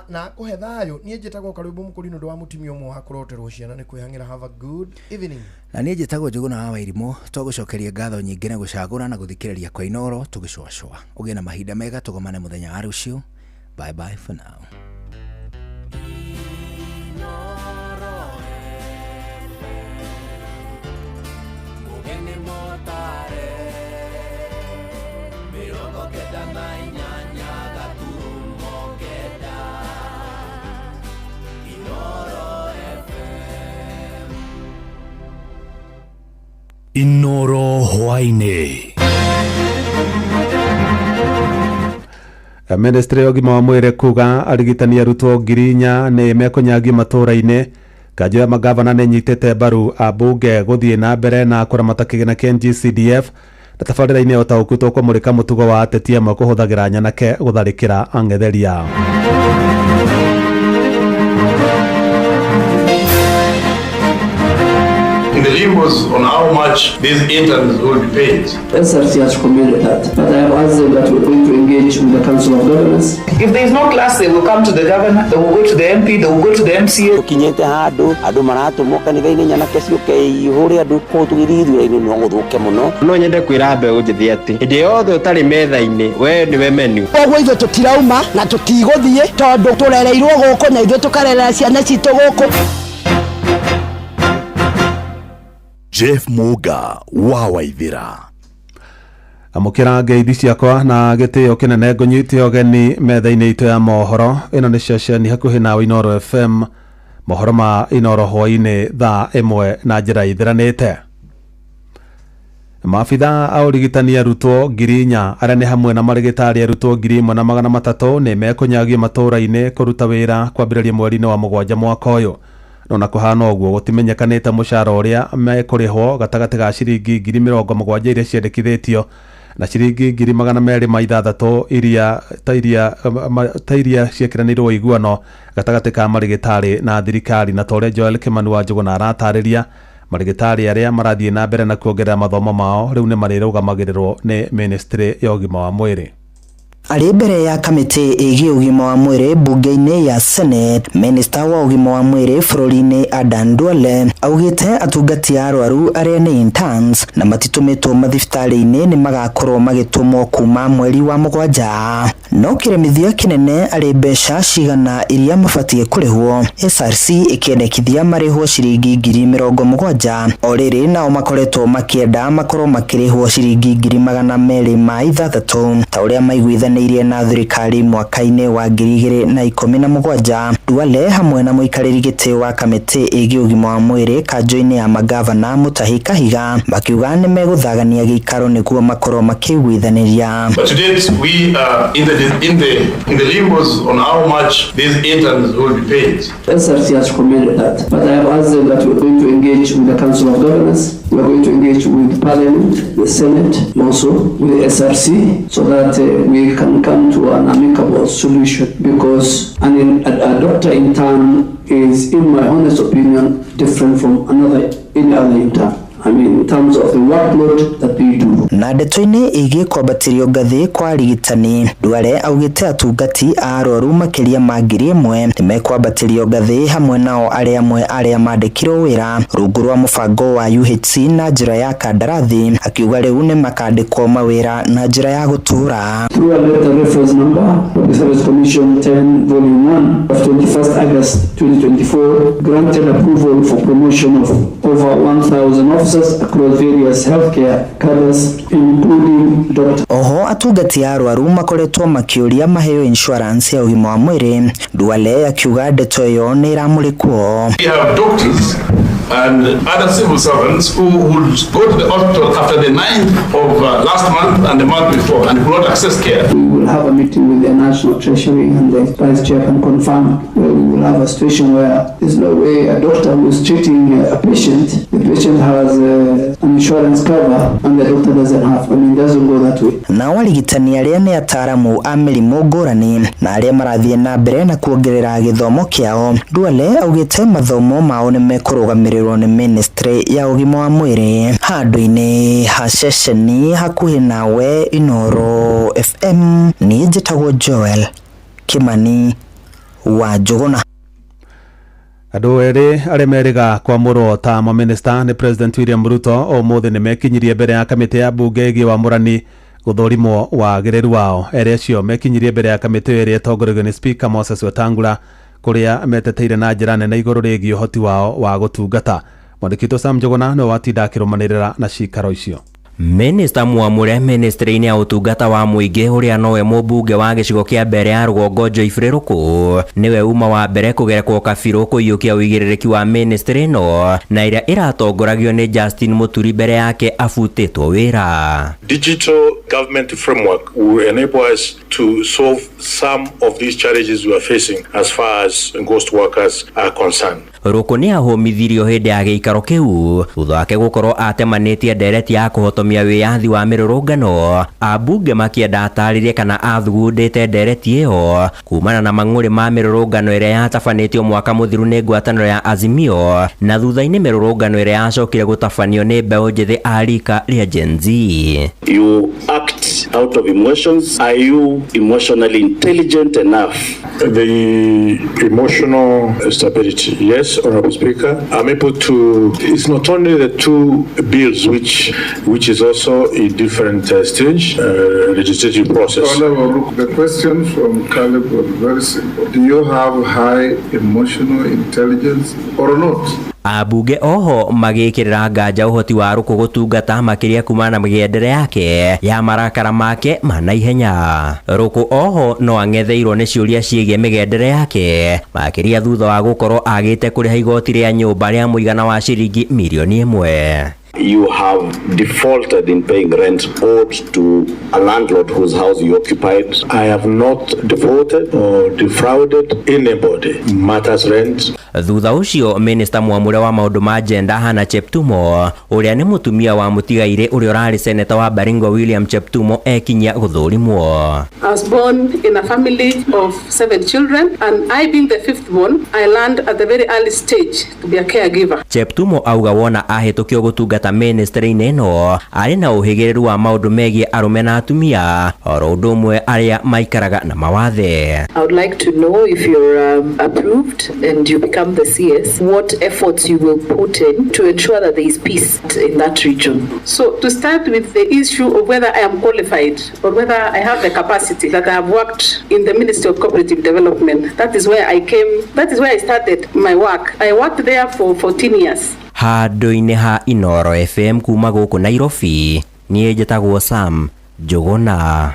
Na kuhe thayo niĩ njĩtagwo Karũimbo Mũkũri nĩ wa mũtumia ũmwe wa kũroterwo ciana nĩ kwĩhang'ĩra. Have a good evening. Na niĩ njĩtagwo Njũgũna wa Wairimũ. Tũgũcokeria ngatho nyingĩ na gũcagũra na gũthikĩrĩria kwa Inoro tũgĩcũacũa. Ũgĩe na mahinda mega, tũgomane mũthenya wa rũciũ. Bye bye for now. Inoro hwainĩ. Ministry ya ũgima wa mwĩrĩ kuga arigitani arutwo 4,000 nĩ mekũnyagio matũũra-inĩ. Kanjũ ya magavana nĩ nyitĩte mbaru ambunge gũthiĩ na mbere na kũramata kĩgĩna kĩa GCDF na tabarĩra-inĩ ya ũtaũku tũkũmũrĩka mũtugo wa ateti amwe kũhũthagĩra nyanake gũtharĩkĩra ang'etheria. In the limos on how much these interns will be paid. SRC has committed that, but I have asked them that we're going to engage with the Council of Governors. If there is no class, they will come to the governor, they will go to the MP, they will go to the MCA. Ukinyete andu maratũmwo kanitha-inĩ nyanake ciũke ihũre andu kũu tũgĩthithũra-inĩ no gũthũke mũno. No nyende kwĩra mbeũ njĩthĩ atĩ hĩndĩ yothe ũtarĩ metha-inĩ we nĩwe menu. Koguo ithuĩ tũtirauma na tũtigũthiĩ tondũ tũrereirwo gũkũ na ithuĩ tũkarerera ciana citũ gũkũ. Jeff Muga wa Waithira. Amũkĩra ngeithi ciakwa na gĩtĩo kĩnene ngũnyite ũgeni metha-inĩ itũ ya mohoro. Ĩno nĩ ceceni hakuhĩ na Inoro FM, mohoro ma Inoro hwainĩ thaa 1 na njĩra ithiranĩte. Maabitha a ũrigitani arutwo 4,000 arĩa nĩ hamwe na marĩgĩtarĩ arutwo 1,300 nĩ mekũnyagio matũũra-inĩ kũruta wĩra kwambĩrĩria mweri-inĩ wa 7 mwaka ũyũ. No na kuhana ũguo gũtimenyekanĩte mũcara ũrĩa mekũrĩhwo gatagatĩ ga ciringi 70,000 iria ciendekithĩtio na ciringi 260,000 iria ciĩkĩranĩirwo iguano gatagatĩ ka marĩgĩtarĩ na thirikari. Na tore Joel Kimani wa Njũgũna aratarĩria, marĩgĩtarĩ arĩa marathiĩ na mbere na kuongerera mathomo mao rĩu nĩ marĩrũgamagĩrĩrwo nĩ Ministry ya ũgima wa mwĩrĩ. Ari mbere ya kamiti igi ugima wa mwiri bunge-ini ya Senate, Minister wa ugima wa mwiri bũrũri-inĩ Adan Duale augite atungati a arwaru aria ni interns na matitumitwo mathibitarĩ-inĩ ni magakorwo magitumwo kuma mweri wa mũgwanja. No kiremithia kinene ari mbeca cigana iria mabatie kurihwo, SRC ikendekithia marihwo ciringi 70,000 o riri nao makoretwo makienda makorwo makirihwo ciringi 260,000 ta uria maiguithanirie na thirikari mwaka-ini wa 2017. Duale hamwe na muikariri giti wa kamiti igi ugima wa mwiri kanjo-ini ya magavana Mutahi Kahiga makiuga ni meguthagania gikaro niguo makorwo makiguithaniria. But today we are in the limbos on how much these interns will be paid. SRC has commended that, but I have asked them that we're going to engage with the Council of Governors, we're going to engage with Parliament, the Senate, also with the SRC, so that we can come to an amicable solution, because a doctor intern is, in my honest opinion, different from any other intern. I mean, in terms of the workload that we do. Na ndeto-ini igi kwambatirio ngathi kwa rigitani, Duale augite atungati a arwaru makiria ma 1,000 ni mekwambatirio ngathi hamwe nao aria mandikirwo wira rungu rwa mubango wa UHC na njira ya kandarathi, akiuga riu ni makandikwo mawira na njira ya gutura. Through a letter reference number of the Service Commission 10 volume 1 of 21st August 2024 granted approval for promotion of over 1,000 officers across various healthcare cadres including doctors. Oho atungati a arwaru makoretwo makiuria maheo insurance ya ugima wa mwiri, Duale akiuga ndeto iyo ni iramurikwo. We have doctors and other civil servants who would go to the hospital after the 9th of last month and the month before and could not access care. We will have a meeting with the National Treasury and the Vice Chair can confirm where we will have a situation where there's no way a doctor who is treating a patient, the patient has an insurance cover and the doctor doesn't have. I mean, it doesn't go that way. Na warigitani aria ni ataramu a mirimu ngurani na aria marathie na mbere na kuongerera githomo kiao, Duale augite mathomo mao ni mekurugamirirwo ni ministry ya ugima wa mwiri. Handu-ini ha ceceni hakuhi nawe Inoro FM, ni njitagwo Joel Kimani wa Njuguna. Andũ erĩ arĩa meriga kwamũrwo ta maminista nĩ President William Ruto ũmũthĩ nĩ mekinyirie mbere ya kamĩtĩ ya mbunge ĩgiĩ wamũrani gũthũrimwo wagĩrĩru wao. Erĩ acio mekinyirie mbere ya kamĩtĩ ĩrĩa ĩtongoragio nĩ Speaker Moses Wetangula, kũrĩa meteteire na njĩra nene igũrũ rĩgiĩ ũhoti wao wa gũtungata. Mwandĩki witũ Sam Njuguna nĩwe watinda akĩrũmanĩrĩra na ciikaro icio. Minister Mwamure ministry-inĩ ya utungata wa muingi uria nowe mũmbunge wa gĩcigo kĩa mbere ya rũgongo Joyfrey Ruku niwe uma wa mbere kugerekwo kabiru kũiyũkia ũigĩrĩrĩki wa ministry ĩno na ĩrĩa ĩratongoragio nĩ Justin Muturi mbere yake abutĩtwo wĩra. Digital government framework will enable us to solve some of these challenges we are facing as far as ghost workers are concerned. Ruku nĩ ahomithirio hĩndĩ ya gĩikaro kĩu thutha wake gũkorwo atemanĩtie ndereti ya kũhotomia wĩyathi wa mĩrũrũngano. Ambunge makĩenda atarĩrie kana athugundĩte ndereti ĩyo kumana na mang'ũrĩ ma mĩrũrũngano ĩrĩa yatabanĩtio mwaka mũthiru nĩ ngwatanĩro ya Azimio na thutha-inĩ mĩrũrũngano ĩrĩa yacokire gũtabanio nĩ mbeũ njĩthĩ a rika rĩa Gen Z. You act out of emotions. Are you emotionally intelligent enough? The emotional stability, yes, Honorable Speaker. I'm able to, it's not only the two bills which is also a different stage, legislative process. Honorable, look, the question from Caleb was very simple. Do you have high emotional intelligence or not? Abunge oho magĩkĩrĩra nganja ũhoti wa Ruku gũtungata makĩria kumana na mĩgendere yake ya marakara make ma naihenya. Ruku oho no ang'etheirwo nĩ ciũria ciĩgiĩ mĩgendere yake makĩria thutha wa gũkorwo agĩte kũrĩha igoti rĩa nyũmba rĩa mũigana wa ciringi mirioni 1. You have defaulted in paying rent owed to a landlord whose house you occupied. I have not defaulted or defrauded anybody. Matters rent. Thutha ucio Minister mwamure wa maundu ma gender Hannah Cheptumo uria ni mutumia wa mutigaire uria urari Senator wa Baringo William Cheptumo ekinyia guthurimwo. I was born in a family of 7 children, and I being the 5th born, I learned at the very early stage to be a caregiver. Cheptumo auga wona ahitukio gutungata ministry-ini ino ari na uhigiriru wa maundu megie arume na atumia oro undu umwe aria maikaraga na mawathe. I would like to know if you're approved and you become the CS, what efforts you will put in to ensure that there is peace in that region. So to start with the issue of whether I am qualified or whether I have the capacity, that I have worked in the Ministry of Cooperative Development. That is where I started my work. I worked there for 14 years. Handu-ini ha Inoro FM kuma guku Nairobi, nie njĩtagwo Sam Njuguna.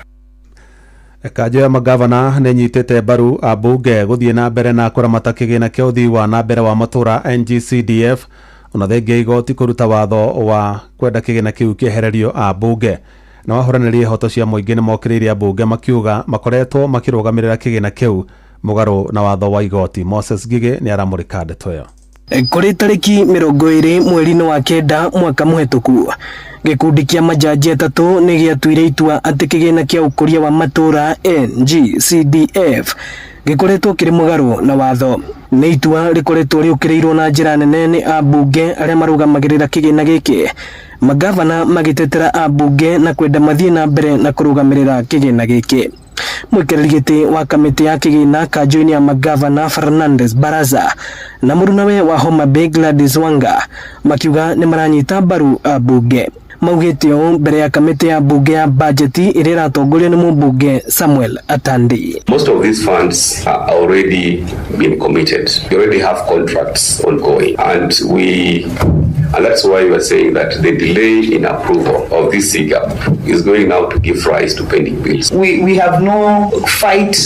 Kanjo ya magavana nĩ nyitĩte mbaru ambunge gũthiĩ na mbere na kũramata kĩgĩna kĩa ũthii wa na mbere wa matũra NGCDF ona thengia igoti kũruta watho wa kwenda kĩgĩna kĩu kĩehererio ambunge. Na wahoranĩria ihoto cia mũingĩ nĩ mokĩrĩire ambunge makiuga makoretwo makĩrũgamĩrĩra kĩgĩna kĩu mũgarũ na watho wa igoti. Moses Gige nĩ aramũrĩka ndeto ĩyo. Kuri tariki 20 mweri-inĩ wa kenda mwaka mũhetũku, gikundi kia majaji atatu nĩ gĩatuire itua atĩ kĩgĩna kĩa ũkũria wa matũra NGCDF gĩkoretwo kĩrĩ mũgarũ na watho. Nĩ itua rĩkoretwo rĩũkĩrĩirwo na njĩra nene nĩ ambunge arĩa marũgamagĩrĩra kĩgĩna gĩkĩ, magavana magĩtetera ambunge na kwenda mathiĩ na mbere na kũrũgamĩrĩra kĩgĩna gĩkĩ. Mwĩkĩrĩri gĩtĩ wa kamĩtĩ ya kĩgĩna kanjũ-inĩ ya magavana Fernandes Baraza na mũrunawe wa Homa Bay Gladys Wanga makiuga nĩ maranyita mbaru ambunge. Maugĩte ũũ mbere ya kamĩtĩ ya bunge ya bajeti ĩrĩa ĩratongorio nĩ mũmbunge Samuel Atandi. Most of these funds are already been committed. We already have contracts ongoing, and that's why we are saying that the delay in approval of this SIGAP is going now to give rise to pending bills. We have no fight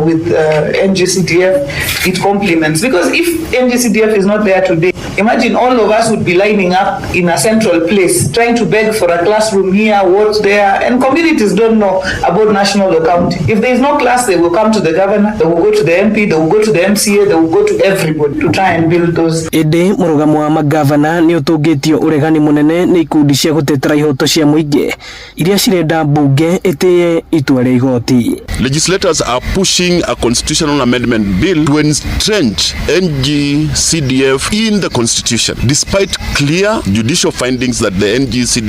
with NGCDF. It complements, because if NGCDF is not there today, imagine all of us would be lining up in a central place trying to beg for a classroom here, what's there, and communities don't know about national or county. If there is no class, they will come to the governor, they will go to the MP, they will go to the MCA, they will go to everybody to try and build those. Ede mũrũgamo wa magavana nĩ ũtũngĩtio ũregani mũnene nĩ ikundi cia gũtetera ihoto cia mũingĩ iria cirenda bunge ĩtĩye itua rĩa igoti. Legislators are pushing a constitutional amendment bill to entrench NGCDF in the constitution, despite clear judicial findings that the NGCDF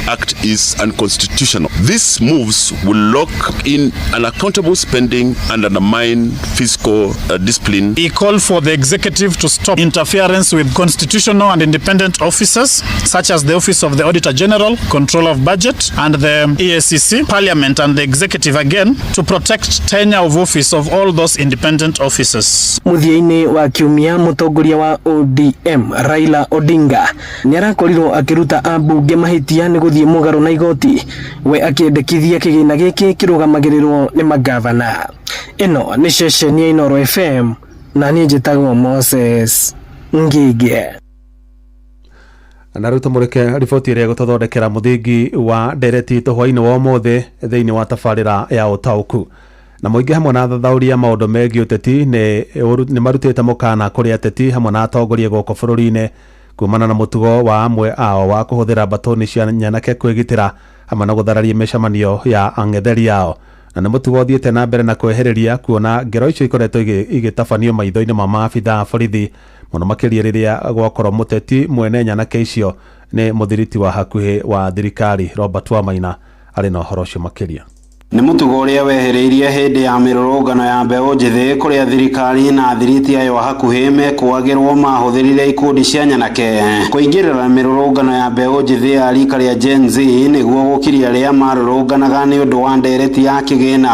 Act is unconstitutional. These moves will lock in unaccountable spending and undermine fiscal discipline. We call for the executive to stop interference with constitutional and independent officers, such as the Office of the Auditor General, Control of Budget, and the EACC, Parliament, and the executive again, to protect tenure of office of all those independent officers. Muthiaini wa kiumia mutongoria wa ODM Raila Odinga nĩ arakorirwo akiruta ambunge mahitia nĩ gũthiĩ mũgarũ na igoti, we akĩendekithia kĩgĩna gĩkĩ kĩrũgamagĩrĩrwo nĩ magavana. Ĩno nĩ ceceni ya Inoro FM na niĩ njĩtagwo Moses Ngige. Na rĩu tũmũrĩke riboti ĩrĩa gũtũthondekera mũthingi wa ndereti tũhwa-inĩ wa ũmũthĩ thĩinĩ wa tabarĩra ya ũtaũku. Na mũingĩ hamwe na thathaũria maũndũ megiĩ ũteti nĩ marutĩte mũkana kũrĩ ateti hamwe na atongoria gũkũ bũrũri-inĩ kumana na mũtugo wa amwe ao wa kũhũthĩra mbatoni cia nyanake kwĩgitĩra hamwe na gũthararia mĩcemanio ya ang'etheri ao. Na nĩ mũtugo ũthiĩte na mbere na kwĩhĩrĩria kuona ngero icio ikoretwo igĩtabanio maitho-inĩ ma maabitha a borithi mũno makĩria rĩrĩa gwakorwo mũteti mwene nyanake icio nĩ mũthiriti wa hakuhĩ wa thirikari Robert Wamaina arĩ na ũhoro ũcio makĩria. Nĩ mũtugo ũrĩa wehereirie hĩndĩ ya mĩrũrũngano ya mbeũ njĩthĩ kũrĩa thirikari na thiriti ayo hakuhĩ mekũagĩrwo mahũthĩrire ikundi cia nyanake kũingĩrĩra mĩrũrũngano ya mbeũ njĩthĩ ya rika rĩa Gen Z nĩguo gũkiria arĩa marũrũnganaga nĩ ũndũ wa ndereti ya kĩgĩna.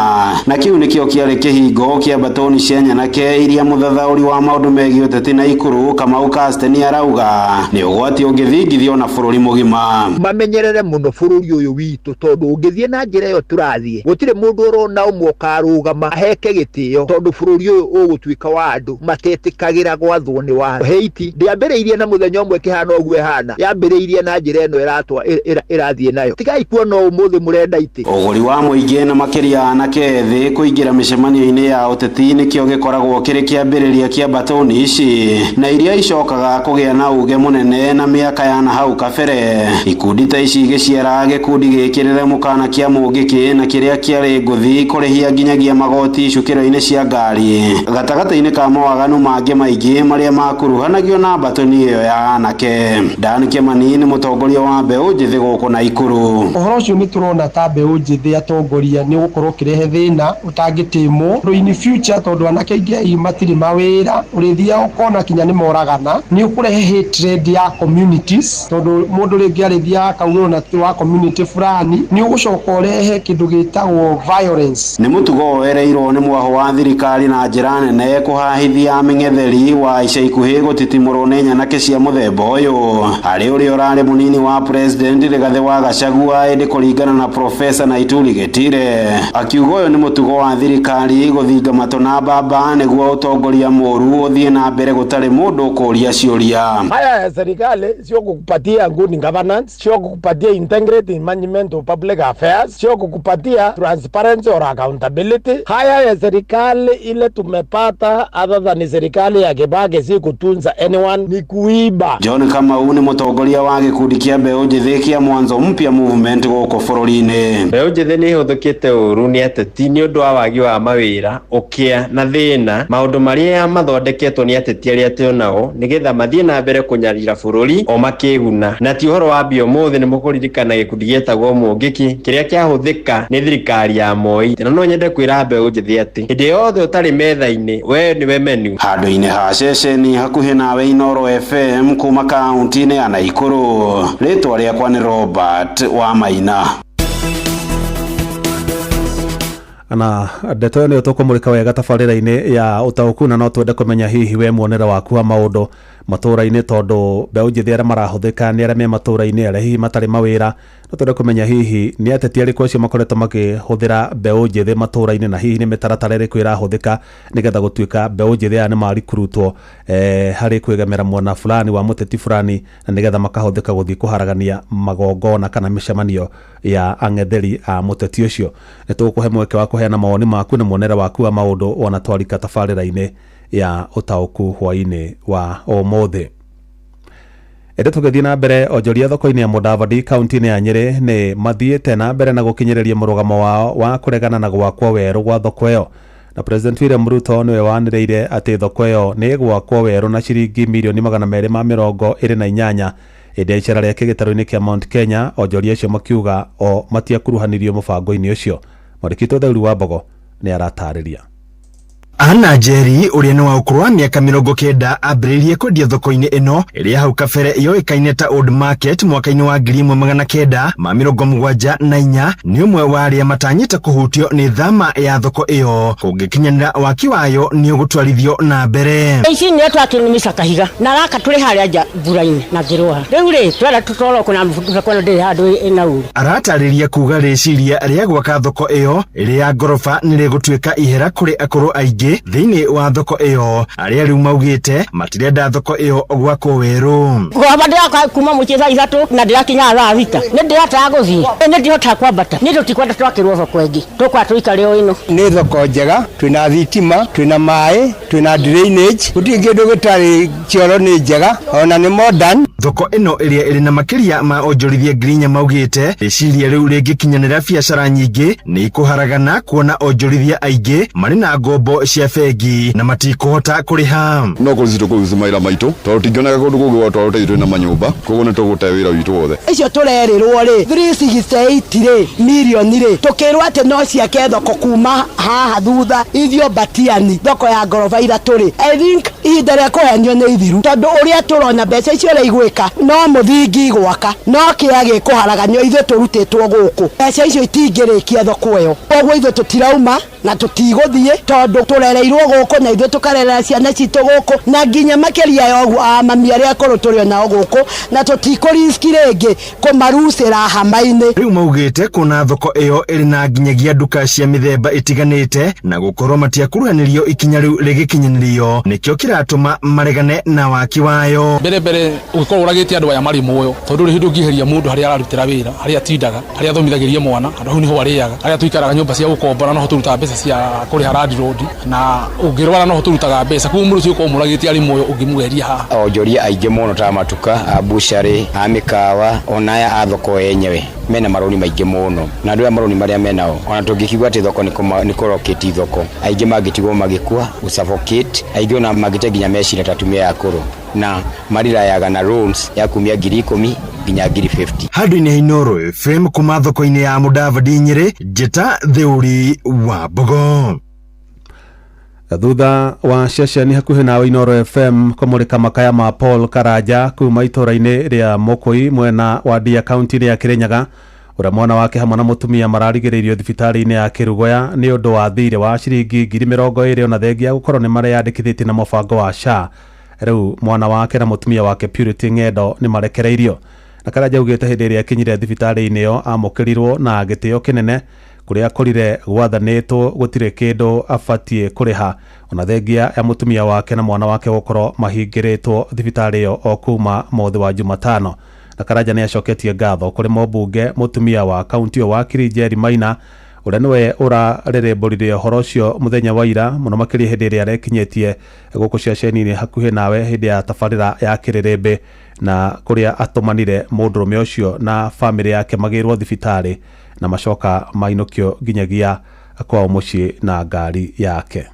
Na kĩu nĩkĩo kĩarĩ kĩhingo kĩa mbatoni cia nyanake iria mũthathaũri wa maũndũ megiĩ ũteti na ikuru Kamau Kasteni arauga nĩ ũgwati ũngĩthingithio na bũrũri mũgima. Mamenyerere mũno bũrũri ũyũ witũ tondũ ũngĩthiĩ na njĩra ĩyo tũrathiĩ gutire mundu urona umwe karugama heke gitio tondu bururi uyu ugutuika wa andu matetikagira gwathwo ni wa Haiti ndiambiriirie na muthenya umwe kihana ogwe hana yambiriirie na njira eno iratwa irathie nayo tigai kuona umuthi murenda iti uguri wa muingi na makiria na kethi kuingira micemanio-ini ya uteti nikio gikoragwo kiri kiambiriria kia batoni ici na iria icokaga kugia na uge munene na miaka ya na hau kabere ikundi ta ici giciara gikundi gikirire mukana kia mugiki na kiria kiari nguthi kurihia nginyagia magoti icukiro-ini cia ngari gatagata-ini ka mawaganu mangi maingi maria makuruhanagio na batoni iyo ya anake Dan Kimani ni mutongoria wa mbeu njithi guku na ikuru uhoro ucio ni turona ta mbeu njithi atongoria ni gukorwo kirehe thina utangitimwo in future tondu anake ingi matiri mawira urithia ukona kinya ni moragana ni ukurehe hatred ya communities tondu mundu ringi arithia kaugiro na wa community fulani ni ugucoka urehe kindu gitagwo violence ni mutugo wereirwo ni mwaho wa thirikari na njira nene kuhahithia ameng'etheri wa ica ikuhi gutitimurwo ni nyanake cia muthemba uyu ari uri urari munini wa president Rigathi wa Gachagua indi kuringana na Profesa Naituri Gitire akiuga uyu ni mutugo wa thirikari guthinga matona baba niguo utongoria muru uthie na mbere gutari mundu kuria ciuria haya ya serikali sio kukupatia good governance sio kukupatia integrity in management of public affairs sio kukupatia transparency or accountability haya ya serikali ile tumepata other than serikali ya Kibaki si kutunza anyone ni kuiba John Kamau ni mutongoria wa gikundi kia mbeu njithi kia mwanzo mpya movement guku bururi-ini mbeu njithi ni huthukite uru ni ateti ni undu wa wagi wa mawira ukia na thina maundu maria mathondeketwo ni ateti aria tionao nigetha mathie na mbere kunyarira bururi o makiguna na ti uhoro wa bio muthi ni mukuririkana gikundi gietagwo mugiki kiria kiahuthika ni thirikari ya Moi na no nyende kwira mbeu njithi ati hindi yothe utari metha-ini we ni we menu handu-ini ha ceceni hakuhi nawe Inoro FM kuma kaunti-ini ya Naikuru ritwa riakwa ni Robert wa Maina na ndeto ni tukumurika wega tabarira-ini ya utauku na no twende kumenya hihi we muonera waku wa maundu matura-ini tondu mbeu njithi aria marahuthika ni aria me matura-ini aria hihi matari mawira no twende kumenya hihi ni ateti ariku acio makoretwo makihuthira mbeu njithi matura-ini na hihi ni mitaratara iriku irahuthika nigetha gutuika mbeu njithi aya ni marikurutwo hari kwigemera mwena fulani wa muteti fulani na nigetha makahuthika guthii kuharagania magongona kana micemanio ya ang'etheri a muteti ucio ni tukuhe mweke wa kuheana mawoni maku na muonera waku wa maundu ona twarika tabarira-ini ya utauku hwaini wa umuthi ende tugithii na mbere onjoria thoko-ini ya Mudavadi kaunti-ini ya Nyeri ni mathiite na mbere na gukinyiriria murugamo wao wa kuregana na gwakwo weru gwa thoko iyo na President William Ruto niwe waniriire ati thoko iyo ni gwakwo weru na ciringi milioni 228 indi icera riake gitaro-ini kia Mount Kenya onjoria acio makiuga o matiakuruhanirio mubango-ini ucio Marikito Theuri wa Mbogo ni aratariria Ana Njeri uria ni wa ukuru wa miaka 90 ambiririe kwendia thoko-ini ino iria hau kabere yoikaine ta Old Market mwaka-ini wa 1974 ni umwe wa aria matanyite kuhutio ni thama ya thoko iyo kungikinyanira waki wayo ni ugutwarithio na mbere ici ni twakinimisha kahiga na raka turi haria nja mbura-ini na ngiroha riu ri twara tutoro kuna thoko ndi handu ina uru aratariria kuga riciria ria gwaka thoko iyo iria ngorofa ni rigutuika ihera kuri akuru aingi thiini wa thoko iyo aria riu maugite matirenda thoko iyo gwakwo weru gwaba ndaka kuma mucheza ithatu na ndirakinya thaa 6 ni ndirataga guthii ni ndirota kwambata ni tutikwenda twakirwo thoko ingi tukwa tuika rio ino ni thoko njega twina thitima twina mai twina drainage guti kindu gitari cioro ni njega ona ni modern thoko ino iria iri na makiria ma onjorithia ngirinya maugite riciria riu ringikinyanira biacara nyingi ni ikuharagana kuona onjorithia aingi mari na ngombo cia bengi na matikuhota kuriha no kuzito kuzimaira maitu tondu tingiona kundu kungi wa twaruteirwe na manyumba koguo ni tugute wira witu wothe icio turerirwo ri 368 ri milioni ri tukirwa ati no ciake thoko kuma haha thutha ithio batiani thoko ya ngorofa ithatu ri I think ihinda ria kuhenio ni ithiru tondu uria turona mbeca icio ria igwe gwika no muthingi gwaka no kiage kuharaganyo ithu turutitwo guku mbeca icio itingirikia thoko iyo koguo ithu tutirauma na tutiguthie tondu turereirwo guku na ithu tukarerera ciana citu guku na nginya makeria yogu mami aria akuru turi nao guku na tutikuriski ringi kumarucira hama-ini. Riu maugite kuna thoko iyo iri na nginyagia nduka cia mithemba itiganite na gukorwo matiakuruhanirio ikinya riu rigikinyanirio nikio kiratuma maregane na waki wayo. Mbere ukorwo uragite andu aya marimu uyo tondu ri hindu ngiheria mundu haria ararutira wira haria atindaga haria athomithagiria mwana andu hau niho ariaga haria tuikaraga nyumba cia gukombora no turuta mbeca cia kuriha radi road na ungirwara no turutaga mbeca kuo mundu ucio ko muragite arimu uyo ungimugeria haha onjoria aingi muno ta matuka abushari amikawa onaya athoko yenyewe mena maroni maingi muno na ndio maroni maria menao ona tungikigwa ati thoko ni koroketi thoko aingi magitigwo magikua usuffocate aingi ona magite nginya mecira tatumia ya kuru na marira yaga na loans ya kumia 10,000 nginya 50. Handũ-inĩ Inooro FM kuma thoko-inĩ ya Mudavadi Nyeri, Njeta Theuri wa Bogo. Thutha wa ceceni hakuhĩ nawe Inooro FM kũmũrĩka makaya ma Paul Karanja kuma itũra-inĩ rĩa Mokoi mwena wa Ndia kaunti-inĩ ya Kirinyaga, ũrĩa mwana wake hamwe na mũtumia mararigĩrĩirio thibitarĩ-inĩ ya Kĩrugoya nĩ ũndũ wa thirĩ wa ciringi 20,000 ona thengia gũkorwo nĩ mareyandĩkithĩtie na mũbango wa SHA. Rĩu mwana wake na mũtumia wake Purity Ng'endo nĩ marekereirio. Na Karanja augĩte hĩndĩ ĩrĩa akinyire thibitarĩ-inĩ ĩyo amũkĩrirwo na gĩtĩo kĩnene kũrĩa akorire gwathanĩtwo gũtirĩ kĩndũ abatie kũrĩha ona thengia ya mũtumia wake na mwana wake gũkorwo mahingĩrĩtwo thibitarĩ ĩyo o kuma mothi wa Jumatano. Na Karanja nĩ acoketie ngatho kũrĩ mũmbunge mũtumia wa kaunti wa Kirinjeri Maina ũrĩa nĩwe ũrarĩrĩmbũrire ũhoro ũcio mũthenya wa ira mũno makĩria hĩndĩ ĩrĩa arekinyĩtie gũkũ ceceni-inĩ hakuhĩ nawe hĩndĩ ya tabarĩra ya Kĩrĩrĩmbĩ na kũrĩa atũmanire mũndũrũme ũcio na bamĩrĩ yake magĩrwo thibitarĩ na macoka mainũkio nginyagia kwao mũciĩ na ngari yake.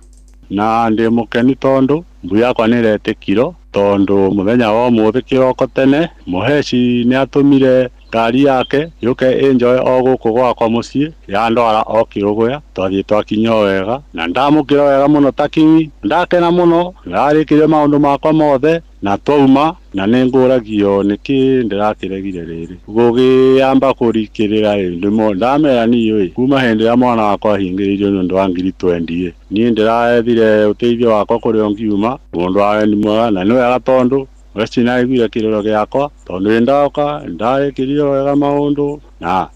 Na ndĩ mũkeni tondu mbu yakwa nĩ iretĩkirwo tondu mũthenya wa ũmũthĩ kĩroko tene mũheci nĩ atũmire ngari yake yuke enjoy o gũkũ gwakwa mũciĩ yandwara o Kĩrugoya twathiĩ twakinya wega na ndamũkĩra wega mũno takingi ndakena mũno ndarĩkire maũndũ makwa mothe na twauma na nĩngũragio nĩkĩ ndĩrakĩregire rĩrĩ gũgĩamba kũrikĩrĩra ndimo ndamera niĩ kuma hĩndĩ ya mwana wakwa hingĩrĩirio nĩ ũndũ wa 2020 niĩ ndĩraethire ũteithio wakwa kũrĩa ngiuma mũndũ wa wendi mwega na nĩ wega tondu weci naiguire kĩrĩro gĩakwa tondu nĩndaoka ndarĩkĩrio wega maũndũ na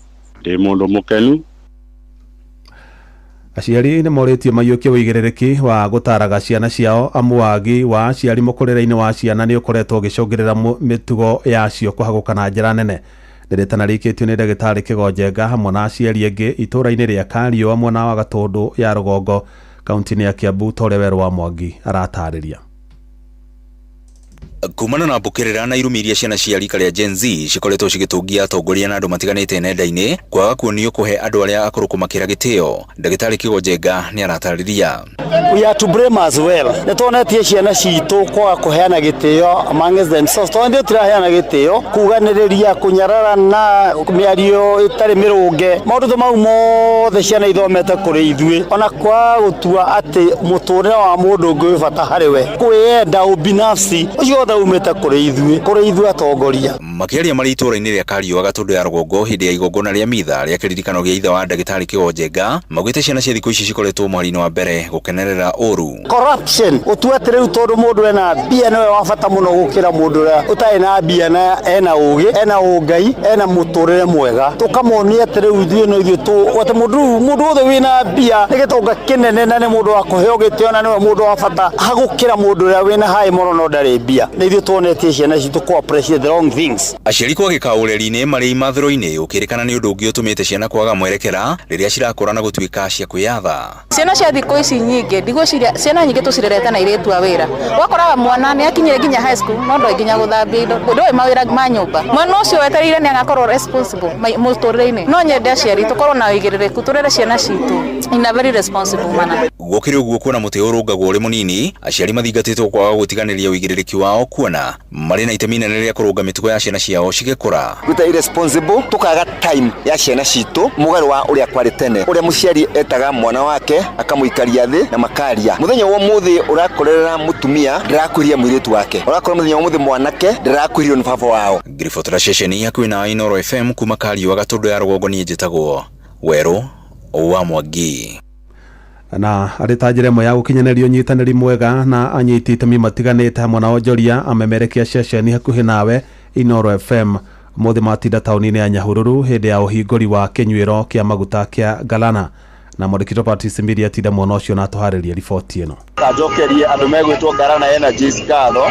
ndĩ mũndũ mũkenu. Aciari nĩ morĩtio maiyũkie wĩigĩrĩrĩki wa gũtaraga ciana ciao amu wagi wa aciari mũkũrĩre-inĩ wa ciana nĩ ũkoretwo ũgĩcũngĩrĩra mĩtugo yacio kũhagũka na njĩra nene. Nderetana rĩkĩtio nĩ ndagĩtarĩ Kĩgonjenga hamwe na aciari angĩ itũra-inĩ rĩa Kariũa mwena wa Gatũndũ ya Rũgongo kaunti-inĩ ya Kiambu ta ũrĩa Werũ wa Mwangi aratarĩria. Kumana na mbũkĩrĩra na irumi iria ciana cia rika rĩa Gen Z cikoretwo cigĩtũngia atongoria na andũ matiganĩte nenda-inĩ kwaga kuonio kũhe andũ arĩa akũrũ kũmakĩra gĩtĩo. Ndagĩtarĩ Kĩgonjenga nĩ aratarĩria. We are to blame as well. Nĩtuonetie ciana citũ kwaga kũheana gĩtĩo amongst themselves. Tondũ tiraheana gĩtĩo kuganĩrĩria kũnyarara na mĩario ĩtarĩ mĩrũnge. Maũndũ mau mothe ciana ithomete kũrĩ ithuĩ ona kwa gũtua atĩ mũtũrĩre wa mũndũ ũngĩ wĩ bata harĩ we kwĩenda ubinafsi ũcio umete kũrĩ ithuĩ atongoria. Makĩaria marĩ itũra-inĩ rĩa Kariũa Gatũndũ ya Rũgongo hĩndĩ ya igongona rĩa mitha rĩa kĩririkano gĩa ithe wa ndagĩtarĩ Kĩgonjenga maugĩte ciana cia thikũ ici cikoretwo mwari-inĩ wa mbere gũkenerera ũru. Corruption ũtuĩte rĩu tondũ mũndũ ena mbia nĩwe wa bata mũno gũkĩra mũndũ ũrĩa ũtarĩ na mbia na ena ũgĩ ena ũngai ena mũtũrĩre mwega tũkamonia atĩ rĩu ithuĩ no ithuĩ atĩ mũndũ wothe wĩna mbia nĩ gĩtonga kĩnene na nĩ mũndũ wa kũheo gĩtĩo na nĩwe mũndũ wa bata hagũkĩra mũndũ ũrĩa wĩna haĩ mũno no ndarĩ mbia. Aciari kwagĩka ũreri-inĩ marĩ imathĩro-inĩ ũkĩrĩkana nĩ ũndũ ũngĩ ũtũmĩte ciana kwaga mwerekera rĩrĩa cirakũra na gũtuĩka cia kwĩyatha. Ciana cia thikũ ici nyingĩ ndigwĩciria ciana nyingĩ tũcirerete na irĩtu a wĩra. Wakoraga mwana nĩ akinyire nginya high school no ndoĩ nginya gũthambia indo ndoĩ mawĩra ma nyũmba. Mwana ũcio wetereire nĩ agakorwo responsible mũtũrĩre-inĩ. No nyende aciari tũkorwo na wĩigĩrĩrĩku tũrere ciana citũ in a very responsible manner. gukiri uguo kuona muti urungagwo uri munini aciari mathingatitwo kwaga gutiganiria uigiriki wao kuona mari na itemi nene ria kurunga mitugo ya ciana ciao cigikura guta irresponsible tukaga time ya ciana citu mugaru wa uria kwari tene uria muciari etaga mwana wake akamuikaria thi na makaria muthenya wo muthi urakorera mutumia ndirakuria mwiritu wake urakora muthenya wo muthi mwanake ndirakurio ni baba wao. Ngirifotora ceceni yaku na Inooro FM kuma Kariwa Gatundu ya Rugongo ni njitagwo Weru wa Mwangi. Na aritajire mo ya gukinyanerio nyitaneri mwega na anyiti itemi matiganite hamwe na onjoria amemerekia ceceni hakuhi nawe Inooro FM muthi matinda tauni-ini ya Nyahururu hindi ya uhinguri wa kinyuiro kia maguta kia Galana na mwandĩki Patrice Mbiri atinda mwena ũcio na tũharĩria riboti ĩno. Njokerie andũ megwĩtwo Galana Energies ngatho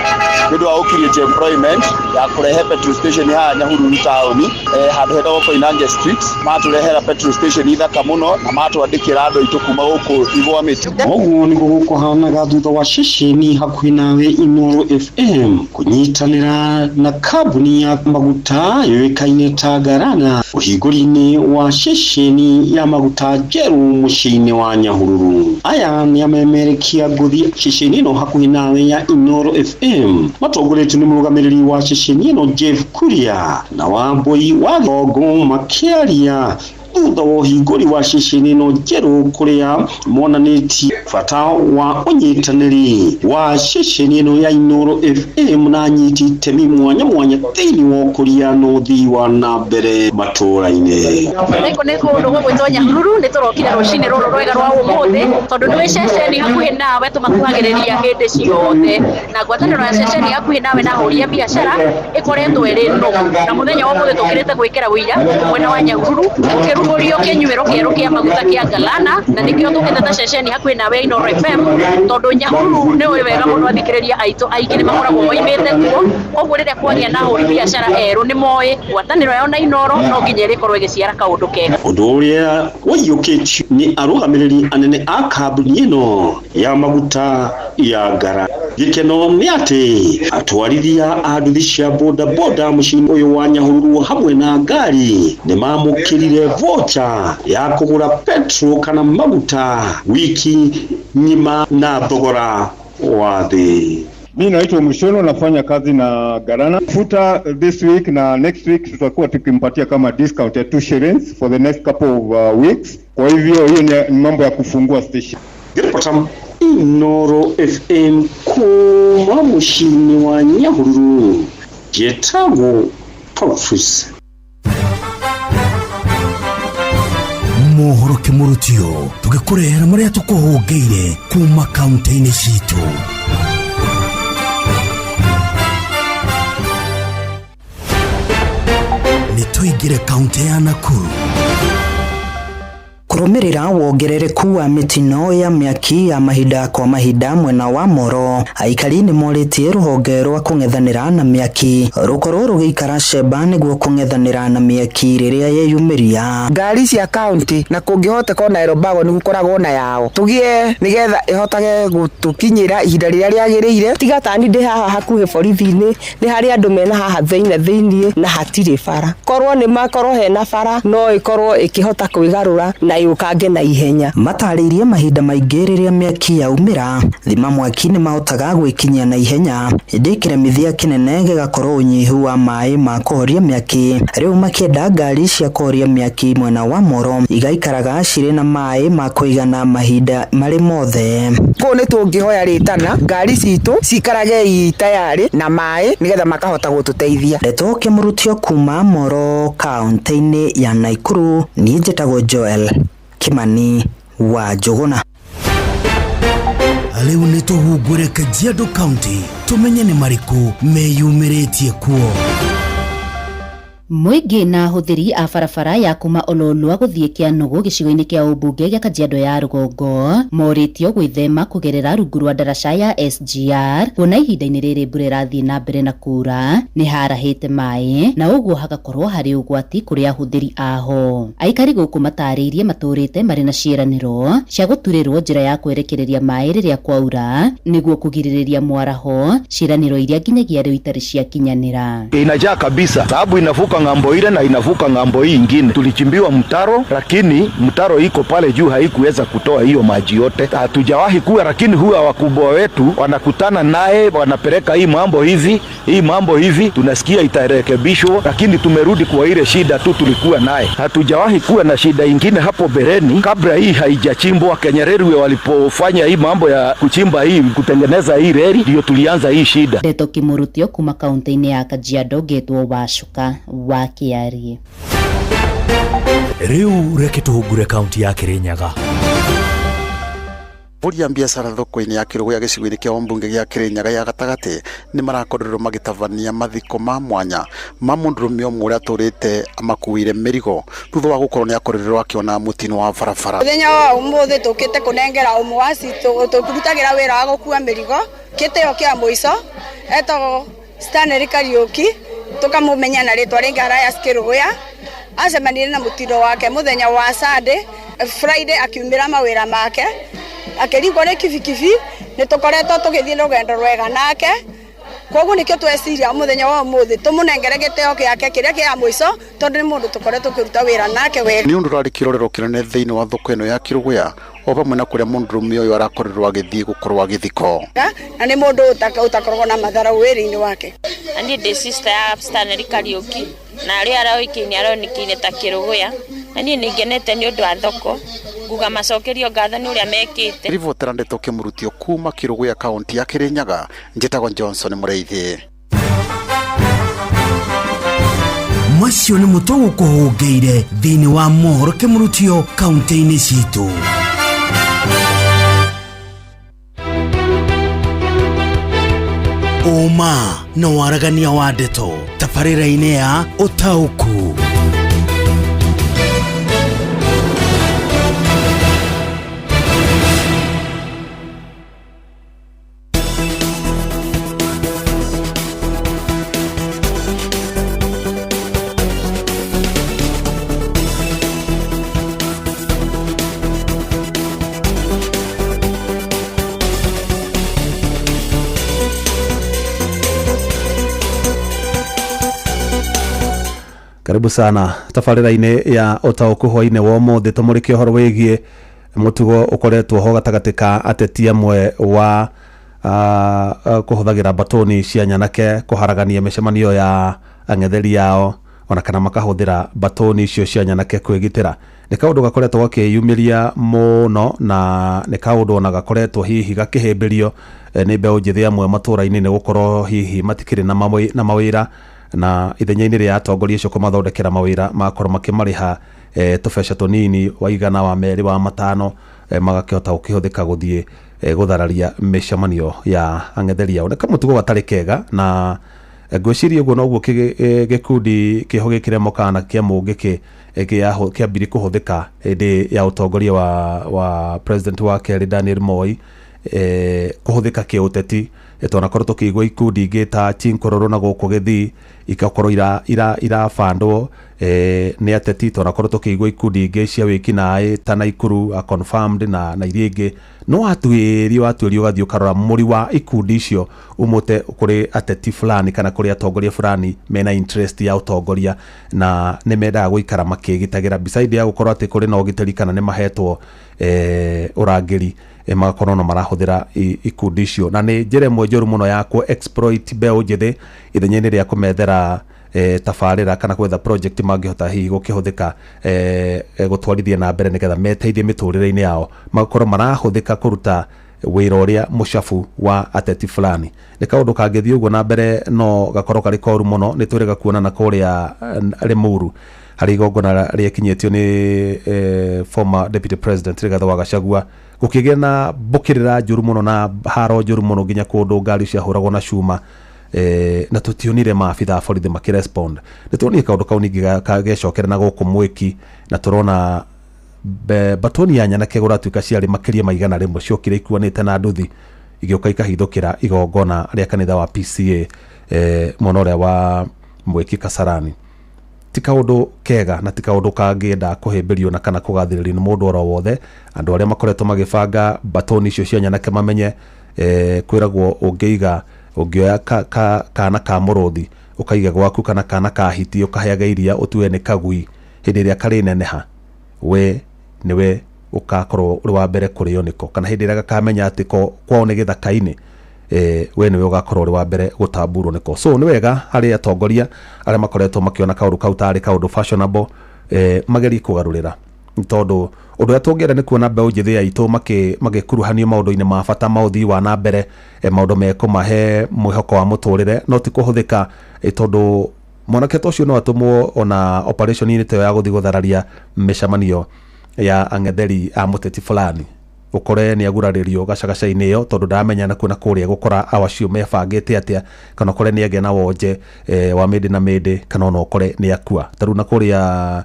nĩũndũ wa gũkiria employment ya kũrehe petrol station ya Nyahururu taũni handũ hetagwo Koinange Street matũrehera petrol station ithaka mũno na matwandĩkĩra andũ aitũ kuma gũkũ Igwa Mĩtĩ. Ũguo nĩguo gũkũhanaga thutha wa ceceni hakuhĩ nawe Inooro FM kũnyitanĩra na kambuni ya maguta yoĩkaine ta Galana ũhingũri-inĩ wa ceceni ya maguta njerũ muciini wa Nyahururu. Aya ni amemerekia nguthi ceceni ino hakuhi nawe ya Inooro FM matongoretio ni murugamiriri wa ceceni ino Jeff Kuria na Wambui wa Gogo makiaria thutha wa uhingũri wa ceceni ino njerũ kuria monanĩtie bata wa unyitanĩri wa ceceni ino ya Inooro FM na anyiti itemi mwanya mwanya thĩinĩ wa ũkũria na ũthii wa na mbere matũũra-inĩ. Nĩkũ nĩ kũndũ gũgwĩtwo Nyahururu nĩ tũrokire rũcinĩ rũrũ rwega rwa ũmũthĩ tondũ nĩ ceceni hakuhĩ nawe tũmakuhagĩrĩria hĩndĩ ciothe na ngwatanĩro ya ceceni hakuhĩ nawe na ahũri a biacara ĩkoretwo ĩrĩ nũmu na mũthenya wa ũmũthĩ tũkĩrĩte gwĩkĩra ũira mwena wa Nyahururu ũkĩrugũrio kĩnyuĩro kĩerũ kĩa maguta kĩa Galana na nĩkĩo tũkĩte ta ceceni hakuhĩ nawe Inooro FM tondũ Nyahururu nĩ ũrĩ wega mũno athikĩrĩria aitũ aingĩ nĩ makoragwo moimĩte kuo koguo rĩrĩa kwagĩa na ahũri biacara erũ nĩ moĩ ngwatanĩro yao na Inooro no nginya ĩrĩkorwo ĩgĩciara kaũndũ kega. Ũndũ ũrĩa waiyũkĩtio nĩ arũgamĩrĩri anene a kambuni ĩno ya maguta ya Galana. Gĩkeno nĩ atĩ atwarithia a nduthi cia boda boda mũciĩ-inĩ ũyũ wa Nyahururu hamwe na ngari nĩ mamũkĩrire vocha ya kũgũra petrol kana maguta wiki ng'ima na thogora wa thĩ. Mimi naitwa Mushono, nafanya kazi na Galana. Futa this week na next week tutakuwa tukimpatia kama discount ya 2 shillings for the next couple of weeks. Kwa hivyo hiyo ni mambo ya kufungua station. Giripotam Inooro FM kuma mũciĩ-inĩ wa Nyahururu. Jetagwo Patrice. Mohoro kimurutio tugikurehera maria tukuhungeire kuma kaunti-ini citu. Nituigire kaunti ya Nakuru. Kurumirira wongerereku wa mitino ya miaki ya mahinda kwa mahinda mwena wa Moro, aikari ni moritie ruhonge rwa kung'ethanira na miaki rukorwo rugiikara cemba niguo kung'ethanira na miaki riria yeyumiria. Ngari cia kaunti na kungihoteka Nairobi ni gukoragwo na yao tugie nigetha ihotage gutukinyira ihinda riria riagirire. Tiga tani ndi haha hakuhe borithi-ini ni hari andu mena haha thĩinĩ na hatire bara. Korwo ni makorwo hena bara no ikorwo ikihota kwigarura na yukange na ihenya. Mataririe mahinda maingĩ rĩrĩa miaki yaumĩra thima mwaki nĩ mahotaga gwĩkinyia na ihenya ĩndĩ kĩremithia kĩnene gĩgakorwo ũnyihu wa maĩ ma kũhoria miaki. Rĩu makĩenda ngari cia kũhoria miaki mwena wa Moro igaikaraga cirĩ na maĩ ma kũigana mahinda marĩ mothe. Kũu nĩ tũngĩhoya rĩtana ngari citũ cikarage tayari na maĩ nigetha makahota gũtũteithia. Ndeto Kĩmurutio kuma Moro kaunti-inĩ ya Nakuru. Niĩ njĩtagwo Joel Kimani wa Njuguna. Rĩu nĩ tũhungũre Kajiado County tumenye nĩ marĩkũ meyumĩrĩtie kuo. Mũingĩ na hũthĩri a barabara ya kuma Ololua gũthiĩ Kĩanũgũ gĩcigo-inĩ kĩa ũmbunge gĩa Kajiado ya Rũgongo morĩtio gwĩthema kũgerera rungu rwa ndaraca ya SGR kuona ihinda-inĩ rĩrĩ mbura ĩrathiĩ na mbere na kura nĩ harahĩte maĩ na ũguo hagakorwo harĩ ũgwati kũrĩ ahũthĩri aho. Aikari gũkũ matarĩirie matũrĩte marĩ na ciĩranĩro cia gũturĩrwo njĩra ya kwerekereria maĩ rĩrĩa kwaura nĩguo kũgirĩrĩria mwaraho, ciĩranĩro iria nginyagia rĩu itarĩ ciakinyanĩra. Inajaa kabisa sababu inavuka inavuka ng'ambo ile na inavuka ng'ambo hii ingine. Tulichimbiwa mtaro, lakini mtaro iko pale juu haikuweza kutoa hiyo maji yote. Hatujawahi kuwa, lakini huwa wakubwa wetu wanakutana naye, wanapeleka hii mambo hivi, tunasikia itarekebishwa, lakini tumerudi kwa ile shida tu tulikuwa naye. Hatujawahi kuwa na shida ingine hapo bereni kabla hii haijachimbwa. Kenya Railway walipofanya hii mambo ya kuchimba hii kutengeneza hii reli ndio tulianza hii shida. Ndeto Kimurutio kuma kaunti-ini ya Kajiado getwo Wacuka wa Kiarie. Riu reke tuhungure kaunti ya Kirinyaga. Bodi ya biashara thoko-ini ya Kiruguya gicigo-ini kia ombunge gia Kirinyaga ya gatagati ni marakorerwo magitavania mathiko ma mwanya ma mundurume omwe uria aturite amakuire mirigo thutha wa gukorwo ni akorerwo akiona mutino wa barabara. Muthenya wa umuthi tukite kunengera umwe wa citu tukirutagira wira wa gukua mirigo kiteo kia muico etagwo Stanley Kariuki tukamumenya na ritwa ringi araya Kiruguya acemanire na mutino wake muthenya wa Sunday Friday akiumira mawira make akirigwo ni kibikibi ni tukoretwo tugithie rugendo rwega nake koguo nikio tweciria muthenya wa umuthi tumunengere giteo giake kiria kia muico tondu ni mundu tukoretwo tukiruta wira nake wega. Ni undu rari kirorero kinene thiini wa thoko ino ya Kiruguya o pamwe na kuria mundurume uyu arakorerwo agithie gukorwo agithiko na ni mundu utakorwo na mathara wiri-ini wake. Ani ndi sister ya Stanley Kariuki na ari araoikini aronikine ta Kiruguya na ni ngenete ni undu wa thoko nguga macokerio ngatho ni uria mekite. Rivotera Ndeto Kimurutio kuma Kiruguya kaunti ya Kirinyaga njitagwo Johnson Mureithi. Macio ni mutogo kuhungeire thiini wa mohoro Kimurutio kaunti-ini citu. Uma na waragania wa ndeto tabarĩra-inĩ ya Ũtaũku. Karibu sana tabarĩra-inĩ ya Ũtaũku hwainĩ wa ũmũthĩ tũmũrĩke ũhoro wĩgiĩ mũtugo ũkoretwo ho gatagatĩ ka ateti amwe wa kũhũthagĩra batoni cia nyanake kũharagania mĩcemanio ya ang'etheri yao ona kana makahũthĩra batoni icio cia nyanake kwĩgitĩra. Nĩ kaũndũ gakoretwo gakĩyumĩria mũno na nĩ kaũndũ ona gakoretwo hihi gakĩhĩmbĩrio nĩ mbeũ njĩthĩ amwe matũũra-inĩ nĩ gũkorwo hihi matikĩrĩ na mawĩra na ithenya-inĩ rĩa atongoria acio kũmathondekera mawĩra makorwo makĩmarĩha tũbeca tũnini wa igana wa merĩ wa matano magakĩhota gũkĩhũthĩka gũthiĩ gũthararia mĩcemanio ya ang'etheri ao. Nĩ kamũtugo gatarĩ kega na ngwĩciria ũguo noguo gĩkundi kĩho gĩkĩremo kana kĩa mũngĩ kĩambire kũhũthĩka hĩndĩ ya ũtongoria wa president wa kerĩ Daniel Moi kũhũthĩka kĩũteti tũnakorwo tũkĩigua ikundi ingĩ ta Chinkororo na gũkũ Gĩthii igakorwo irabandwo nĩ ateti. Tũnakorwo tũkĩigua ikundi ingĩ cia wĩkinaĩ ta Naikuru confirmed na iria ingĩ no watuĩrio ũgathiĩ ũkarora mũri wa ikundi icio umũte kũrĩ ateti fulani kana kũrĩ atongoria fulani mena interest ya ũtongoria na nĩ mendaga gũikara makĩgitagĩra beside ya gũkorwo atĩ kũrĩ na ũgitĩri kana nĩ mahetwo ũrangĩri magakorwo no marahũthĩra ikundi icio na nĩ njĩra ĩmwe njũru mũno ya ku exploit mbeũ njĩthĩ ithenya-inĩ rĩa kũmethera tabarĩra kana gwetha project mangĩhota hihi gũkĩhũthĩka gũtwarithia na mbere nĩgetha meteithie mĩtũrĩre-inĩ yao magakorwo marahũthĩka kũruta wĩra ũrĩa mũcabu wa ateti fulani. Nĩ kaũndũ kangĩthiĩ ũguo na mbere no gakorwo karĩ koru mũno. Nĩ twĩrĩga kuonana kũrĩa Limuru harĩ igongona rĩekinyĩtio nĩ former deputy president Rigathĩ wa Gachagua gũkĩgĩa na mbũkĩrĩra njũru mũno na haro njũru mũno nginya kũndũ ngari ciahũragwo na cuma na tũtionire maabitha a borithi makĩrespond. Nĩ tuonire kaũndũ kau ningĩ gagecokera na gũkũ Mwĩki na tũrona batoni ya nyanake gũratuĩka ciarĩ makĩria ma igana rĩmwe ciokire ikuanĩte na nduthi igĩũka ikahithũkĩra igongona rĩa kanitha wa PCA mwena ũrĩa wa Mwĩki Kasarani. Ti kaũndũ kega na ti kaũndũ kangĩenda kũhĩmbĩrio na kana kũgathĩrĩrio nĩ mũndũ oro wothe. Andũ arĩa makoretwo magĩbanga batoni icio cia nyanake mamenye kwĩragwo ũngĩoya kana ka mũrũthi ukaiga gwaku kana kana kahiti ukaheaga iria utue ni kagui hindi ria kari neneha we niwe ukakorwo uri wa mbere kurio niko kana hindi ria gakamenya ati kwao ni githaka-ini we niwe ugakorwo uri wa mbere gutamburwo niko. So ni wega hari atongoria aria makoretwo makiona kaundu kau tari kaundu fashionable mageri kugarurira tondu undu ya tongera ni kuona mbeũ njithi aitu magikuruhanio maundu-ini ma bata mauthi wa na mbere maundu mekumahe mwihoko wa muturire no ti kuhuthika tondu mwanake tocio no atumwo ona operation ini teyo ya guthi guthararia mishamanio ya ang'etheri a muteti fulani ukore ni aguraririo gacagaca-ini iyo tondu ndamenya na kuona kuria gukora awacio mebangite atia kana ukore ni agena wonje wa mindi na mindi kana ona ukore ni akua taru na kuria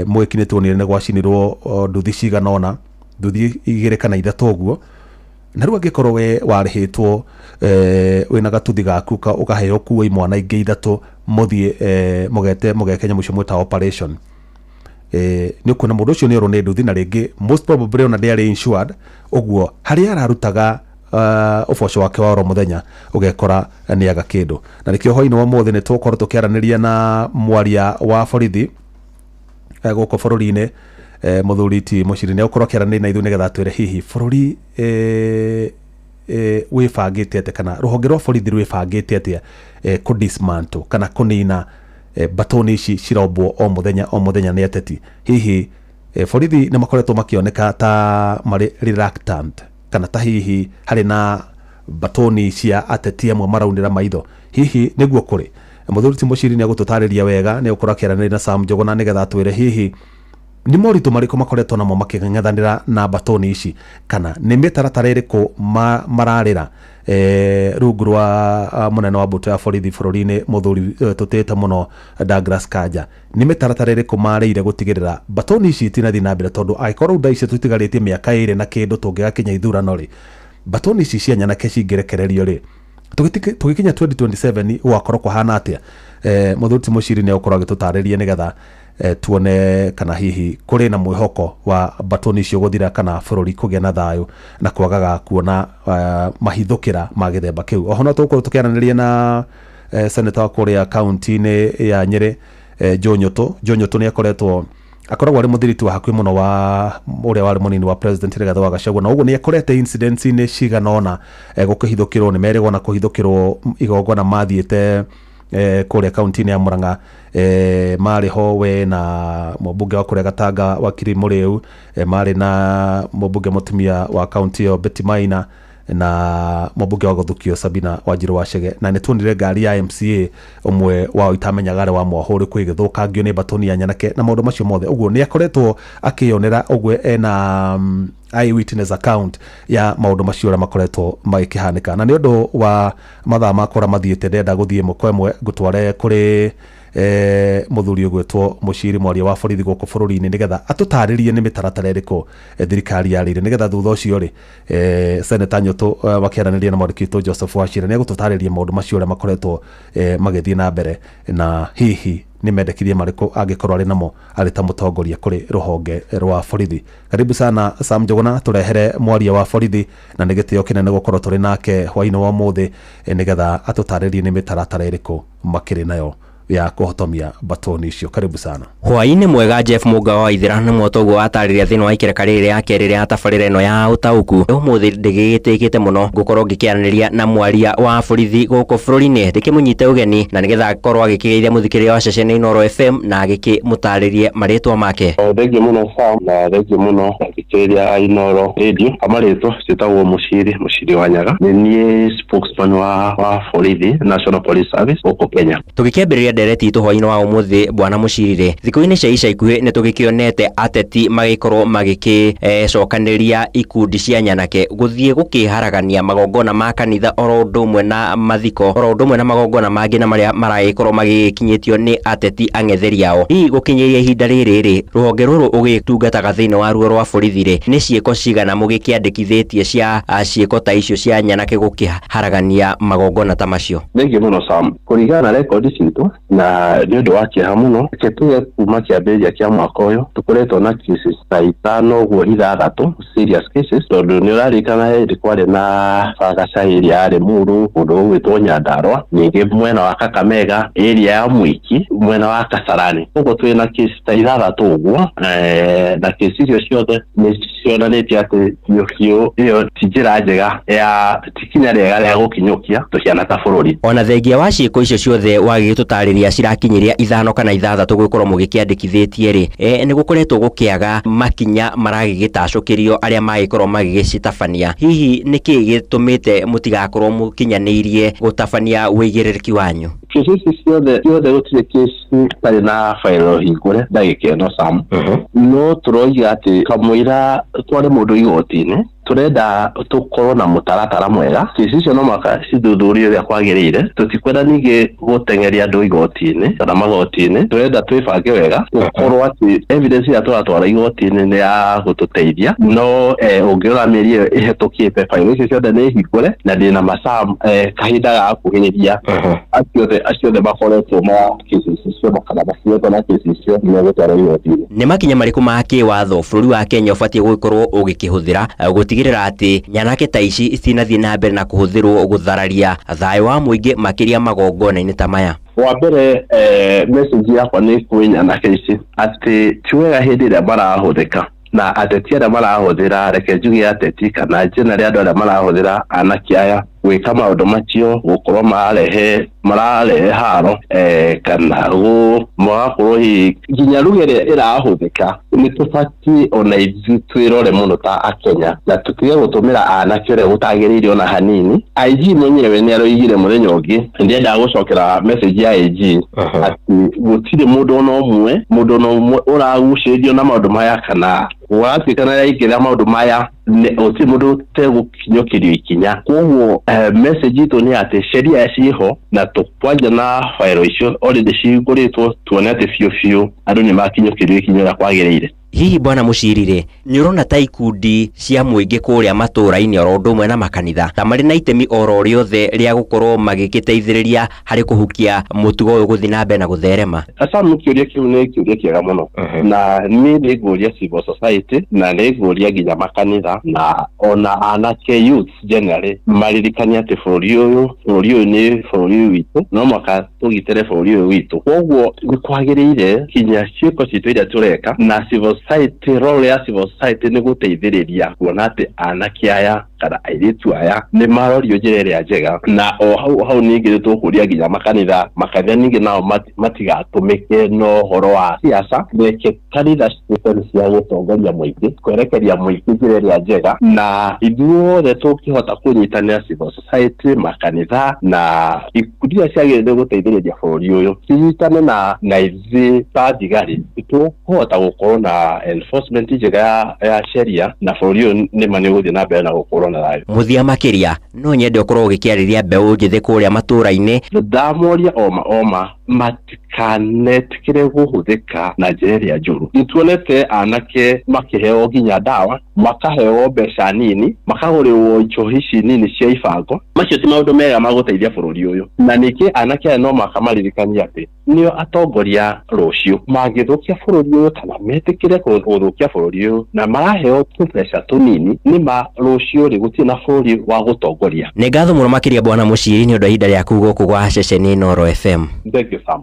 mweki ni tuonire ni gwacinirwo nduthi cigana ona nduthi 2 kana 3 uguo na riu angikorwo we warihitwo wina gatuthi gaku ukaheo kuwa imwana ingi 3 muthie mugekenya mucio mwita operation ni ukuna mundu ucio ni oro ni nduthi na ringi most probably ona ndiari insured uguo haria ararutaga uboco wake wa oro muthenya ugekora ni aga kindu na nikio hoini wa mothe ni tukorwo tukiaraniria na mwaria wa borithi guko bururi-ini muthuri ti muciri ni ukorwo kiaraniria na ithu nigetha twire hihi bururi wibangite atia kana ruhonge rwa borithi rwibangite atia ku dismantle kana kunina batoni ici cirombwo o muthenya ni ateti hihi borithi ni makoretwo makioneka ta mari reluctant kana ta hihi hari na batoni cia ateti amwe maraunira maitho hihi niguo kuri muthuri ti muciri ni agututariria wega ni ukora kiaraniria na Sam Njuguna nigetha twire hihi ni moritu mariko makoretwo namo making'ethanira na batoni ici kana ni mitaratara iriku mararira rungu rwa munene wa mbuto ya borithi bururi-ini muthuri tutete muno Douglas Kanja ni mitaratara iriku marire gutigirira batoni ici itinathi na mbere tondu aikorwo nda ici tutigaritie miaka 2 na kindu tungigakinya ithurano ri batoni ici cia nyanake cingirekererio ri tugikinya 2027 wakorwo kuhana atia muthuri ti muciri ni ukorwo agitutariria nigetha tuone kana hihi kuri na mwihoko wa batoni icio guthira kana bururi kugia na thayu na kwagaga kuona mahithukira ma githemba kiu. Oho no tukorwo tukiaraniria na senator wa kuria county-ini ya Nyeri Joe Nyoto ni akoretwo akoragwo ari muthiriti wa hakuhi muno wa uria wari munini wa president Rigathi wa Gachagua na uguo ni akorete incidents ini cigana ona gukihithukirwo ni merigwo na kuhithukirwo igongona mathiite kuria kaunti-ini ya Murang'a mari ho we na mubunge wa kuria Gatanga wakiri Muriu mari na mubunge mutumia wa kaunti yo Betty Maina na mubunge wa Guthukio Sabina Wanjiru Wachege na nituonire ngari ya MCA umwe wao itamenyaga wa mwahuri kwigithukangio ni batoni ya nyanake na maundu macio mothe uguo ni akoretwo akionera uguo ena eyewitness account ya maundu macio ra makoretwo magikihanika na ni undu wa mathaa makora mathiete ndenda guthie mukwemwe gutware kuri muthuri ugwetwo muciri mwaria wa borithi guku bururi-ini nigetha atutaririe ni mitaratara iriku thirikari yarire nigetha thutha ucio ri Senator Nyoto wakiaraniria na mwandiki Joseph Wachira ni agututariria maundu macio ra makoretwo magithie na mbere na hihi ni mendekithie mariku angikorwo ari namo ari ta mutongoria kuri ruhonge rwa borithi. Karibu sana Sam Njuguna turehere mwaria wa borithi na ni gitio kinene gukorwo turi nake hwaini wa muthi nigetha atutaririe ni mitaratara iriku makiri nayo ya kuhotomia batoni icio. Karibu sana. Hwaini mwega Jeff Muga wa Ithira ni mwotoguo atariria thini wa ikereka riri ya kerire ya tabarira ino ya utauku umuthi ndigigitikite muno gukorwo ngikiaraniria na mwaria wa borithi guku bururi-ini ndikimunyite ugeni na nigetha akorwo agikigeithia muthikiriria wa ceceni Inooro FM na agikimutaririe maritwa make. Thengiũ muno Sam na thengiũ muno athikiriria Inooro Radio. Amaritwa citagwo Muciri wa Nyaga ni nie spokesman wa borithi National Police Service guku Kenya. Tugikiambiriria ndereti itu hwaini wa umuthi bwana Mucirire thikũ-inĩ cia ica ikuhĩ nĩ tũgĩkĩonete ateti magikorwo magĩcokanĩria ikundi cia nyanake gũthiĩ gũkĩharagania magongona ma kanitha oro ũndũ ũmwe na mathiko oro ũndũ ũmwe na magongona mangĩ na marĩa maragĩkorwo magĩkinyĩtio nĩ ateti ang'etheri ao. Hihi gũkinyĩria ihinda rĩrĩ rũhonge rũrũ ũgĩtungataga thĩinĩ wa ruo rwa borithi nĩ ciĩko cigana mũgĩkĩandĩkithĩtie cia ciĩko ta icio cia nyanake gũkĩharagania magongona ta macio? Thengiũ muno Sam, kũringana na record citũ na nĩ ũndũ wa kĩeha mũno tuge kuma kĩambĩrĩria kĩa mwaka ũyũ tũkoretwo na cases ta 5 ũguo 6 serious cases, tondũ nĩ ũrarikana hĩndĩ kwarĩ na bagaca area ya Limuru, kũndũ gũgwĩtwo Nyandarua, ningĩ mwena wa Kakamega, area ya Mwiki, mwena wa Kasarani. Ũguo twĩ na cases ta 6 ũguo, na cases icio ciothe nĩ cionanĩtie atĩ ĩyo ti njĩra njega ya tikinya rĩega rĩa gũkinyũkia tũhiana ta bũrũri. Ona thengia wa ciĩko icio ciothe wagĩtũtarĩria cirakinyiria 5 kana 6 gũkorwo mũgĩkĩandĩkithĩtie rĩ, nĩ gũkoretwo gũkĩaga makinya maragĩgĩtacũkĩrio arĩa magĩkorwo magĩgĩcitabania. Hihi nĩkĩ gĩtũmĩte mũtigakorwo mũkinyanĩirie gũtabania wĩigĩrĩrĩki wanyu? Kesi ciothe gũtirĩ kesi tarĩ na failo hingũre ndagĩka ĩno Sam. No tũroiga atĩ kamũira tware mũndũ igoti-inĩ, turenda tukorwo na mũtaratara mwega. Kesi icio no maka cithuthurio ũrĩa kwagĩrĩire, tũtikwenda ningĩ gũtengeria andũ igoti-inĩ kana magoti-inĩ. Turenda twĩbange wega gũkorwo atĩ evidence ya twatwara igoti-inĩ nĩ ya gũtũteithia, no ũngĩrora mĩeri ĩyo ĩhetũkĩte failo icio ciothe nĩ hingũre na ndĩna macam kahinda ga kuhĩrĩria aciothe makoretwo na kesi icio kana makoretwo na kesi icio nĩ gũtwara igoti-inĩ. Nĩ makinya marĩkũ ma kĩwatho bũrũri wa Kenya ũbatiĩ gũkorwo ũgĩkĩhũthĩra gũtigĩrĩra atĩ nyanake ta ici itinathiĩ na mbere na kũhũthĩrwo gũthararia thayũ wa mũingĩ makĩria magongona-inĩ ta maya? Wa mbere message yakwa nĩ kwĩ nyanake ici atĩ ti wega hĩndĩ ĩrĩa marahũthĩka na ateti arĩa marahũthĩra, reke njuge ateti kana generally andũ arĩa marahũthĩra anake aya gwĩka maũndũ macio, gũkorwo mararehe haro kana magakorwo nginya lugha ĩrĩa ĩrahũthĩka. Nĩ tũbatiĩ ona ithuĩ twĩrore mũno ta Akenya na tũtige gũtũmĩra anake ũrĩa gũtagĩrĩire ona hanini. IG mwenyewe nĩ aroigire mũthenya ũngĩ, ndĩendaga gũcokera message ya IG atĩ gũtirĩ mũndũ ona ũmwe ũragucĩrĩrio na maũndũ maya kana watuĩka na yaingĩra maũndũ maya gũtirĩ mũndũ tegũkinyũkĩrio ikinya. Koguo message itũ nĩ atĩ sheria ciĩho na tũkwanja na failo icio already cihingũrĩtwo, tuone atĩ biũ andũ nĩ makinyũkĩrio ikinya ũrĩa kwagĩrĩire. Hihi bwana Mũcirire, nĩ ũrona ta ikundi cia mũingĩ kũrĩa matũũra-inĩ oro ũndũ ũmwe na makanitha ta marĩ na itemi oro rĩothe rĩa gũkorwo magĩgĩteithĩrĩria harĩ kũhukia mũtugo ũyũ gũthiĩ na mbere na gũtherema? Asa kĩũria kĩu nĩ kĩũria kĩega mũno, na niĩ nĩ ngũria civil society na nĩ ngũria nginya makanitha na ona anake youth generally maririkania atĩ bũrũri ũyũ nĩ bũrũri witũ, no mũhaka tũgitĩre bũrũri ũyũ witũ. Koguo nĩ kwagĩrĩire kinya ciĩko citũ iria tũreka na civil society, role ya civil society nĩ gũteithĩrĩria kuona atĩ anake aya kana airĩtu aya nĩ marorio njĩra ĩrĩa njega, na o hau ningĩ tũkũria nginya makanitha ningĩ nao matigatũmĩke na ũhoro wa siasa, reke kanitha cituĩke cia gũtongoria mũingĩ, kwerekeria mũingĩ njĩra ĩrĩa njega, na ithuothe tũkĩhota kũnyitanĩra civil society, makanitha na ikundi iria ciagĩrĩire gũteithĩrĩria bũrũri ũyũ, cinyitane na ithuĩ ta thigari, tũkũhota gũkorwo na enforcement njega ya sheria na bũrũri ũyũ nĩma nĩ ũgũthiĩ na mbere na gũkorwo na thayũ. Mũthia makĩria no nyende ũkorwo ũgĩkĩarĩria mbeũ njĩthĩ kũrĩa matũũra-inĩ. Ndamoria oma matikanetĩkĩre gũhũthĩka na njĩra ĩrĩa njũru. Nĩtuonete anake makĩheo nginya ndawa, makaheo mbeca nini, makagũrĩrwo njohi ici nini cia ibango. Macio ti maũndũ mega ma gũteithia bũrũri ũyũ, na ningĩ anake aya no makamaririkanĩa atĩ nĩo atongoria rũciũ mangĩthũkia bũrũri ũyũ kana metĩkĩre gũthũkia bũrũri ũyũ na maraheo tũbeca tũnini, nĩma rũciũ gũtirĩ na bũrũri wa gũtongoria. Nĩ ngatho mũno makĩria bwana Mũciri nĩ ũndũ wa ihinda rĩaku gũkũ gwa ceceni Inooro FM.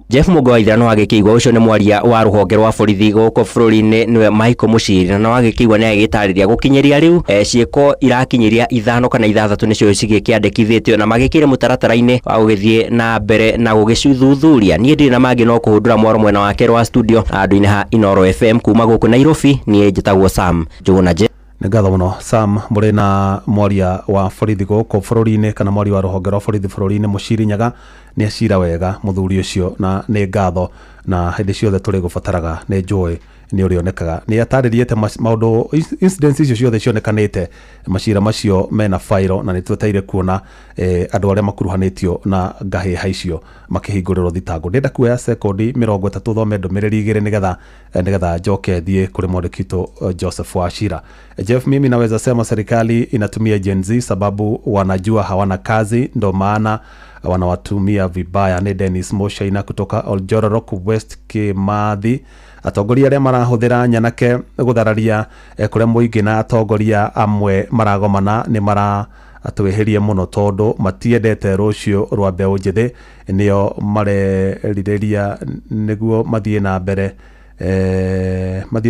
Jeff Mũngoithira no agĩkĩigua ũcio nĩ mwaria wa rũhonge rwa borithi gũkũ bũrũri-inĩ nĩwe Michael Mũciri, na no agĩkĩigua nĩ agĩtarĩria gũkinyĩria rĩu ciĩko irakinyiria 5 kana 6 nĩcio cigĩkĩandĩkithĩtio na magĩkĩre mũtaratara-inĩ wa gũgĩthiĩ na mbere na gũgĩcithuthuria. Niĩ ndĩ na mangĩ no kũhũndũra mwaro mwena wake rwa studio andũ-inĩ ha Inooro FM kuma gũkũ Nairobi, niĩ njĩtagwo Sam Njũgũna. Nĩ ngatho mũno Sam, mũrĩ na mwaria wa borithi gũkũ bũrũri-inĩ kana mwaria wa rũhonge rwa borithi bũrũri-inĩ Mũciri Nyaga nĩ acira wega mũthuri ũcio, na nĩ ngatho, na hĩndĩ ciothe tũrĩ gũbataraga nĩ njũĩ nĩ ũrĩonekaga nĩ atarĩriete maũndũ incidents icio ciothe cionekanĩte macira macio mena fairo na nĩ tweteire kuona andũ arĩa makuruhanĩtio na ngahĩha icio makĩhingũrĩrwo thitango. Ndenda kuoya sekondi 30 thome ndũmĩrĩri igĩrĩ nĩgetha njoke thiĩ kũrĩ mwandĩki witũ Joseph Wachira. Jeff, mimi naweza sema serikali inatumia Gen Z sababu wanajua hawana kazi ndo maana wanawatumia vibaya. Ni Dennis Moshaina kutoka Oljororok West Kimathi. Atongoria arĩa marahuthĩra nyanake guthararia kũrĩa mũingĩ na atongoria amwe maragomana nĩ atweherie mũno tondu matiendete rũciũ rwa mbeũ njĩthĩ nĩo marerirĩria nĩguo mathiĩ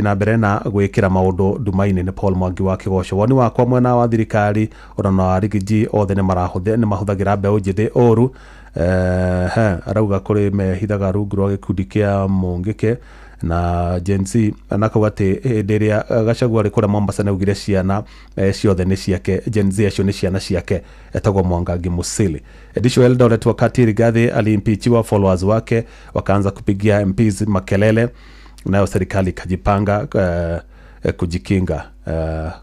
na mbere na gwĩkĩra maũndũ nduma-inĩ. Nĩ Paul Mwangi wa Kĩgoco. Woni wakwa mwena wa thirikari ona wa Rigiji othe nĩ mahũthagĩra mbeũ njĩthĩ ũru. Arauga kũrĩ mehithaga rungu rwa gĩkundi kĩa mũngĩke na Gen Z nakauga atĩ hĩndĩ ĩrĩa Gachagua arĩ kũrĩa Mombasa naugire ciana ciothe nĩ ciake. Gen Z acio nĩ ciana ciake. Etagwo Mwangangi Musili. Edisho Eldoret wakati Rigathi alimpichiwa followers wake wakaanza kupigia MPs makelele nayo serikali ikajipanga kujikinga.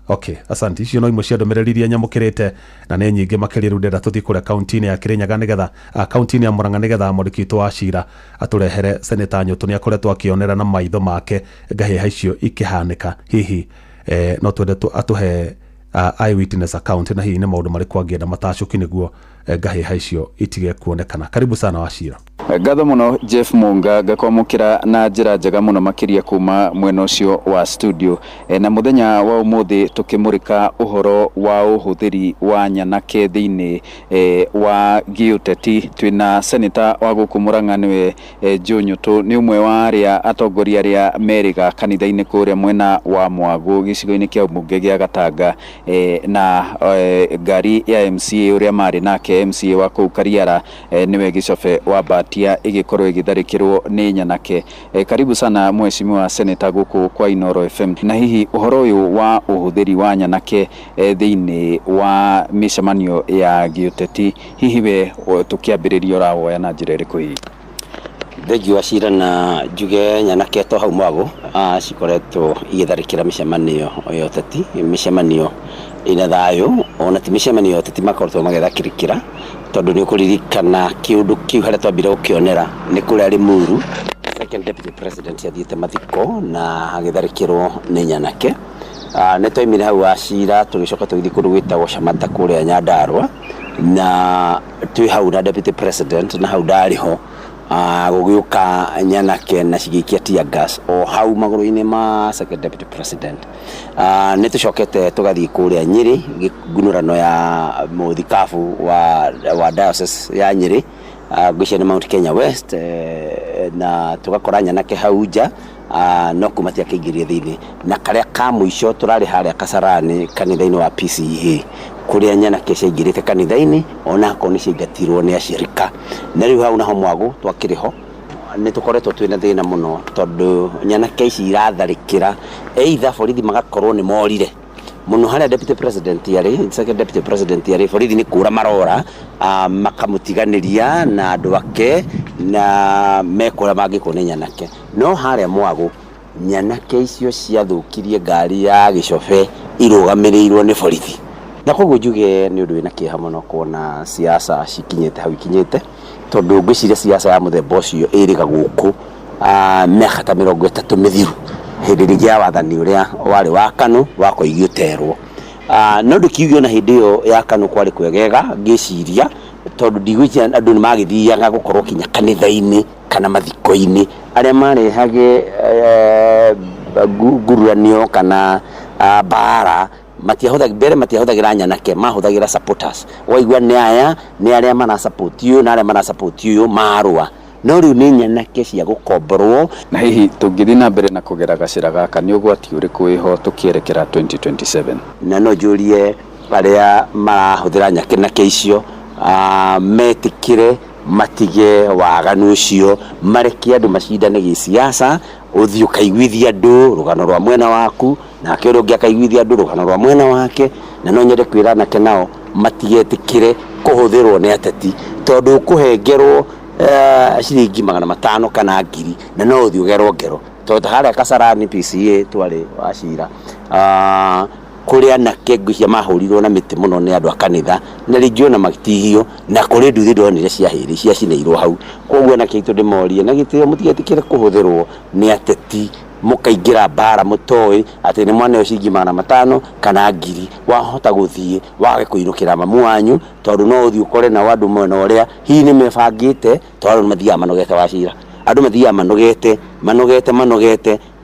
Okay, asante. Icio no imwe cia ndũmĩrĩri iria nyamũkĩrĩte na nĩ nyingĩ makĩria rĩu ndĩrenda tũthiĩ kũrĩa kaunti-inĩ ya Kirinyaga nĩgetha kaunti-inĩ ya Murang'a nĩgetha mwandĩki witũ Wachira atũrehere Seneta Nyũtũ nĩ akoretwo akĩonera na maitho make ngahĩha icio ikĩhanĩka. Hihi no twende atũhe eyewitness account na hihi nĩ maũndũ marĩkũ angĩenda matacũki nĩguo ngahĩha icio itige kuonekana. Karibu sana Wachira. Ngatho muno Jeff Munga ngakwamũkĩra na njĩra njega mũno makĩria kuma mwena ũcio wa studio. Na mũthenya wa ũmũthĩ tũkĩmũrĩka ũhoro wa ũhũthĩri wa nyanake thĩinĩ wa gĩũteti. Twĩna seneta wa gũkũ Murang'a nĩwe Joe Nyũtũ, nĩ ũmwe wa arĩa atongoria arĩa merĩga kanitha-inĩ kũrĩa mwena wa Mwagũ gĩcigo-inĩ kĩa ũmbunge gĩa Gatanga, na ngari ya MCA ũrĩa marĩ nake MCA wa kũu Kariara nĩwe Gĩcobe wa Batia igĩkorwo igĩtharĩkĩrwo nĩ nyanake. Karibu sana mheshimiwa seneta gũkũ kwa Inooro FM. Na hihi ũhoro ũyũ wa ũhũthĩri wa nyanake thĩinĩ wa mĩcemanio ya gĩũteti, hihi we tũkĩambĩrĩria ũrawoya na njĩra ĩrĩkũ hihi? Thegi Wachira na njuge nyanake to hau Mwagũ cikoretwo igĩtharĩkĩra mĩcemanio ya ũteti, mĩcemanio ina thayũ, ona ti mĩcemanio ya ũteti makoretwo magĩthakĩrĩkĩra tondũ nĩ ũkũririkana kĩũndũ kĩu harĩa twambire gũkĩonera nĩ kũrĩa Limuru second deputy president athiĩte mathiko na agĩtharĩkĩrwo nĩ nyanake. Nĩ twaumire hau Wachira tũgĩcoka tũgĩthiĩ kũndũ gwĩtagwo Shamata kũrĩa Nyandarua na twĩ hau na deputy president na hau ndarĩ ho gũgĩũka nyanake na cigĩikia tear gas o hau magũrũ-inĩ ma second deputy president. Nĩ tũcokete tũgathiĩ kũrĩa Nyĩrĩ ngunũrano ya mũthikabu wa diocese ya Nyĩrĩ ngwĩciria nĩ Mount Kenya West, na tũgakora nyanake hau nja no kuma tiakĩingĩrie thĩinĩ, na karĩa ka mũico tũrarĩ harĩa Kasarani kanitha-inĩ wa PCEA kũrĩa nyanake ciaingĩrĩte kanitha-inĩ ona ko nĩ ciaingatirwo nĩ acirika. Na rĩu hau naho Mwagũ twakĩrĩ ho nĩ tũkoretwo twĩna thĩna mũno tondũ nyanake ici iratharĩkĩra either borithi magakorwo nĩ morire mũno harĩa deputy president yarĩ, second deputy president yarĩ, borithi nĩ kũra marora makamũtiganĩria na andũ ake na mekũra mangĩkwo nĩ nyanake. No harĩa Mwagũ nyanake icio ciathũkirie ngari ya Gĩcobe irũgamĩrĩirwo nĩ borithi. Na koguo njuge nĩ ũndũ wĩna kĩeha mũno kuona siasa cikinyĩte hau ikinyĩte tondũ ngwĩciria siasa ya mũthemba ũcio ĩrĩga gũkũ mĩaka ta 30 mĩthiru hĩndĩ ĩrĩa wathani ũrĩa warĩ wa KANU wako igĩterwo. No ndũkiugio na hĩndĩ ĩyo ya KANU kwarĩ kwegega ngĩciria tondũ ndigwĩciria andũ nĩ magĩthiaga gũkorwo kinya kanitha-inĩ kana mathiko-inĩ arĩa marehage ngururanio kana bara matiahũthagĩra nyanake, mahũthagĩra supporters. Waigua nĩ aya nĩ arĩa mana support you na arĩa mana support you marũa. No rĩu nĩ nyanake cia gũkomborwo. Na hihi tũngĩthiĩ na mbere na kũgera gacĩra gaka nĩ ũgwati ũrĩkũ wĩho tũkĩerekera 2027? Na no njũrie arĩa marahũthĩra nyanake icio metĩkĩre matige waganu ũcio, mareke andũ macindane gĩsiasa, ũthiĩ ũkaiguithia andũ rũgano rwa mwena waku na kĩrĩa ũngĩ akaiguithia andũ rũgano rwa mwena wake. Na no nyende kwĩra anake nao matigetĩkĩre kũhũthĩrwo nĩ ateti tondũ ũkũhengerwo ciringi 500 kana ngiri na no ũthiĩ ũgerwo ngero tondu haria Kasarani PCA twari Wachira kuri anake ngwĩcia mahurirwo na mĩtĩ mũno nĩ andũ a kanitha na rĩngĩ ona magĩtihio na kũrĩ nduthi ndonire ciahĩrĩ ciacinĩirwo hau. Koguo anake aitũ ndĩmorie na gĩtĩo mũtigetĩkĩre kũhũthĩrwo nĩ ateti mukaingira mbara mutoĩ atĩ nĩ mwana ũcio ciringi 500 kana 1000 wahota gũthiĩ wage kũinũkĩra mamu wanyu tondũ no ũthiĩ ũkore na andũ mwena ũrĩa hihi nĩ mebangĩte tondũ mathiaga manogete Wachira. Andũ mathiaga manogete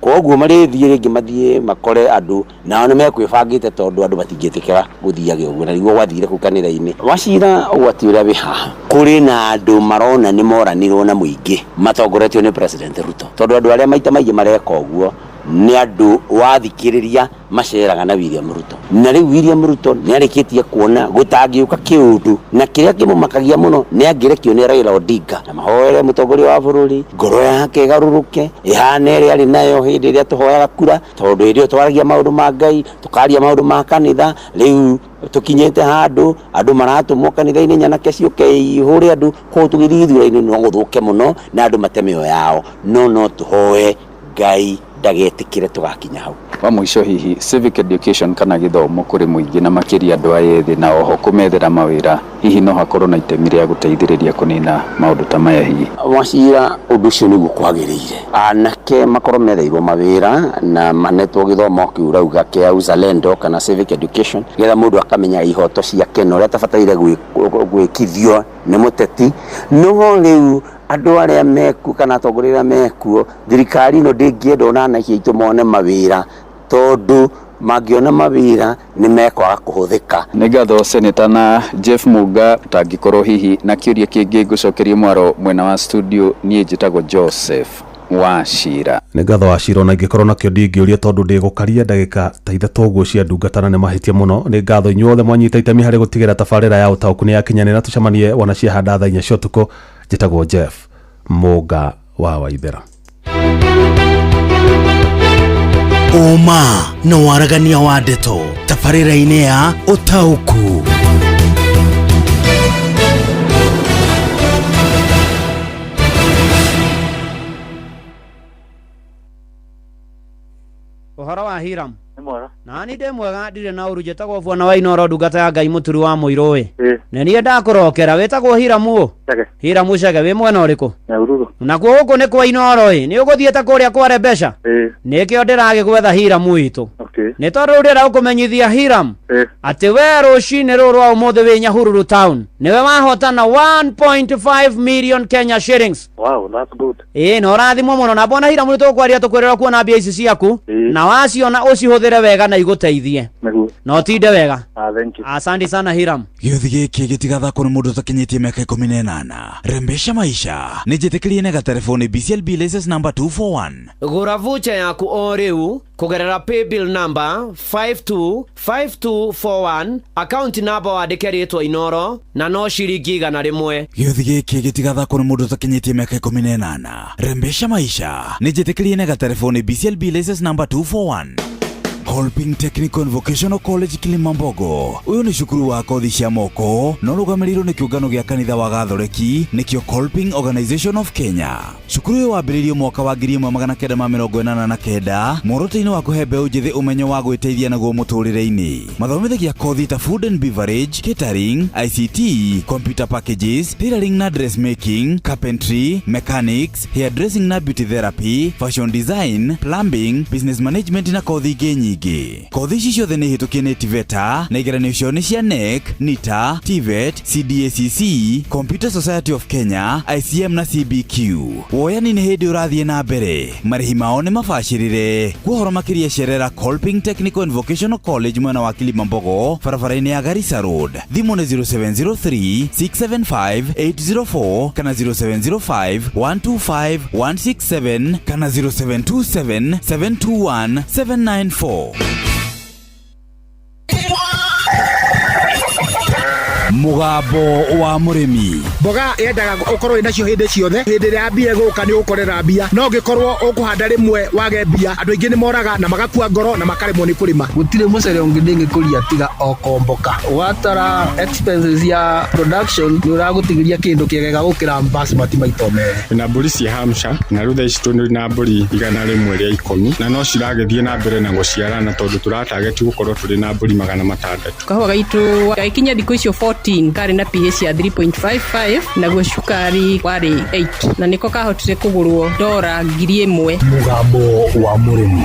koguo marĩthiĩ rĩngĩ mathiĩ makore andũ nao nĩ mekwĩbangĩte tondũ andũ matingĩtĩkĩra gũthiage ũguo na nĩguo gwathire kũu kanitha-inĩ. Wachira ũgwati ũrĩa wĩ haha kũrĩ na andũ marona nĩ moranirwo na mũingĩ matongoretio nĩ President Ruto tondũ andũ arĩa maita maingĩ mareka ũguo nĩ andũ wathikĩrĩria maceraga na William Ruto na rĩu William Ruto nĩ arĩkĩtie kuona gũtangĩũka kĩũndũ na kĩrĩa kĩmũmakagia mũno nĩ angĩrekio nĩ Raila Odinga na mahoere mũtongoria wa bũrũri ngoro yake ĩgarũrũke ĩhana ĩrĩa arĩ nayo hĩndĩ ĩrĩa tũhoyaga kura tondũ hĩndĩ ĩyo twaragia maũndũ ma Ngai tũkaria maũndũ ma kanitha. Rĩu tukinyĩte handũ andũ maratũmwo kanitha-inĩ nyanake ciũke ihũre andũ kũu tũgĩthiĩ ithurainĩ no gũthũke mũno na andũ mate mĩoyo yao no tũhoe Ngai ndagetĩkĩre tũgakinya hau. Wa mũico hihi civic education kana gĩthomo kũrĩ mũingĩ na makĩria andũ aya ethĩ na oho kũmethera mawĩra hihi no hakorwo na itemi rĩa gũteithĩrĩria kũnina maũndũ ta maya hihi. Wachira ũndũ ũcio nĩguo kwagĩrĩire anake makorwo metheirwo mawĩra na manetwo gĩthomo kĩu rauga kĩa uzalendo kana civic education getha mũndũ akamenya ihoto ciake na ũrĩa tabataire gwĩkithio nĩ mũteti. No rĩu andũ arĩa meku kana atongoria arĩa mekuo thirikari ĩno ndĩngĩenda ona anake aitũ mone mawĩra tondũ mangĩona mawĩra nĩ mekwaga kũhũthĩka. Nĩ ngatho Senator na Jeff Mũnga. Tangĩkorwo hihi na kĩũria kĩngĩ ngũcokerie mwaro mwena wa studio niĩ njĩtagwo Joseph Wachira. Nĩ ngatho Wachira ona ingĩkorwo nakĩo ndingĩũria tondũ ndĩgũkaria ndagĩka ta 3 ũguo cia ndungatana nĩ mahĩtia mũno. Nĩ ngatho inyuothe mwanyita itemi harĩ gũtigĩra tabarĩra ya ũtaũku nĩ yakinyanĩra. Tũcemanie wana ciahanda thaa 4 cia ũtukũ. Njĩtagwo Jeff Mũnga wa Waithera. Uma na waragania wa ndeto tabarĩra-inĩ ya ũtaũku. Ũhoro wa Hiram? Na ni ndĩ mwega ndirĩ na ũru njĩtagwo Bwana wa Inoro ndungata ya Ngai mũturi wa Mũirũĩ. Na niĩ ndakũrokera wĩtagwo Hiram ũũ? Hiram Chege wĩ mwena ũrĩkũ? Nyahururu. Nakuo gũkũ nĩ kwa Inoro-ĩ nĩ ũgũthiĩte kũrĩa kware mbeca? Nĩkĩo ndĩragĩgwetha Hiram witũ. Nĩ tondũ ndĩrenda gũkũmenyithia Hiram atĩ we rũcinĩ rũrũ rwa ũmũthĩ wĩ Nyahururu town nĩwe wahotana 1.5 million Kenya shillings. Wow, that's good. Na ũrathimwo mũno na Bwana Hiram nĩtũkwaria tũkwĩrĩra kuona mbia ici ciaku na waciona ũcihũthĩre wega na igũteithie. No tinde wega. Thank you. Asante sana Hiram. Gĩothi gĩkĩ gĩtigathakwo nĩ mũndũ ũtakinyĩtie mĩaka 18. Rembesha maisha nĩ njĩtĩkĩrie na gatelefoni BCLB license number 241. Gũra voucher yaku o rĩu kũgerera paybill number 525241 account number wandĩke rĩtwa Inoro na no ciringi 100. Gĩothi gĩkĩ gĩtigathakwo nĩ mũndũ ũtakinyĩtie mĩaka 18. Rembesha maisha nĩ njĩtĩkĩrie na gatelefoni BCLB license number 241. Kolping Technical and Vocational College Kilimambogo. Uyu ni cukuru wa kothi cia moko no rũgamĩrĩirwo nĩ kĩũngano gĩa kanitha wa Gathoreki nĩkĩo Kolping Organization of Kenya. Cukuru ũyũ wambĩrĩirio mwaka wa 1989 muoroto-inĩ wa kũhe mbeũ njĩthĩ ũmenyo wa gwĩteithia naguo mũtũrĩre-inĩ. Mathomithagia kothi ta food and beverage, catering, ICT, computer packages, tailoring na dressmaking, carpentry, mechanics, hairdressing na beauty therapy, fashion design, plumbing, business management na kothi ingĩ nyingĩ. Kothi ici ciothe nĩ hĩtũkie nĩ TVETA na igeranio cio nĩ cia NEC, NITA, TVET, CDACC, Computer Society of Kenya, ICM na CBQ. Woyani nĩ hĩndĩ ũrathiĩ na mbere. Marĩhi mao nĩ mabacĩrĩre. Kuohoro makĩria cerera Kolping Technical and Vocational College mwena wa Kilimambogo, barabara-inĩ ya Garissa Road. Thimũ nĩ 0703 675 804 kana 0705 125 167 kana 0727 721 794. mugambo wa murimi. Mboga yendaga ukorwo inacio hindi ciothe, hindi ria mbia guka ni ukorera mbia, no ngikorwo ukuhanda rimwe wage mbia, andu aingi ni moraga na magakua ngoro na makaremwo ni kurima. Gutire mucere ungi ndingikuria tiga okomboka. Watara expenses ya production ni uragutigiria kindu kiegega gukira basmati maito mere. Na mburi cia Hampshire na rutha ici tuni na mburi 100 ria 10 na no ciragethie na mbere na guciarana tondu turatargeti gukorwo turi na mburi 600. Kahua gaitu gaikinya thikũ icio 14 kari na pH ya 3.55 naguo cukari wari 8 na niko kahotire kugurwo $1,000. Mugambo wa murimi.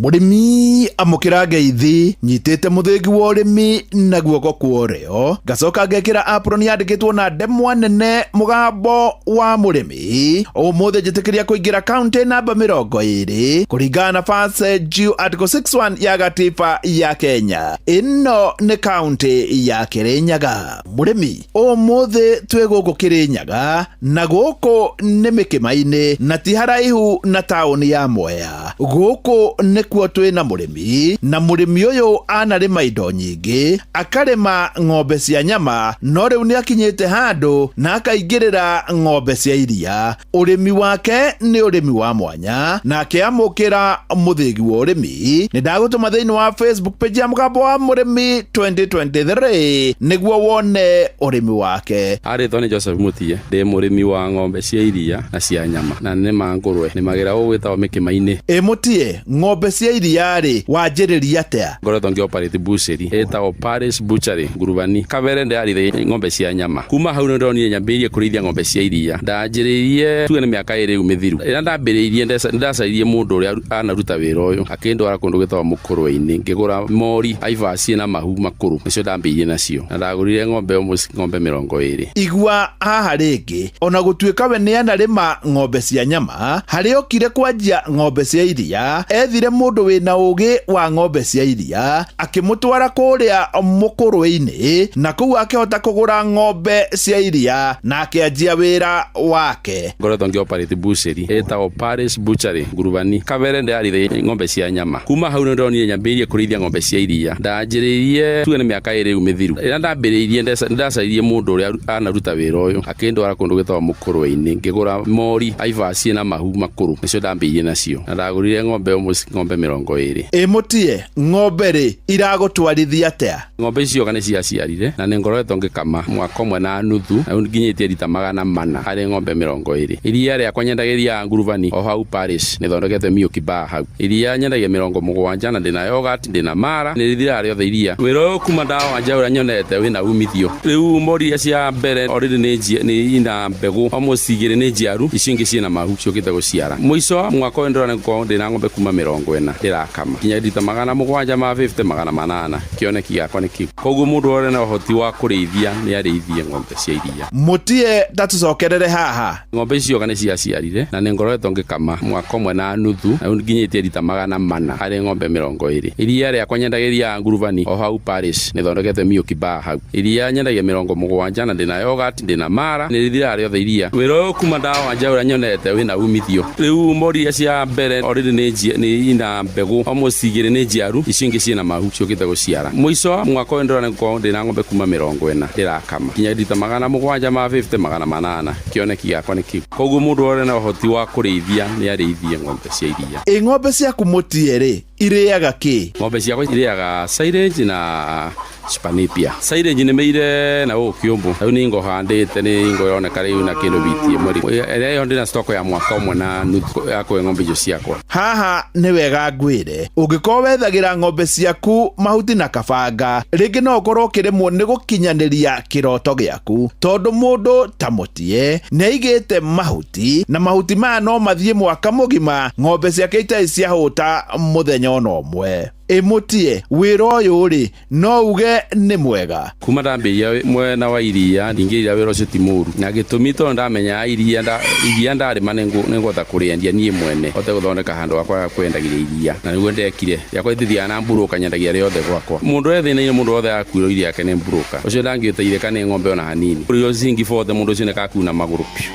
Murimi amukira ngeithi nyitite muthingi wa urimi na guoko kuoreo gacoka ngekira apron yandikitwo na ndemwa nene mugambo wa murimi umuthe njitikiria kuingira county namba 20 kuringana na fase due article 61 ya gatiba ya Kenya. Ino ni county ya Kirinyaga. Murimi umuthe twi guku Kirinyaga na guku ni Mikimaini na ti haraihu na tauni ya Mwea. Guku ni kuo twi na murimi na murimi uyu anarima indo nyingi akarima ng'ombe cia nyama no riu ni akinyite handu na akaingirira ng'ombe cia iria. Urimi wake ni urimi wa mwanya na akiamukira muthingi wa urimi. Ni ndagutuma thiini wa Facebook page ya mugambo wa murimi 2023 niguo wone urimi wake. Aritwo ni Joseph Mutie ndi murimi wa ng'ombe cia iria na cia nyama na ni mangurwe ni magira ugwitawo Mikimaini. Mutie ng'ombe cia iria ri wanjiriria atia? Ngoretwo ngioperate butchery etagwo Paris Butchery Ngurubani. Kabere ndiarire ng'ombe cia nyama. Kuma hau ndonire nyambirie kurithia ng'ombe cia iria. Ndanjiririe tuge ni miaka 2 mithiru. Ira ndambiririe ndacaririe mundu uria anaruta wira uyu akindwara kundu gwitagwo Mukurwe-ini ngigura mori aivacie na mahu makuru nicio ndambirie nacio na ndagurire ng'ombe 20. Igua haha ringi ona gutuika we ni anarima ng'ombe cia nyama hari okire kwanjia ng'ombe cia iria ethire mundu wina ugi wa ng'ombe cia iria akimutwara kuria Mukurwe-ini na kuu akihota kugura ng'ombe cia iria na akianjia wira wake. Ngoretwo ngioperate butchery etagwo Paris Butchery Ngurubani. Kabere ndiarire ng'ombe cia nyama. Kuma hau ndonire nyambirie kurithia ng'ombe cia iria. Ndanjiririe tuge ni miaka 2 mithiru. Ira ndambiririe ndacaririe mundu uria anaruta wira uyu akindwara kundu gwitagwo Mukurwe-ini ngigura mori aivacie na mahu makuru nicio ndambirie nacio na ndagurire ng'ombe 20. Mutie ng'ombe ri iragutwarithia atia? Ng'ombe icio kana ciaciarire na ningoretwo ngikama mwaka umwe na nuthu na nginyitie rita 400 hari ng'ombe 20. Iria riakwa nyendagiria Ngurubani o hau Paris nithondekete Milk Bar hau. Iria nyendagia 70 na ndina yogurt ndina mara ni rithira riothe iria. Wira uyu kuma ndawa njaura nyonete wina umithio. Riu mori cia mbere already ni ina mbegu almost 2 ni njiaru icio ingi ciina mahu ciokite guciara. Muico mwaka uyu ndona nko ndina ng'ombe kuma 40 ndirakama kinya rita 750 kioneki yakwa ni kiu. Koguo mundu ore na uhoti wa kurithia ni arithie ng'ombe cia iria. Mutie tatucokerere haha. Ng'ombe icio kana ciaciarire na ningoretwo ngikama mwaka umwe na nuthu na nginyitie rita 400 hari ng'ombe 20. Iria riakwa nyendagiria Ngurubani o hau Paris nithondekete Milk Bar hau. Iria nyendagia 70 na ndina yogurt ndina mara ni rithira riothe iria. Wira uyu kuma ndawa njaura nyonete wina umithio. Riu mori cia mbere already ni ina mbegu almost 2 ni njiaru icio ingi ciina mahu ciokite guciara. Muico mwaka uyu ndona nko ndina ng'ombe kuma 40 ndirakama kinya rita 750 kioneki yakwa ni kiu. Koguo mundu ore na uhoti wa kurithia ni arithie ng'ombe cia iria. Ng'ombe ciaku Mutie ri iriaga ki? Ng'ombe ciakwa iriaga silage na Spanipia. Silage ni meire na ukiumbu. Riu ni ngo handite ni ngo yoneka riu na kindu bitie mweri. Ere ndina stock ya mwaka umwe na nuthu ya kwe ng'ombe icio ciakwa. Haha ni wega ngwire ungikorwo wethagira ng'ombe ciaku mahuti na kabanga ringi no ukorwo kiremwo ni gukinyaniria kiroto giaku tondu mundu ta Mutie ni aigite mahuti na mahuti maya no mathie mwaka mugima ng'ombe ciake itai ciahuta muthenya ona umwe. Mutie wira uyu ri no uge ni mwega? Kuma ndambiria mwena wa iria ndingirira wira ucio ti muru na gitumi to ndamenya iria ndarima ningota kuriendia nie mwene ote guthondeka handu wakwa kwendagiria iria na niguo ndekire yakwa ithithia na mburuka nyendagia riothe gwakwa. Mundu ethina mundu othe akuiro iria yake ni mburuka ucio ndangiteire kana ng'ombe ona hanini rio zingi fothe mundu ucio ne kakuna maguru piu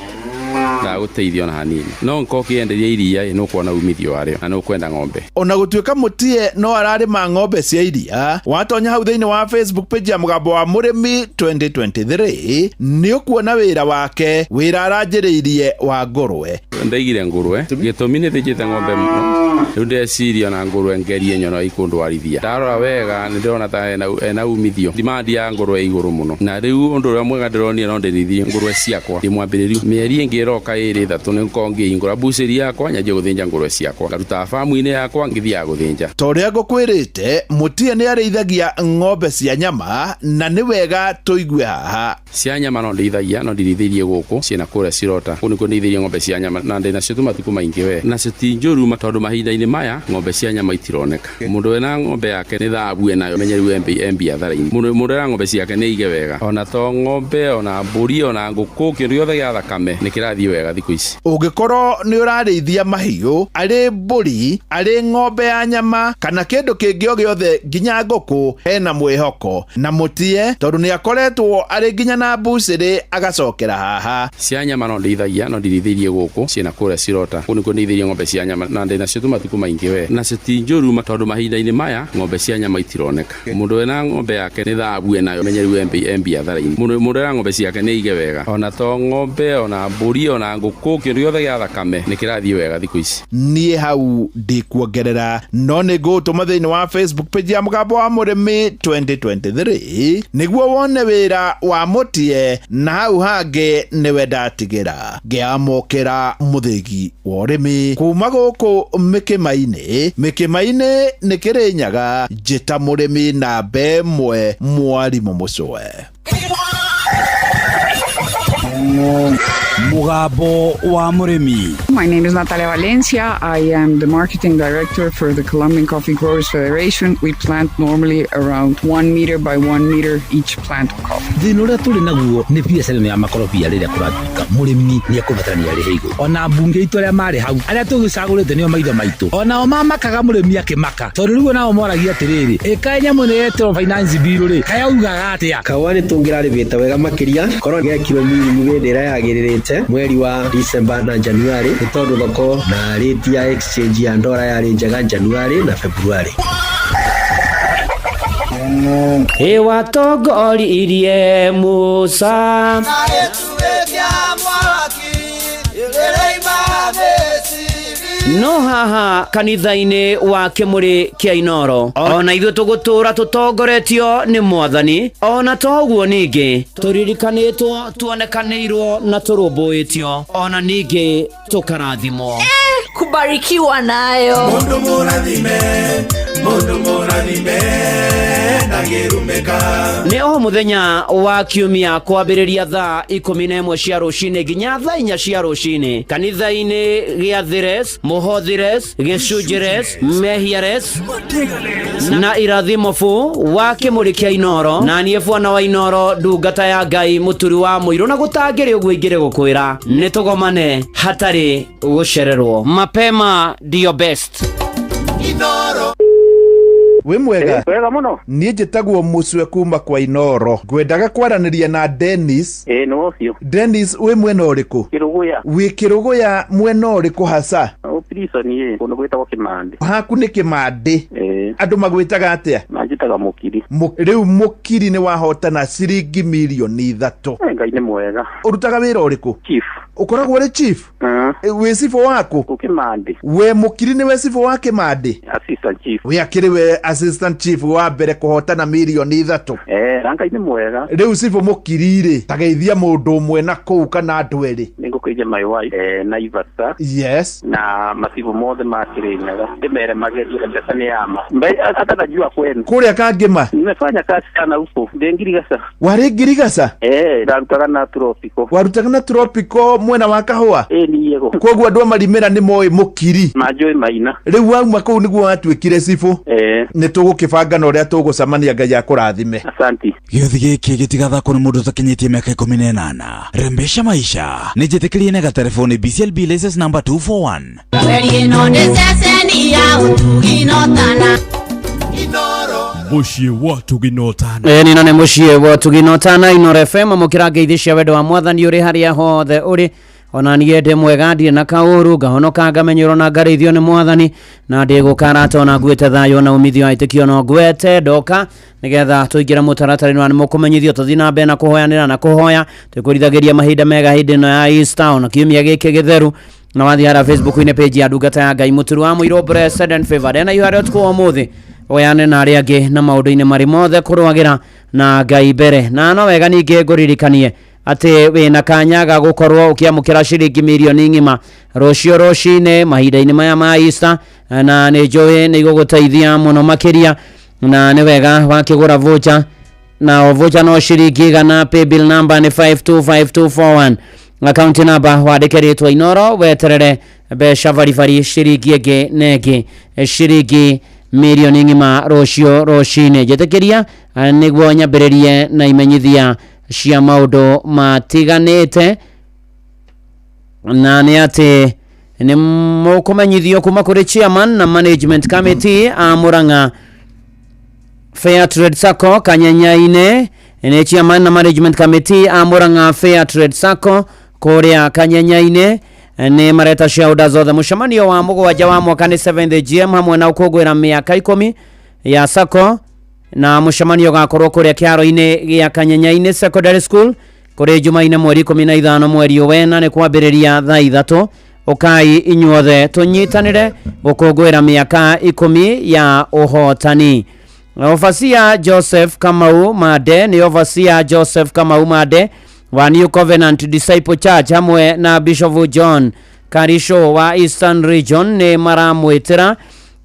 na guteithio na hanini no nko kienderia iria no kuona umithio warĩo na no kwenda ng'ombe. Ona gutuika Mutie no ararĩma ng'ombe cia iria, watonya hau thĩinĩ wa Facebook page ya Mũgambo wa Mũrĩmi 2023 nĩ ũkuona wĩra wake, wĩra aranjĩrĩirie wa ngũrwe. Ndaigire ngũrwe gĩtũmi nĩ thĩnjĩte ng'ombe mũno, rĩu ndeciria na ngũrwe ngerie nyono ikũndwarithia. Ndarora wega nĩ ndĩrona ta ena umithio, demand ya ngũrwe igũrũ mũno, na rĩu ũndũ ũrĩa mwega ndĩronire no ndĩrithie ngũrwe ciakwa ndĩmwambĩrĩrio mĩeri ĩngĩ ĩroka 2-3 nĩngorwo ngĩhingũra bucĩri yakwa nyanjie gũthĩnja ngũrwe ciakwa, ngaruta famu-inĩ yakwa ngĩthiaga gũthĩnja. Ta ũrĩa ngũkwĩrĩte, Mutie nĩ arĩithagia ng'ombe cia nyama na nĩ wega tũigue haha. Cia nyama no ndĩithagia, no ndirithĩirie gũkũ ciĩna kũrĩa Cirota, kũu nĩkuo ndĩithĩirie ng'ombe cia nyama na ndĩnacio tũmatukũ maingĩ we, nacio ti njũru tondũ mahinda-inĩ maya ng'ombe cia nyama itironeka. Mũndũ wĩna ng'ombe yake nĩ thabu enayo menyeru biathara-inĩ. Mũndũ wĩna ng'ombe ciake nĩ ige wega, ona to ng'ombe ona mbũri ona ngũkũ kĩndũ gĩothe gĩa thakame nĩ kĩrathiĩ wega thikũ ici. Ũngĩkorwo nĩ ũrarĩithia mahiũ, arĩ mbũri, arĩ ng'ombe ya nyama kana kĩndũ kĩngĩ o gĩothe nginya ngũkũ, hena mwĩhoko na Mutie tondũ nĩ akoretwo arĩ nginya na bucĩrĩ agacokera haha. Cia nyama no ndĩithagia, no ndirithĩirie gũkũ ciĩna kũrĩa Cirota, kũu nĩkuo ndĩithĩirie ng'ombe cia nyama na ndĩnacio tũmatukũ maingĩ we, nacio ti njũru tondũ mahinda-inĩ maya ng'ombe cia nyama itironeka. Mũndũ wĩna ng'ombe yake nĩ thabu enayo menyeru biathara-inĩ. Mũndũ wĩna ng'ombe ciake nĩ ige wega, ona to ng'ombe ona mbũri ona ngũkũ kĩndũ gĩothe gĩa thakame nĩ kĩrathiĩ wega thikũ ici. Niĩ hau ndĩkuongerera, no nĩ ngũtũma thĩinĩ wa Facebook page ya Mũgambo wa Mũrĩmi 2023 nĩguo wone wĩra wa Mutie, na hau hangĩ nĩwe ndatigĩra ngĩamũkĩra mũthĩgi wa ũrĩmi kuma gũkũ Mĩkĩma-inĩ nĩ Kĩrĩnyaga, njĩta mũrĩmi namba ĩmwe Mwarimũ Mũcwe. Mũgambo wa Mũrĩmi. My name is Natalia Valencia. I am the marketing director for the Colombian Coffee Growers Federation. We plant normally around 1 meter by 1 meter each plant of coffee. Thĩna ũrĩa tũrĩ naguo nĩ biacara ya makorobia rĩrĩa kũratuĩka mũrĩmi nĩ ekũbatarania arĩhe igũrũ. Ona mbunge itũ arĩa marĩ hau arĩa tũgĩcagũrĩte nĩo maitho maitũ, onao mamakaga mũrĩmi akĩmaka tondũ rĩu nao moragia atĩrĩrĩ, ĩka nyamũ nĩ yetwo finance bill rĩ kayaugaga atĩa. Kawa nĩ tũngĩrarĩbĩte wega makĩria korwo gekĩrwo mirimu hĩndĩ ĩrĩa yagĩrĩrĩte mweri wa December na January, nĩ tondũ thoko na rate ya exchange ya ndora yarĩ njega January na February. Watongoririe Musa no haha kanitha-inĩ wa Kĩmũrĩ kĩa Inoro, ona ithuĩ tũgũtũra tũtongoretio nĩ Mwathani, ona toguo ningĩ tũririkanĩtwo, tuonekanĩirwo na tũrũmbũĩtio, ona ningĩ tũkarathimwo. Kubarikiwa nayo mundu mũrathime ndagĩrumĩka. Nĩ o mũthenya wa kiumia kwambĩrĩria thaa 11 cia rũcinĩ nginya thaa 4 cia rũcinĩ kanitha-inĩ gĩa Thires, Mũhothires, Gĩcunjĩres, Mehiares na Irathimofu wa Kĩmũrĩ kĩa Inoro, na niĩ bwana wa Inoro, ndungata ya Ngai mũturi wa mũirũ, na gũtangĩrĩ ũguo ingĩrĩ gũkwĩra nĩ tũgomane hatarĩ gũcererwo. Mapema ndio best. Inoro Wĩ mwega? Wega mũno. Niĩ njĩtagwo Mũcwe kuma kwa Inoro. Ngwendaga kwaranĩria na Dennis. No cio. Dennis, wĩ mwena ũrĩkũ? Kĩrũgũya. Wĩ Kĩrũgũya mwena ũrĩkũ hasa? Prison ye, kũndũ gwĩtagwo Kĩmandĩ. Haku nĩ Kĩmandĩ. Andũ magwĩtaga atĩa? Manjĩtaga Mũkiri. Rĩu Mũkiri nĩ wahotana ciringi mirioni 3. Ngai nĩ mwega. Ũrutaga wĩra ũrĩkũ? Chief. Ũkoragwo ũrĩ chief? Wĩ cibũ waku? Kĩmandĩ. Wĩ Mũkiri nĩwe cibũ wa Kĩmandĩ? Assistant chief. Wĩ akĩrĩ we assistant chief wa mbere kũhotana mirioni 3. Ngai nĩ mwega. Rĩu cibũ Mũkiri rĩ, tageithia mũndũ ũmwe na kũu kana andũ erĩ. Nĩngũkĩija my wife Naivasha. Yes. Na masibu mothe ma Kĩrĩnyaga. Ndĩmere magerie mbeca nĩ yama. Atanajua kwenu. Kũrĩa Kangĩma? Nimefanya kazi sana huko. Ngirigaca. Warĩ Ngirigaca? Ndarutaga na Tropical. Warutaga na Tropical mwena wa kahũa? Niyego. Koguo andũ marimera nĩ moĩ Mũkiri. Manjũĩ maina. Rĩu wauma kũu nĩguo watuĩkire cibũ? Nĩ tũgũkĩbanga na ũrĩa tũgũcemania, Ngai akũrathime. Asante. Gĩothi gĩkĩ gĩtigathakwo nĩ mũndũ ũtakinyĩtie mĩaka 18. Rembesha maisha nĩ njĩtĩkĩrie na gatelefoni BCLB license number 241. Mũciĩ wa Tuginotana. Nino nĩ mũciĩ wa Tuginotana. Inoro FM mũkĩra ngeithi cia wendo wa Mwathani ũrĩ harĩa hothe ũrĩ ona niĩ ndĩ mwega ndirĩ na kaũru ngahonoka ngamenyerwo na ngareithio nĩ Mwathani na ndĩgũkarata ona nguĩte thayũ na umithio aitĩkio no nguĩte ndoka nĩgetha tũingĩre mũtaratara-inĩ wa nĩmũkũmenyithio tũthiĩ na mbere na kũhoyanĩra na kũhoya twĩkũrithagĩria mahinda mega hĩndĩ ĩno ya Easter ona kiumia gĩkĩ gĩtheru na wathiĩ hara Facebook-inĩ page ya ndungata ya Ngai Mũturi wa Mũirũ Blessed and Favored na iharĩa ũtukũ ũmũthĩ oyane na arĩa angĩ na maũndũ-inĩ marĩ mothe kũrũagĩra na Ngai mbere na no wega ningĩ ngũririkanie atĩ wĩna kanya ga gũkorwo ũkĩamũkĩra ciringi mirioni ng'ima rũciũ rũcinĩ mahinda-inĩ maya ma Easter na nĩ njũĩ nĩ igũgũteithia mũno makĩria na nĩ wega wakĩgũra voucher na voucher no ciringi igana paybill number nĩ 525241 account number wandĩke rĩtwa Inoro weterere mbeca baribari ciringi ĩngĩ na ĩngĩ ciringi mirioni ng'ima rũciũ rũcinĩ njĩtĩkĩria nĩguo nyambĩrĩrie na imenyithia cia maũndũ matiganĩte na nĩ atĩ nĩ mũkũmenyithio kuma kũrĩ chairman na management committee a Murang'a Fair Trade Sacco Kanyenya-inĩ nĩ chairman na management committee a Murang'a Fair Trade Sacco kũrĩa Kanyenya-inĩ nĩ mareta ciauda zothe mũcemanio wa mũgwanja wa mwaka nĩ 7th GM hamwe na ũkũngũĩra mĩaka 10 ya Sacco na mũcemanio gakorwo kũrĩa kĩharo-inĩ gĩa Kanyenya-inĩ Secondary School kũrĩ Jumaine mweri 15 mweri wena nĩ kwambĩrĩria thaa 3 ũkai inyuothe tũnyitanĩre gũkũngũĩra mĩaka 10 ya ũhotani. Overseer Joseph Kamau Made nĩ Overseer Joseph Kamau Made wa New Covenant Disciple Church hamwe na Bishop John Karisho wa Eastern Region nĩ maramwĩtĩra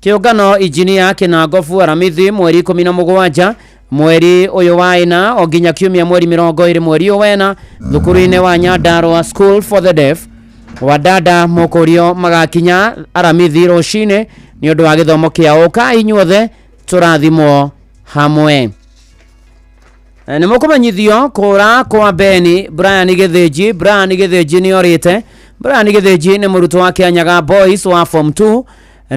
kĩũngano injinia Kĩnangofu Aramithi mweri 17 mweri ũyũ wa ĩna o nginya kiumia mweri 20 mweri wena thukuru-inĩ wa Nyandarua School for the Deaf wadada mũkũrio magakinya Aramithi rũcinĩ nĩ ũndũ wa gĩthomo kĩao ka inyuothe tũrathimwo hamwe. Nĩ mũkũmenyithio kũra kwa Beni Brian Gĩthĩnji nĩ orĩte. Brian Gĩthĩnji nĩ mũrutwo wa Kĩanyaga Boys wa form 2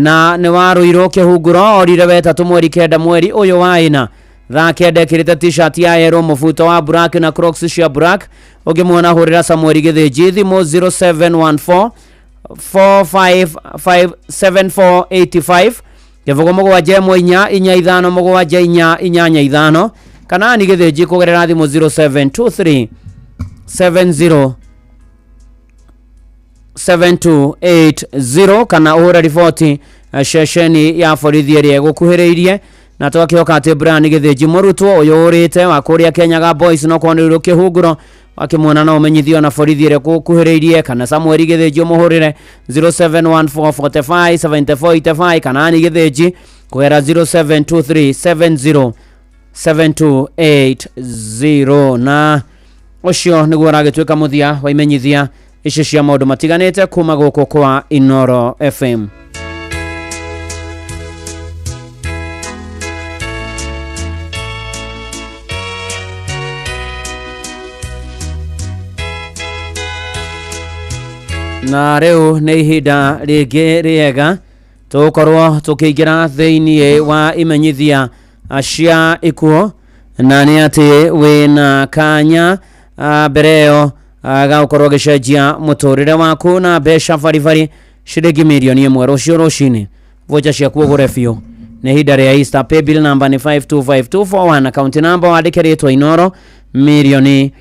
na nĩ warũirwo kĩhunguro orire wetatũ mweri 9 mweri ũyũ wa ĩna thaa 9 ekĩrĩte t-shirt ya yellow mũbuto wa black na crocs cia black ũngĩmuona hũrĩra Samuel Gĩthĩnji thimũ 0714 4557485 kĩbũgũ mũgwanja ĩmwe inya inya ithano mũgwanja inya inyanya ithano kana ni Gĩthĩnji kũgerera thimũ 0723 70 7280 kana ũhũra riboti ceceni ya borithi ĩrĩa ĩgũkuhĩrĩirie na twakĩhoka atĩ Brian Gĩthĩnji mũrutwo ũyũ ũrĩte wa kũrĩa Kĩanyaga Boys no kwanĩrĩrwo kĩhunguro wakĩmuona na ũmenyithio na borithi ĩrĩa ĩgũkuhĩrĩirie kana Samuel Gĩthĩnji ũmũhũrĩre 0714457485 kana ni Gĩthĩnji kũgerera 0723 70 7280 na ũcio nĩguo ũragĩtuĩka mũthia wa imenyithia ici cia maũndũ matiganĩte kuma gũkũ kwa Inoro FM. Na rĩu nĩ ihinda rĩngĩ rĩega tũkorwo tũkĩingĩra thĩinĩ wa imenyithia cia ikuo na nĩ atĩ wĩna kanya mbere ĩyo gaukorwo gĩcenjia mũtũrĩre waku na mbeca baribari ciringi mirioni 1 rũciũ rũcinĩ vocha ciaku ũgũre biũ nĩ ihinda rĩa Easter. Paybill number nĩ 525241 account number wandĩke rĩtwa Inoro mirioni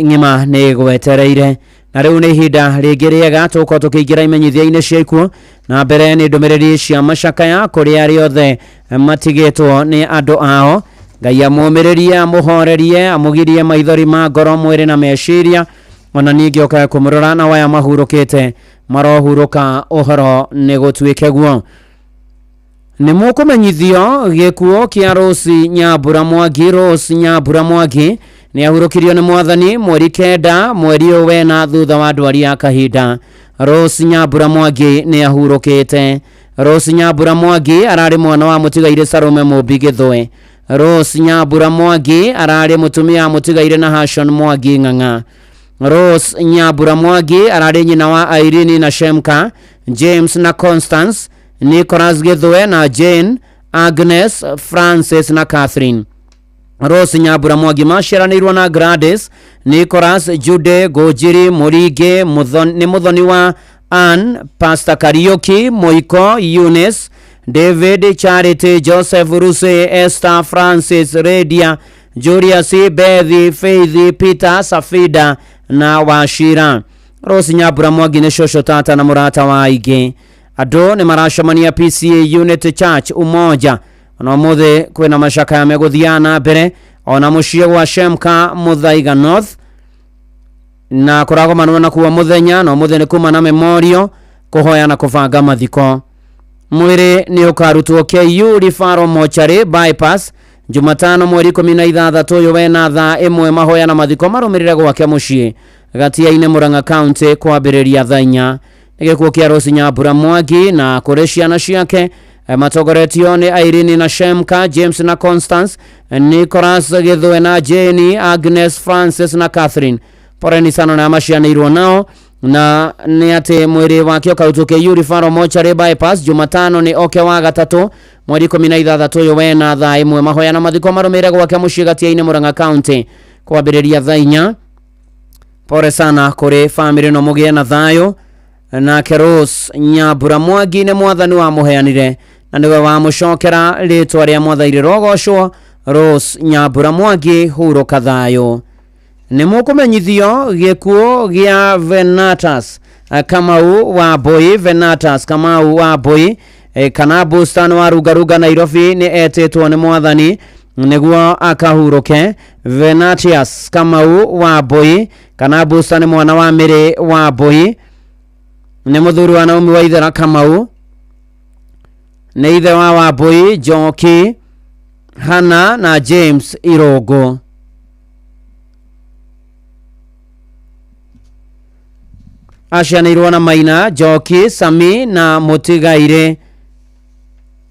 ng'ima nĩ gwetereire na rĩu nĩ ihinda rĩngĩ rĩega tũkorwo tũkĩingĩra imenyithia-inĩ cia ikuo na mbere nĩ ndũmĩrĩri cia macakaya kũrĩ arĩa othe matigĩtwo nĩ andũ ao. Ngai amũmĩrĩrie amũhorerie amũgirie maithori ma ngoro mwĩrĩ na meciria ona ningĩ oka kũmũrora na waya mahurũkĩte marohurũka ũhoro nĩ gũtuĩke guo. Nĩ mũkũmenyithio gĩkuo kĩa Rose Nyambura Mwangi nĩ ahurũkirio nĩ Mwathani mweri 9 mweri ũyũ wena thutha wa ndwari ya kahinda. Rose Nyambura Mwangi nĩ ahurũkĩte. Rose Nyambura Mwangi ararĩ mwana wa mũtigaire Salome Mũmbi Gĩthũe. Rose Nyambura Mwangi ararĩ mũtumia mũtigaire na Hashon Mwangi Ng'ang'a. Rose Nyambura Mwangi ararĩ nyina wa Irene na Shemka, James na Constance, Nicholas Gĩthũe na Jane, Agnes, Francis na Catherine. Rose Nyambura Mwangi maciaranĩirwo na Gladys Nicholas Jude Gojiri Murige ni muthoni wa Ann Pastor Karaoke Moiko Eunice David Charity Joseph Ruse Esther Francis Redia Julius Bethi Faith Peter Safida na Washira. Rose Nyambura Mwangi nĩ cũcũ tata na mũrata wa aingĩ. Andũ nĩ maracemania PCA Unity Church Umoja. Ona mũthĩ kwĩna macaka ya megũthiana mbere ona mũciĩ wa Shemka Muthaiga North na kũragomana na kuwa mũthenya no mũthĩ nĩ kuma na memorial kũhoya na kũbanga mathiko. Mwĩrĩ nĩ ũkarutwo KU Referral Mortuary bypass Jumatano mweri 16 ũyũ wena thaa 1 mahoya na mathiko marũmĩrĩre gwake mũciĩ Gatia-inĩ Murang'a County kwambĩrĩria thaa 4. Nĩ gĩkuũ kĩa Rose Nyambura Mwangi na kũrĩ ciana ciake matogoretio nĩ Irene na Shemka, James na Constance, Nicholas Githwe na Jenny, Agnes, Francis na Catherine. Poreni sana na macianĩirwo nao na nĩ atĩ mwĩrĩ wake ũkarutwo KU Referral Mortuary bypass Jumatano nĩ oke wa gatatũ mweri 16 ũyũ wena thaa 1 mahoya na mathiko marũmĩrĩre gwake mũciĩ Gatia-inĩ Murang'a County kwambĩrĩria thaa 4. Pore sana kũrĩ family no mũgĩe na thayũ. Na Rose Nyambura Mwangi nĩ mwathani wa mũheanire na nĩwe wa mũcokera rĩtwa rĩa mwathaire rogocwo Rose Nyambura Mwangi hurũka thayũ. Nĩ mũkũmenyithio gĩkuũ gĩa Venatus Kamau wa Boy. Venatus Kamau wa Boy kana Bustan wa Rugaruga Nairobi nĩ etĩtwo nĩ mwathani nĩguo akahurũke. Venatius Kamau wa Boy kana Bustan mwana wa Mĩrĩ wa Boy nĩ mũthuri wa Naomi Waithera Kamau nĩ ithe wa Wambui Njoki Hana na James Irogo. Acianĩirwo na Maina Njoki Sami na Mũtigaire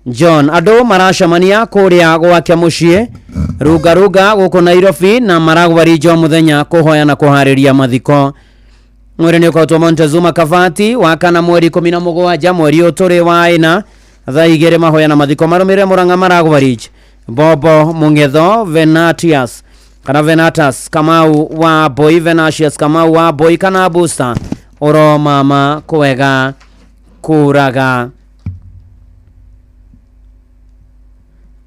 John. Andũ maracemania kũrĩa gwake mũciĩ Rugaruga gũkũ Nairobi na maragwarinjwo mũthenya kũhoya na kũharĩria mathiko. Mwĩrĩ nĩ ũkautwo Montezuma Kavati wa kana mweri 17 mweri ũtũrĩ wa 4 thaa 2 mahoya na mathiko marũmĩrĩre Murang'a maragwarij Bobo Mungetho Venatius kana Venatus Kamau wa Boy. Venatius Kamau wa Boy kana Busta oro mama kwega kuraga.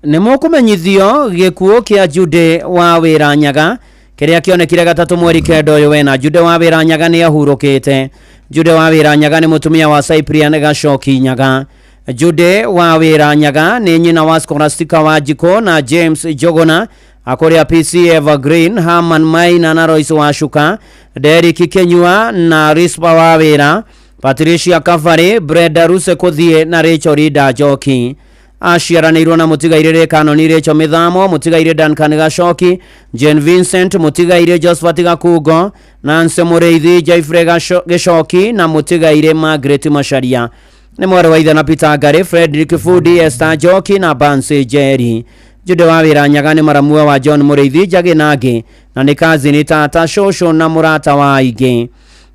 Nĩ mũkũmenyithio gĩkuũ kĩa Jude wa Wĩranyaga kĩrĩa kĩonekire gatatũ mweri 9 ũyũ wena. Jude wa Wĩranyaga nĩ ahurũkĩte. Jude wa Wĩranyaga nĩ mũtumia wa Cyprian Gacoki Nyaga. Jude wa Wĩranyaga nĩ nyina wa Scholastica Wanjiko na James Jogona akũrĩa PC Evergreen, Herman Maina na Royce Wacuka, Derek Kenyua na Rispa wa Wĩra, Patricia Kafari, Brenda Ruse Kuthie na Rachel Rida Njoki. Aciaranĩirwo na Mũtigaire Kanoni Rachel Mithamo, Mũtigaire Duncan Gacoki, Jane Vincent, Mũtigaire Josephat Gakungo, Nancy Mũrĩithi, Jaifre Gacoki na Mũtigaire Margaret Macharia. Nĩ mwarĩ wa ithe na Peter Ngari, Frederick Fudi, Esther Njoki na Bansi Jerry. Jude wa Wĩranyaga nĩ maramua wa John Mũrĩithi Njagi Nangi na nĩ kazini tata cũcũ na mũrata wa aingĩ.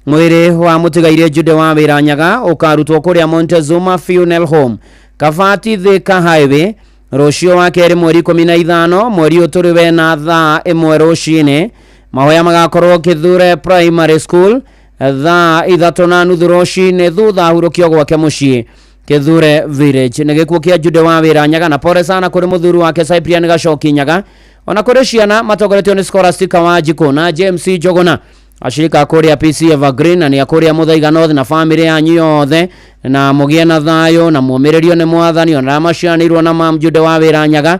Mwĩrĩ wa Mũtigaire Jude wa Wĩranyaga ũkarutwo kũrĩa Montezuma Funeral Home Kavati Thika Highway rũciũ wa kerĩ mweri 15 mweri ũtũrĩ wena thaa 1 rũcinĩ. Mahoya magakorwo Kithure Primary School thaa 3:30 rũcinĩ thutha hurũkio gwake mũciĩ Kithure Village. Nĩ gĩkuũ kĩa Jude wa Wĩranyaga na pore sana kũrĩ mũthuri wake Cyprian Gacoki Nyaga ona kũrĩ ciana matogoretio nĩ Scholastica Wanjiko na James Jogona. Ashirika kũrĩa PC Evergreen na nĩ akũrĩa Muthaiga North na family yanyu yothe na mũgĩe na thayũ na mũmĩrĩrio nĩ mwathani ona macianĩirwo na Mam Jude wa Wĩranyaga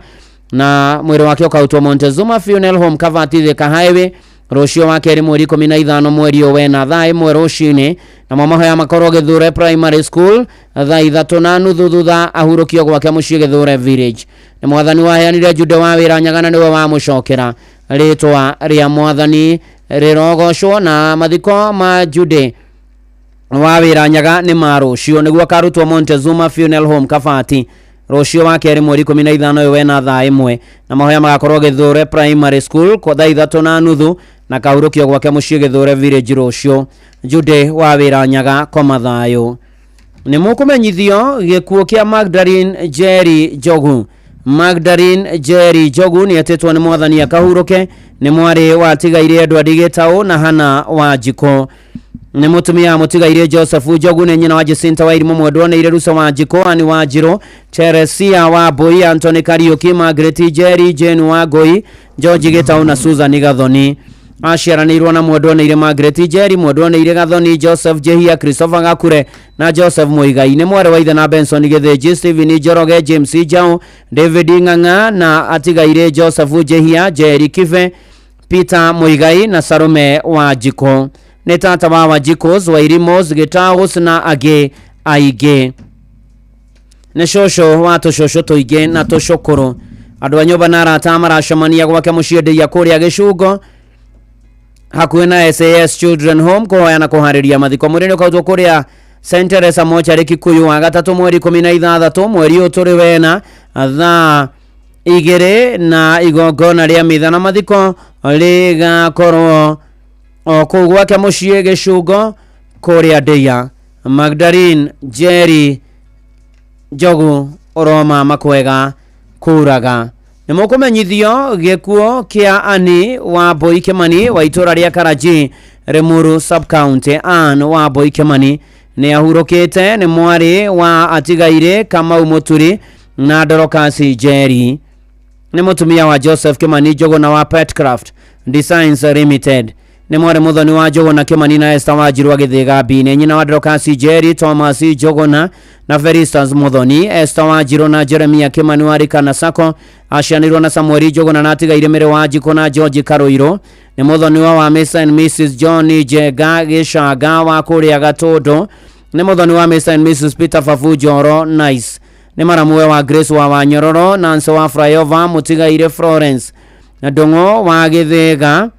na mwĩrĩ wake ũkautwo Montezuma Funeral Home Kavati Thika Highway rũciũ wa kerĩ mweri 15 mweri wena thaa 1 rũcinĩ. Na mahoya makorwo Githure Primary School thaa 3:30 thutha ahurũkio gwake mũciĩ Githure Village. Nĩ mwathani waheanire Jude wa Wĩranyaga na nĩwe wa mũcokera rĩtwa rĩa mwathani rĩrogocwo na mathiko ma Jude wa Wĩranyaga nĩ ma rũciũ nĩguo akarutwo Montezuma Funeral Home Kavati rũciũ wa kerĩ mweri 15 ũyũ wena thaa 1 na mahoya magakorwo Githure Primary School kwa thaa 3:30 na kahurũkio gwake mũciĩ Githure Village rũciũ. Jude wa Wĩranyaga koma thayũ. Nĩ mũkũmenyithio gĩkuũ kĩa Magdalene Jerry Njogu Magdalene Jerry Jogu ni atetwo ni mwathani akahuruke ni mwari wa tigaire Edward Gitau na Hana Wanjiko ni mutumia mutigaire Joseph Jogu ni nyina wa Jacinta Wairimu mwendwa ni ire Rusa Wanjiko ani Wanjiro Teresia wa Boi Anthony Kariuki Margaret Jerry Jane wa Goi George Gitau na Susan Gathoni aciaranirwo na mwendwa ni ire Margaret Jerry mwendwa ni ire Gathoni Joseph Jehia Christopher Gakure na Joseph Muigai ni mwari wa ithe na Benson Githinji Stephen Njoroge James Jao David Nganga na atigaire Joseph Jehia Jerry Kive Peter Muigai na Sarume Wanjiko ni tata wa Wanjikos Wairimos Gitaus na age aige ni shosho watu shosho toige na toshokoro andu anyoba na arata maracemania gwake muciende ya kuria Gicungo hakuhe na SAS Children Home kuhoya na kuhariria mathiko murino kautwo kuria St. Teresa Mochari Kikuyu wa gatatu mweri 16 mweri uturi wena thaa 2 na igongona ria mitha na mathiko ligakorwo kuu gwake muciĩ Gicungo kuria Ndeia. Magdalene Jerry Jogu Roma makwega kuraga ni mukumenyithio gikuo kia Ani wa Boi Kimani wa itura ria Karaji Rimuru sub county. Ann wa Boi Kimani ni ahurukite ni mwari wa atigaire Kamau Muturi na Dorcas Jerry ni mutumia wa Joseph Kimani Jogu na wa Petcraft Designs Limited ni mwari muthoni wa Jogu na Kimani na Esther Wanjiru Githiga Bine nyina wa Dorcas Jerry Thomas Jogu na Feristas Muthoni Esther Wanjiru na Jeremia Kimani wa Rikana Sako acianirwo na Samuel Jogu na atigaire Mere Wanjiko na George Karuiro ni muthoni wa Mr. and Mrs. John Jega Gishaga wa kuria Gatodo ni muthoni wa Mr. and Mrs. Peter Fafu Joro Nice ni maramuwe wa Grace wa Wanyororo Nancy wa Flyover mutigaire Florence na Dongo wa Githiga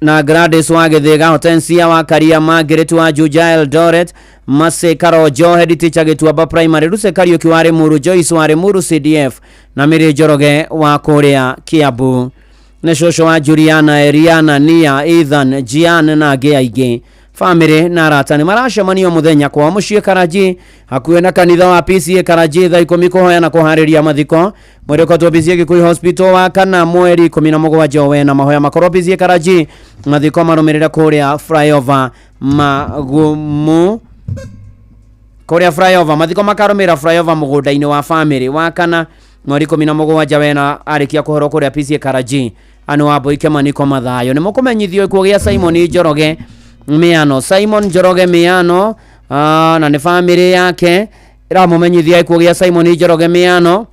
na Gladys wa Githiga Hortensia wa Karia Margaret wa Juja Eldoret Mase Karojo head teacher Gituaba Primary Ruse Kariuki wa Rimuru Joyce wa Rimuru CDF na Miri Joroge wa Korea Kiabu na shosho wa Juliana Eriana Nia Ethan Gian na Geaige family na arata ni maracemania muthenya kwa muciĩ Karaji hakuhe na kanitha wa PCA Karaji thaa 10 kuhoya na kuhariria mathiko mweri kwa PCA Gikuyu Hospital wa kana mweri 17 wena mahoya makoro PCA Karaji mathiko marumirira kuria Flyover magumu kuria Flyover mathiko makarumira Flyover mugunda-ini wa family wa kana mweri 17 wena arikia kuhoro kuria PCA Karaji anu wa Boi Kimani ko mathayo ni mukumenyithio ikuo gia Simon Njoroge Miano Simon Njoroge Miano na ni family yake iramumenyithia ikuo gia Simon Njoroge Miano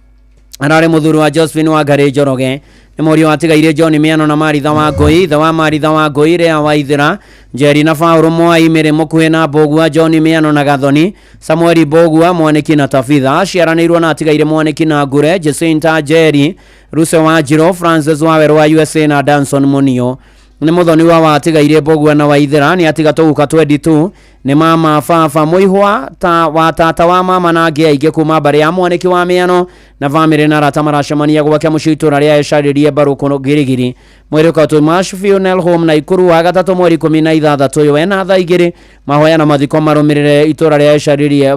arare muthuri wa Josephine wa Ngari Njoroge ni muri wa tigaire John Miano na Maritha wa Ngoi tha wa Maritha wa Ngoi ria wa Ithira Njeri na Paulo Mwai mere mukuhe na Bogua John Miano na Gathoni Samuel Bogua Mwaniki na Tafitha aciaranirwo na tigaire Mwaniki na Ngure Jacinta Jerry Ruse wa Jiro Francis wa Wero wa USA na Danson Munio ni muthoni wa tigaire Bogua na wa Ithira ni atiga tuguka 22 ni mama Fafa Muihwa ta wa tata wa mama na ngia ige kuma bari ya Mwaniki wa Miano na family na rata maracemania gwake muciitura ria ecaririe Baruko Girigiri mweri kwa Tomash Funeral Home na Ikuru wa gatatu mweri 16 wena thaa 2 mahoya na mathiko marumirire itura ria ecaririe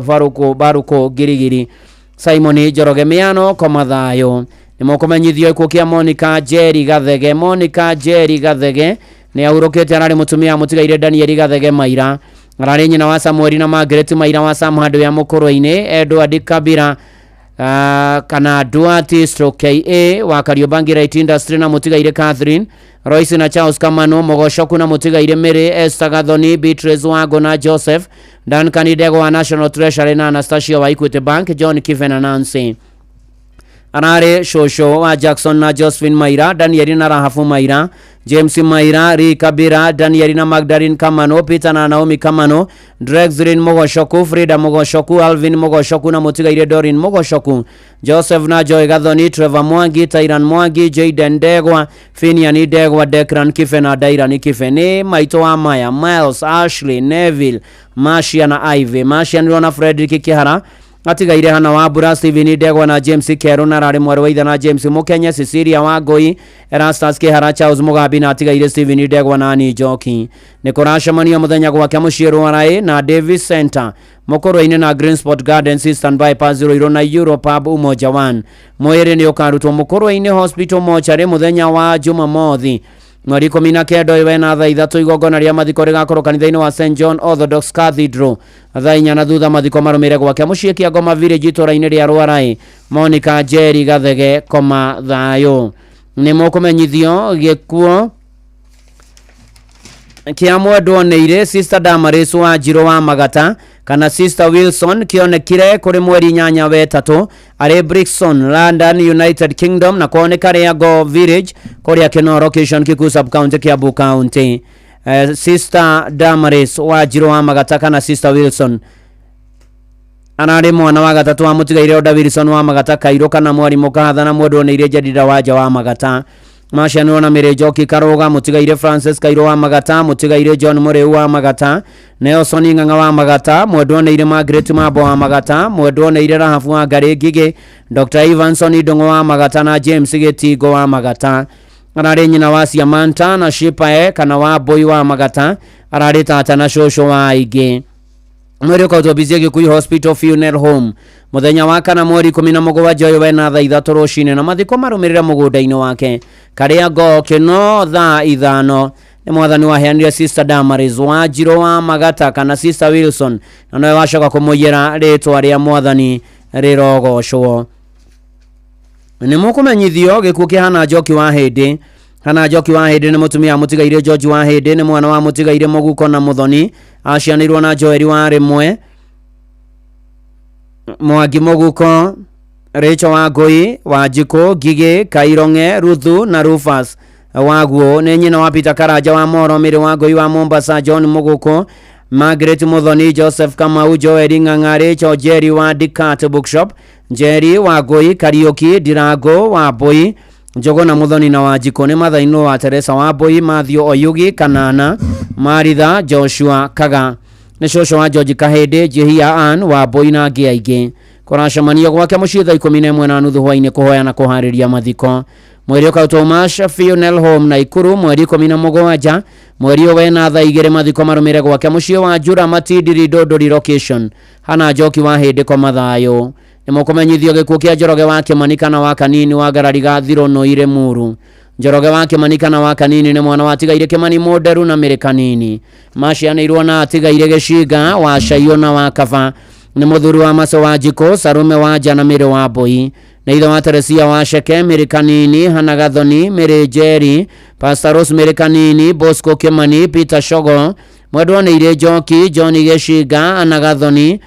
Baruko Girigiri Simon Njoroge Miano ko mathayo ni mukumenyithio ikuo kia Monica Jerry Gathege ni aurukite arari mutumia mutigaire Daniel Gathege Maira arari nyina wa Samuel na Margaret Maira wa Samhando ya Mukuru-ini Edward Kabira kana Duarte Stroke KA wa Kariobangi Right Industry na mutigaire Catherine Royce na Charles Kamano Mogoshoku na mutigaire Mary Esther Gathoni Beatrice Wago na Joseph Duncan Idego wa National Treasury na Anastasia wa Equity Bank John Kiven na Nancy arare shosho wa Jackson na Josephine Maira Daniel na Rahafu Maira James Maira Ri Kabira Daniel na Magdalene Kamano Peter na Naomi Kamano Drexlin Mogoshoku Frida Mogoshoku Alvin Mogoshoku na mutigaire Dorin Mogoshoku Joseph na Joy Gathoni Trevor Mwangi Tyran Mwangi Jaden Degwa Finian Degwa Dekran Kife na Dairan Kife ni maito wa Maya Miles Ashley Neville Marcia na Ivy Marcia na Frederick Kihara atigaire hana wa Bura Steven Ndegwa na James Kero na rari mwari wa ithe na James Mukenya Cecilia Wangui Erastus Kihara Charles Mugabi na atigaire Steven Ndegwa na Ani Njoki nikuracemania muthenya gwake muciĩ Rwarai na Davis Center Mukuru-inĩ na Green Sport Gardens Eastern Bypass Ruiru na Europub Umoja 1 mwĩrĩ nĩ ũkarutwo Mukuru-inĩ Hospital Mortuary muthenya wa Jumamothi mweri 19 wena thaa 3 igongona rĩa mathiko rigakorwo kanitha-inĩ wa St John Orthodox Cathedral thaa 4 na thutha mathiko marũmĩrĩre gwake mũciĩ Kĩangoma Village itũra-inĩ rĩa Rwarai Monica Jerry Gathege koma thayũ nĩ mũkũmenyithio gĩkuo kia mwendwo nĩire Sister Damaris wa Njiro wa Magata kana Sister Wilson kionekire kuri mweri 8 wa 3 ari Brixton London United Kingdom na kuoneka Riago Village kuria Kinoro Location Kiku Sub County Kiambu County. Sister Damaris wa Njiro wa Magata kana Sister Wilson anari mwana wa gatatu wa mutigaire Oda Wilson wa Magata Kairo kana mwarimu kahatha na mwendwo nĩire Jedida Wanja wa Magata Mashanwa na Mire Njoki Karoga mutigaire Francis Kairo wa Magata mutigaire John Mureu wa Magata Nelson Ng'ang'a wa Magata mwendwo nĩire Margaret Mabo wa Magata mwendwo nĩire Rahafu wa Ngari Ngige Dr. Ivanson Idongo wa Magata na James Getigo wa Magata arari nyina wa Siamanta na Shipae kana wa Boy wa Magata arari tata na Shosho wa Ige mweri ukautobizia Gikuyu Hospital Funeral Home muthenya wa kana mweri 17 wena thaa 3 rũcinĩ na mathiko marũmĩrĩre mũgũnda-inĩ wake karia ngo kino thaa 5 nĩ mwathani waheanire Sister Damaris wa Njiro wa Magata kana Sister Wilson na nowe wacoka kũmũiyĩra rĩtwa rĩa mwathani rĩrogocwo nĩ mũkũmenyithio gĩkuũ kĩa Hana Njoki wa Hĩndĩ Hana Njoki wa Hĩndĩ nĩ mũtumia mũtigaire George wa Hĩndĩ nĩ mwana wa mũtigaire Mũguko na Mũthoni acianĩirwo na Joeli wa Rĩmwe Mwangi Mũguko Rachel wa Ngũi wa Njikũ Ngigĩ Kairong'e Ruthu na Rufus waguo nĩ nyina wa Peter Karanja wa Moro Mĩrĩ wa Ngũi wa Mombasa John Mũguko Margaret Muthoni Joseph Kamau Joeli Ng'ang'a Rachel Jerry wa Dikat Bookshop Jerry wa Ngũi Kariuki Ndirango wa Mbũi Njogo na Muthoni na wa Njikũ nĩ mathainwo wa Teresa wa Mbũi Matthew Oyugi Kanana Maritha Joshua Kaga nĩ cũcũ wa George Kahĩndĩ Jehia Ann wa Mbũi na angĩ aingĩ kũracemania gwake mũciĩ thaa 11:30 hwainĩ kũhoya na kũharĩria mathiko mweri ũkautwo Mash Funeral Home Naikuru mweri 17 mweri wena thaa 2 mathiko marũmĩrĩre gwake mũciĩ wa Njura Matindiri Dodori Location Hana Njoki wa Hĩndĩ koma thayũ nĩ mũkũmenyithio gĩkuũ kĩa Njoroge wa Kĩmani kana wa Kanini wa Ngarari Gathirũ Noire Muru Njoroge wa Kĩmani kana wa Kanini nĩ mwana wa Tigaire Kĩmani Mũnderu na Mĩrĩ Kanini macianĩirwo na Tigaire Gĩcinga wa Caio na wa Kaba nĩ mũthuri wa Maso wa Njikũ Sarume wa Nja na Mĩrĩ wa Mbũi nĩ ithe wa Teresia wa Ceke Mĩrĩ Kanini Hana Gathoni Mĩrĩ Njeri Pastor Rose Mĩrĩ Kanini Bosco Kĩmani Peter Shogo mwendwo nĩire Njoki John Gĩcinga Ana Gathoni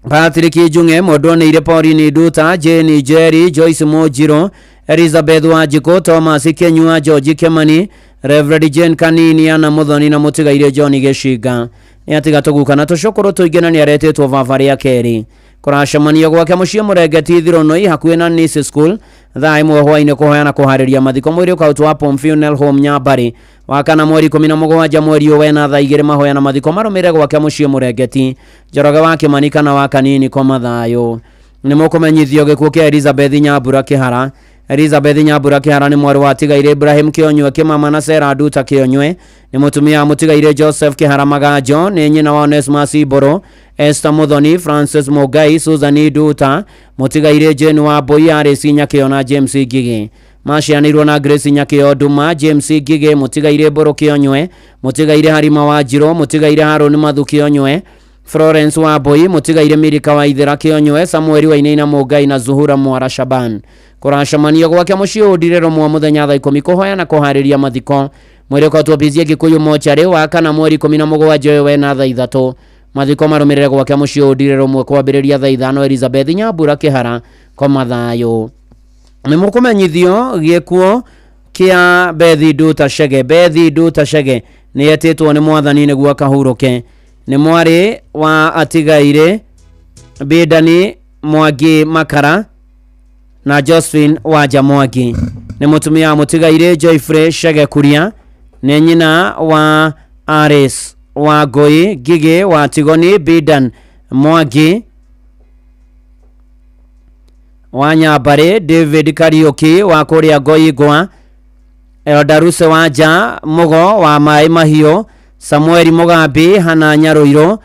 Patrick Njung'e mwendwo nĩire Pauline Nduta Jane Njeri Joyce Mũnjirũ Elizabeth wa Njikũ Thomas Kĩnyua George Kĩmani Reverend Jane Kanini Ana Muthoni na mũtigaire John Gĩcinga nĩ atiga tũguka na tũcũkũrũ tũingĩ na nĩ aretĩtwo baba rĩa kerĩ kũracemania gwake mũciĩ Mũrengeti Thirũnũi hakuhĩ na Nice School thaa 1 hwainĩ kũhoya na kũharĩria mathiko mwĩrĩ ũkautwo wa Pom Funeral Home Nyambari wakana mweri 17 mweri wena thaa 2 mahoya na mathiko marũmĩrĩre gwake mũciĩ Mũrengeti Njoroge wa Kĩmani kana wa Kanini koma thayũ nĩ mũkũmenyithio gĩkuũ kĩa Elizabeth Nyambura Kĩhara Elizabeth Nyambura Kĩhara nĩ mwarĩ wa Tigaire Ibrahim Kĩonywe Kĩmama na Sarah Nduta Kĩonywe nĩ mũtumia wa mũtigaire Joseph Kĩhara Maganjo nĩ nyina wa Onesmus Iboro Esther Muthoni Francis Mugai Susan Nduta mũtigaire Jane wa Mbũi Arĩsi Nyakĩo na James Ngigĩ macianĩirwo na Grace Nyakĩo Nduma James Ngigĩ mũtigaire Mbũrũ Kĩonywe mũtigaire Harima wa Njirũ mũtigaire Harũni Mathu Kĩonywe Florence wa Mbũi mũtigaire Mirika wa Ithera Kĩonywe Samuel wa Inaina Mũngai na Zuhura Mwara Shaban kũracemania gwake mũciĩ Ũndirĩro mwa mũthenya thaa 10 kũhoya na kũharĩria mathiko mweri ũkatũbizie Gĩkũyũ Mortuary wa kana mweri 17 wena thaa 3 mathiko marũmĩrĩre gwake mũciĩ Ũndirĩro mwe kwambĩrĩria thaa 5 Elizabeth Nyambura Kĩhara koma thayũ nĩ mũkũmenyithio gĩkuũ kĩa Bethi Nduta Chege Bethi Nduta Chege nĩ etĩtwo nĩ mwathani nĩguo akahurũke nĩ mwarĩ wa Atigaire Bidani Mwangi Makara na Josephine Wanja Mwangi nĩ mũtumia wa mũtigaire Joyfrey Chege Kuria nĩ nyina wa Aris wa Ngũi Ngigĩ wa Tigoni Bidan Mwangi wa Nyambare, David Kariuki wa kuria Ngoigwa, Eldaruse wa Nja Mugo wa Mai Mahio, Samuel Mugambi Hana Nyaruiro,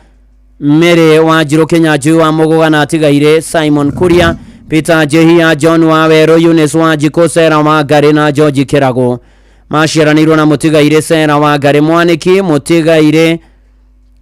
Mere wa Njiro Kenyanjui wa Mugo na atigaire Simon Kuria, Peter Jehia, John Wawero, Eunice wa Njiko, Sera wa Ngari na George Kirago. Maciaranirwo na mutigaire Sera wa Ngari Mwaniki, mutigaire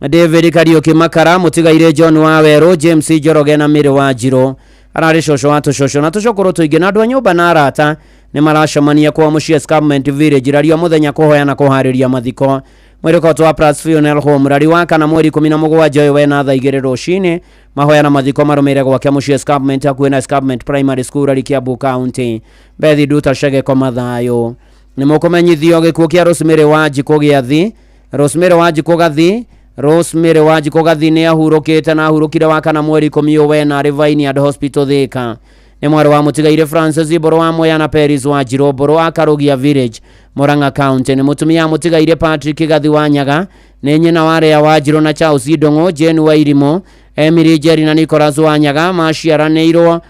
David Kariuki Makara, mutigaire John Wawero, James Njoroge na Mere wa Njiro. Arari shosho watu shosho na tushokoro tuige na andũ a nyũmba na arata nĩ maracemania kwa mũciĩ Escarpment Village rari wa mũthenya kũhoya na kũharĩria mathiko. Mwĩrĩko wa Plus Funeral Home rari wa kana mweri 17 ũyũ wena thaa 2 rũcinĩ. Mahoya na mathiko marũmĩrĩre gwake mũciĩ Escarpment hakuhĩ na Escarpment Primary School rari Kiambu County. Bethi Duta Chege kwa mathayo. Nĩ mũkũmenyithio gĩkuũ kĩa Rosemary Wanjikũ gĩathi. Rosemary Wanjikũ gathi Rosemary Wanjikũ gathi nĩ ahurũkĩte na ahurũkire wa kana mweri 10 wena Riverine Hospital Thika. Nĩ mwarĩ wa mũtigaire Francis Boro wa Moya na Paris wa Njiro Boro wa Karugia Village Murang'a County. Nĩ mũtumia mũtigaire Patrick Gathi wa Nyaga, nĩ nyina wa Rea wa Njiro na Charles Ndong'o, Jane wa Irimo, Emily Jerry na Nicholas wa Nyaga maciaranĩirwo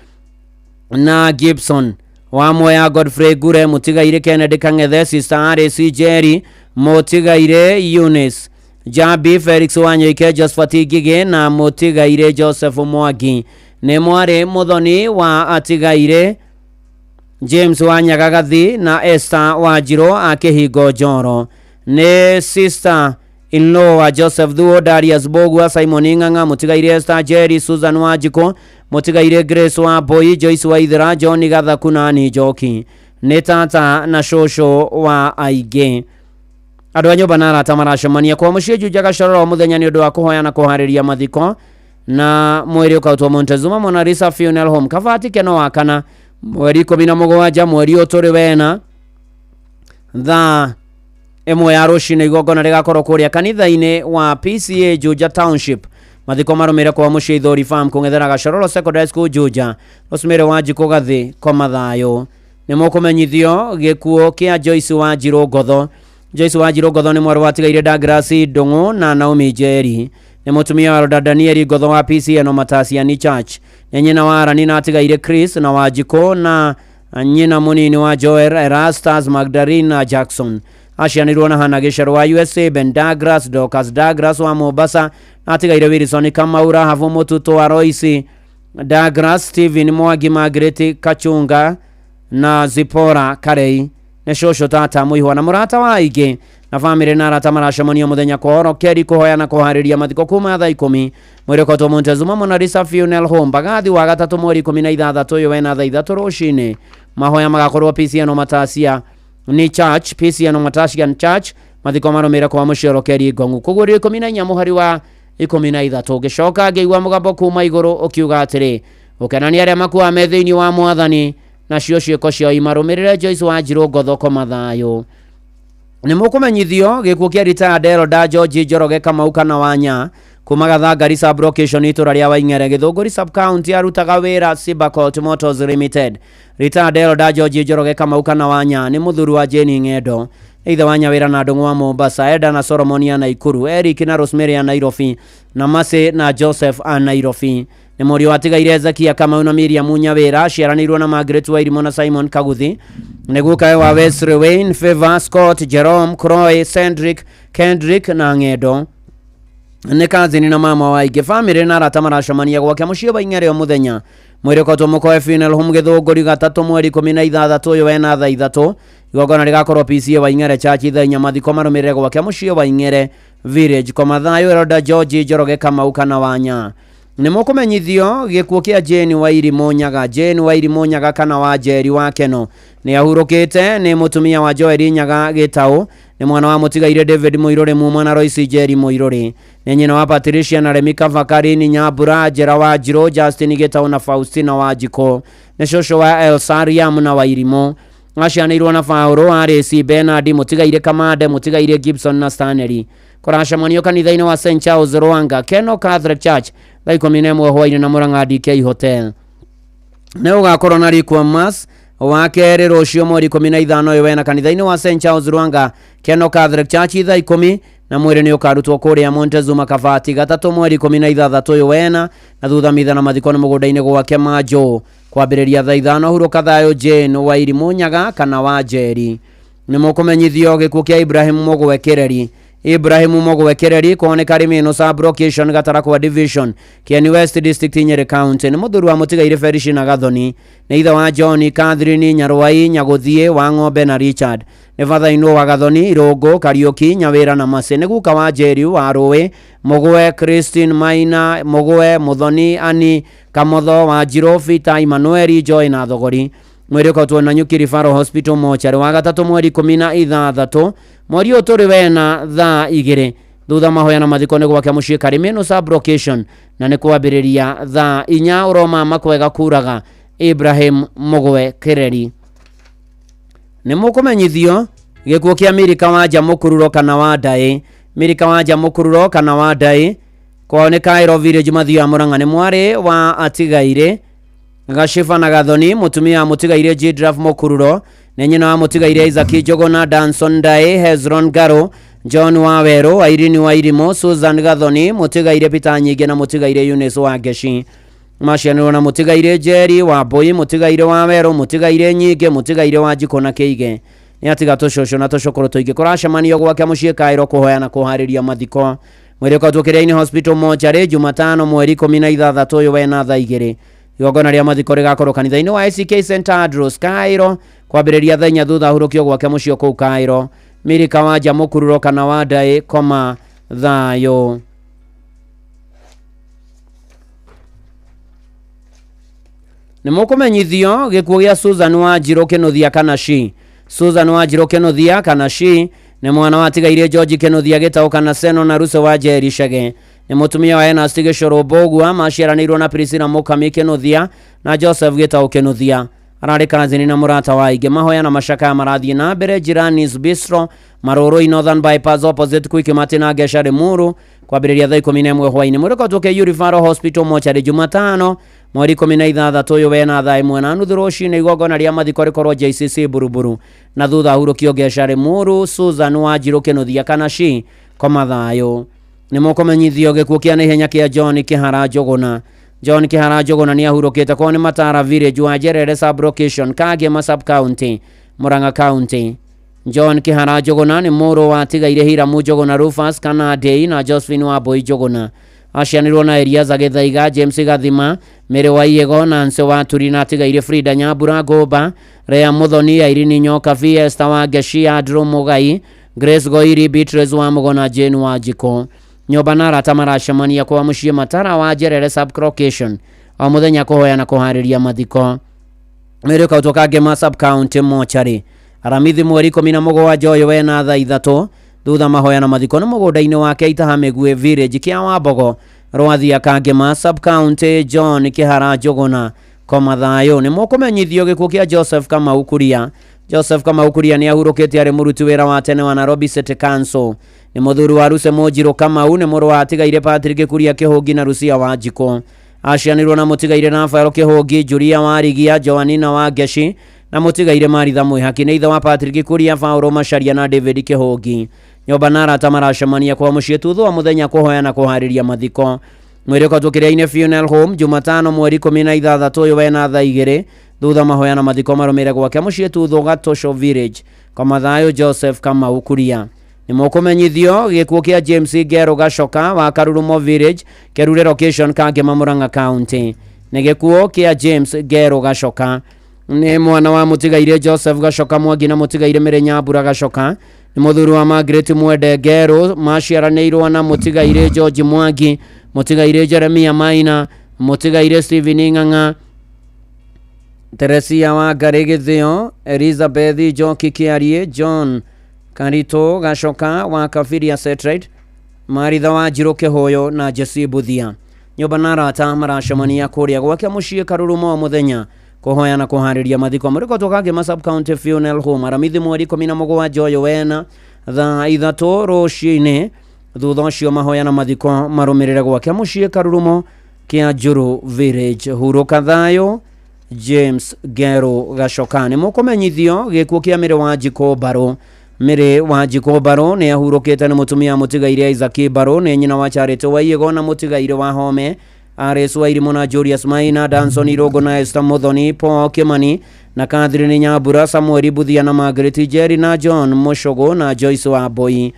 na Gibson wa Moya, Godfrey Gure mũtigaire Kennedy Kang'ethe, Sister Alice Jerry mũtigaire Eunice Jabi, Felix Wanyoike, Josephat Ngige na mũtigaire Joseph Mwangi. Nĩ mwarĩ mũthoni wa atigaire James wa Nyaga Gathi na Esther wa Njiro akĩhingo Njoro. Nĩ sister in-law wa Joseph Thuo, Darius Bogua, Simon Ng'ang'a mũtigaire Esther Jerry, Susan Wanjikũ mũtigaire Grace wa Boy, Joyce wa Ithera, John Gathaku na Ani Njoki. Nĩ tata na shosho wa aingĩ. Andũ a nyũmba na arata maracemania kwa mũciĩ Juja Gacoro mũthenya nĩ ũndũ wa kũhoya na kũharĩria mathiko na mweri ũkautwo Montezuma Mona Lisa Funeral Home Kabati keno wa kana mweri 17 mweri ũtũrĩ wena thaa 1 ya rũcinĩ. Igongona rĩgakorwo kũrĩa kanitha-inĩ wa PCA Juja Township. Mathiko marũmĩrĩre kwa mũciĩ Ithori Farm kũng'ethera Gacoro Secondary School Juja. Rosemary Wanjikũ gathi kwa mathayo. Nĩ mũkũmenyithio gĩkuũ kĩa Joyce wa Njiro Ngotho. Joyce wa Njiro Ngotho nĩ mwarĩ wa tigaire Douglas Ndong'o na Naomi Njeri. Nĩ mũtumia wa Roda Daniel Ngotho wa PCN Matasiani Church. Nĩ nyina wa Arani na tigaire Chris na Wanjikũ na nyina mũnini wa Joel Erastus Magdalena Jackson. Acianĩrwo na Hannah Gĩcero wa USA, Ben Douglas, Dorcas Douglas wa Mombasa na tigaire Wilson Kamaura, Havu Mũtutu wa Royce Douglas, Stephen Mwangi, Margaret Kachunga na Zipora Karei. Nĩ shosho tata mũihwa na mũrata wa aingĩ na bamĩrĩ na arata maracemania mũthenya kwa Keri kũhoya na kũharĩria mathiko kuma thaa 10 mweri ũkotwo Montezuma Mona Lisa Funeral Home Bagathi wa gatatũ mweri 16 ũyũ wena thaa 3 rũcinĩ. Mahoya magakorwo PCN Matasia ni Church, PCN Matasian Church. Mathiko marũmĩrĩre kwa mũciĩ Keri Ngong'u kũgũrĩrwo 14 mũhari wa 13. Gĩcoka ngĩigua mũgambo kuma igũrũ ũkiuga atĩrĩ ũkenani arĩa makuaga me thĩinĩ wa Mwathani na cio ciĩko ciao imarũmĩrĩre Joyce wa Njiro Ngotho kwa mathayo. Nĩ mũkũmenyithio gĩkuũ kĩa retired Elder George Njoroge Kamau kana Wanya kuma Gathangari sub location itũra rĩa Waing'ere Gĩthũngũri sub county arutaga wĩra Sibacot Motors Limited. Retired Elder George Njoroge Kamau kana Wanya nĩ mũthuri wa Jane Ng'endo. Either Wanya wĩra na Ndong'o wa Mombasa, Eda na Solomon ya Naikuru, Eric na Rosemary ya Nairobi na Mase na Joseph a Nairobi. Nĩ mũriũ wa tigaire Zakia Kamau na Miriam Munyawĩra aciaranĩirwo na Margaret Wairimu na Simon Kaguthi. Nĩguo kae wa Wesley Wayne, Favor Scott, Jerome Croy, Cedric Kendrick na Ng'endo. Nĩ kazini na mama wa aingĩ. Bamĩrĩ na arata maracemania gwake mũciĩ Waing'ere mũthenya mweri ũkotwo Mũkoe Funeral Home Gĩthũngũri gatatũ mweri 16 ũyũ wena thaa 3. Igongona rĩgakorwo PCA Waing'ere Church thaa 4. Mathiko marũmĩrĩre gwake mũciĩ Waing'ere Village kwa mathayo Elder George Njoroge Kamau kana Wanya. Nĩ mũkũmenyithio gĩkuũ kĩa Jane wa Irimo Nyaga. Jane wa Irimo Nyaga kana wa Njeri wa Keno nĩ ahurũkĩte. Nĩ mũtumia wa Joel Nyaga Gĩtaũ. Nĩ mwana wa mũtigaire David Mũirũrĩ Muma na Royce Njeri Mũirũrĩ. Nĩ nyina wa Patricia na Remika Vakarini Nyambura, Njera wa Njiro, Justin Gĩtaũ na Faustina Wanjikũ. Nĩ shosho wa Elsariam na Wairimo. Acianĩirwo na Paulo Arĩci Bernard mũtigaire Kamande mũtigaire Gibson na Stanley. Kũracemanio kanitha-inĩ wa St Charles Rwanga Keno Catholic Church thaa 11 hwaĩ-inĩ na Murang'a DK Hotel. Nĩ ũgakorwo na rikwa mass wa kerĩ rũciũ mweri 15 ũyũ wena kanitha-inĩ wa St Charles Rwanga Keno Catholic Church thaa 10 na mwĩrĩ nĩ ũkarutwo kũrĩa Montezuma Kabati gatatũ mweri 16 ũyũ wena na thutha mitha na mathiko nĩ mũgũnda-inĩ gwake Manjũ kwambĩrĩria thaa 5 huruka thayo Jane wa Irimũ Nyaga kana wa Njeri. Nĩ mũkũmenyithio gĩkuũ kĩa Ibrahim Mũgwe Kĩreri. Ibrahim Mũgwe Kĩreri kuoneka rĩmĩno sub location Gatarakwa division Kieni West district Nyeri county. Nĩ mũthuri wa mũtigaire Ferishi na Gathoni, nĩ ithe wa John Catherine Nyarwai Nyagũthie wa Ng'ombe na Richard, nĩ fathainwo wa Gathoni Irũngũ Kariuki Nyawĩra na Mase, nĩ guka wa Njeri wa Rũĩ Mũgwe Christine Maina Mũgwe Mũthoni Ani Kamotho wa Njirofi ta Emmanuel Joy na Thogori. Mweri ũkotwo na Nyuki Referral Hospital mochari wa gatatũ mweri 16 mweri ũyũ tũrĩ wena thaa 2 thutha mahoya na mathiko nĩ gwake mũciĩ Karimeno sub location na nĩ kwambĩrĩria thaa 4 ũroma makwega kuraga Ibrahim Mũgwe Kĩreri. Nĩ mũkũmenyithio gĩkuũ kĩa Mirika Wanja Mũkururo kana wa Ndaĩ. Mirika Wanja Mũkururo kana wa Ndaĩ kuoneka Airo Village Mathio ya Mũrang'a nĩ mwarĩ wa atigaire Gashifa na Gathoni, mutumia mutigaire Jidraf Mũkururo, na nyina wa mutigaire Isaac Njogona, Danson Ndaĩ, Hezron Garo, John Wawero, Irene wa Irimũ, Susan Gathoni, mutigaire Peter Nyingĩ na mutigaire Eunice wa Geshi. Macianĩrwo na mutigaire Jerry wa Mbũi, mutigaire Wawero, mutigaire Nyingĩ, mutigaire wa Njiko na Kĩige. Nĩ atiga tũcũcũ na tũcũkũrũ tũingĩ kũracemanio gwake mũciĩ Kairo kũhoya na kũharĩria mathiko. Mweri ũkatũkĩrĩa-inĩ hospital mochari Jumatano mweri 16 ũyũ wena thaa 2. Igongona rĩa mathiko rĩgakorwo kanitha-inĩ wa ACK St Andrews Kairo kwambĩrĩria thaa 4 thutha hurũkio gwake mũciĩ kũu Kairo. Mirika Wanja Mũkururo kana wa Ndaĩ koma thayo. Nĩ mũkũmenyithio gĩkuũ gĩa Susan Wanjirũ Kĩnuthia kana Shi. Susan Wanjirũ Kĩnuthia kana Shi nĩ mwana wa tigaire George Kĩnuthia Gĩtaũ kana Seno na Ruso wa Njeri Chege. Nĩ mũtumia wa Ernest Gĩcũrũ Mbũgua, maciaranĩirwo na Priscilla Mũkami Kĩnuthia na Joseph Gĩtaũ Kĩnuthia. Ararĩ kazini na mũrata wa Aingĩ. Mahoya na macakaya marathiĩ na mbere Jiranis Bistro Marũrũ Northern Bypass opposite Quickmart na Gesha Limuru kwambĩrĩria thaa 11 hwaĩ-inĩ. Mwĩrĩ ũkatũke Referral Hospital mochari Jumatano mweri 16 ũyũ wena thaa 1:30 rũcinĩ. Igongona rĩa mathiko rĩkorwo JCC Buruburu na thutha hurũkio Gesha Limuru. Susan Wanjirũ Kĩnuthia kana Shi koma thayo. Nĩ mũkũmenyithio gĩkuũ kĩa naihenya kĩa John Kĩhara Njũgũna. John Kĩhara Njũgũna nĩ ahurũkĩte kwao nĩ Matara Village wa Njerere sub location Kagema sub county Murang'a county. John Kĩhara Njũgũna nĩ mũrũ wa tigaire Hiramu Njũgũna Rufus kana Ndei na Josephine wa Mbũi Njũgũna. Acianĩrwo na Elias Gĩthaiga, James Gathima, Mary wa Iyego, Nancy wa Turi na tigaire Frida Nyambura Ngũmba, Rea Mũthoni, Irene Nyoka, Fiesta wa Geshi, Andrew Mũgai, Grace Goiri, Beatrice wa Mũgona, Jane wa Njiko. Nyũmba na arata maracemania kwa mũciĩ Matara wa Njerere sub location o mũthenya kũhoya na kũharĩria mathiko. Mwĩrĩ ũkatũka Kagema sub county mochari aramithi mweri 17 ũyũ wena thaa 3 thutha mahoya na mathiko nĩ mũgũnda-inĩ wake Itahamĩgue Village kĩa Wambogo rwathia Kagema sub county. John Kĩhara Njũgũna koma thayo. Nĩ mũkũmenyithio gĩkuũ kĩa Joseph Kamau Kuria. Joseph Kamau Kuria nĩ ahurũkĩte arĩ mũruti wĩra wa tene wa Nairobi City Council. Nĩ mũthuri wa Ruse Mũnjirũ Kamau, nĩ mũrũ wa tigaire Patrick Kuria Kĩhũngi na Rucia wa Njiko. Acianĩrwo na mũtigaire Rafael Kĩhũngi, Julia wa Rigia, Joanina wa Geshi na mũtigaire Maritha Mwĩhaki. Nĩ ithe wa Patrick Kuria, Paulo Macharia na David Kĩhũngi. Nyũmba na arata maracemania kwa mũciĩ thutha wa mũthenya kũhoya na kũharĩria mathiko. Mwĩrĩ ũkatũkĩrĩa-inĩ Funeral Home Jumatano mweri 16 ũyũ wena thaa 2 thutha mahoya na mathiko marũmĩrĩre gwake mũciĩ thutha Gatosho Village koma thayo. Joseph Kamau Kuria. Nĩ mũkũmenyithio gĩkuũ kĩa James Ngero Gacoka wa Karurumo Village Kerure location Kagema Murang'a county. Nĩ gĩkuũ kĩa James Ngero Gacoka nĩ mwana wa mũtigaire Joseph Gacoka Mwangi na mũtigaire Mary Nyambura Gacoka. Nĩ mũthuri wa Margaret Mwende Ngero, maciaranĩirwo na mũtigaire George Mwangi, mũtigaire Jeremia Maina, mũtigaire Stephen Ng'ang'a, Teresia wa Ngari Gĩthĩo, Elizabeth Njoki Kĩarie, John Karito Gacoka wa Kabiria Satellite, Maritha wa Njirũ Kĩhũyũ na Jesse Buthia. Nyũmba na arata maracemania kũrĩa gwake mũciĩ Karurumo mũthenya kũhoya na kũharĩria mathiko. Mwĩrĩ ũkatũka Kagema sub county Funeral Home aramithi mweri 17 ũyũ wena thaa 3 rũcinĩ thutha ũcio mahoya na mathiko marũmĩrĩre gwake mũciĩ Karurumo kĩa Njũrũ Village. Hurũka thayo James Ngero Gacoka. Nĩ mũkũmenyithio gĩkuũ kĩa Mĩrĩ wa Njiko Mbarũ. Mĩrĩ wa Njiko Mbarũ nĩ ahurũkĩte nĩ mũtumia mũtigaire Isaac Mbarũ, nĩ nyina wa Charity wa Iyego na mũtigaire wa Home Ares Wairimu na Julius Maina, Danson Irogo na Esther Muthoni, Paul Kimani na Catherine Nyambura, Samuel Buthia na Margaret Jerry na John Mushogo na Joyce Wambui.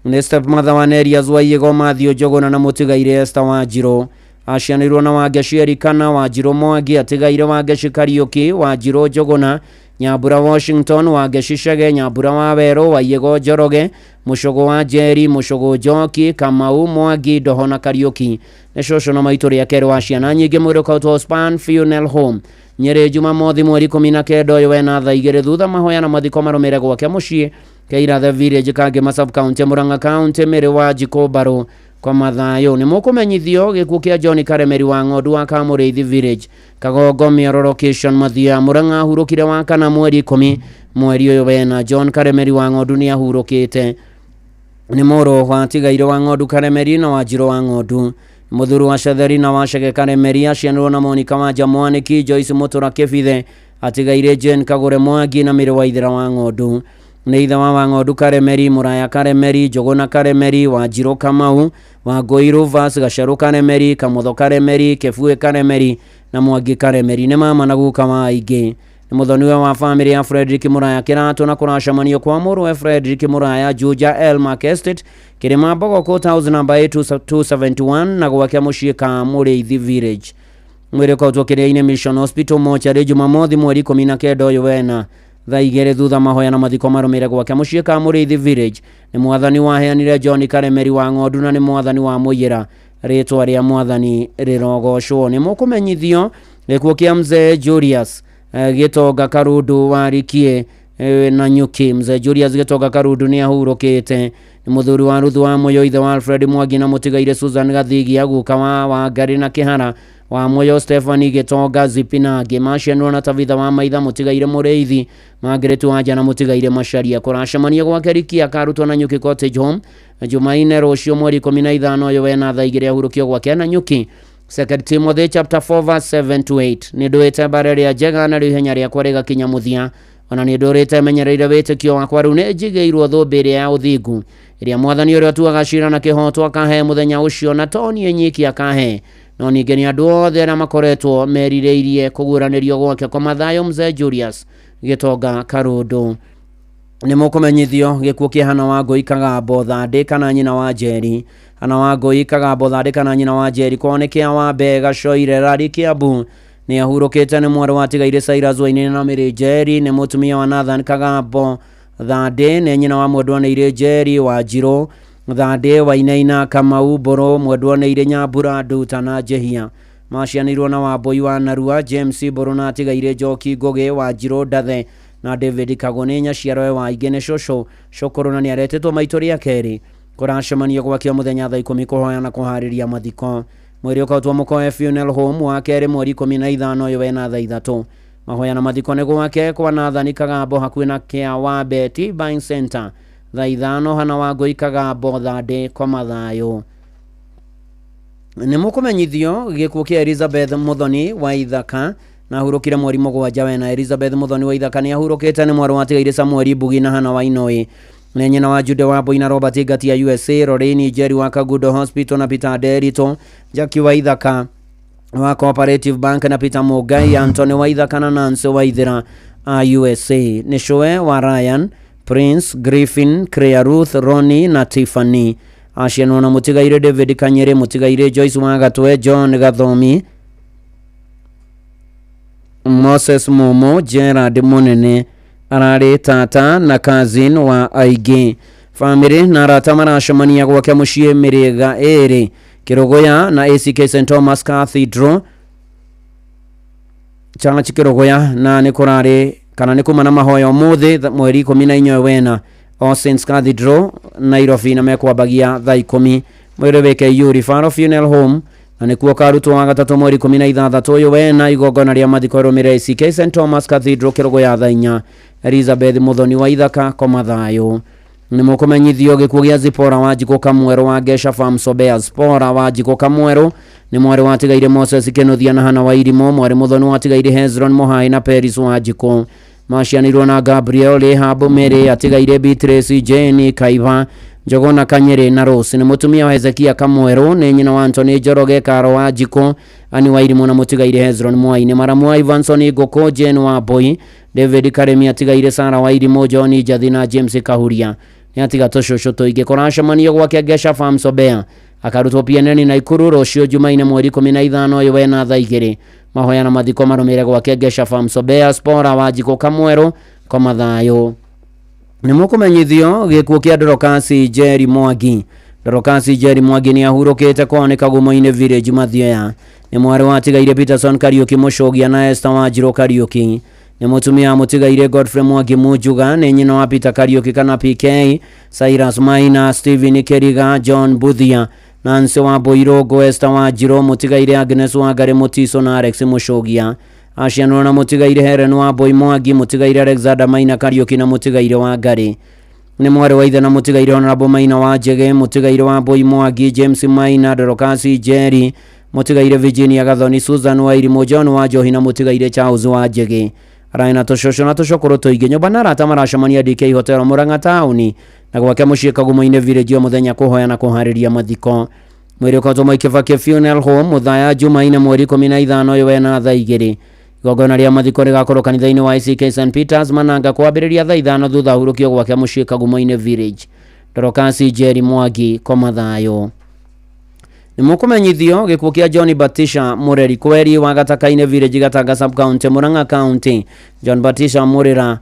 Nĩ stepmother wa Nerias Waiyego, Matthew Njogona na Mũtigaire Esther Wanjirũ. Acianĩrwo na Wangeci Erikana, Wanjirũ Mwangi, Atigaire Wangeci Kariuki, Wanjirũ Njogona, Nyambura Washington, Wangeci Chege, Nyambura Waweru, Waiyego Njoroge, Mushogo wa Jerry, Mushogo Njoki, Kamau Mwangi, Ndoho na Kariuki. Nĩ cũcũ na maitũ rĩa kerĩ wa ciana nyingĩ mwĩrĩ ũkautwo Span Funeral Home Nyeri Jumamothi mweri 19 ũyũ wena thaa 2 thutha mahoya na mathiko marũmĩrĩre gwake mũciĩ Keirathe Village Kangema Sub County Murang'a County Mĩrĩ wa Jikobaro kwa mathayo. Nĩ mũkũmenyithio gĩkuũ kĩa John Karemeri wa Ng'ondu wa Kamũrĩithi Village Kagongo Miaro Location Mathia Murang'a ahurũkire wa kana mweri 10 mweri ũyũ wena. John Karemeri wa Ng'ondu nĩ ahurũkĩte. Nĩ mũrũ wa Tigaire wa Ng'ondu Karemeri na Wanjirũ wa Ng'ondu. Mũthuri wa Shatheri na wa Chege Karemeri acianĩrwo na Monica Wanja Mwaniki, Joyce Mũtura Kĩbithe, Atigaire Jane Kagũre Mwangi na Mĩrĩ Waithĩra wa Ng'ondu. Nĩ ithe wa Ng'ondu Karemeri, Mũraya Karemeri, Njũgũna Karemeri, Wanjirũ Kamau, Wangũi Rufus, Gacerũ Karemeri, Kamũtho Karemeri, Kĩbuĩ Karemeri na Mwangi Karemeri. Nĩ mama na guka wa aingĩ. Nĩ mũthoniwe wa family ya Frederick Mũraya Kĩratũ na kũracemanio kwa mũrũwe Frederick Mũraya Juja Elmark Estate Kĩrĩma Mbogo Court House number 271 na gwake mũciĩ Kamũrĩithi Village. Mwĩrĩ ũkautwo Kĩrĩa-inĩ Mission Hospital Mortuary Jumamothi mweri 19 ũyũ wena thaa 2 thutha mahoya na mathiko marũmĩrĩre gwake mũciĩ Kamũrĩithi Village. Nĩ mwathani waheanire John Karemeri wa Ng'ondu na nĩ mwathani wa Mũiyĩra. Rĩtwa rĩa mwathani rĩrogocwo. Nĩ mũkũmenyithio gĩkuũ kĩa Mzee Julius Gitonga Karundu Warikie na Nyuki. Mzee Julius Gitonga Karundu nĩ ahurũkĩte. Nĩ mũthuri wa Ruthu wa Moyo, ithe wa Alfred Mwangi na Mũtigaire Susan Gathigi, guka wa Wangari na Kĩhara wa Moyo Stephanie Gitonga Zipinangi, macianĩrwo na Tabitha wa Maitha, Mũtigaire Mũrĩithi, Margaret Wanja na Mũtigaire Macharia. Kũracemania gwake Rikia karutwo na Nyuki Cottage Home Jumaine rũciũ mweri 15 ũyũ wena thaa 2 ahurũkio gwake na Nyuki. 2 Timothy chapter 4 verse 7 to 8. Nĩ ndũĩte mbara rĩa njega na ihenya rĩakwa rĩgakinya mũthia, ona nĩ ndũrĩte menyereire wĩtĩkio wakwa, rĩu nĩ njigĩirwo thũmbĩ ĩrĩa ya ũthingu ĩrĩa mwathani ũrĩa atuaga ciira na kĩhoto akahe mũthenya ũcio, na to niĩ nyiki akahe, no ningĩ nĩ andũ othe arĩa makoretwo merirĩirie kũguũranĩrio gwake kwa mathayo. Mzee Julius Gitonga Karundu. Nĩ mũkũmenyithio gĩkuũ kĩa Hana Wangũi Kagambo Thandĩ kana nyina wa Njeri. Hana Wangũi Kagambo Thandĩ kana nyina wa Njeri kwonekea wa Mbega Coire Rari Kiambu nĩ ahurũkĩte. Nĩ mwarĩ wa Tigaire Cyrus Wainaina na Mĩrĩ Njeri. Nĩ mũtumia wa Nathan Kagambo Thandĩ. Nĩ nyina wa Mwendwanĩire Njeri, Wanjirũ Thandĩ, Wainaina, Kamau Mbũrũ, Mwendwanĩire Nyambura, Nduta na Njehia. Macianĩirwo na Wambũi wa Narua, James Mbũrũ na Tigaire Njoki Ngũgĩ, Wanjirũ Ndathe na David Kagũnĩ Nyaciarowe wa Ingĩ. Nĩ cũcũ Cũkũrũ na nĩ aretĩtwo maitũ rĩa kerĩ. Kũracemania gwake mũthenya thaa 10 kũhoya na kũharĩria mathiko. Mwĩrĩ ũkautwo Mũkoe Funeral Home wa kerĩ mweri 15 ũyũ wena thaa 3. Mahoya na mathiko nĩ gwake kwa Nathani Kagambo hakuhĩ na kĩa wa Beti Buying Center thaa 5. Hana Wangũi Kagambo Thandĩ kwa mathayo. Nĩ mũkũmenyithio gĩkuũ kĩa Elizabeth Muthoni wa Ithaka na ahurũkire mweri 7 wena. Elizabeth Muthoni wa Ithaka nĩ ahurũkĩte. Nĩ mwarĩ wa Tigaire Samuel Mbugi na Hana Wainoi. Nĩ nyina wa Jude Wambui na Robert Ngati ya USA, Lorraine Njeri wa Kagudo Hospital na Peter Derito, Jackie wa Ithaka wa Cooperative Bank na Peter Mugai, Anthony wa Ithaka na Nancy Waithĩra USA. Nĩ Shoe wa Ryan, Prince, Griffin, Crea Ruth, Ronnie na Tiffany. Acianwo na Mũtigaire David Kanyere, Mũtigaire Joyce wa Gatwe, John Gathomi, Moses Momo, Gerard Munene ararĩ tata na cousin wa aingĩ. Family na arata maracemania gwake mũciĩ Mĩrĩga ĩrĩ Kĩrũgũya na ACK St Thomas Cathedral Church Kĩrũgũya, na nĩ kũrarĩ kana nĩ kuma na mahoya ũmũthĩ mweri 14 wena All Saints Cathedral Nairobi na mekwambagia thaa 10. Mwĩrĩ wĩke Urifaro Funeral Home na nĩkuo karutwo wa gatatũ mweri 16 ũyũ wena. Igongona rĩa mathiko rũmĩrĩre ACK St Thomas Cathedral Kĩrũgũya thaa 4. Elizabeth Muthoni wa Ithaka kwa mathayo. Nĩ mũkũmenyithio gĩkuũ gĩa Zipora wa Njiko Kamwerũ wa Gesha Farm Sobea. Zipora wa Njiko Kamwerũ nĩ mwarĩ wa Tigaire Moses Kĩnuthia na Hana Wairimũ, mwarĩ Muthoni wa Tigaire Hezron Mohai na Peris wa Njiko. Macianĩirwo na Gabriel Rehab Mary, Atigaire Beatrice Jane Kaiva, Njogona Kanyere na Rose ni mutumia wa Hezekia Kamweru ni nyina wa Anthony Njoroge Karo wa Jiko ani wa Irimu na Mutigaire Hezron Mwaine Maramwa Ivanson Goko Jen wa Boy David Karemi atigaire Sara wa Irimu John Jathi na James Kahuria ni atiga toshosho toige korasha manio gwake Gesha Farm Sobea akarutwo PNN na Ikuru Rocio Jumaine mweri 15 yo wena thaa 2 mahoya na mathiko marumire gwake Gesha Farm Sobea Spora wa Jiko Kamweru kwa mathayo ni mukumenyithio gikuo kia Dorokasi Jerry Mwangi. Dorokasi Jerry Mwangi ni ahurukite kuoneka Gumo-ini Village Mathioya ni mwari wa Tigaire Peterson Kariuki Mushogia na Esther Wanjiru Kariuki ni mutumia Mutigaire Godfrey Mwangi Mujuga ni nyina wa Peter Kariuki kana PK Cyrus Maina Steven Keriga John Buthia Nancy wa Boirogo Esther Wanjiru Mutigaire Agnes Wangare Mutiso na Alex Mushogia Ashiano na Mutigaire Helen wa Boy Mwangi Mutigaire Alexander Maina Kariuki na Mutigaire wa Ngari ni mwari wa ithe na Mutigaire Honorable Maina wa Jege Mutigaire wa Boy Mwangi James Maina Dorokasi Jerry Mutigaire Virginia Gathoni Susan wa Irimu John wa Johi na Mutigaire Charles wa Jege Raina toshosho na toshokoro toige nyoba na rata maracamania DK Hotel Murang'a tauni na gwake muciika Gumo-ini Village yo muthenya kuhoya na kuhariria mathiko mwiri ukatomwa Kibaki Funeral Home muthaya Jumaine mweri 15 yo wena thaa 2 igongona ria mathiko rigakorwo kanitha-ini wa ICK St Peters Mananga kwambiriria thaa 5 thutha hurukio gwake muciika Gumo-ini Village Dorokasi Jerry Mwangi kwa mathayo ni mukumenyithio gikuo kia John Batisha Mureri Kweri wa Gataka-ini Village Gatanga Sub County Murang'a County John Batisha Murira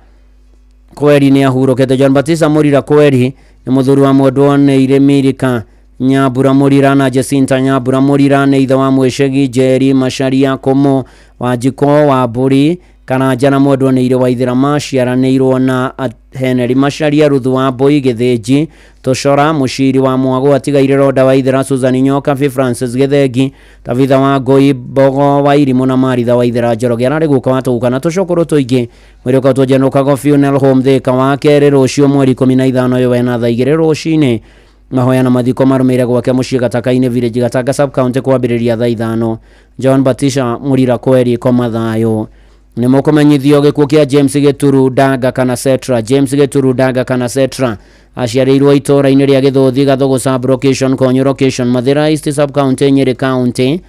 Kweri ni ahurukite John Batisha Murira Kweri ni muthuri wa Mwendwa Neire Mirika Nyabura Murira na Jacinta Nyabura Murira ni ithe wa Mweshegi Jerry Masharia Komo wa Jiko wa Buri kana jana Mwendwa Neire wa Ithira maciaranĩirwo na Henry Masharia Ruthu wa Boy Githinji Toshora Mushiri wa Mwago atigaire Roda wa Ithira Susan Nyoka Francis Githengi Tabitha wa Ngoi Bogo wa Irimu na Maritha wa Ithira Njoroge arari guka watuka na tucokoro tuingi mwiri kwa tujenuka go Funeral Home Thika wa Keri rucio mweri 15 yo wena thaa 2 rucini mahoya na mathiko marumire gwake muciĩ Gataka-ini Village Gatanga Sub County kwambĩrĩria thaa 5 John Batisha Murira Kweri kwa mathayo ni mukumenyithio gikuo kia James Gituru Daga kana Setra James Gituru Daga kana Setra aciarĩirwo itora-ini ria Githuthi Gathugu Sub Location Konyo Location Mathira East Sub County Nyeri County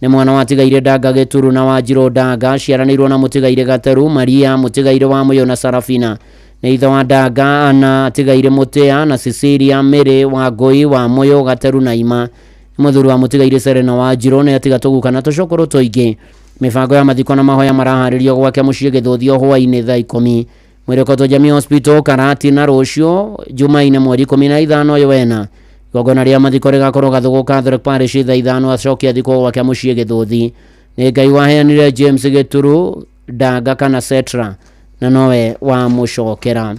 ni mwana wa Tigaire Daga Gituru na Wanjiru Daga aciaranĩirwo na Mutigaire Gateru Maria Mutigaire wa Muyo na Sarafina ni ithe wa Daga ana Tigaire Mutia na Cecilia Mary wa Ngoi wa Muyo Gateru na Ima muthuri wa Mutigaire Serena Wanjiru ni atiga tuguka na tucokoro tuingi mibango ya mathiko na mahoya maraharirio gwake muciĩ Githuthi hwaĩ-inĩ thaa 10 mwiri Koto Jamii Hospital Karati na rucio Jumaine mweri 15 yo wena igongona ria mathiko rigakorwo Gathugu Catholic Parish thaa 5 acokia thiko gwake muciĩ Githuthi ni Ngai waheanire James Gituru Daga kana Setra na nowe wa mucokera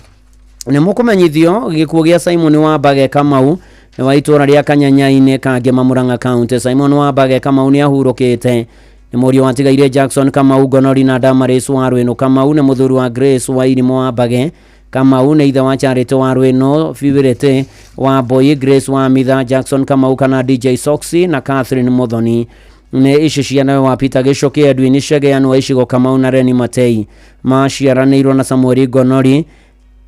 ni mukumenyithio gikuo gia Simon wa Bage Kamau ni wa itura ria Kanyanya-ini Kangema Murang'a County Simon wa Bage Kamau ni ahurukite ni murio wa Tigaire Jackson Kamau Gonori na Damaris wa Rweno Kamau ni muthuri wa Grace wa Irimu wa Bage Kamau ni ithe wa Charity wa Rweno Fivirete wa Boy Grace wa Mitha Jackson Kamau kana DJ Soxy na Catherine Muthoni ni ici ciana wa Peter Gicoki Edwin Shegean wa icigo Kamau na Reni Matei maciaranĩirwo na Samuel Gonori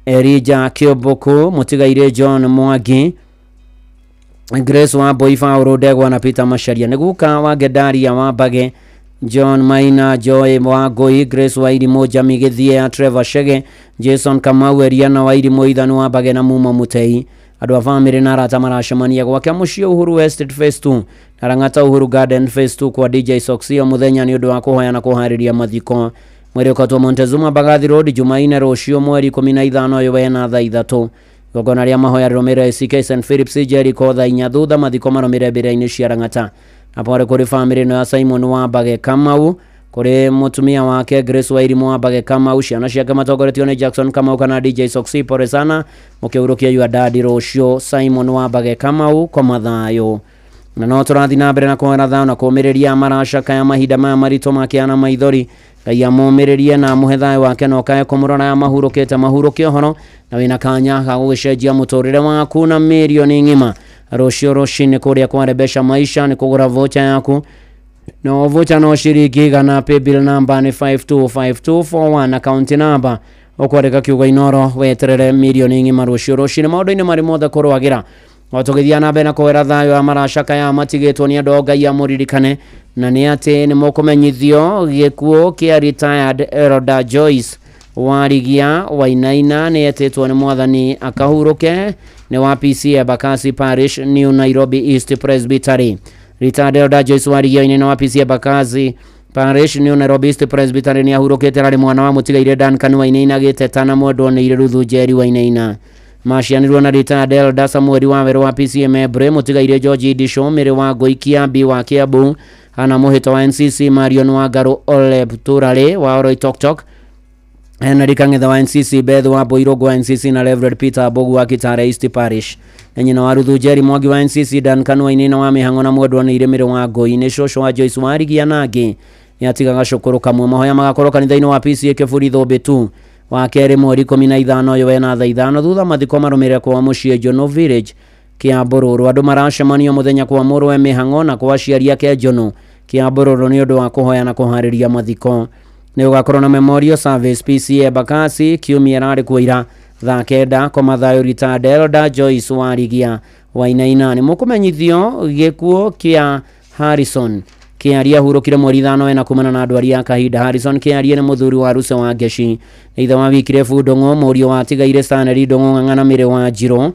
Erija Kioboku Mutigaire John Mwangi Grace wa Boy Fauro Degwa na Peter Masharia niguka wa Gedaria wa Bage John Maina Joy wa Ngoi Grace wa Irimu Jamie Githie Trevor Shege Jason Kamau Eriana wa Irimu Ithanu wa Bage na Muma Mutei andu a family na arata maracemania gwake muciĩ Uhuru Estate Phase 2 na Rang'ata Uhuru Garden Phase 2 kwa DJ Soxy muthenya ni undu wa kuhoya na kuhariria mathiko mwiri Koto Montezuma Bagathi Road Jumaine rucio mweri 15 yo wena thaa 3 igongona ria mahoya rirumire ICK St Phillips Jericho thaa 4 thutha mathiko marumire mbere-ini cia Rang'ata apore kuri family no ya Simon wa Bage Kamau kuri mutumia wake Grace wa Irimu wa Bage Kamau ciana ciake matongoretio ni Jackson Kamau kana DJ Soxy pore sana mukiurukia yu adadi rucio Simon wa Bage Kamau kwa mathayo na no turathi na mbere na kuhera thao na kuumiriria maracaka ya mahinda maya marito makiana maithori Ngai amumiririe na muhe thayo wake no kae kumurora ya mahurukite mahurukio horo na wina kanya ga gucenjia muturire waku na milioni ng'ima rucio rucini kuria kwarebesha maisha ni kugura vocha yaku no vocha no shiriki gana pay bill number ni 525241 account number ukwareka kiugo Inoro weterere milioni ng'ima rucio rucini maundu-ini mari mothe kurwagira otugithia na mbere na kwera thayo ya maracaka ya matigitwo ni andu Ngai amuririkane na ni ati ni mukumenyithio gikuo kia retired Elder Joyce Warigia Wainaina ni etitwo ni mwathani akahuruke ni wa PCA Bakasi Parish New Nairobi East Presbytery. Retired Elder Joyce Warigia ni wa PCA Bakasi Parish New Nairobi East Presbytery ni ahurukite rari mwana wa mutigaire Duncan Wainaina giteta mwendwo ni Ruthu Njeri Wainaina. Macianirwo na retired Elder Samuel Waweru wa PCA Mebre mutigaire George Disho Mere wa Goikia Bi wa Kiambu ana muhito wa NCC Marion Wagaru Oleb Turale wa Oroi Tok Henry Kang'etha wa NCC Beth wa Boirogo wa NCC na Reverend Peter Bogu wa Kitare East Parish. Nyina wa Ruthu Njeri Mwangi wa NCC Duncan Wainaina wa Mihango na mwendwo ni Mere wa Ngoi ni cũcũ wa Joyce Warigia nangĩ yatigaga cukuru kamwe mahoya magakorwo kanitha-inĩ wa PCA Kĩburi Thũmbĩ tu wa kerĩ mweri 15 ũyũ wena thaa 5 thutha mathiko marũmĩrĩre kwa mũciĩ Njono Village Kĩambororo. Andũ maracemania mũthenya kwa mũrwe Mĩhang'o na kwa aciari ake Njono Kĩambororo nĩ ũndũ wa kũhoya na kũharĩria mathiko. Nĩ ũgakorwo na memorial service PCA Bakasi kiumia rarĩ kuira thaa 9 kwa mathayo retired Elder Joyce Warigia Wainaina. Nĩ mũkũmenyithio gĩkuo kĩa Harrison Kĩaria hurũkire mweri 5 na kumana na andũ aria kahinda. Harrison Kĩaria nĩ mũthuri wa Ruse wa Ngeci ithe wa Wikire Ndong'o mũriũ wa tigaire Stanley Ndong'o Ng'ang'ana Mĩrĩ wa Njiro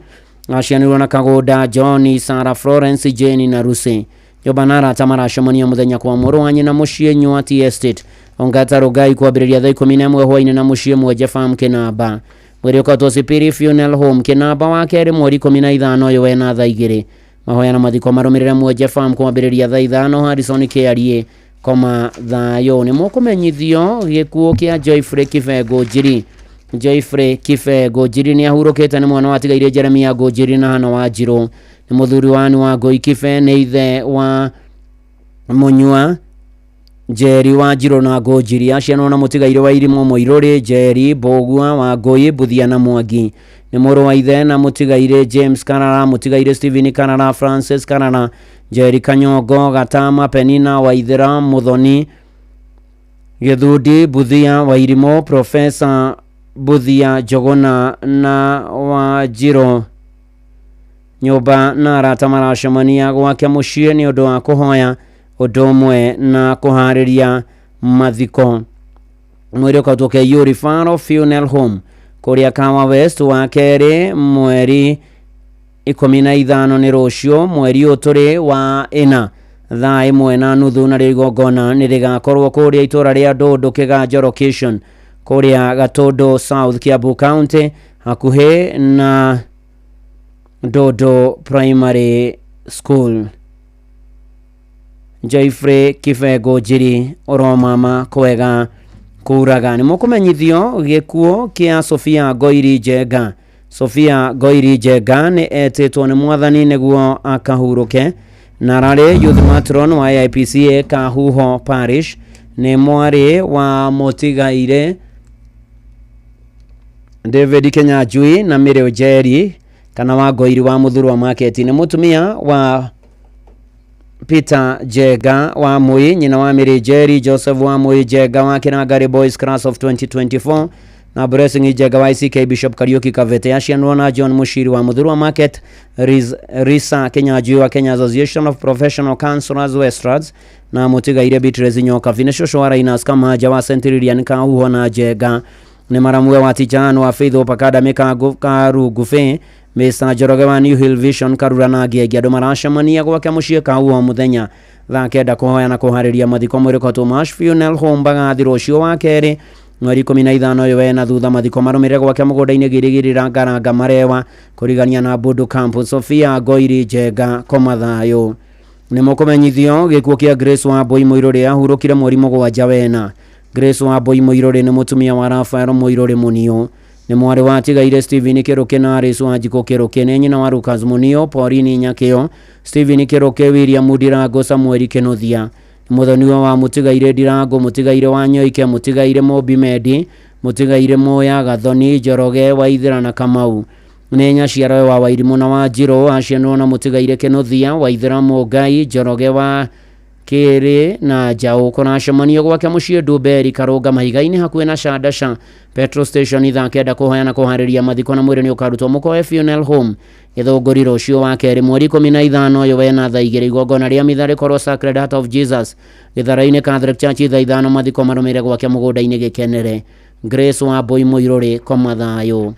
acianirwo na Kagũnda John Sarah Florence Jane na Ruse. Nyũmba arata maracemania mũthenya kwa mũrũ wa nyina mũciĩ Nyuati Estate Ongata Rogai kwambĩrĩria thaa 11 hwaĩ-inĩ na mũciĩ Mwenje Farm Kĩnamba. Mweri ũkatwo Superior Funeral Home Kĩnamba wa kerĩ mweri 15 ũyũ wena thaa 2 mahoya na mathiko marũmĩrĩre Mwenje Farm kwambĩrĩria thaa 5. Harrison Kĩarie koma thayo. Nĩ mũkũmenyithio gĩkuo kĩa Joyfrey Kĩbego Njiri. Joyfrey Kĩbego Njiri nĩ ahurũkĩte nĩ mwana wa tigaire Jeremia Ngũnjiri na Hana wa Njirũ. Nĩ mũthuri wa Ngoi Kibe nĩ ithe wa Mũnyua Njeri wa Njirũ na Ngũnjiri aciarwo na mũtigaire wa Irimũ Mũirũrĩ Njeri Mbũgua wa Ngũi Mbuthia na Mwangi. Nĩ mũrũ wa ithe na mũtigaire James Karara mũtigaire Stephen Karara Francis Karara Njeri Kanyongo Gatama Penina Waithera Muthoni Gĩthundi Mbuthia wa Irimũ Professor Mbuthia Njogona na wa Njirũ. Nyũmba na arata maracemania gwake mũciĩ nĩ ũndũ wa kũhoya ũndũ ũmwe na kũharĩria mathiko. Mweri ũkatwo Kĩiyũri Faro Funeral Home kũrĩa Kawa West wa kerĩ mweri 15 nĩ rũciũ mweri ũyũ tũrĩ wa 4 thaa 1:30 na igongona nĩ rĩgakorwo kũrĩa itũra rĩa Ndũndũ Kĩganjo location kũrĩa Gatũndũ South Kiambu County hakuhĩ na Ndũndũ Primary School. Joyfrey Kĩbego Njiri oromama kwega kuraga. Nĩ mũkũmenyithio gĩkuo kĩa Sophia Ngoiri Njenga. Sophia Ngoiri Njenga nĩ etĩtwo nĩ mwathani nĩguo akahurũke na ararĩ youth matron wa IPCA Kahuho Parish. Nĩ mwarĩ wa mũtigaire David Kenyanjui na Mĩrĩ Njeri kana wa Ngoiri wa mũthuri wa market. Nĩ mũtumia wa Peter Njega wa Mui nyina wa Mĩrĩ Njeri Joseph wa Mui Njega wa Kĩrangari Boys Class of 2024 na Blessing Njega wa ICK Bishop Kariuki Kavete acianwo na John Mushiri wa mũthuri wa market Risa Kenyanjui wa Kenya Association of Professional Counselors Westrads na mũtigaire Beatrice Nyoka Vine cũcũ wa Rainas Kamaja wa St. Lilian Kahuho na Njega. Nĩ maramwe wa Tijan wa Faith Hope Academy Karugufe Mr. Njoroge wa New Hill Vision Karura na Ngĩngĩ. Andũ maracemania gwake mũciĩ Kahuho mũthenya thaa 9 kũhoya na kũharĩria mathiko. Mweri ũkatwo Mash Funeral Home Mbagathi rũciũ wa kerĩ mweri 15 ũyũ wena thutha mathiko marũmĩrĩre gwake mũgũnda-inĩ Gĩrĩgĩrĩra Ngaranga Marewa kũrigania na Mbũndũ Camp. Sophia Ngoiri Njenga koma thayũ. Nĩ mũkũmenyithio gĩkuo kĩa Grace Wambui Mũirũrĩ ahurũkire mweri 7 wena. Grace Wambui Mũirũrĩ nĩ mũtumia wa Rafael Mũirũrĩ Mũnio. Nĩ mwarĩ wa tigaire Stephen Kĩrũkĩ na Alice Wanjikũ Kĩrũkĩ. Nĩ nyina wa Lucas Mũnio Pauline Nyakĩo Stephen Kĩrũkĩ William Ndirango Samuel Kĩnuthia. Mũthoni wa mũtigaire Ndirango mũtigaire wa Nyoike mũtigaire Mobi Medi mũtigaire Moya Gathoni Njoroge Waithĩra na Kamau. Nĩ nyaciarawe wa Wairimũ na wa Njirũ acianwo na mũtigaire Kĩnuthia Waithĩra Mũngai Njoroge wa Kere na Jau kũracemanio gwake mũciĩ Ndũmberi Karũnga Mahiga-inĩ hakuhĩ na Shadasha petrol station ithaa kenda kũhoya na kũharĩria mathiko na mwĩrĩ nĩ ũkarutwo Mũkoe Funeral Home Gĩthũngũri rũciũ wa kerĩ mweri 15 ũyũ wena thaa 2 igongona rĩa mitha rĩkorwo Sacred Heart of Jesus Gĩthara-inĩ Catholic Church thaa 5 mathiko marũmĩrĩre gwake mũgũnda-inĩ Gĩkenere. Grace Wambui Mũirũrĩ koma thayũ.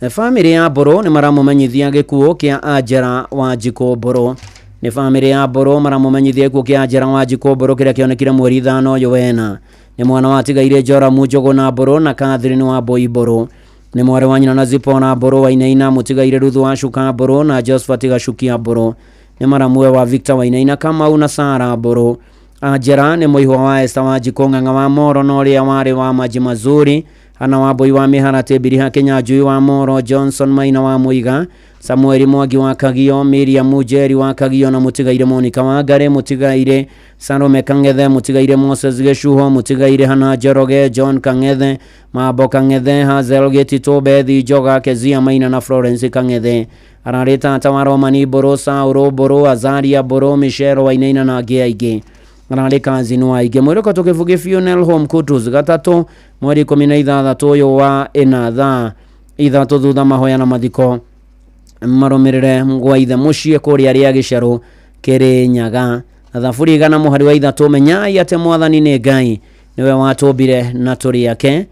Family ya Mbũrũ nĩ maramũmenyithia gĩkuũ kĩa Angela Wanjikũ Mbũrũ. Ni family ya Mbũrũ maramũmenyithia gĩkuũ kĩa Angela Wanjikũ Mbũrũ kĩrĩa kĩonekire mweri 5 ũyũ wena. Ni mwana wa Tigaire Joramu Njũgũna Mbũrũ na Catherine Wambui Mbũrũ. Ni mwarĩ wa nyina na Zipora Mbũrũ Wainaina Mũtigaire Ruthu wa Cuka Mbũrũ na Josephat Gacukia Mbũrũ. Ni maramwe wa Victor Wainaina Kamau na Sara Mbũrũ. Angela ni mũihwa wa Esther Wanjikũ Ng'ang'a wa Moro na ũrĩa warĩ wa Maji Mazuri. Hana Wambui wa Mĩharatĩ Mbiriha Kenya Njui wa Moro Johnson Maina wa Mũiga Samuel Mwangi wa Kagio Miriam Mujeri wa Kagio na Mũtigaire Monica wa Ngare Mũtigaire Salome Kang'ethe Mũtigaire Moses Geshuho Mũtigaire Hana Njoroge John Kang'ethe Mabo Kang'ethe Hazel Gĩtitũ Bethi Njoga Kezia Maina na Florence Kang'ethe ararĩ tata wa Romani Mbũrũ Saũrũ Mbũrũ Azaria Mbũrũ Michelle Wainaina na angĩ aingĩ ararĩ kazi no aingĩ mwĩrĩko tũkĩbuge Funeral Home Kutus gatatũ mweri 16 ũyũ wa ĩna ithatũ thutha mahoya na mathiko marũmĩrĩre gwa ithe mũciĩ kũrĩa rĩa Gĩcarũ Kĩrĩnyaga thaburi igana mũhari wa ithatũ menyai atĩ Mwathani nĩ Ngai niwe watũmbire na tũrĩ ake.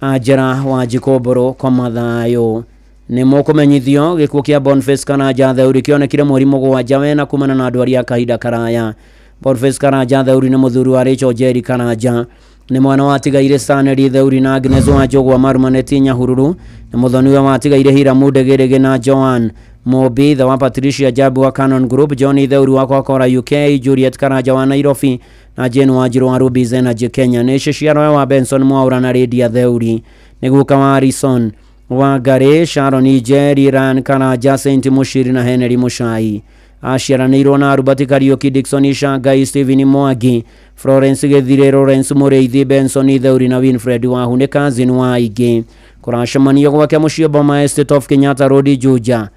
Angela Wanjikũ Mbũrũ koma thayũ. Nĩ mũkũmenyithio gĩkuũ kĩa Boniface Karanja Theuri kĩonekire mweri 7 wena kumana na andũ arĩa kahinda karaya. Boniface Karanja Theuri nĩ mũthuri wa Rachel Jerry Karanja. Ni mwana wa Tigaire Stanley Theuri na Agnes Wanjogwa Marumaneti Nyahururu. Ni mũthoniwe wa Tigaire Hiramu Ndegere na Joan Mobi the wa Patricia Jabu wa Canon Group. Johnny Theuri wa Kokora UK. Juliet Karanja wa Nairobi na Jane Wanjiru wa Ruby Energy Kenya. Nĩ Ciaro wa Benson Mwaura na Lydia Theuri. Nĩ guka wa Harrison wa Ngare Sharon Jerry Ran Karanja Saint Mushiri na Henry Mushai. Aciaranĩirwo na Robert Kariuki Dickson Shangai Stephen Mwangi Florence Gethire Lawrence Mureithi Benson Theuri na Winfred Wahu nĩ cousin wa aingĩ. Kũracemanio gwake mũciĩ Boma Estate of Kenyatta Road Juja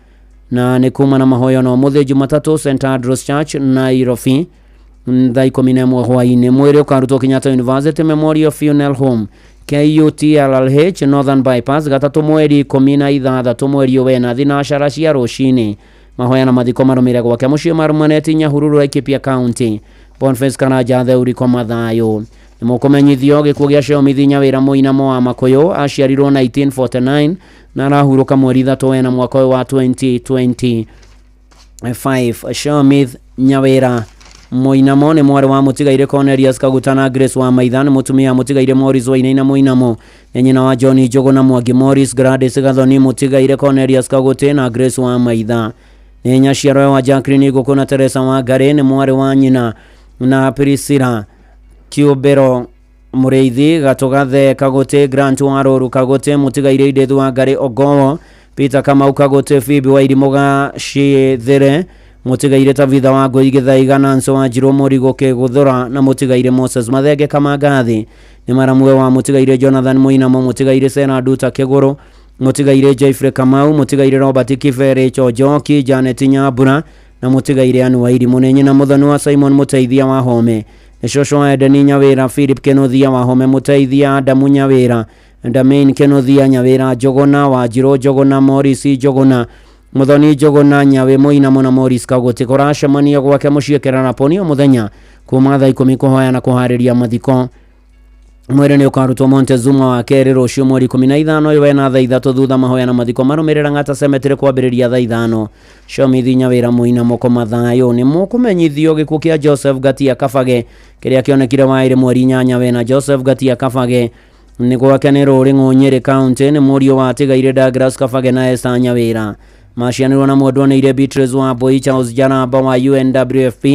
na nĩ kuma na mahoya no mũthĩ Jumatatũ St Andrews Church Nairobi thaa 11 hwaĩ-inĩ. Mwĩrĩ ũkarutwo Kenyatta University Memorial Funeral Home KUTLH Northern Bypass gatatũ mweri 16 mweri wena thinacara cia rũcinĩ. Mahoya na mathiko marũmĩrĩre gwake mũciĩ Marumaneti Nyahururu Laikipia County. Boniface Karanja Theuri koma thayũ. Nĩ mũkũmenyithio gĩkuũ gĩa Sheomithi Nyawĩra Mũinamo wa Makũyũ aciarirwo 1949 na arahurũka mweri 3 wena mwaka wa 2025. Sheomithi Nyawĩra Mũinamo nĩ mwarĩ wa Mũtigaire Cornelius Kaguta na Grace wa Maitha. Nĩ mũtumia Mũtigaire Morris Wainaina Mũinamo. Nĩ nyina wa John Njũgũna Mwangi Morris Gladys Gathoni Mũtigaire Cornelius Kaguta na Grace wa Maitha. Nĩ nyaciaro wa Jacqueline Ngũkũ na Teresa wa Ngare. Nĩ mwarĩ wa nyina na Priscilla Kiũmbĩro Mũrĩithi Gatũgathe Kaguta Grant wa Rũru Kaguta Mũtigaire Idethu wa Ngare Ogowo Peter Kamau Kaguta Phoebe wa Irimũ Gacithere Mũtigaire Tabitha wa Ngũi Gĩthaiga Nanso wa Njirũ Mũrigo Kĩgũthũra na Mũtigaire Moses Mathenge Kamangathi. Nĩ maramwe wa Mũtigaire Jonathan Mũinamo Mũtigaire Sena Nduta Kĩgũrũ Mũtigaire Jeffrey Kamau Mũtigaire Robert Kibere Chojoki Janet Nyambura na Mũtigaire Anu wa Irimũ. Nĩ nyina mũthoni wa Simon Mũteithia wa Home. Nĩ cũcũ wa Edeni Nyawĩra Philip Kĩnuthia wa Home Mũteithia Adamu Nyawĩra Damain Kĩnuthia Nyawĩra Njũgũna wa Njirũ Njũgũna Morris Njũgũna Mũthoni Njũgũna Nyawĩ Mũinamo na Morris Kaguta. Kũracemania gwake mũciĩ Kĩraraponi o mũthenya kuma thaa 10 kũhoya na kũharĩria mathiko. Mwĩrĩ nĩ ũkarutwo Montezuma wa kerĩ rũciũ mweri 15 ũyũ wena thaa 3 thutha mahoya na mathiko marũmĩrĩra Ng'ata Cemetery kwambĩrĩria thaa 5. Sheomithi Nyawĩra Mũinamo koma thayũ. Nĩ mũkũmenyithio gĩkuũ kĩa Joseph Gatia Kabage kĩrĩa kĩonekire waĩrĩ mweri 8 wena. Joseph Gatia Kabage nĩ gwake nĩ Rũrĩng'ũ Nyĩrĩ County. Nĩ mũriũ wa Tigaire Douglas Kabage na Esther Nyawĩra. Macianĩrwo na mwendwanĩire Beatrice Wambui Charles Jaramba wa UNWFP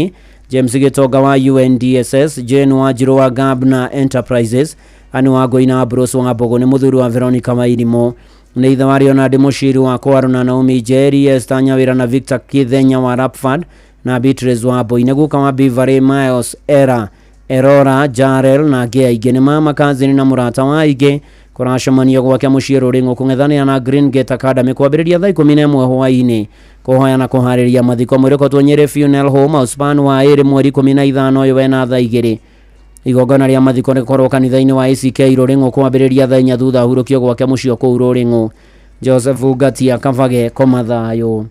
James Gitonga wa UNDSS Jane Wanjiru wa Gabna Enterprises Ani wa Ngũi na Bruce wa Mbogo. Nĩ mũthuri wa Veronica Wairimu. Nĩ ithe wa Leonard Mũciiri wa Kwaru na Naomi Njeri Esther Nyawĩra na Victor Kithenya wa Rapford na Beatrice Wambui. Nĩ guka wa Beverly Miles Era Erora Jarel na angĩ aingĩ. Nĩ mama kazini na mũrata wa aingĩ kuracemania gwake muciĩ Rũrĩng'ũ kũng'ethanĩra na Green Gate Academy kwambĩrĩria thaa 11 hwaĩ-inĩ kũhoya na kũharĩria mathiko mwĩrĩkotwo Nyeri Funeral Home Auspan wa 2 mweri 15 ũyũ wena thaa 2. Igongona rĩa mathiko rĩkorwo kanitha-inĩ wa ACK Rũrĩng'ũ kwambĩrĩria thaa 4 thutha hurũkio gwake muciĩ kũu Rũrĩng'ũ. Joseph Ngatia Kabage komathayo.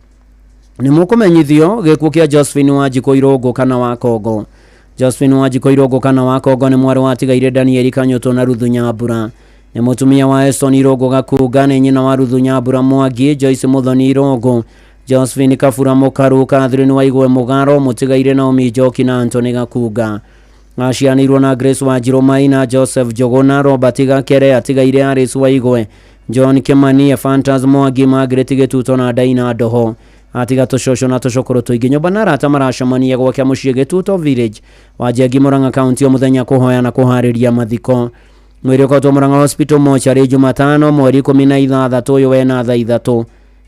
Nĩ mũkũmenyithio gĩkuũ kĩa Josephine Wanjikũ Irũngũ kana wa Kongo. Josephine Wanjikũ Irũngũ kana wa Kongo nĩ mwarĩ wa tigaire Daniel Kanyũtũ na Ruthu Nyambura. Nĩ mũtumia wa Eston Irũngũ Gakunga, nĩ nyina wa Ruthu Nyambura Mwangi, Joyce Muthoni Irũngũ, Josephine Kabura Mũkaru, Catherine Waigwe Mũgaro, mũtigaire Naomi Njoki na Anthony Gakunga. Aciarĩirwo na Grace Wanjirũ Maina, Joseph Jogona, Robert Gakere, atigaire Alice Waigwe, John Kimani, Fantas Mwangi, Margaret Gĩtuto na Daina Ndoho. Atiga tũcũcũ na tũcũkũrũ tũingĩ nyũmba na arata maracemania gwake muciĩ Gĩtuto Village wa Njengi Mũrang'a County mũthenya kũhoya na kũharĩria mathiko. Mwĩrĩ ũkotwo Mũrang'a Hospital mochari Jumatano mweri 16 ũyũ wena thaa 3.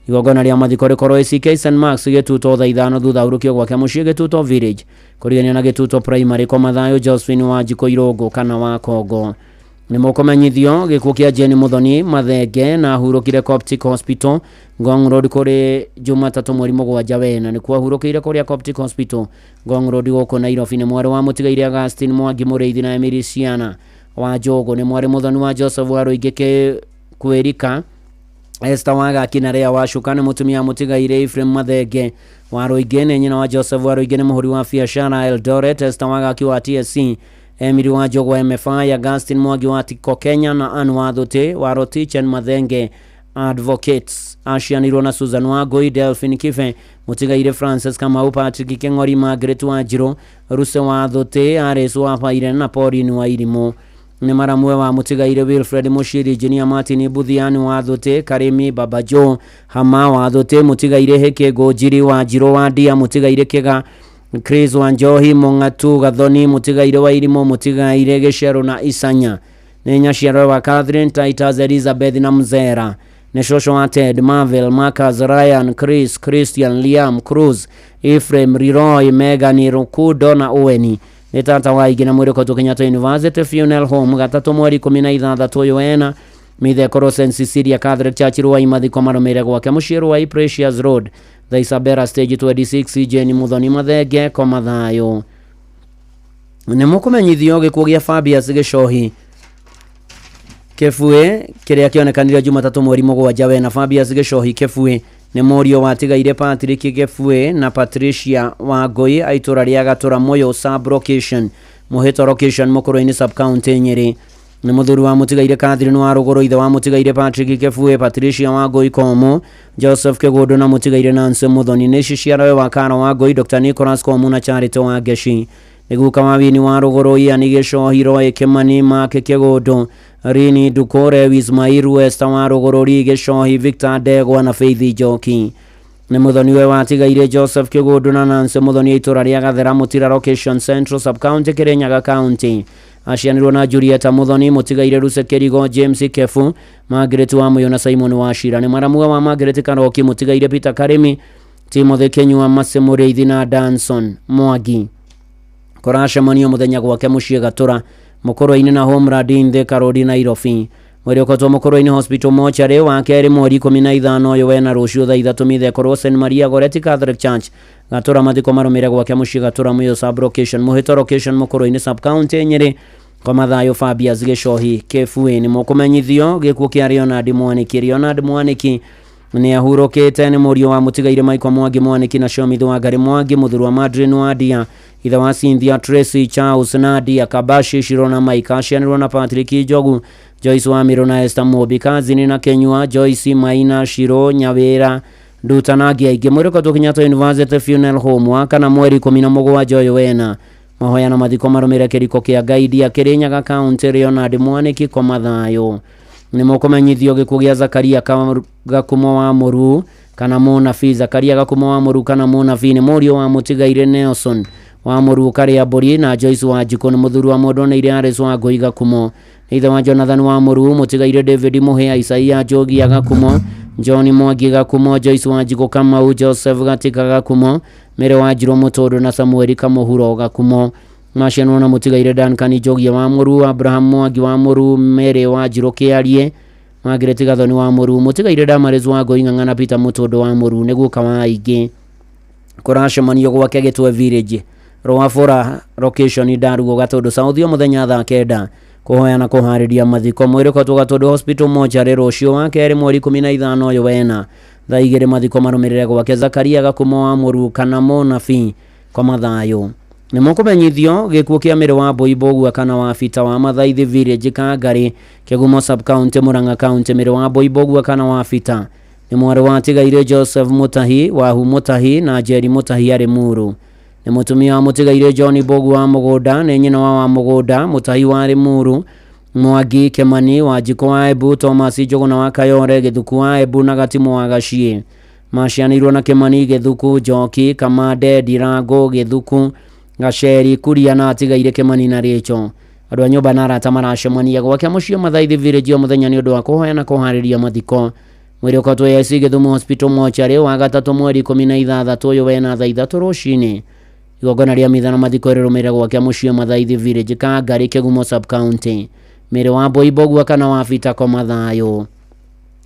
Igongona rĩa mathiko rĩkorwo ACK St Marks Gĩtuto thaa 5 thutha hurũkio gwake muciĩ Gĩtuto Village kũrigania na Gĩtuto Primary Komathayo Josephine Wanjikũ Irũngũ kana wa Kongo. Nĩ mũkũmenyithio gĩkuũ kĩa Jane Muthoni Mathenge na hurũkire Coptic Hospital Ngong Road kũrĩ Jumatatũ mweri 7 wena nĩkuo hurũkĩire kũrĩa Coptic Hospital Ngong Road gũkũ Nairobi. Nĩ mwarĩ wa mũtigaire Augustine Mwangi Mũrĩithi na Emily Ciana wa Njogo. Nĩ mwarĩ Muthoni wa Joseph wa Rũingĩ Kwĩrika, Esther wa Gakina Rea wa Cuka. Nĩ mũtumia mũtigaire Ephraim Mathenge wa Rũingĩ, nĩ nyina wa Joseph wa Rũingĩ, nĩ mũhuri wa biacara Eldoret. Esther wa Gaki wa TSC, Emily wa Njogo MFI, Augustine Mwangi wa Tiko Kenya na Anne wa Thuti wa Rotichen Mathenge Advocates. Aciarĩirwo na Susan Wangui, Delphine Kibe, mũtigaire Francis Kamau, Patrick Keng'ori, Margaret Wanjirũ, Ruse wa Thuti, Ares wa Paire na Pauline wa Irimũ. Nĩ maramwe wa mũtigaire Wilfred Mushiri, Junior Martin Buthiani wa Thuti, Karimi Baba Joe Hama wa Thuti, mũtigaire Heke Ngũnjiri wa Njirũ wa Ndia, mũtigaire Kĩga Chris Wanjohi Mong'atu Gathoni, mũtigaire wa Irimũ, mũtigaire Gĩcero na Isanya. Nĩ nyaciarwo wa Catherine Titus Elizabeth na Mzera. Nĩ cũcũ wa Ted Marvel Marcus Ryan Chris Christian Liam Cruz Ephraim Riroy Megan Rukudo na Oweni. Nĩ tata wa ingĩ na mwĩrĩkotwo Kenyatta University Funeral Home gatatũ mweri 16 ũyũ wena mithe korwo St Cecilia Catholic Church Ruai mathiko marũmĩrĩre gwake muciĩ Ruai Precious Road the Isabella Stage 26 Jane Muthoni Mathenge komathayo. Nĩ mũkũmenyithio gĩkuũ gĩa Fabius Gĩcohi Kĩbũĩ kĩrĩa kĩonekanire Jumatatũ mweri 7 wena. Fabius Gĩcohi Kĩbũĩ nĩ mũriũ wa tigaire Patrick Kĩbũĩ na Patricia Wangui a itũra rĩa Gatũra Moyo sub location Mũhĩto location Mũkũrũ-inĩ sub county Nyeri. Nĩ mũthuri wa mũtigaire Catherine wa Rũgũrũ, ithe wa mũtigaire Patrick Kĩbũĩ, Patricia Wangui Komu, Joseph Kĩgũndũ na mũtigaire Nancy Muthoni. Nĩ ciciarawe wa Karo Wangui, Dr. Nicholas Komu na Charity wa Geci. Nĩ guka wa Wini wa Rũgũrũ, Ian Gĩcohi, Roy Kĩmani, Mark Kĩgũndũ, Rini Dukore, Wismairu, Esther wa Rũgũrũ, Gĩcohi, Victor Ndegwa na Faith Njoki. Nĩ Muthoni we wa tigaire Joseph Kĩgũndũ na Nancy Muthoni itũra rĩa Gathera Mutira location Central sub county Kĩrĩnyaga county. Aciarĩirwo na Julieta Muthoni, mũtigaire Ruse Kĩrigo, James Kefu, Margaret wa Mũyũ na Simon wa Shira. Nĩ maramua wa Margaret Karoki, mũtigaire Peter Karimi, Timothy Kenyua, Mase Mũrĩithi na Danson Mwangi. Kũracemanio mũthenya gwake muciĩ Gatũra Mũkũrũ-inĩ na Homeland Thika Road Nairobi. Mwĩrĩ ũkotwo Mũkũrũ-inĩ Hospital mochari wa kerĩ mweri 15 ũyũ wena rũciũ thaa 3 mithe korwo St Maria Goretti Catholic Church Gatũra mathiko marũmĩrĩre gwake muciĩ Gatũra Mũyũ sub location Mũhĩto location Mũkũrũ-inĩ sub county Nyeri komathayo. Fabius Gĩcohi Kĩbũĩ. Nĩ mũkũmenyithio gĩkuũ kĩa Leonard Mwaniki. Leonard Mwaniki nĩ ahurũkĩte, nĩ mũriũ wa mũtigaire Michael Mwangi Mwaniki na Shomithũ wa Ngari Mwangi, mũthuri wa Madrin wa Ndia, ithe wa Cynthia Tracy Charles na Ndia Kabashi Shiro na Mike. Aciarĩirwo na Patrick Njogu, Joyce wa Miro na Esther Mobi, Kazini na Kenyua, Joyce Maina Shiro Nyawĩra Nduta na angĩ aingĩ. Mwĩrĩ ũkotwo Kenyatta University Funeral Home wa kana mweri 17 ũyũ wena. Mahoya na mathiko marũmĩrĩre kĩriko kĩa Ngaidia Kĩrĩnyaga county. Leonard Mwaniki komathayo. Nĩ mũkũmenyithio gĩkuũ gĩa Zakaria Gakumo wa Mũru kana Mũnabii. Zakaria Gakumo wa Mũru kana Mũnabii nĩ mũriũ wa mũtigaire Nelson wa Mũru Karĩa Mbũri na Joyce Wanjikũ. Nĩ mũthuri wa Mũndũneire Ares wa Ngũi Gakumo. Ithe wa Jonathan wa Mũru, mũtigaire David Mũhĩa, Isaia Njogia Gakumo, John Mwangi Gakumo, Joyce Wanjikũ Kamau, Joseph Gatika Gakumo, Mere wa Njirũ Mũtũndũ na Samuel Kamũhuro Gakumo. macianwo na Mutigaire Duncan Jogia wa Muru, Abraham Mwangi wa Muru, Mere wa Njiro Kiarie, Margaret Gathoni wa Muru, Mutigaire Damaris wa Ngoing'ang'a na Peter Mutondo wa Muru niguo kawaingi kuracemanio gwake Gitwe Village Rwafora location Ndarugo Gatundu South muthenya thaa 9 kuhoyana kuhariria mathiko mwiriko Gatundu Hospital moja rucio wa keri mweri 15 uyu wena thaa 2 mathiko marumirire gwake Zakaria Gakumo wa Muru kana Monafi kwa mathayo nimukumenyithio gikuo kia Miri wa Boibogu kana wa Fita wa Mathaithi Village Kangari Kigumo sub county Murang'a county Miri wa Boibogu kana wa Fita ni mwari wa Tigaire Joseph Mutahi wa Hu Mutahi na Jerry Mutahi ari Muru ni mutumia wa Mutigaire John Bogu wa Mugoda ni nyina wa Mugoda Mutahi wa ari Muru Mwangi Kemani wa Jiko wa Ebu Thomas Jogona wa Kayore Githuku wa Ebu na Gatimo wa Gashie macianirwo na Kemani Githuku Joki Kamade Dirago Githuku Gasheri Kuria na Tigaire Kemani na Richo andu a nyumba na arata maracemania gwake mucio Mathaithi Village muthenya ni undu wa kuhoyana kuhariria mathiko mwiri ukatwo yesi Githumu Hospital mochari wa gatatu mweri 16 uyu wena thaa 3 rucini igongona ria mithana mathiko rirumire gwake mucio Mathaithi Village Kangari Kigumo sub county Miri wa Boibogu kana wa Fita kwa mathayo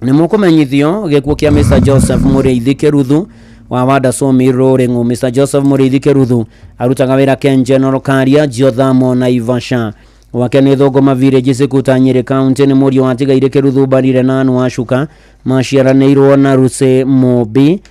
nimukumenyithio gikuo kia Mr Joseph Muriithi Kiruthu wa Wada Somi Rorengo. Mr Joseph Muriithi Kiruthu arutaga wira Ken General Karia Jothamo na Ivasha wake ni Thogoma Village Sikuta Nyeri County ni muri wa Tigaire Kiruthu barire na anu ashuka maciaranirwo na Ruse Mobi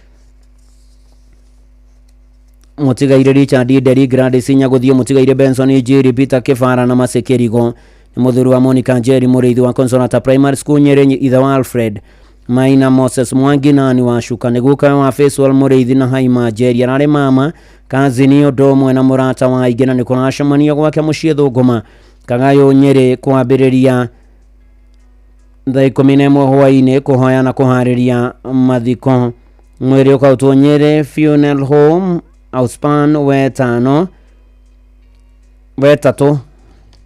Mutigaire Richard Deri Gladys Nyaguthio Mutigaire Benson Njiri Peter Kifara na Masekerigo ni muthuri wa Monica Njeri Muriithi wa Consolata Primary School Nyeri ithe wa Alfred Maina Moses Mwangi na ni washuka niguka wa Faisal Muriithi na Haima Njeri arare mama kazi ni odomwe na murata wa igena ni kuracemania gwake mucie Thuguma Kagayo Nyeri kwambiriria thaa 11 hwaini kuhoyana kuhariria mathiko mwiri ukautwo Nyeri Funeral Home Auspan wetatu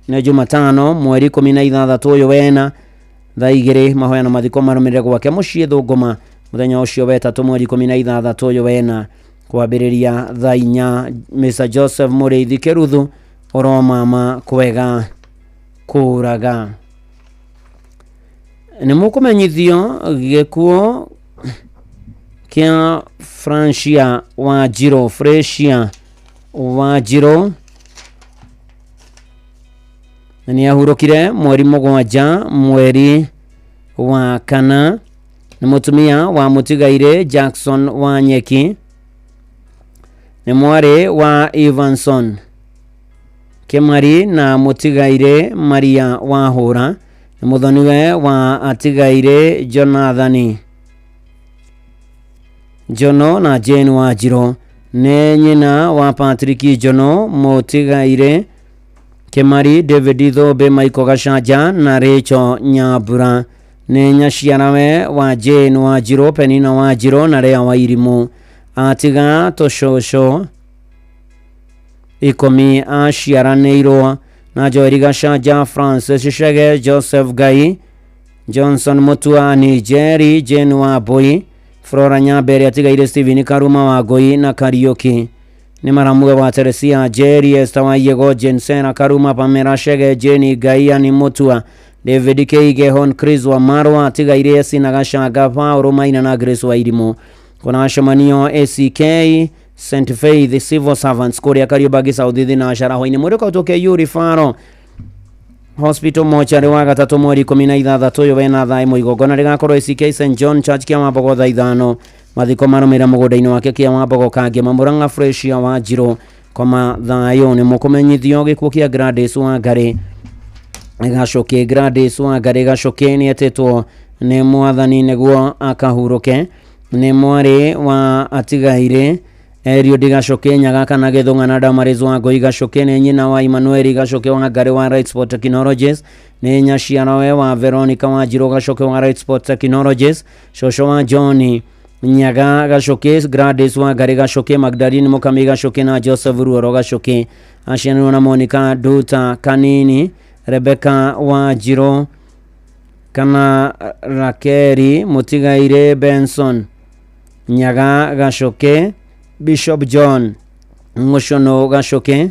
ni Jumatano mweri 16 uyu wena thaa 2 mahoyana mathiko marumirire gwake mucie Thuguma muthenya ucio wetatu mweri 16 uyu wena kwambiriria thaa 4 Mr Joseph Muriithi Kiruthu oromama kwega kuraga nimukumenyithio gikuo kia Francia wa Jiro Freshia wa Jiro ni ahurukire mweri 7 mweri wa kana ni mutumia wa Mutigaire Jackson wa Nyeki ni mwari wa Evanson Kemari na Mutigaire Maria wa Hura ni muthoniwe wa Atigaire Jonathani Jono na Jane wa Jiro ni nyina wa Patrick Jono Mutigaire Kemari David Thobe Maiko Gashanja na Recho Nyabura ni nyaciarawe wa Jane wa Jiro Penina wa Jiro na Rea wa Irimu atiga toshosho ikomi aciaranĩirwo na Joeri Gashanja Francis Shege Joseph Gai Johnson Mutuani Jerry Jane wa Boy Flora Nyambere atigaire Steven Karuma wa Goi na Kariuki ni maramuwe wa Teresia Jerry Esther wa Yego Jensen Karuma Pamela Shege Jenny Gai ni Mutua David Keige Hon Chris wa Marwa atigaire Sina Gashanga Paulo Maina na Grace wa Irimo kuna shamanio ACK St Faith Civil Servants Korea Kariobangi South na ashara hoine muriko utoke Yuri Faro Hospital mochari wa gatatu mweri 16 uyu wena thaa 1 igongona rigakorwo ACK St John Church kia Wambogo thaa 5 mathiko marumira mugundaini wake kia Wambogo Kange Murang'a Freshia wa Jiro koma thayo ni mukumenyithio gikuo kia Gladys wa Ngari gacoke Gladys wa Ngari gacoke ni etetwo ni mwathani niguo akahuruke ni mwari wa Atigaire Erio Digashoke Nyaga kana Githung'ana Damaris wa Ngoi Gashoke ni nyina wa Emmanuel Gashoke wa Ngari wa Right Sport Technologies ni nyaciarawe wa Veronica wa Jiro Gashoke wa Right Sport Technologies shosho wa Johnny Nyaga Gashoke Gladys wa Ngari Gashoke Magdalene Mukami Gashoke na Joseph Ruoro Gashoke ashianirwo na Monica Duta Kanini Rebecca wa Jiro kana Rakeri Mutigaire Benson Nyaga Gashoke Bishop John Ngoshono Gashoke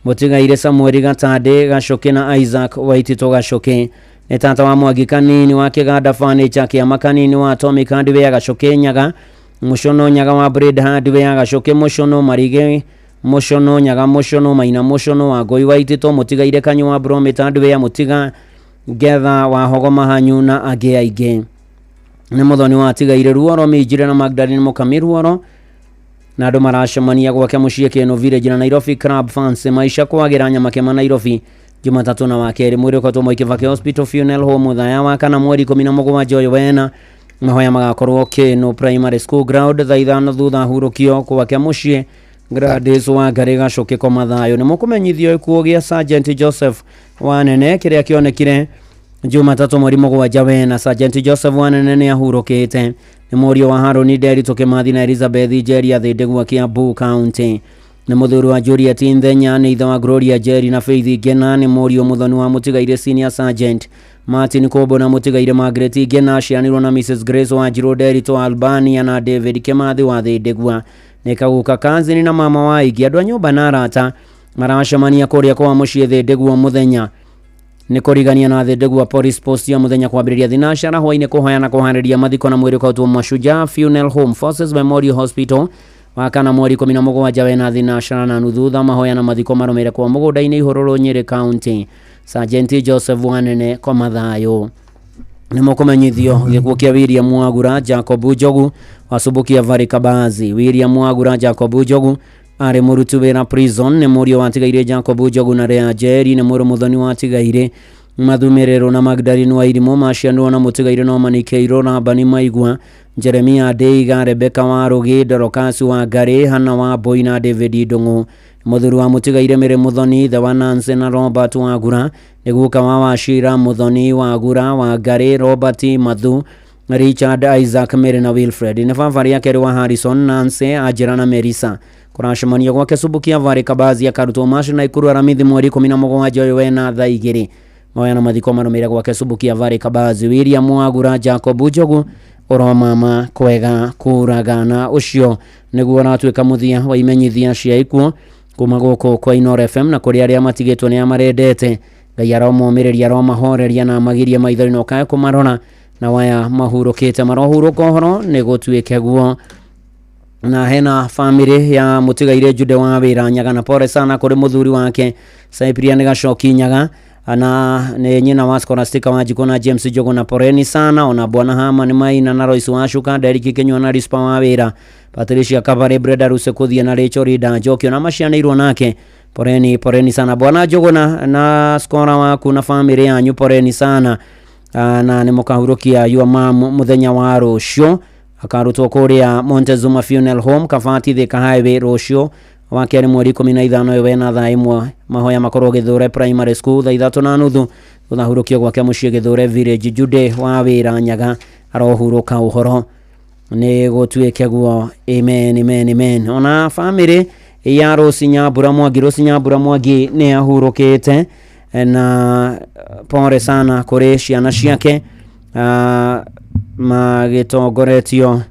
Mutigaire Samuel Gatande Gacoke na Isaac Waitito Gacoke ni tata wa Mwangi Kanini wa Kiganda Furniture Kiama Kanini wa Atomic Hardware Gacoke Nyaga Mushono Nyaga wa Bread Hardware Gacoke Mushono Marige Mushono Nyaga Mushono Maina Mushono wa Goi Waitito Mutigaire Kanyu wa Bromit Hardware Mutiga Getha wa Hogoma Hanyu na age aige ni muthoni wa tigaire Ruoro Mijire na Magdalene Mukamiruoro na andu maracemania gwake muciĩ Kĩno Village na Nairobi Club Fans maisha kwagira Nyamake ma Nairobi Jumatatu na wakeri mwiri ukotumwo Kibaki Hospital Funeral Home thaya wa kana mweri 17 uyu wena mahoya magakorwo Kĩno Primary School Ground thaa 5 thutha hurukio gwake muciĩ Gladys wa Ngari Gacoke Komathayo ni mukumenyithio ikuo gia Sergeant Joseph Wanene kiria kionekire Jumatatu mweri 7 wena. Sergeant Joseph Wanene ni ahurukite ni murio wa Haroni Nderi Kimathi na Elizabeth Njeri Thindegwa Kiambu County ni muthuri wa Juliet Nthenya ni ithe wa Gloria Njeri na Faith Ngena ni murio muthoni wa Mutigaire Senior Sergeant Martin Kobo na Mutigaire Margaret Ngena cianirwo na Mrs Grace wa Njiro Nderi to Albania na David Kimathi wa Thindegwa ni Kaguka Kanzini na mama wa Igi andu a nyumba na arata maracemania kuria kwa muciĩ Thindegwa muthenya ni kurigania na Thindegwa Police Post ya muthenya kwambĩrĩria thinashara hwainĩ kuhoyana kuharĩria mathiko na mwĩrĩ kwa Mashujaa Funeral Home Forces Memorial Hospital wakana mweri 17 wena thinashara na nuthu mahoya na mathiko maromere kwa mũgũnda-inĩ Ihũrũrũ Nyĩrĩ County. Sergeant Joseph Wanene Komathayo ni mukumenyithio gĩkuũ kĩa William Wagura Jacob Njogu wa Subukia Varikabazi. William Wagura Jacob Njogu ari murutu wira prison ni murio wa Tigaire Jacob Njogu na Rea Njeri ni muru muthoni wa Tigaire Mathumirero na Magdalene Wairimu macianwo na Mutigaire no Manikeiro na Bani Maigwa Jeremia Deiga Rebecca Warugi Dorocas wa Ngari Hana wa Boy na David Ndungu muthuri wa Mutigaire Mere Muthoni the Wananse na Robert Wagura niguka wa Wachira Muthoni Wagura wa Ngari Robert Mathu Richard Isaac Mere na Wilfred ni favari yake wa Harrison Nancy Ajira na Merisa kuracemania gwake Subukia Varikabazi akarutwo macu na Ikuru Aramithi mweri 17 uyu wena thaa 2 moya na mathiko maromera gwake Subukia Varikabazi. William Wagura Jacob Njogu oromama kwega kuragana ucio niguo ratwika muthia wa imenyithia cia ikuo kuma goko kwa Inoro FM na kuri aria matigitwo ni amarendete Ngai aromomereria aromahoreria na magirie maithori no kae kumarona na waya mahurukite marohuruka horo ni gutwike guo na hena family ya Mutigaire Jude wa Wira Nyaga na pore sana kuri muthuri wake Cyprian Gacoki Nyaga ana ni nyina wa Scholastica wa Jikona James Njogu na poreni sana ona bwana Hama ni Maina na Royce Wacuka Deriki Kenywa na Rispa wa Wira Patricia Kabare Breda Ruse kuthia na Rachel Rida Njokio na macianĩirwo nake poreni sana bwana Njogu na skora waku na family yanyu poreni sana na ni mukahurukia your mom muthenya wa rucio akarutwo kuria Montezuma Funeral Home Kabati Thika Highway rucio wakere mweri 15 uyu wena thaa 1 mahoya makorwo Githure Primary School thaa 3:30 thunahurukio gwake muciĩ Githure Village. Jude wa Wira Nyaga arohuruka uhoro ni gutwike guo amen. Ona family ya Rose Nyambura Mwangi ni ahurukite na pore sana kuri ciana ciake magitongoretio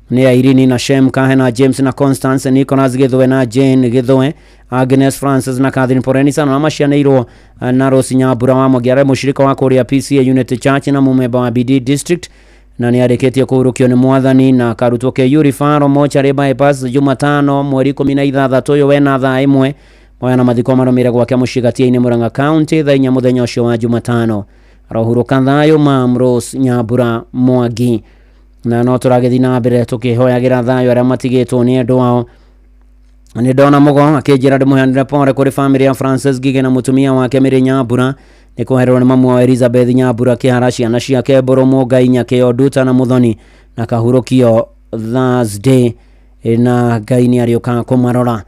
ni Irene na Shem Kahena James na Constance Nicholas Githwe na Jane Githwe Agnes Francis na Catherine poreni sana na macianĩirwo na Rose Nyambura wa Mwangi ari mushirika wa kuria PCA Unity Church na mumemba wa BD District na ni areketie kuhurukio ni mwathani na karutwo ke Yurifaro Mochari bypass Jumatano mweri 16 uyu wena thaa 1 moya na mathiko maromire gwake mucigatia-inĩ Murang'a County thaa 4 muthenya ucio wa Jumatano arohuruka thayo Mam Rose Nyambura Mwangi na no turagethi na mbere tukihoyagira thayo aria matigitwo ni andu ao. Ni ndona mugo akinjira ndimuhandire pore kuri family ya Francis Gige na mutumia wake Mary Nyambura ni kuherwo ni mamu wa Elizabeth Nyambura kihara ciana ciake Boromo Ngai Nyakeo Nduta na Muthoni na kahurukio Thursday na Ngai ni arioka kumarora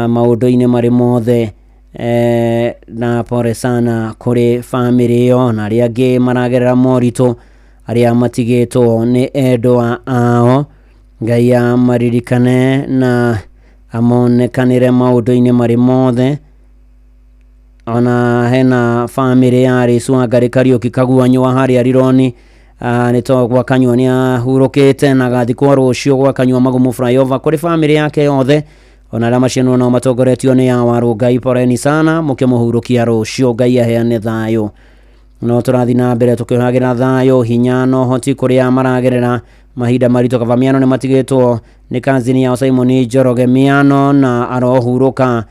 maundu-inĩ marĩ mothe na pore sana kuri family yo na aria angĩ maragerera moritũ aria matigitwo ni endwa ao. Ngai amaririkane na amonekanire maundu-inĩ marĩ mothe. Ona hena family ya Riswa Ngari Kariuki Kaguanyo wa haria Rironi ni to gwa Kanywa ni ahurukite na gathikwo rucio gwa Kanywa Magumu flyover kuri family yake yothe ona arĩa maciano no matongoretio nĩ Awaru. Ngai poreni sana mũkĩmũhurũkia rũciũ, Ngai aheane thayũ. No tũrathi na mbere tũkĩhagĩra thayũ hinya no hoti kũrĩa maragerera mahinda maritũ. Kaba Miano nĩ matigĩtwo nĩ kazini ya Simon Njoroge. Miano na arohurũka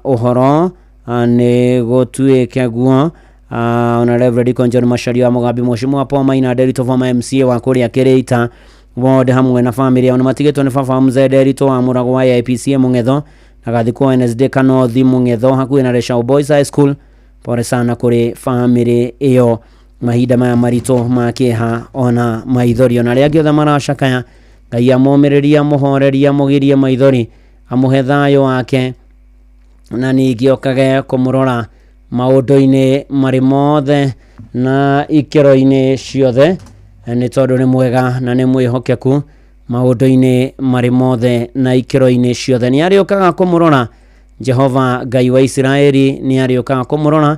ũhoro nĩ gũtuĩke guo. Ona Reverend Conjon Macharia wa Mugambi Mheshimiwa Paul Maina Derito former MCA wa kũrĩa Kĩrĩita ward hamwe na family yao nĩ matigĩtwo nĩ baba Mzee Derito wa Murago wa IPCA Mũng'etho na gathikwo NSD Kanothi Mũng'etho hakuhĩ na Reshau Boys High School. Pore sana kũrĩ family iyo, mahinda maya maritũ ma kĩeha ona maithori. Ona arĩa angĩ othe maracakaya, Ngai amũmĩrĩria, mũhoreria, mũgirie maithori, amũhe thayũ wake na ningĩ okage kũmũrora maũndũ-inĩ marĩ mothe na ikĩro-inĩ ciothe, nĩ tondũ nĩ mwega na nĩ mwĩhokeku maũndũ-inĩ marĩ mothe na ikĩro-inĩ ciothe. Nĩ arĩũkaga kũmũrora Jehova Ngai wa Isiraeli, nĩ arĩũkaga kũmũrora.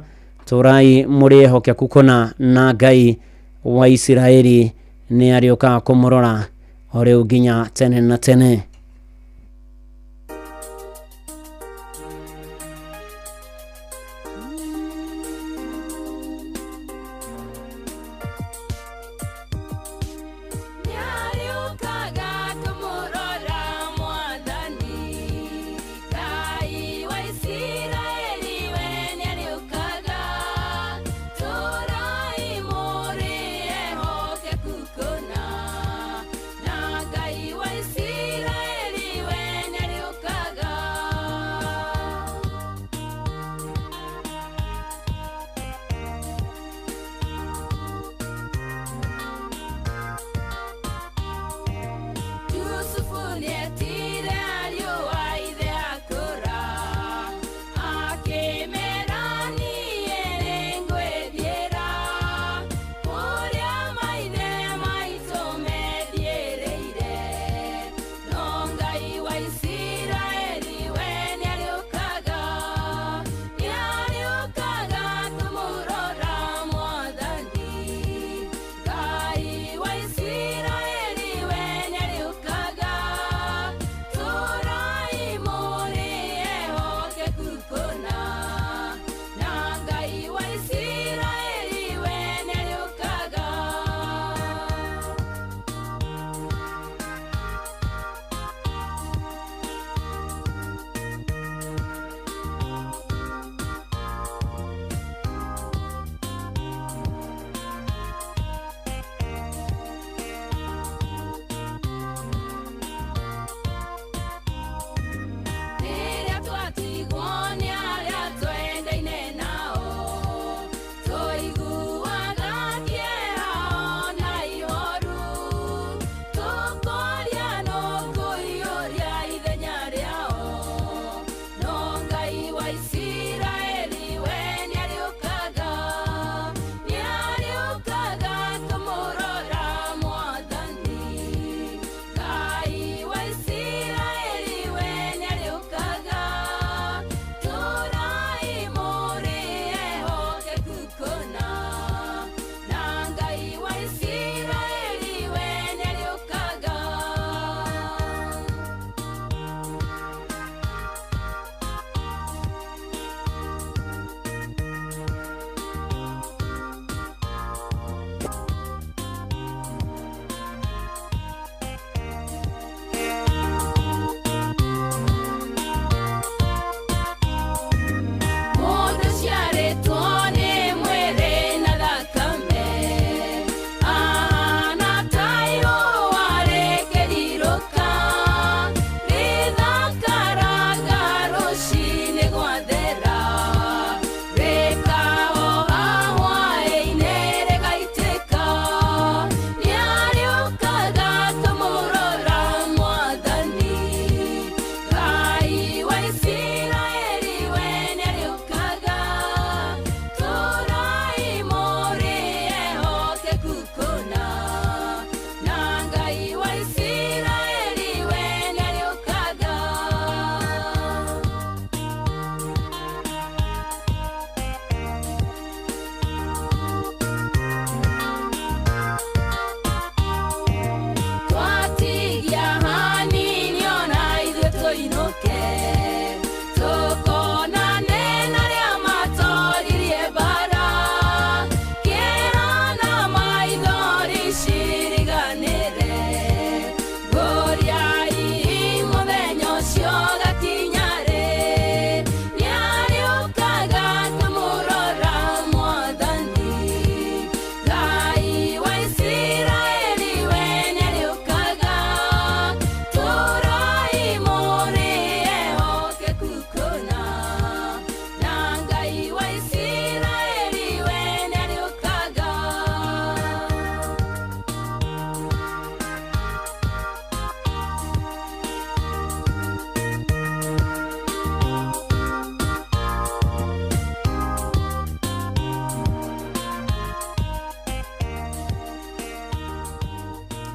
Tũrai mũrĩ ehokeku kũna na Ngai wa Isiraeli, nĩ arĩũkaga kũmũrora o rĩu nginya tene na tene. Ngai wa Isiraeli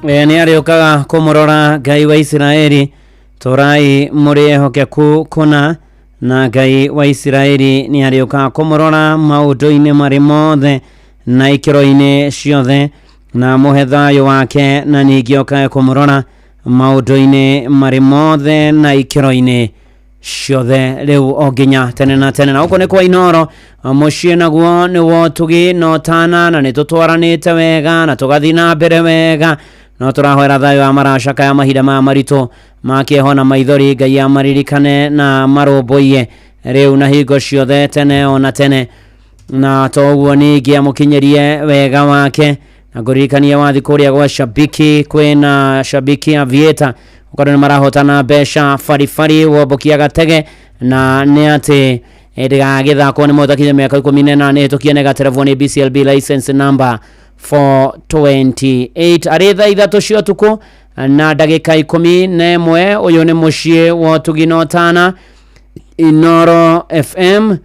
Nĩ arĩũkaga kũmũrora Ngai wa Isiraeli. Tũrai mũrĩ ehokeku kũna na Ngai wa Isiraeli nĩ arĩũkaga kũmũrora maũndũ-inĩ marĩ mothe na ikĩro-inĩ ciothe na mũhe thayũ wake, na ningĩ okaga kũmũrora maũndũ-inĩ marĩ mothe na ikĩro-inĩ ciothe. Rĩu o nginya tene na tene. Na gũkũ nĩ kwa Inoro, mũciĩ naguo nĩguo tũgĩnotana na nĩtũtwaranĩte wega na tũgathiĩ na mbere wega, no tũrahoera thayũ wa maracaka ya mahinda maya maritũ makĩeho na maithori. Ngai amaririkane na marũmbũiye rĩu na hingo ciothe tene ona tene, na toguo ningĩ amũkinyerie wega wake. Na ngũririkanie wathi kũrĩa gwa Shabiki, kwĩna Shabiki Avieta ũkorwo nĩ marahotana mbeca baribari wombokia gatege, na nĩ atĩ ndĩgagĩthakwo nĩ mũthakithia mĩaka 18 hĩtũkie nega telefoni BCLB license number 428 arĩ thaa 3 cia ũtukũ na ndagĩka 11. Ũyũ nĩ mũciĩ wa tũginotana Inoro FM.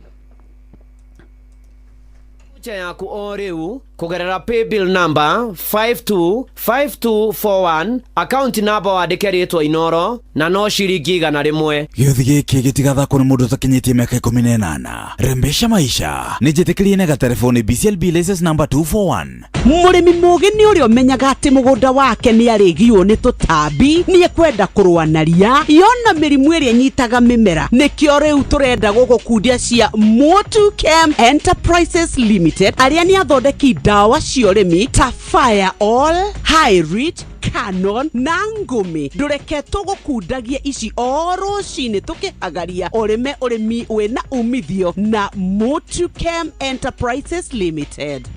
Cha yaku o rĩu kugerera paybill number 525241 account number wandĩke rĩtwa Inoro na no ciringi 100. Gĩothi gĩkĩ gĩtigathakwo nĩ mũndũ ũtakinyĩtie mĩaka 18. Rembesha maisha nĩ njĩtĩkĩrie nega telefoni BCLB license number 241. Mũrĩmi mũgĩ nĩ ũrĩa ũmenyaga atĩ mũgũnda wake nĩ arĩgio nĩ tũtambi, nĩ ekwenda kũrũa na ria, yona mĩrimũ ĩrĩa nyitaga mĩmera. Nĩkĩo rĩu tũrenda gũgũkundia cia Motu Chem Enterprises Limited, arĩa nĩ athondeki dawa cia ũrĩmi ta Fire All, High Reach, Canon na Ngumi. Ndũreke tũgũkundagie ici o rũcinĩ tũkĩhagaria ũrĩmi wĩna umithio na Motu Chem Enterprises Limited.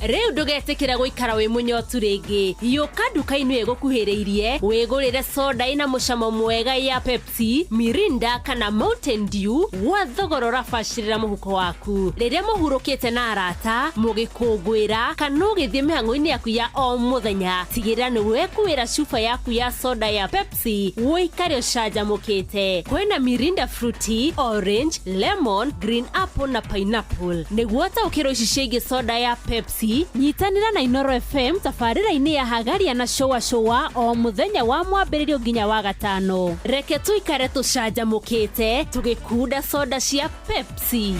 Rĩu ndũgetikĩra gũikara wĩ mũnyotu rĩngĩ. Yũka nduka-inĩ ĩgũkuhĩrĩirie wĩgũrĩre soda ina mũcamo mwega ya Pepsi, Mirinda kana Mountain Dew gwa thogora ũrabacĩrĩra mũhuko waku. Rĩrĩa mũhurũkĩte na arata, mũgĩkũngũĩra kana ũgĩthiĩ mĩhang'o-inĩ yaku ya o mũthenya, tigĩrĩra nĩ wekuĩra cuba yaku ya soda ya Pepsi wĩikare ũcanjamũkĩte. Kwĩna Mirinda Fruity, Orange, Lemon, Green Apple na Pineapple. Nĩguo taũkĩrwo ici ciĩgiĩ soda ya Pepsi, nyitanĩra na Inoro FM tabarĩra-inĩ ya hagaria na showa o mũthenya wa mwambĩrĩrio nginya wa gatano. Reke tũikare tũcanjamũkĩte tũgĩkunda soda cia Pepsi.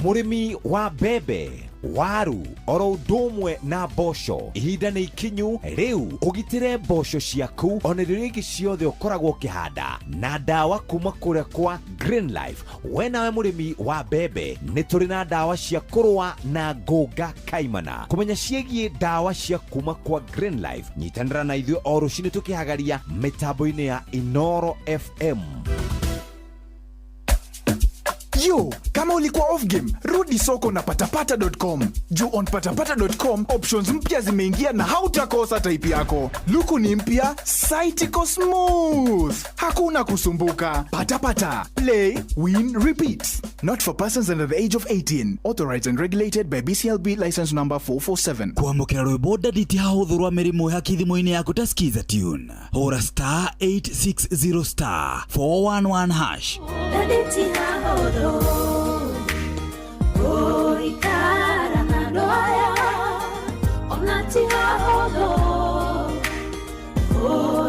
Mũrĩmi wa mbembe, waru, oro ũndũ ũmwe na mboco, ihinda nĩ ikinyu rĩu ũgitĩre mboco ciaku ona irio ingĩ ciothe ũkoragwo ũkĩhanda na ndawa kuma kũrĩa kwa Green Life. We nawe mũrĩmi wa mbembe, nĩ tũrĩ na ndawa cia kũrũa na ngũnga kaimana. Kũmenya ciĩgiĩ ndawa cia kuma kwa Green Life, nyitanĩra na ithuĩ o rũcinĩ tũkĩhagaria mĩtambo-inĩ ya Inoro FM. Yo, kama ulikuwa off game, rudi soko na patapata.com. Juu on patapata.com, options mpya zimeingia na hautakosa type yako. Luku ni mpya, site iko smooth. Hakuna kusumbuka. Patapata. Play, win, repeat. Not for persons under the age of 18. Authorized and regulated by BCLB license number 447. Kuamukira rwĩmbo ndaditi hahũthũrwa mĩrimũ ya kithimo-inĩ yaku ta skiza tune. Hora star 860 star 411 hash. Ndaditi hahũthũ ikara na ndoya onati hahũthũ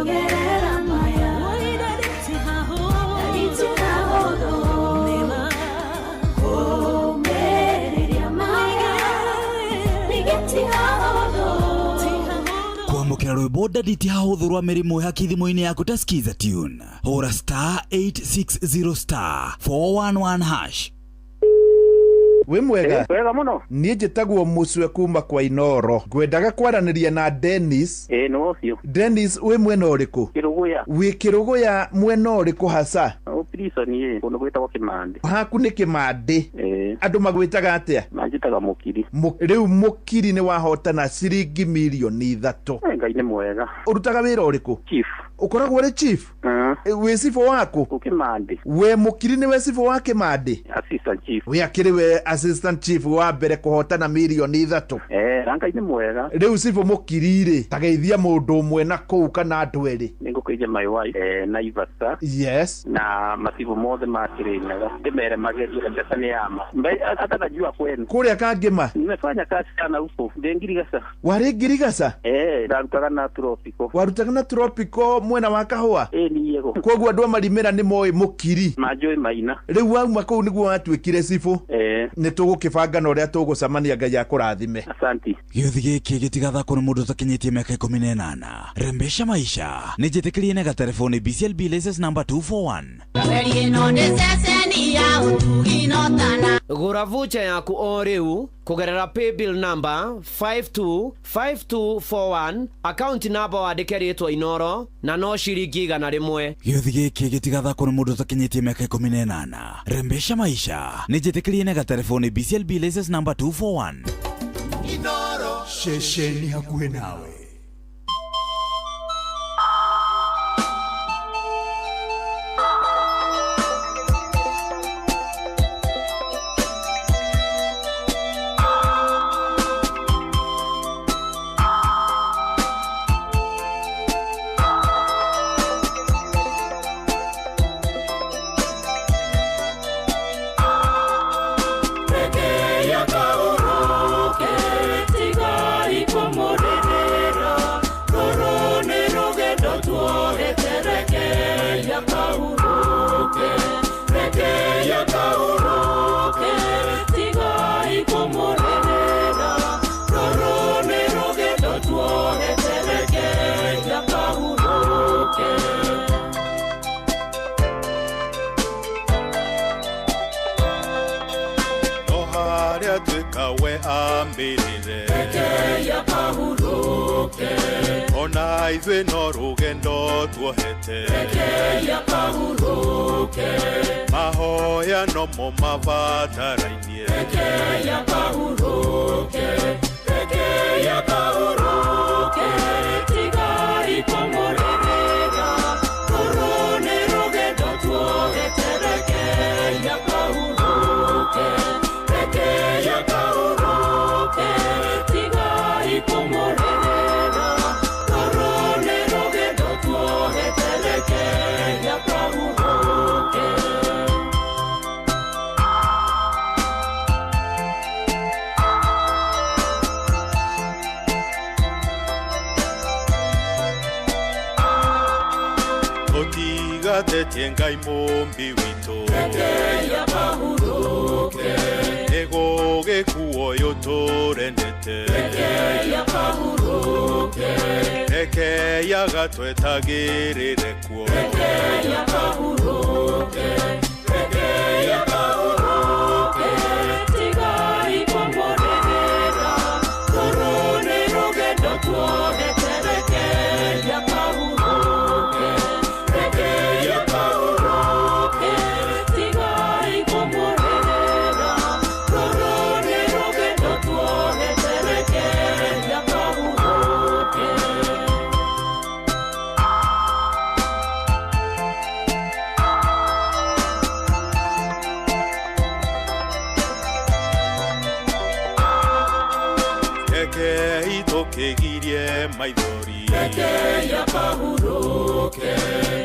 gerera maya ndaditi hahũthũ kumereria maya nigeti hahũthũ. Kuamukira rwĩmbo ndaditi hahũthũrwa mĩrimũ ya kithimo-inĩ yaku ta skiza tune. Hora star 860 star 411 hash. We mwega. Wega muno. Niĩ njĩtagwo Mũcwe kuma kwa Inoro. Ngwendaga kwaranĩria na Dennis. No cio. Dennis, we mwena ũrĩkũ? Kĩrũgũya. Wĩ Kĩrũgũya mwena ũrĩkũ hasa? Prison kũndũ gwĩtagwo Kĩmande. Haku nĩ Kĩmande. Andũ magwĩtaga atĩa? Manjĩtaga Mũkiri. Rĩu Mũkiri nĩ wahotana ciringi milioni 3. Ngai nĩ mwega. Ũrutaga wĩra ũrĩkũ? Chief. Ũkoragwo ũrĩ chief? Wĩ cifo waku? Kĩmande. We Mũkiri nĩ we cifo wa Kĩmande? Assistant chief. We akĩrĩ we assistant chief wa mbere kũhotana milioni 3. Ngai nĩ mwega. Rĩu cifo Mũkiri rĩ, tageithia mũndũ ũmwe na kũu kana andũ erĩ. kije my wife Naivasa. Yes. Na masibu mothe makirinyaga ndimere magerio ndesa ni ama mbe hata najua kwenu kuria kangima nimefanya kazi sana huko ndengirigasa wari ngirigasa ndarutaga na tropico warutaga na tropico mwena wa kahua ni yego koguo andu marimera ni moy mukiri majoy maina riu wauma kuu niguo watwikire cibu ni tugukibanga na uria tugucamania Ngai akurathime. Asante. Gĩuthi gĩkĩ gĩtigathakwo nĩ mũndũ ũtakinyĩtie mĩaka 18. Rembesha maisha nĩ njĩtĩkĩrie na gatelefoni BCLB license number 241. Gura voucher yaku o rĩu kugerera paybill number 525241 account number wandĩke rĩtwa Inoro na no ciringi 100. Gĩuthi gĩkĩ gĩtigathakwo nĩ mũndũ ũtakinyĩtie mĩaka 18. Rembesha maisha nĩ njĩtĩkĩrie na gatelefoni BCLB license number 241. Inoro shesheni hakuhe nawe. Ona ithuĩ no rũgendo tuohete mahoya no mo mabatarainie tigai kũmũrĩrĩra rũrũ nĩ rũgendo tuohete rekeia kahurũke tigai kũmũrĩrĩra rũrũ nĩ rũgendo tuohete rekeia kahurũke. Tũtigatetie Ngai mũmbi witũ rekeia kahurũke nĩgũgĩkuo ũyũ tũrendete rekeia kahurũke rekeia gatwetagĩrĩre kuo rekeia kahurũke tigai kũmũrĩrĩra rũrũ nĩ rũgendo tuohete rekeia kahurũke tigai kũmũrĩrĩra rũrũ nĩ rũgendo tuohete rekeia kahurũke. Rekei tũkĩgirie maithori rekeia kahurũke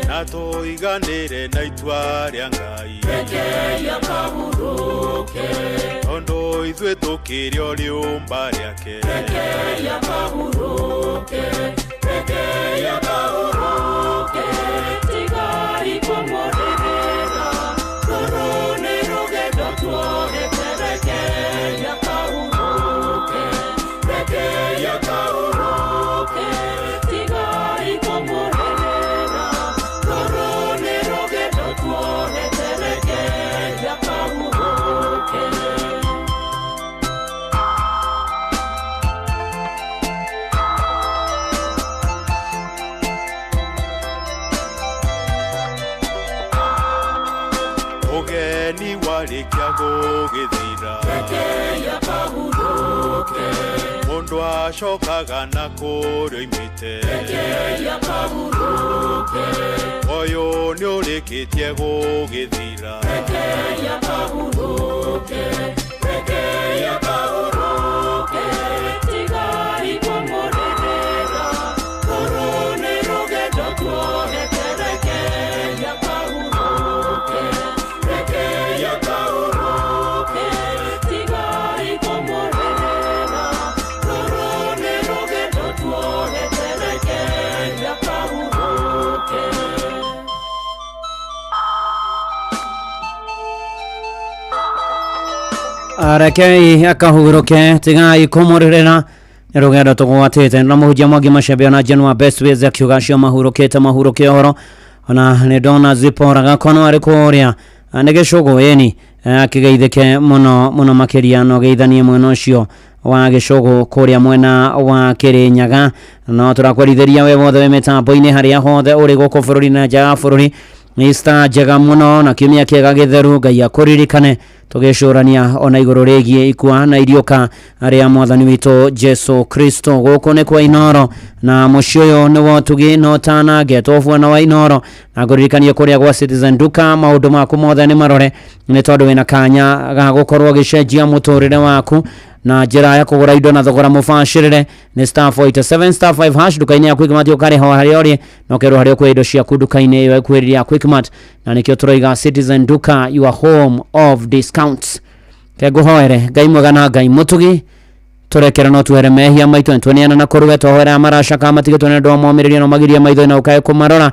na tũiganĩre na itua rĩa Ngai rekeia kahurũke tondũ ithuĩ tũkĩrĩo rĩũmba rĩake rekeia kahurũke tigai kũmũrĩrĩra rũrũ nĩ rũgendo tuohete rekeia kahurũke tigai kũmũrĩrĩra rũrũ nĩ rũgendo tuohete rekeia kahurũke. Ũgeni warĩkia gũgĩthira rekeia kahurũke mũndũ acokaga na kũrĩa oimĩte rekeia kahurũke ũyũ nĩ ũrĩkĩtie gũgĩthira rekeia kahurũke tigai kũmũrĩrĩra rũrũ nĩ rũgendo tuohete arekei akahuruke tigai kumurira rugendo tugwatite na muhujia mwangi macembe na Jenua Best Ways akiuga cio mahurukite mahuruke horo ona ni dona Zipora gakono ari kuria nege shogo yeni akigeithike muno makiria no geithanie mwena ucio wa Gishogo kuria mwena wa Kirinyaga no turakwarithiria we wothe we mitambo-ini haria hothe uri guku bururi na nja ya bururi Mr. Jega muno na kimia kiega githeru Ngai akuririkane tugicurania ona iguru rigie ikua na irioka aria mwathani witu Jesu Kristo guku ni kwa Inoro na mucioyo ni wotugi no tana getofu na wa Inoro na kuririkania kuria gwa Citizen Duka maundu maku mothe ni marore ni tondu wina kanya ga gukorwo gicenjia muturire waku na njira ya kugura indo na thogora mubashirire ni *47 *5# duka-ini ya Quickmart ukari ho hari ori no kero hari kwa indo cia duka-ini ya kwiriria Quickmart na nikio turoiga Citizen Duka your home of discounts kego hoere Ngai mwega na Ngai mutugi turekera no tuhere mehia maitu ntoniana na kuruga tohera amarashaka matige tone ndo momereria no magiria maitho na ukae kumarora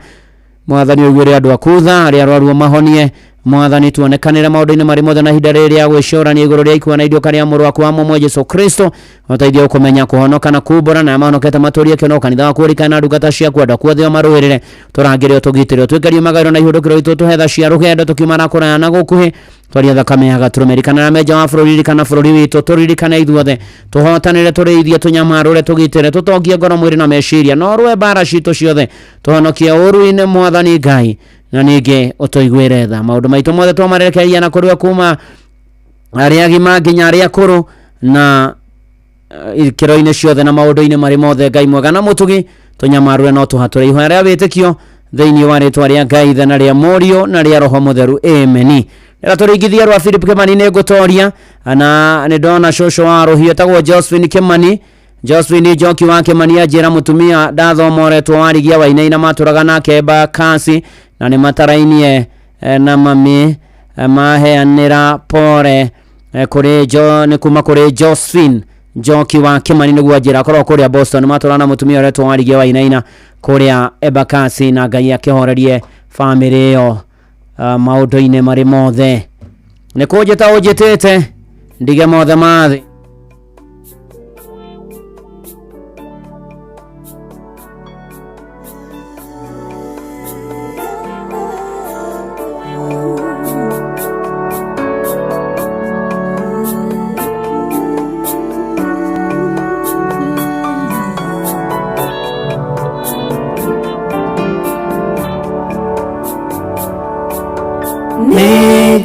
mwathani uyure andu akutha ari arwaru mahonie mwathani tuonekanira maundu-ini mari mothe na hinda riria gwicurania iguru ria ikua na idio karia muru waku wa mwe Jesu Kristo uteithie ukumenya kuhonoka na kubura na mahonokete maturia keno kanitha wa kurikana ndungata cia kwenda kuothio maruirire turangire tugitire twikerie magairo na ihudukiro itu tuhetha cia rugendo tukimara kuraya na gukuhi twaria thakame ya gaturumerikana na meja wa bururi kana bururi witu turirikane ithuothe tuhotanire tureithie tunyamarure tugitire tutongie ngoro mwiri na meciria no rwe bara citu ciothe tuhonokie uru-ini mwathani Ngai na ninge utoigwire tha maundu maitu mothe twamarekeria na kurua kuma aria gima nginya aria kuru na ikiro-ini ciothe na maundu-ini mari mothe Ngai mwega na mutugi tunyamarure no tuhature ihoya ria witikio thiini wa ritwa ria Ngai na ria Murio na ria Roho Mutheru amen. Era turigithia rwa Philip Kimani ne gutoria na ni dona shosho wa rohio tagwo Josephine Joki wa Kimani ajira mutumia dathomoretwo warigia wainaina maturaga nake Bakasi na ni matarainie na mami maheanira pore kuri ni kuma kuri Josephine Joki wa Kimani niguo ajira korwo kuria Boston maturana mutumia retwo warigia wainaina kuria Bakasi na Ngai akihorerie family yo maundu-ini mari mothe ni kujita ujitite ndige mothe mathi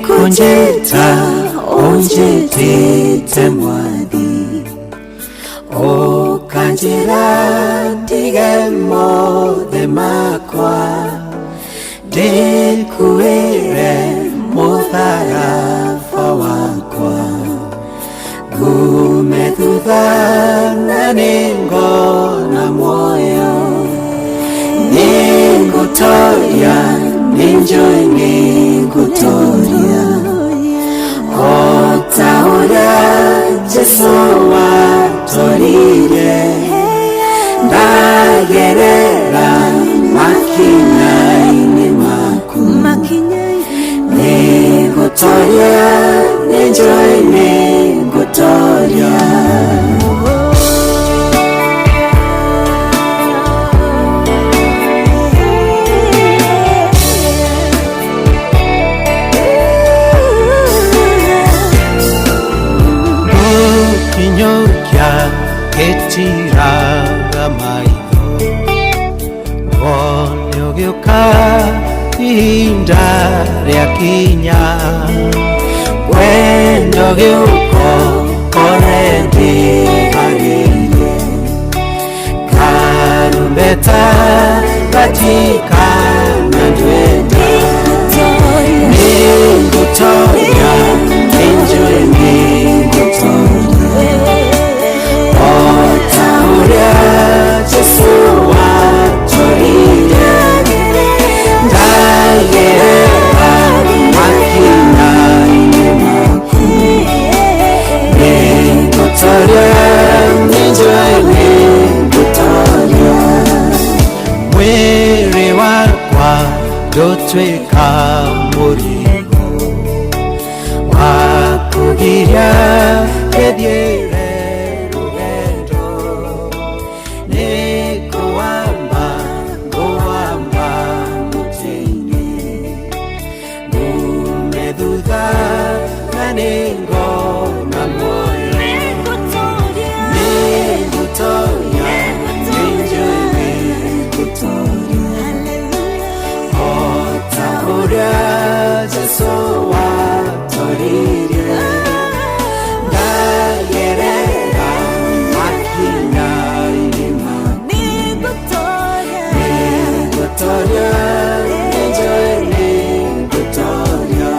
Kunjeta onjetete mwadi okanjira dige mothe makwa ndikuire mutharafa wakwa ngume thutha na ningona moyo ningutoria ninjoy ningutoria otaura Jesu watorire ndagerera makinyaini maku ningutoria ninjoy ningutoria Ketiraga maitho Onyo gioka inda ria kinya Wendo giuko korendi harire Karumbeta katika nadwenda Ningutoria ninjoy ningutoria otaura Jesu watorire ndagerera makinyaini maku ningutoria ninjoy ningutoria mwiri wakwa ndutwika murigo wakugi iria kethiire rugendo nikuamba nguamba mutini ngumethutha na ningona moyo nigutoria ninjui nigutoria ota uria Jesu watoririe ndagerera makina irima nigutoria ninjui nigutoria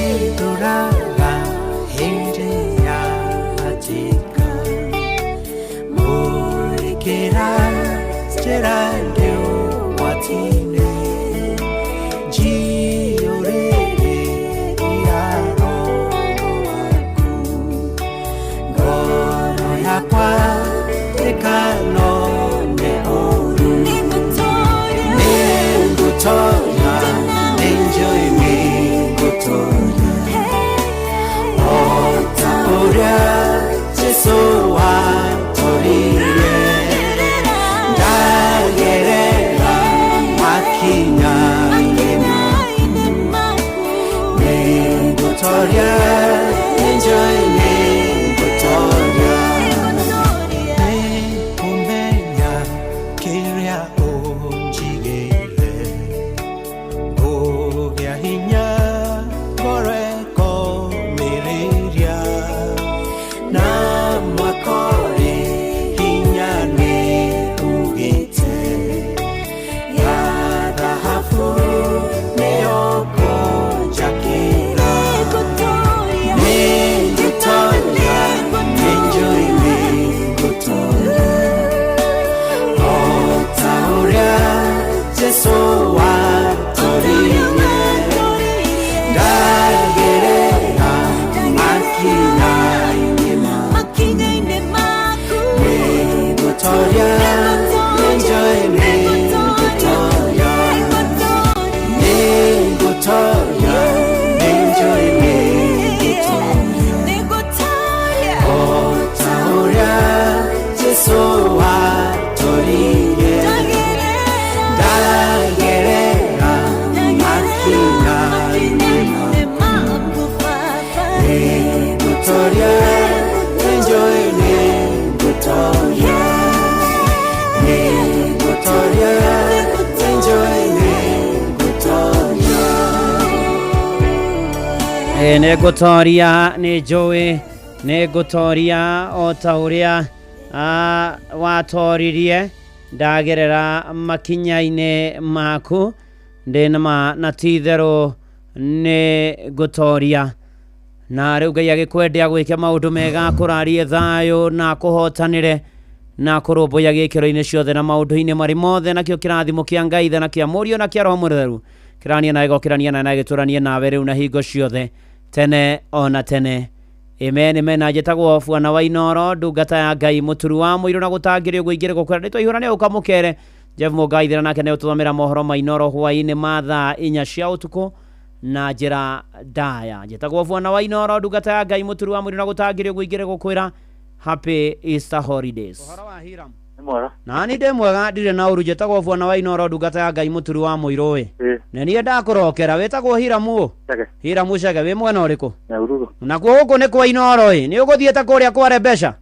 Deiduraga hindi ya matika Murikira stirande watine Jiorere iaro waku Gono yakwa tekano ne oru Ningutoya enjoy me Gutoya Ota uria Jesu watoririe ndagerera makinya inema Ningutoria enjoy me Gutoria Nikumenya kiria unjigile Gogya hinya koreko miriria na makore hinya ni ugite ya dhahabu neoko jakira Ningutoria enjoy me Gutoria Ota uria Jesu watoririe ndagerera makina inema Nigutoria enjoy me Gutoria Nigutoria enjoy me Gutoria Ota uria Jesu watoririe ndagerera makina inema Nigutoria enjoy me Gutoria Nigutoria enjoy me Gutoria Nigutoria nigutoria ota uria watoririe ndagerera makinya-ine maku ndinama na tithero ni gutoria na riu Ngai agikwendia gwike maundu mega kurarie thayo na kuhotanire na kurumbuya gikiro-ini ciothe na maundu-ini mari mothe nakio kirathimo kia Ngai na kia Murio na kia Roho Mutheru kirania na igokirania na gituranie nawe riu na hingo ciothe tene ona tene amen amen. Ajetagwo Bwana wa Inoro ndungata ya Ngai muturu wa muiro na gutangirio guingire gukwira nditwa ihurania ukamukere Jeff Mugaithira nake ne ututhomera mohoro ma Inoro hwaini mathaa 4 cia utuku na njira ndaya. Ajetagwo Bwana wa Inoro ndungata ya Ngai muturu wa muiro na gutangirio guingire gukwira happy Easter holidays. Uhoro wa Hiram mwega na ni ndemwega ndire na uru jetagwo Bwana wa Inoro ndungata ya Ngai muturu wa muiro we na ni ndakurokera wetagwo Hiramu Hiramu cege we mwena uriku na ururu na guku ni kwa Inoro ni uguthiete kuria kware besha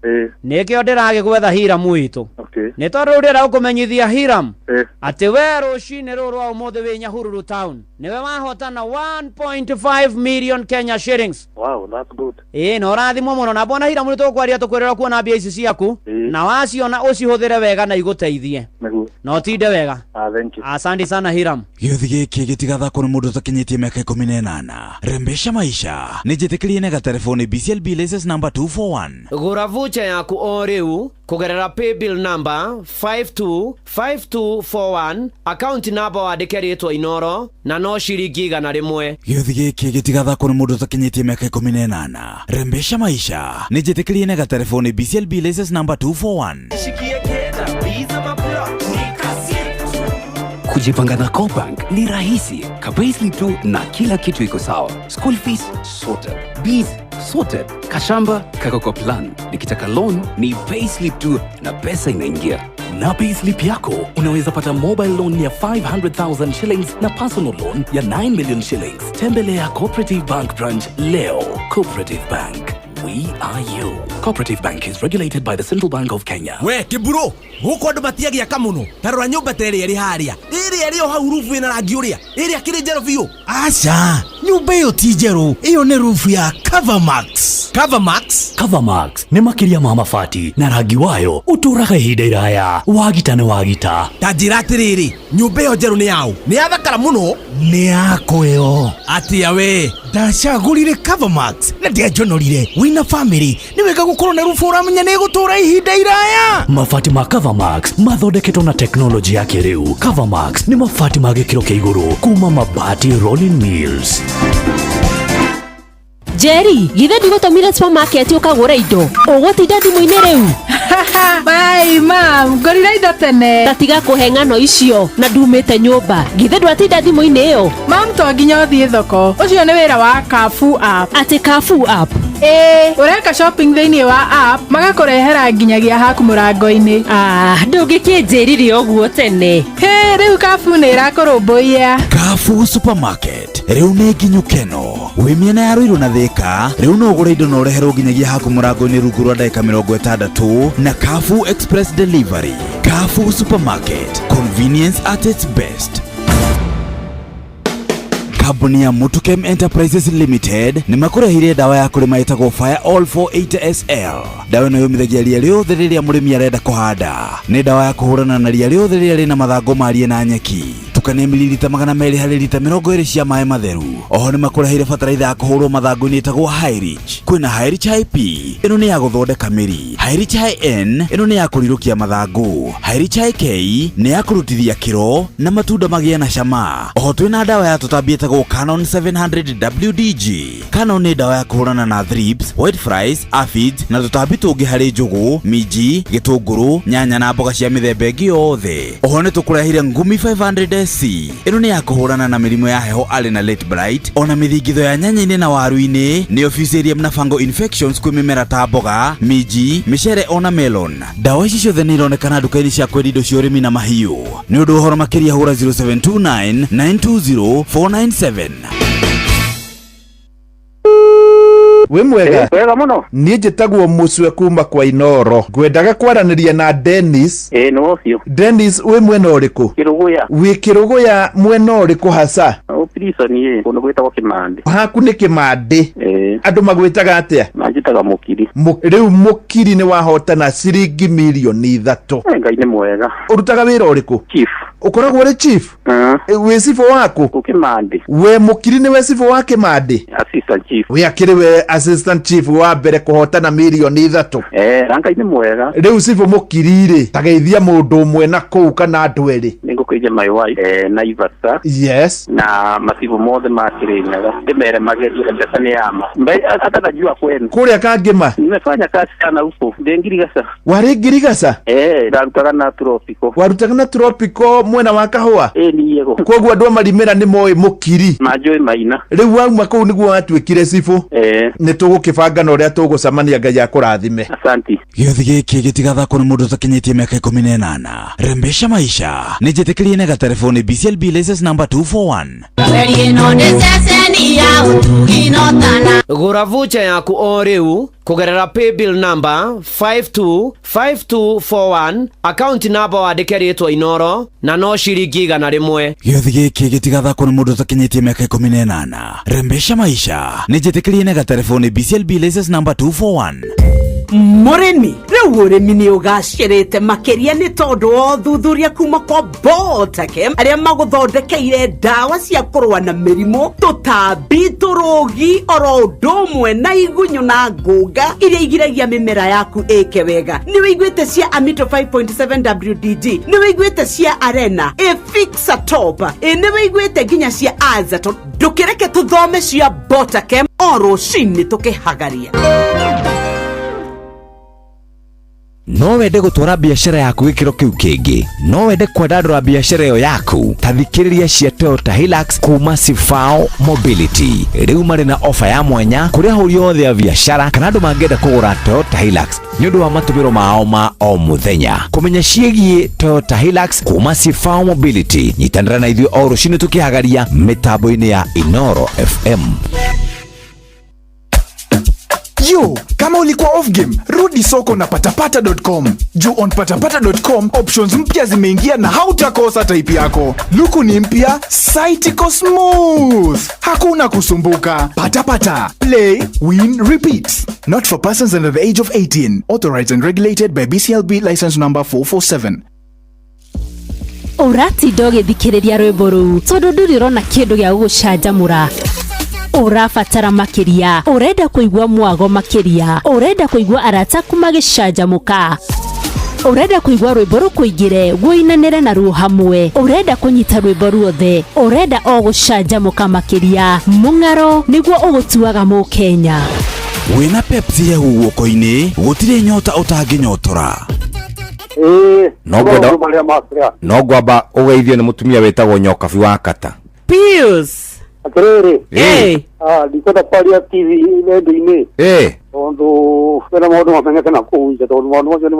nikio ndiragigwetha Hiramu itu ni tondu ndira ukumenyithia Hiram ati we rucini ruru wa umuthe wi Nyahururu town niwe wahotana 1.5 million Kenya shillings. Wow, that's good. No rathimo muno na Bwana Hiramu ni tukwaria tukwirira kuona mbia ici ciaku na waciona ucihũthĩre wega na igũteithie no tinde wega. Thank you. Asante sana Hiram. gĩothi gĩkĩ gĩtigathakwo nĩ mũndũ ũtakinyĩtie mĩaka 18. Rembesha maisha nĩ njĩtĩkĩrie na gatelefoni BCLB license number 241. Gũra voucher yaku o rĩu kũgerera paybill number 525241, account number wandĩke rĩtwa Inoro na no ciringi 100. gĩothi gĩkĩ gĩtigathakwo nĩ mũndũ ũtakinyĩtie mĩaka 18. Rembesha maisha nĩ njĩtĩkĩrie na gatelefoni BCLB license number 241. Kujipanga na Cobank ni rahisi. Payslip tu na kila kitu iko sawa. School fees sorted, bills sorted, kashamba kako kwa plan. Nikitaka loan ni payslip tu na pesa inaingia. Na payslip yako unaweza pata mobile loan ya 500,000 shillings na personal loan ya 9 million shillings. Tembelea Cooperative Bank branch leo. Cooperative Bank, we are you. Cooperative Bank is regulated by the Central Bank of Kenya. We kiburo huko andu matiagiaka muno tarora nyumba tere ri haria iri hau rufu ina rangi uria iri akiri njero biu. Acha nyumba iyo ti njero, iyo ni rufu ya Covermax. Covermax ni makiria ma mabati na rangi wayo uturaga ihinda iraya wagita ni wagita. Tajira atiriri nyumba iyo njero ni yao ni yathakara muno ni yako yo atia we ndacagurire Covermax na ndiajonorire wina family ni wega gukorwo na rufu uramenya ni gutura ihinda iraya. Mabati ma Covermax mathondeketwo na teknoloji ya kĩrĩu. Covermax ni mabati ma gĩkĩro kĩa igũrũ kuma Mabati Rolling Mills. Jerry, githe ndigũtũmire supermarket ũkagũra indo ũgũtinda thimũ-inĩ rĩu? Bye mam, ngorire indo tene. Tatiga kũhe ng'ano icio na ndumĩte nyũmba. Githe ndwatinda thimũ-inĩ ĩyo? Mam, to nginya ũthiĩ thoko. Ũcio nĩ wĩra wa Carrefour app. Atĩ Carrefour app? Ũreka shopping thĩinĩ wa app magakũrehera nginyagia haku mũrango-inĩ. Ndũngĩkĩnjĩrire ũguo tene. Rĩu Carrefour nĩ ĩrakũrũmbũiya. Carrefour Supermarket rĩu nĩ nginyũkeno. Wĩ mĩena ya Ruiru na Thika rĩu no ũgũre indo na ũreherwo nginyagia haku mũrango-inĩ rungu rwa ndagĩka 60 na Carrefour Express Delivery. Carrefour Supermarket, convenience at its best. Kambuni ya Mutukem Enterprises Limited ni makurehire dawa ya kurima itagwo Fire All 480SL. Dawa ĩno yũmithagia ria rĩothe rĩrĩa mũrĩmi arenda kũhanda. Nĩ dawa ya kũhũrana na ria rĩothe rĩrĩa rĩna mathangũ marie na nyeki. Tukania mililita 200 harĩ lita 20 cia maĩ matheru. Oho nĩ makurehire bataraitha ya kũhũrwo mathangũ-inĩ itagwo High Reach. Kwĩna High Reach IP, ĩno nĩ ya gũthondeka mĩri. High Reach N, ĩno nĩ ya kũrirũkia mathangũ. High Reach K nĩ ya kũrutithia kĩro na matunda magĩe na cama. Oho twĩna dawa ya tũtambi itagwo Canon 700 WDG. Canon nĩ dawa ya kũhũrana na thrips, white flies, aphids na tũtambi tũngĩ harĩ njũgũ, minji, gĩtũngũrũ, nyanya na mboga cia mĩthemba ĩngĩ yothe. Oho nĩ tũkũrehire ngumi 500SC. Ĩno nĩ ya kũhũrana na mĩrimũ ya heho arĩ na late blight, ona mĩthingitho ya nyanya-inĩ na waru-inĩ, nĩ Fusarium na fungal infections kwĩ mĩmera ta mboga, minji, mĩcere ona melon. Dawa ici ciothe nĩ ironekana nduka-inĩ cia kwendia indo cia ũrĩmi na mahiũ. Nĩ ũndũ ũhoro makĩria hũra 0729 920 497. We mwega? Wega muno. Niĩ njĩtagwo Mũcwe kuma kwa Inoro. Ngwendaga kwaranĩria na Dennis. No cio. Dennis, we mwena ũrĩkũ? Kĩrũgũya. Wĩ Kĩrũgũya mwena ũrĩkũ hasa? Prison kũndũ gwĩtagwo Kĩmande. Haku nĩ Kĩmande. Andũ magwĩtaga atĩa? Manjĩtaga Mũkiri. Rĩu Mũkiri nĩ wahotana ciringi milioni 3. Ngai nĩ mwega. Ũrutaga wĩra ũrĩkũ? Chief. Ukoragwo uri chief? We cifo wako? Kukimande. We Mũkiri ni we cifo wa Kĩmande? Assistant chief. We akiri we assistant chief wa mbere kuhotana milioni 3. Rangai ni mwega. Riu cifo Mũkiri ri tageithia mundu umwe na kuu kana andu eri. Ningukije my wife Naivasha. Yes. Na masifu mothe ma Kirinyaga. Ndimere magerio mbesa ni ama. Mbe atajua kwenu. Kuria Kangema. Nimefanya kazi sana huko. Ndengirigasa. Wari Ngirigasa? Ndarutaga na Tropico. Warutaga na Tropico mwena wa kahua? Ni yego. Koguo andu marimera ni moe Mũkiri. Majoi maina. Riu wauma kuu niguo watwikire cifo. Ni tugukibanga na uria tugucamania Ngai akurathime. Asante. Gĩothi gĩkĩ gĩtigathakwo nĩ mũndũ ũtakinyĩtie mĩaka 18. Rembesha maisha nĩ njĩtĩkĩrie na gatelefoni BCLB license number 241. Gũra voucher yaku o rĩu kũgerera paybill number 525241, account number wandĩke rĩtwa Inoro na no ciringi 100. Gĩothi gĩkĩ gĩtigathakwo nĩ mũndũ ũtakinyĩtie mĩaka 18. Rembesha maisha nĩ njĩtĩkĩrie na gatelefoni BCLB license number 241. murimi riu urimi ni ugacirite makiria ni tondu o thuthuria kuma kwa Botakem aria maguthondekeire dawa cia kurwa na mirimo tutambi turugi oro ndomwe na igunyu na ngunga iria igiragia mimera yaku eke wega. Ni wiguite cia Amito 5.7 WDD, ni wiguite cia Arena, Fixa Top, ni wiguite ginya cia Azaton. Ndukireke tuthome cia Botakem oro shini tukihagaria. No wende gutwara biashara yaku gikiro kiu kingi, no wende kwandandura biashara yo yaku, tathikiriria cia Toyota Hilux kuma Sifao Mobility. Riu mari na ofa ya mwanya kuria huri yothe ya biashara kana andu mangenda kugura Toyota Hilux ni undu wa matumiro mao ma o muthenya. Kumenya ciegie Toyota Hilux kuma Sifao Mobility, nyitanira na ithuĩ o rucini tukihagaria mitambo-ini ya Inoro FM. Yo, kama ulikuwa off game, rudi soko na patapata.com. Juu on patapata.com, options mpya zimeingia na hautakosa type yako. Luku ni mpya, site iko smooth. Hakuna kusumbuka. Patapata. Play, win, repeat. Not for persons under the age of 18. Authorized and regulated by BCLB license number 447. Urati doge thikiriria rwimbo ruu tondu ndurirona kindu gia gucanjamura. Urafatara makiria, urenda kuigua mwago makiria, urenda kuigua arata kumagicanjamuka, urenda kuigua rwimbo rukuingire guinanire na ruo hamwe, urenda kunyita rwimbo ruothe, urenda o gucanjamuka makiria. Mung'aro niguo ugutuaga mu Kenya. Wina Pepsi ya guoko-ini gutire nyota utanginyotora. No ngwamba ugeithio ni mutumia wetagwo Nyokabi wa Kata. Pius Atiriri. Ndikenda kwaria TV nenda-ini. Tondu kwina maundu mamenyete na kuuja tondu maundu macio ni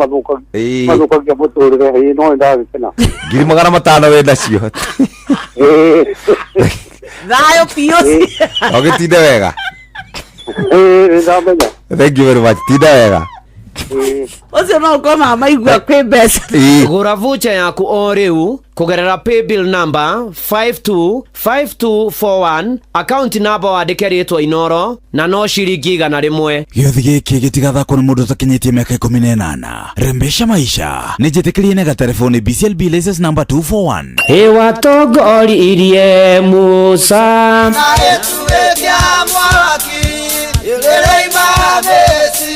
mathukagia muturire no ndagikena. 500 wenda cio. Thayo Pius. Ogitinde wega. Ndamenya. Thank you very much. Tinde wega. Ocio no ngoma maigua kwi mbeca. Gura voucher yaku o riu kugerera paybill number 525241, account number wandike ritwa Inoro na no ciringi 100. Giothi giki gitigathakwo ni mundu utakinyitie miaka 18. Rembesha maisha nijitikirie na telefoni BCLB license number 241. Watongoririe Musa na etuwekia mwaki ilereima besi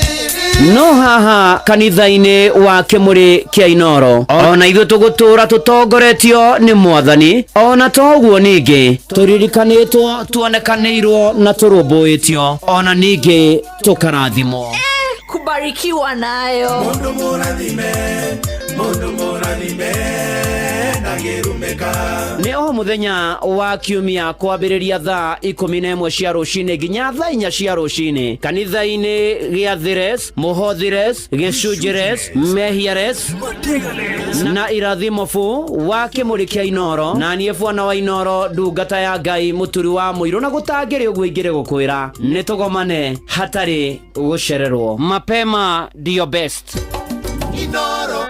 no haha kanitha-ini wa Kimuri kia Inoro ona ithuĩ tũgũtũra tũtongoretio nĩ Mwathani, ona toguo ningĩ tũririkanĩtwo tuonekanĩirwo na tũrũmbũĩtio, ona ningĩ tũkarathimwo. Kubarikiwa nayo mundu murathime Nĩ o muthenya wa kiumia kwambĩrĩria thaa 11 cia rũcinĩ nginya thaa 4 cia rũcinĩ kanitha-inĩ gĩa Thires, Mũhothires, Gĩcunjĩres, Mehiares na Irathimofu wa Kimuri kia Inoro, na niĩ Bwana wa Inoro ndungata ya Ngai mũturi wa mũirũ, na gũtangĩrĩ ũguo ingĩrĩ gũkwĩra nĩ tũgomane hatarĩ gũcererwo. Mapema ndio best. Inoro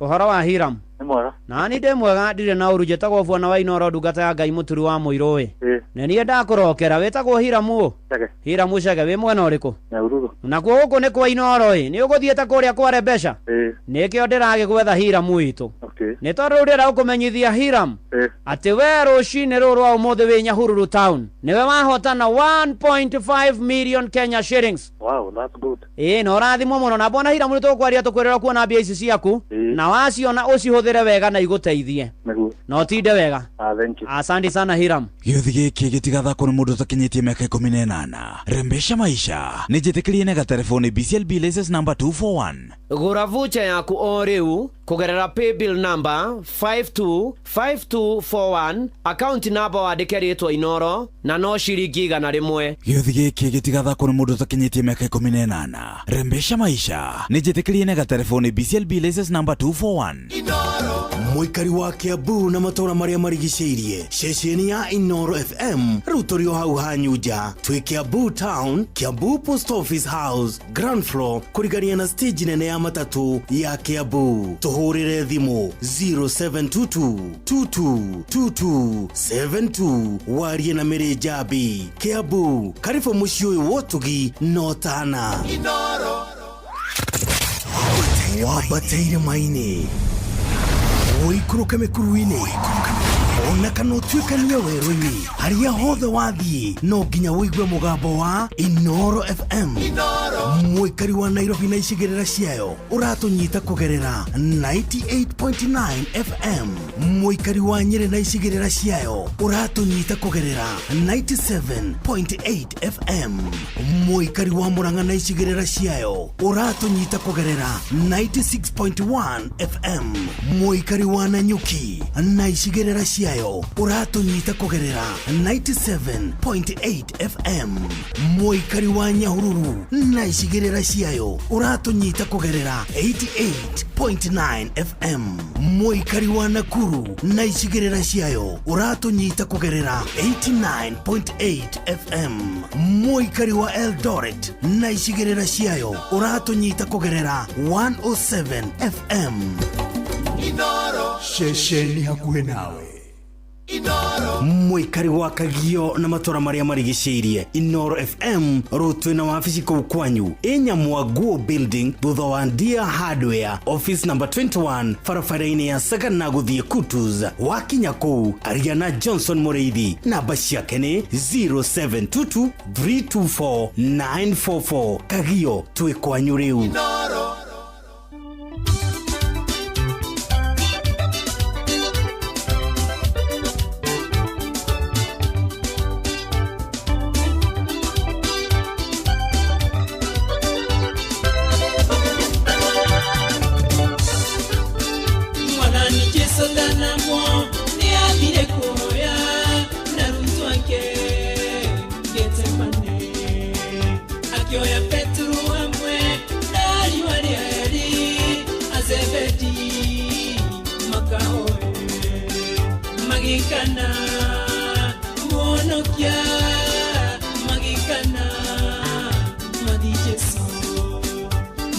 Uhoro wa Hiram. Mwega. Nani de mwega ndire na uru jetagwo bwana wa Inoro ndungata ya Ngai muturi wa Muirowe. Ne nie ndakurokera wetagwo Hiramu. Hiramu cege wi mwena uriku? Nyahururu. Na guku ni kwa Inoro ni uguthiete kuria kware besha? Nikio ndirage gwetha Hiramu witu. Ni tondu ndira ukumenyithia Hiram ati we rucini ruru wa umuthi wi Nyahururu town niwe wahotana 1.5 million Kenya shillings. Wow, that's good. No rathimo muno na bona Hiramu tukwaria tukwirira kuona mbia ici ciaku na waciona ucihuthire wega na iguteithie. No tinde wega. Thank you. Asante sana Hiram. Gĩuthi gĩkĩ gĩtigathakwo nĩ mũndũ ũtakinyĩtie mĩaka 18. Rembesha maisha nĩ njĩtĩkĩrie na gatelefoni BCLB license number 241. Gũra voucher yaku o rĩu kugerera paybill number 525241 account number wandĩke rĩtwa Inoro na no ciringi 100. Gĩuthi gĩkĩ gĩtigathakwo nĩ mũndũ ũtakinyĩtie mĩaka 18. Rembesha maisha nĩ njĩtĩkĩrie na gatelefoni BCLB license number 241. Muikari wa Kiambu na matora maria marigicĩirie ceceni ya Inoro FM rĩu tũrĩ o hau hanyuja twĩ Kiambu town, Kiambu post office house, ground floor kũrigania na stage nene ya matatu ya Kiambu. Tũhũrĩre thimũ 0722222272 warie na Mary Jabi. Kiambu karibu mũciĩ ũyũ wotugi no tana Inoro wabateire maini Oikuruke mekuruine ona kana utuikanie werũ-inĩ haria hothe wathiĩ no nginya wĩigue mũgambo wa Inoro FM. Mũikari wa Nairobi na icigĩrĩra ciayo ũratũnyita kũgerera 98.9 FM. Mũikari wa Nyĩrĩ na icigĩrĩra ciayo ũratũnyita kũgerera 97.8 FM. Mũikari wa Murang'a na icigĩrĩra ciayo ũratũnyita kũgerera 96.1 FM. Mũikari wa Nanyuki na icigĩrĩra ciayo uratunyita kugerera 97.8 FM. Mũikari wa Nyahururu na icigĩrĩra ciayo uratunyita kugerera 88.9 FM. Mũikari wa Nakuru na icigĩrĩra ciayo uratunyita kugerera 89.8 FM. Mũikari wa Eldoret na icigĩrĩra ciayo uratunyita kugerera 107 FM. Inoro shesheni hakuhe nawe. Inoro Mũikari wa Kagio na matora maria marigicĩirie Inoro FM rutwe na wabici kũu kwanyu Nyamwaguo building thutha wa Ndia Hardware office number 21 barabara-inĩ ya Sagana gũthiĩ Kutus. Wakinya kũu Ariana Johnson Mũrĩithi namba ciake nĩ 0722324944. Kagio twĩ kwanyu rĩu. Inoro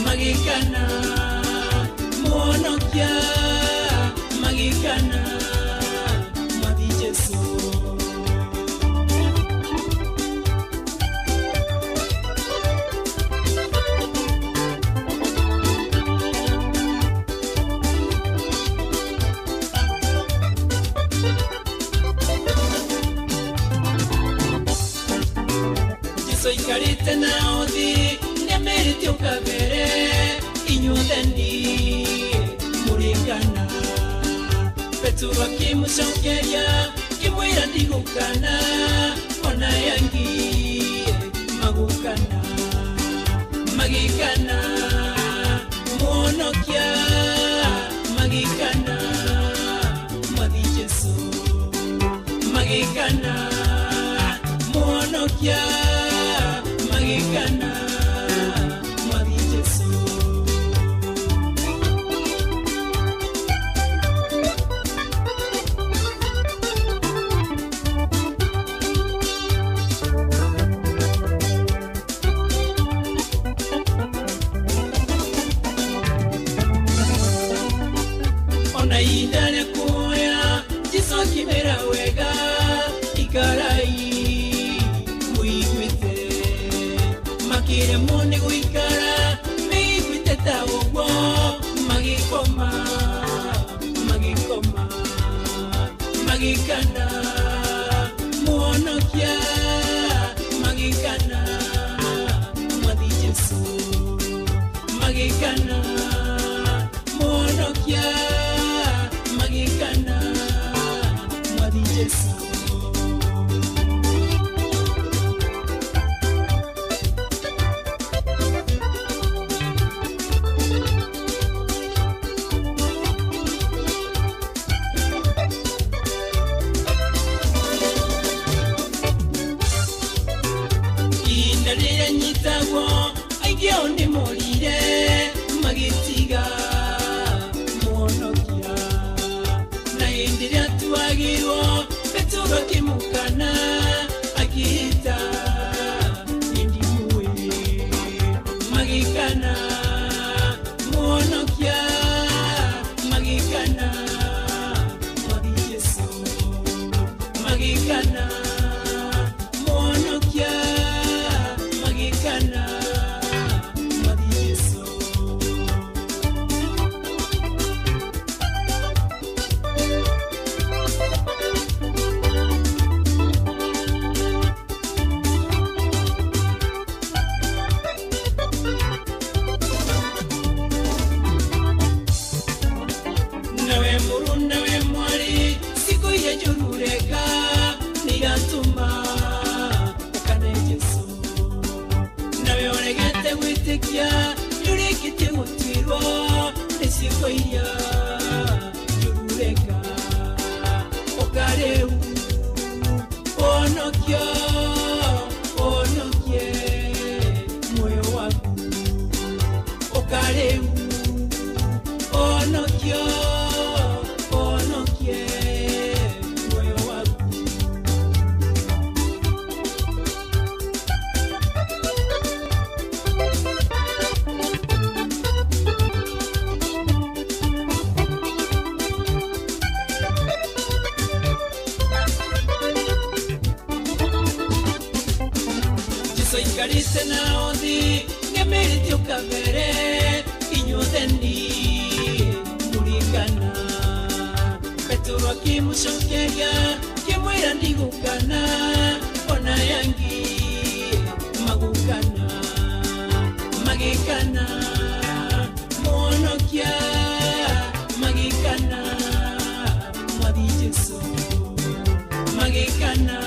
Magikana, monokia, magikana. ikarite na othi nemerite ukabere inyutheni murikana Peturo kimucokeria kimwira ndigukana ona yangi magukana magikana muonokia magikana mwathi Jesu magikana muonokia magikana mwathi Jesu Idane kuya jiso kimera wega ikarai muigwite makire mone guikara meigwite tawo magikoma magikana muonokia magikana mwathi Jesu magikana muonokia magikana mwathi Jesu Indarire nyitago aigeo ni morire magitiga muonokia na indiria tuagirwo Peturo kimukana akita indimuwe magikana muonokia magikana mwathi Jesu magikana muonokia magikana mwathi Jesu nawe muru nawe mwari siku ya jurureka nigatuma ukane Jesu nawe oregete gwitikia yurikite gutwirwo nisiko ya jurureka ukareu onokia onokie moyo waku ukareu onokia onokie moyo waku Jesu ikarite na othi nemerite ukabere inyutheni murikana Peturo akimucokeria kimwira ndigukana ona yangi magukana magikana muonokia magikana mwathi Jesu magikana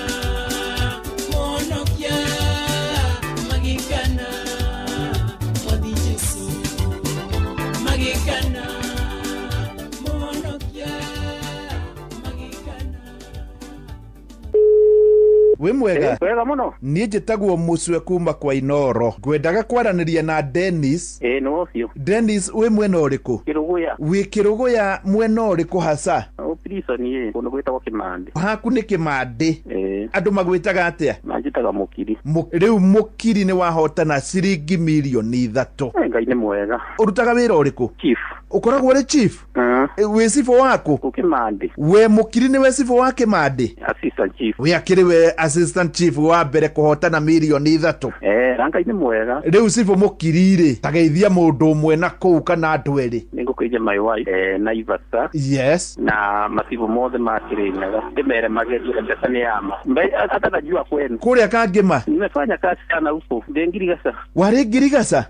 muonokia magikana mwathi Jesu magikana muonokia magikana wi mwega wega muno nie njitagwo Mucwe kuma kwa Inoro ngwendaga kwaraniria na Dennis no cio Dennis wi mwena uriku Kiruguya wi Kiruguya mwena uriku hasa prison kuno gwitagwo Kimande haku ni Kimande andu magwitaga atia manjitaga Mukiri riu Mukiri ni wahotana ciringi milioni 3 Ngai ni mwega urutaga wira uriku chief ukoragwo ri chief we sifo wako Kimandi we mukiri ni we sifo wa Kimandi assistant chief we akiri we assistant chief wa mbere kuhotana milioni 3 ranga ni mwega riu sifo mukirire tageithia mundu umwe na kuu kana andu eri ningukije my wife Naivasa yes na masivo mothe makirinyaga ndimere mageria pesa ni ama mbe hata najua kwenu kuria kangima nimefanya kazi sana huko ndengirigasa wari ngirigasa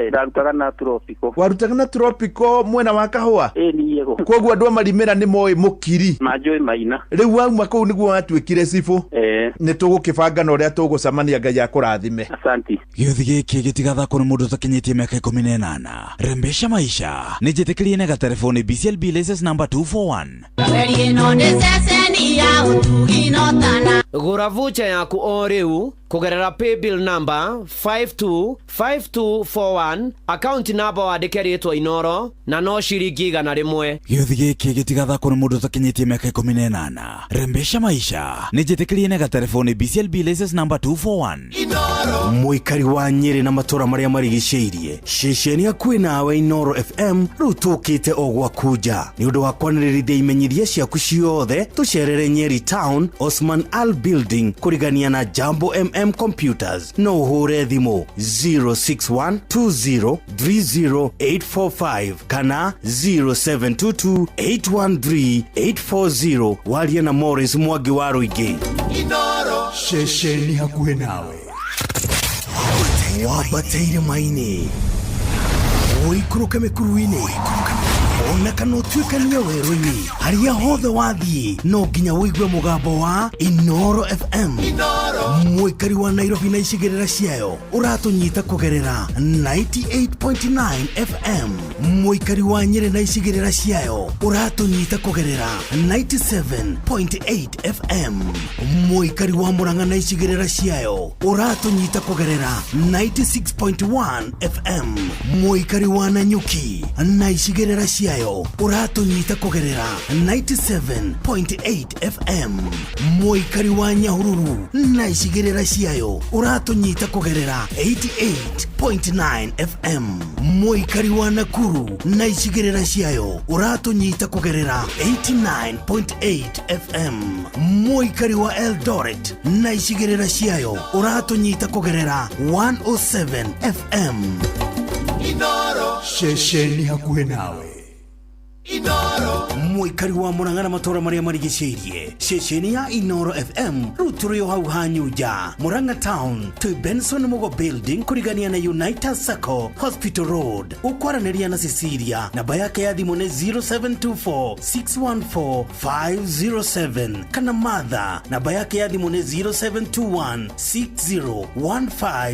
ndarutaga na tropico warutaga na tropico mwena wa kahua ni yego koguo andu marimera ni moy mukiri majoy maina riu wauma kuu niguo watwikire sifo ni tugukibanga na uria tugucamania Ngai akurathime asante gĩothi gĩkĩ gĩtigathakwo nĩ mũndũ ũtakinyĩtie mĩaka 18 rembesha maisha nĩ njĩtĩkĩrie na gatelefoni BCLB license number 241 gũra voucher yaku o rĩu kugerera paybill number 525241 account number wandĩke rĩtwa Inoro na no ciringi 100 gĩothi gĩkĩ gĩtigathakwo nĩ mũndũ ũtakinyĩtie mĩaka 18 rembesha maisha nĩ njĩtĩkĩrie na gatelefoni BCLB license number 241 Muikari wa Nyeri na matora maria marigicĩirie ceceni hakuhĩ nawe Inoro FM rĩu tũkĩte o gwakuja nĩ ũndũ wa kwanĩrĩrithia imenyithia ciaku ciothe tũcerere Nyeri Town Osman Al Building kũrigania na Jambo MM Computers no ũhũre thimũ 0612030845 kana 0722813840 waria na Morris Mwangi wa Rũingĩ Inoro ceceni hakuhĩ nawe wabateire maini uikuruke mikuruini ona kana utuikania werũ-inĩ harĩa hothe wathiĩ no nginya wĩigue mũgambo wa Inoro FM mũikari wa Nairobi na icigĩrĩra ciayo ũratũnyita kũgerera 98.9 FM mũikari wa Nyeri na icigĩrĩra ciayo ũratũnyita kũgerera 97.8 FM mũikari wa Murang'a na icigĩrĩra ciayo ũratũnyita kũgerera 96.1 FM mũikari wa Nanyuki na icigĩrĩra ciayo uratunyita kugerera 97.8 FM mũikari wa Nyahururu na icigĩrĩra ciayo uratunyita kugerera 88.9 FM mũikari wa Nakuru na icigĩrĩra ciayo uratunyita kugerera 89.8 FM mũikari wa Eldoret na icigĩrĩra ciayo uratunyita kugerera 107 FM Inoro ceceni hakuhĩ nawe Inoro mũikari wa Murang'a na matora maria marigicĩirie ceceni ya Inoro FM rĩu tũrĩ o hau hanyuja Murang'a Town to Benson Mugo Building kũrigania na United Circle Hospital Road ũkwaranĩria na Cecilia namba yake ya thimũ nĩ 0724614507 kana Martha namba yake ya thimũ nĩ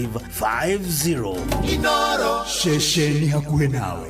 0721601550 Inoro ceceni hakuhĩ nawe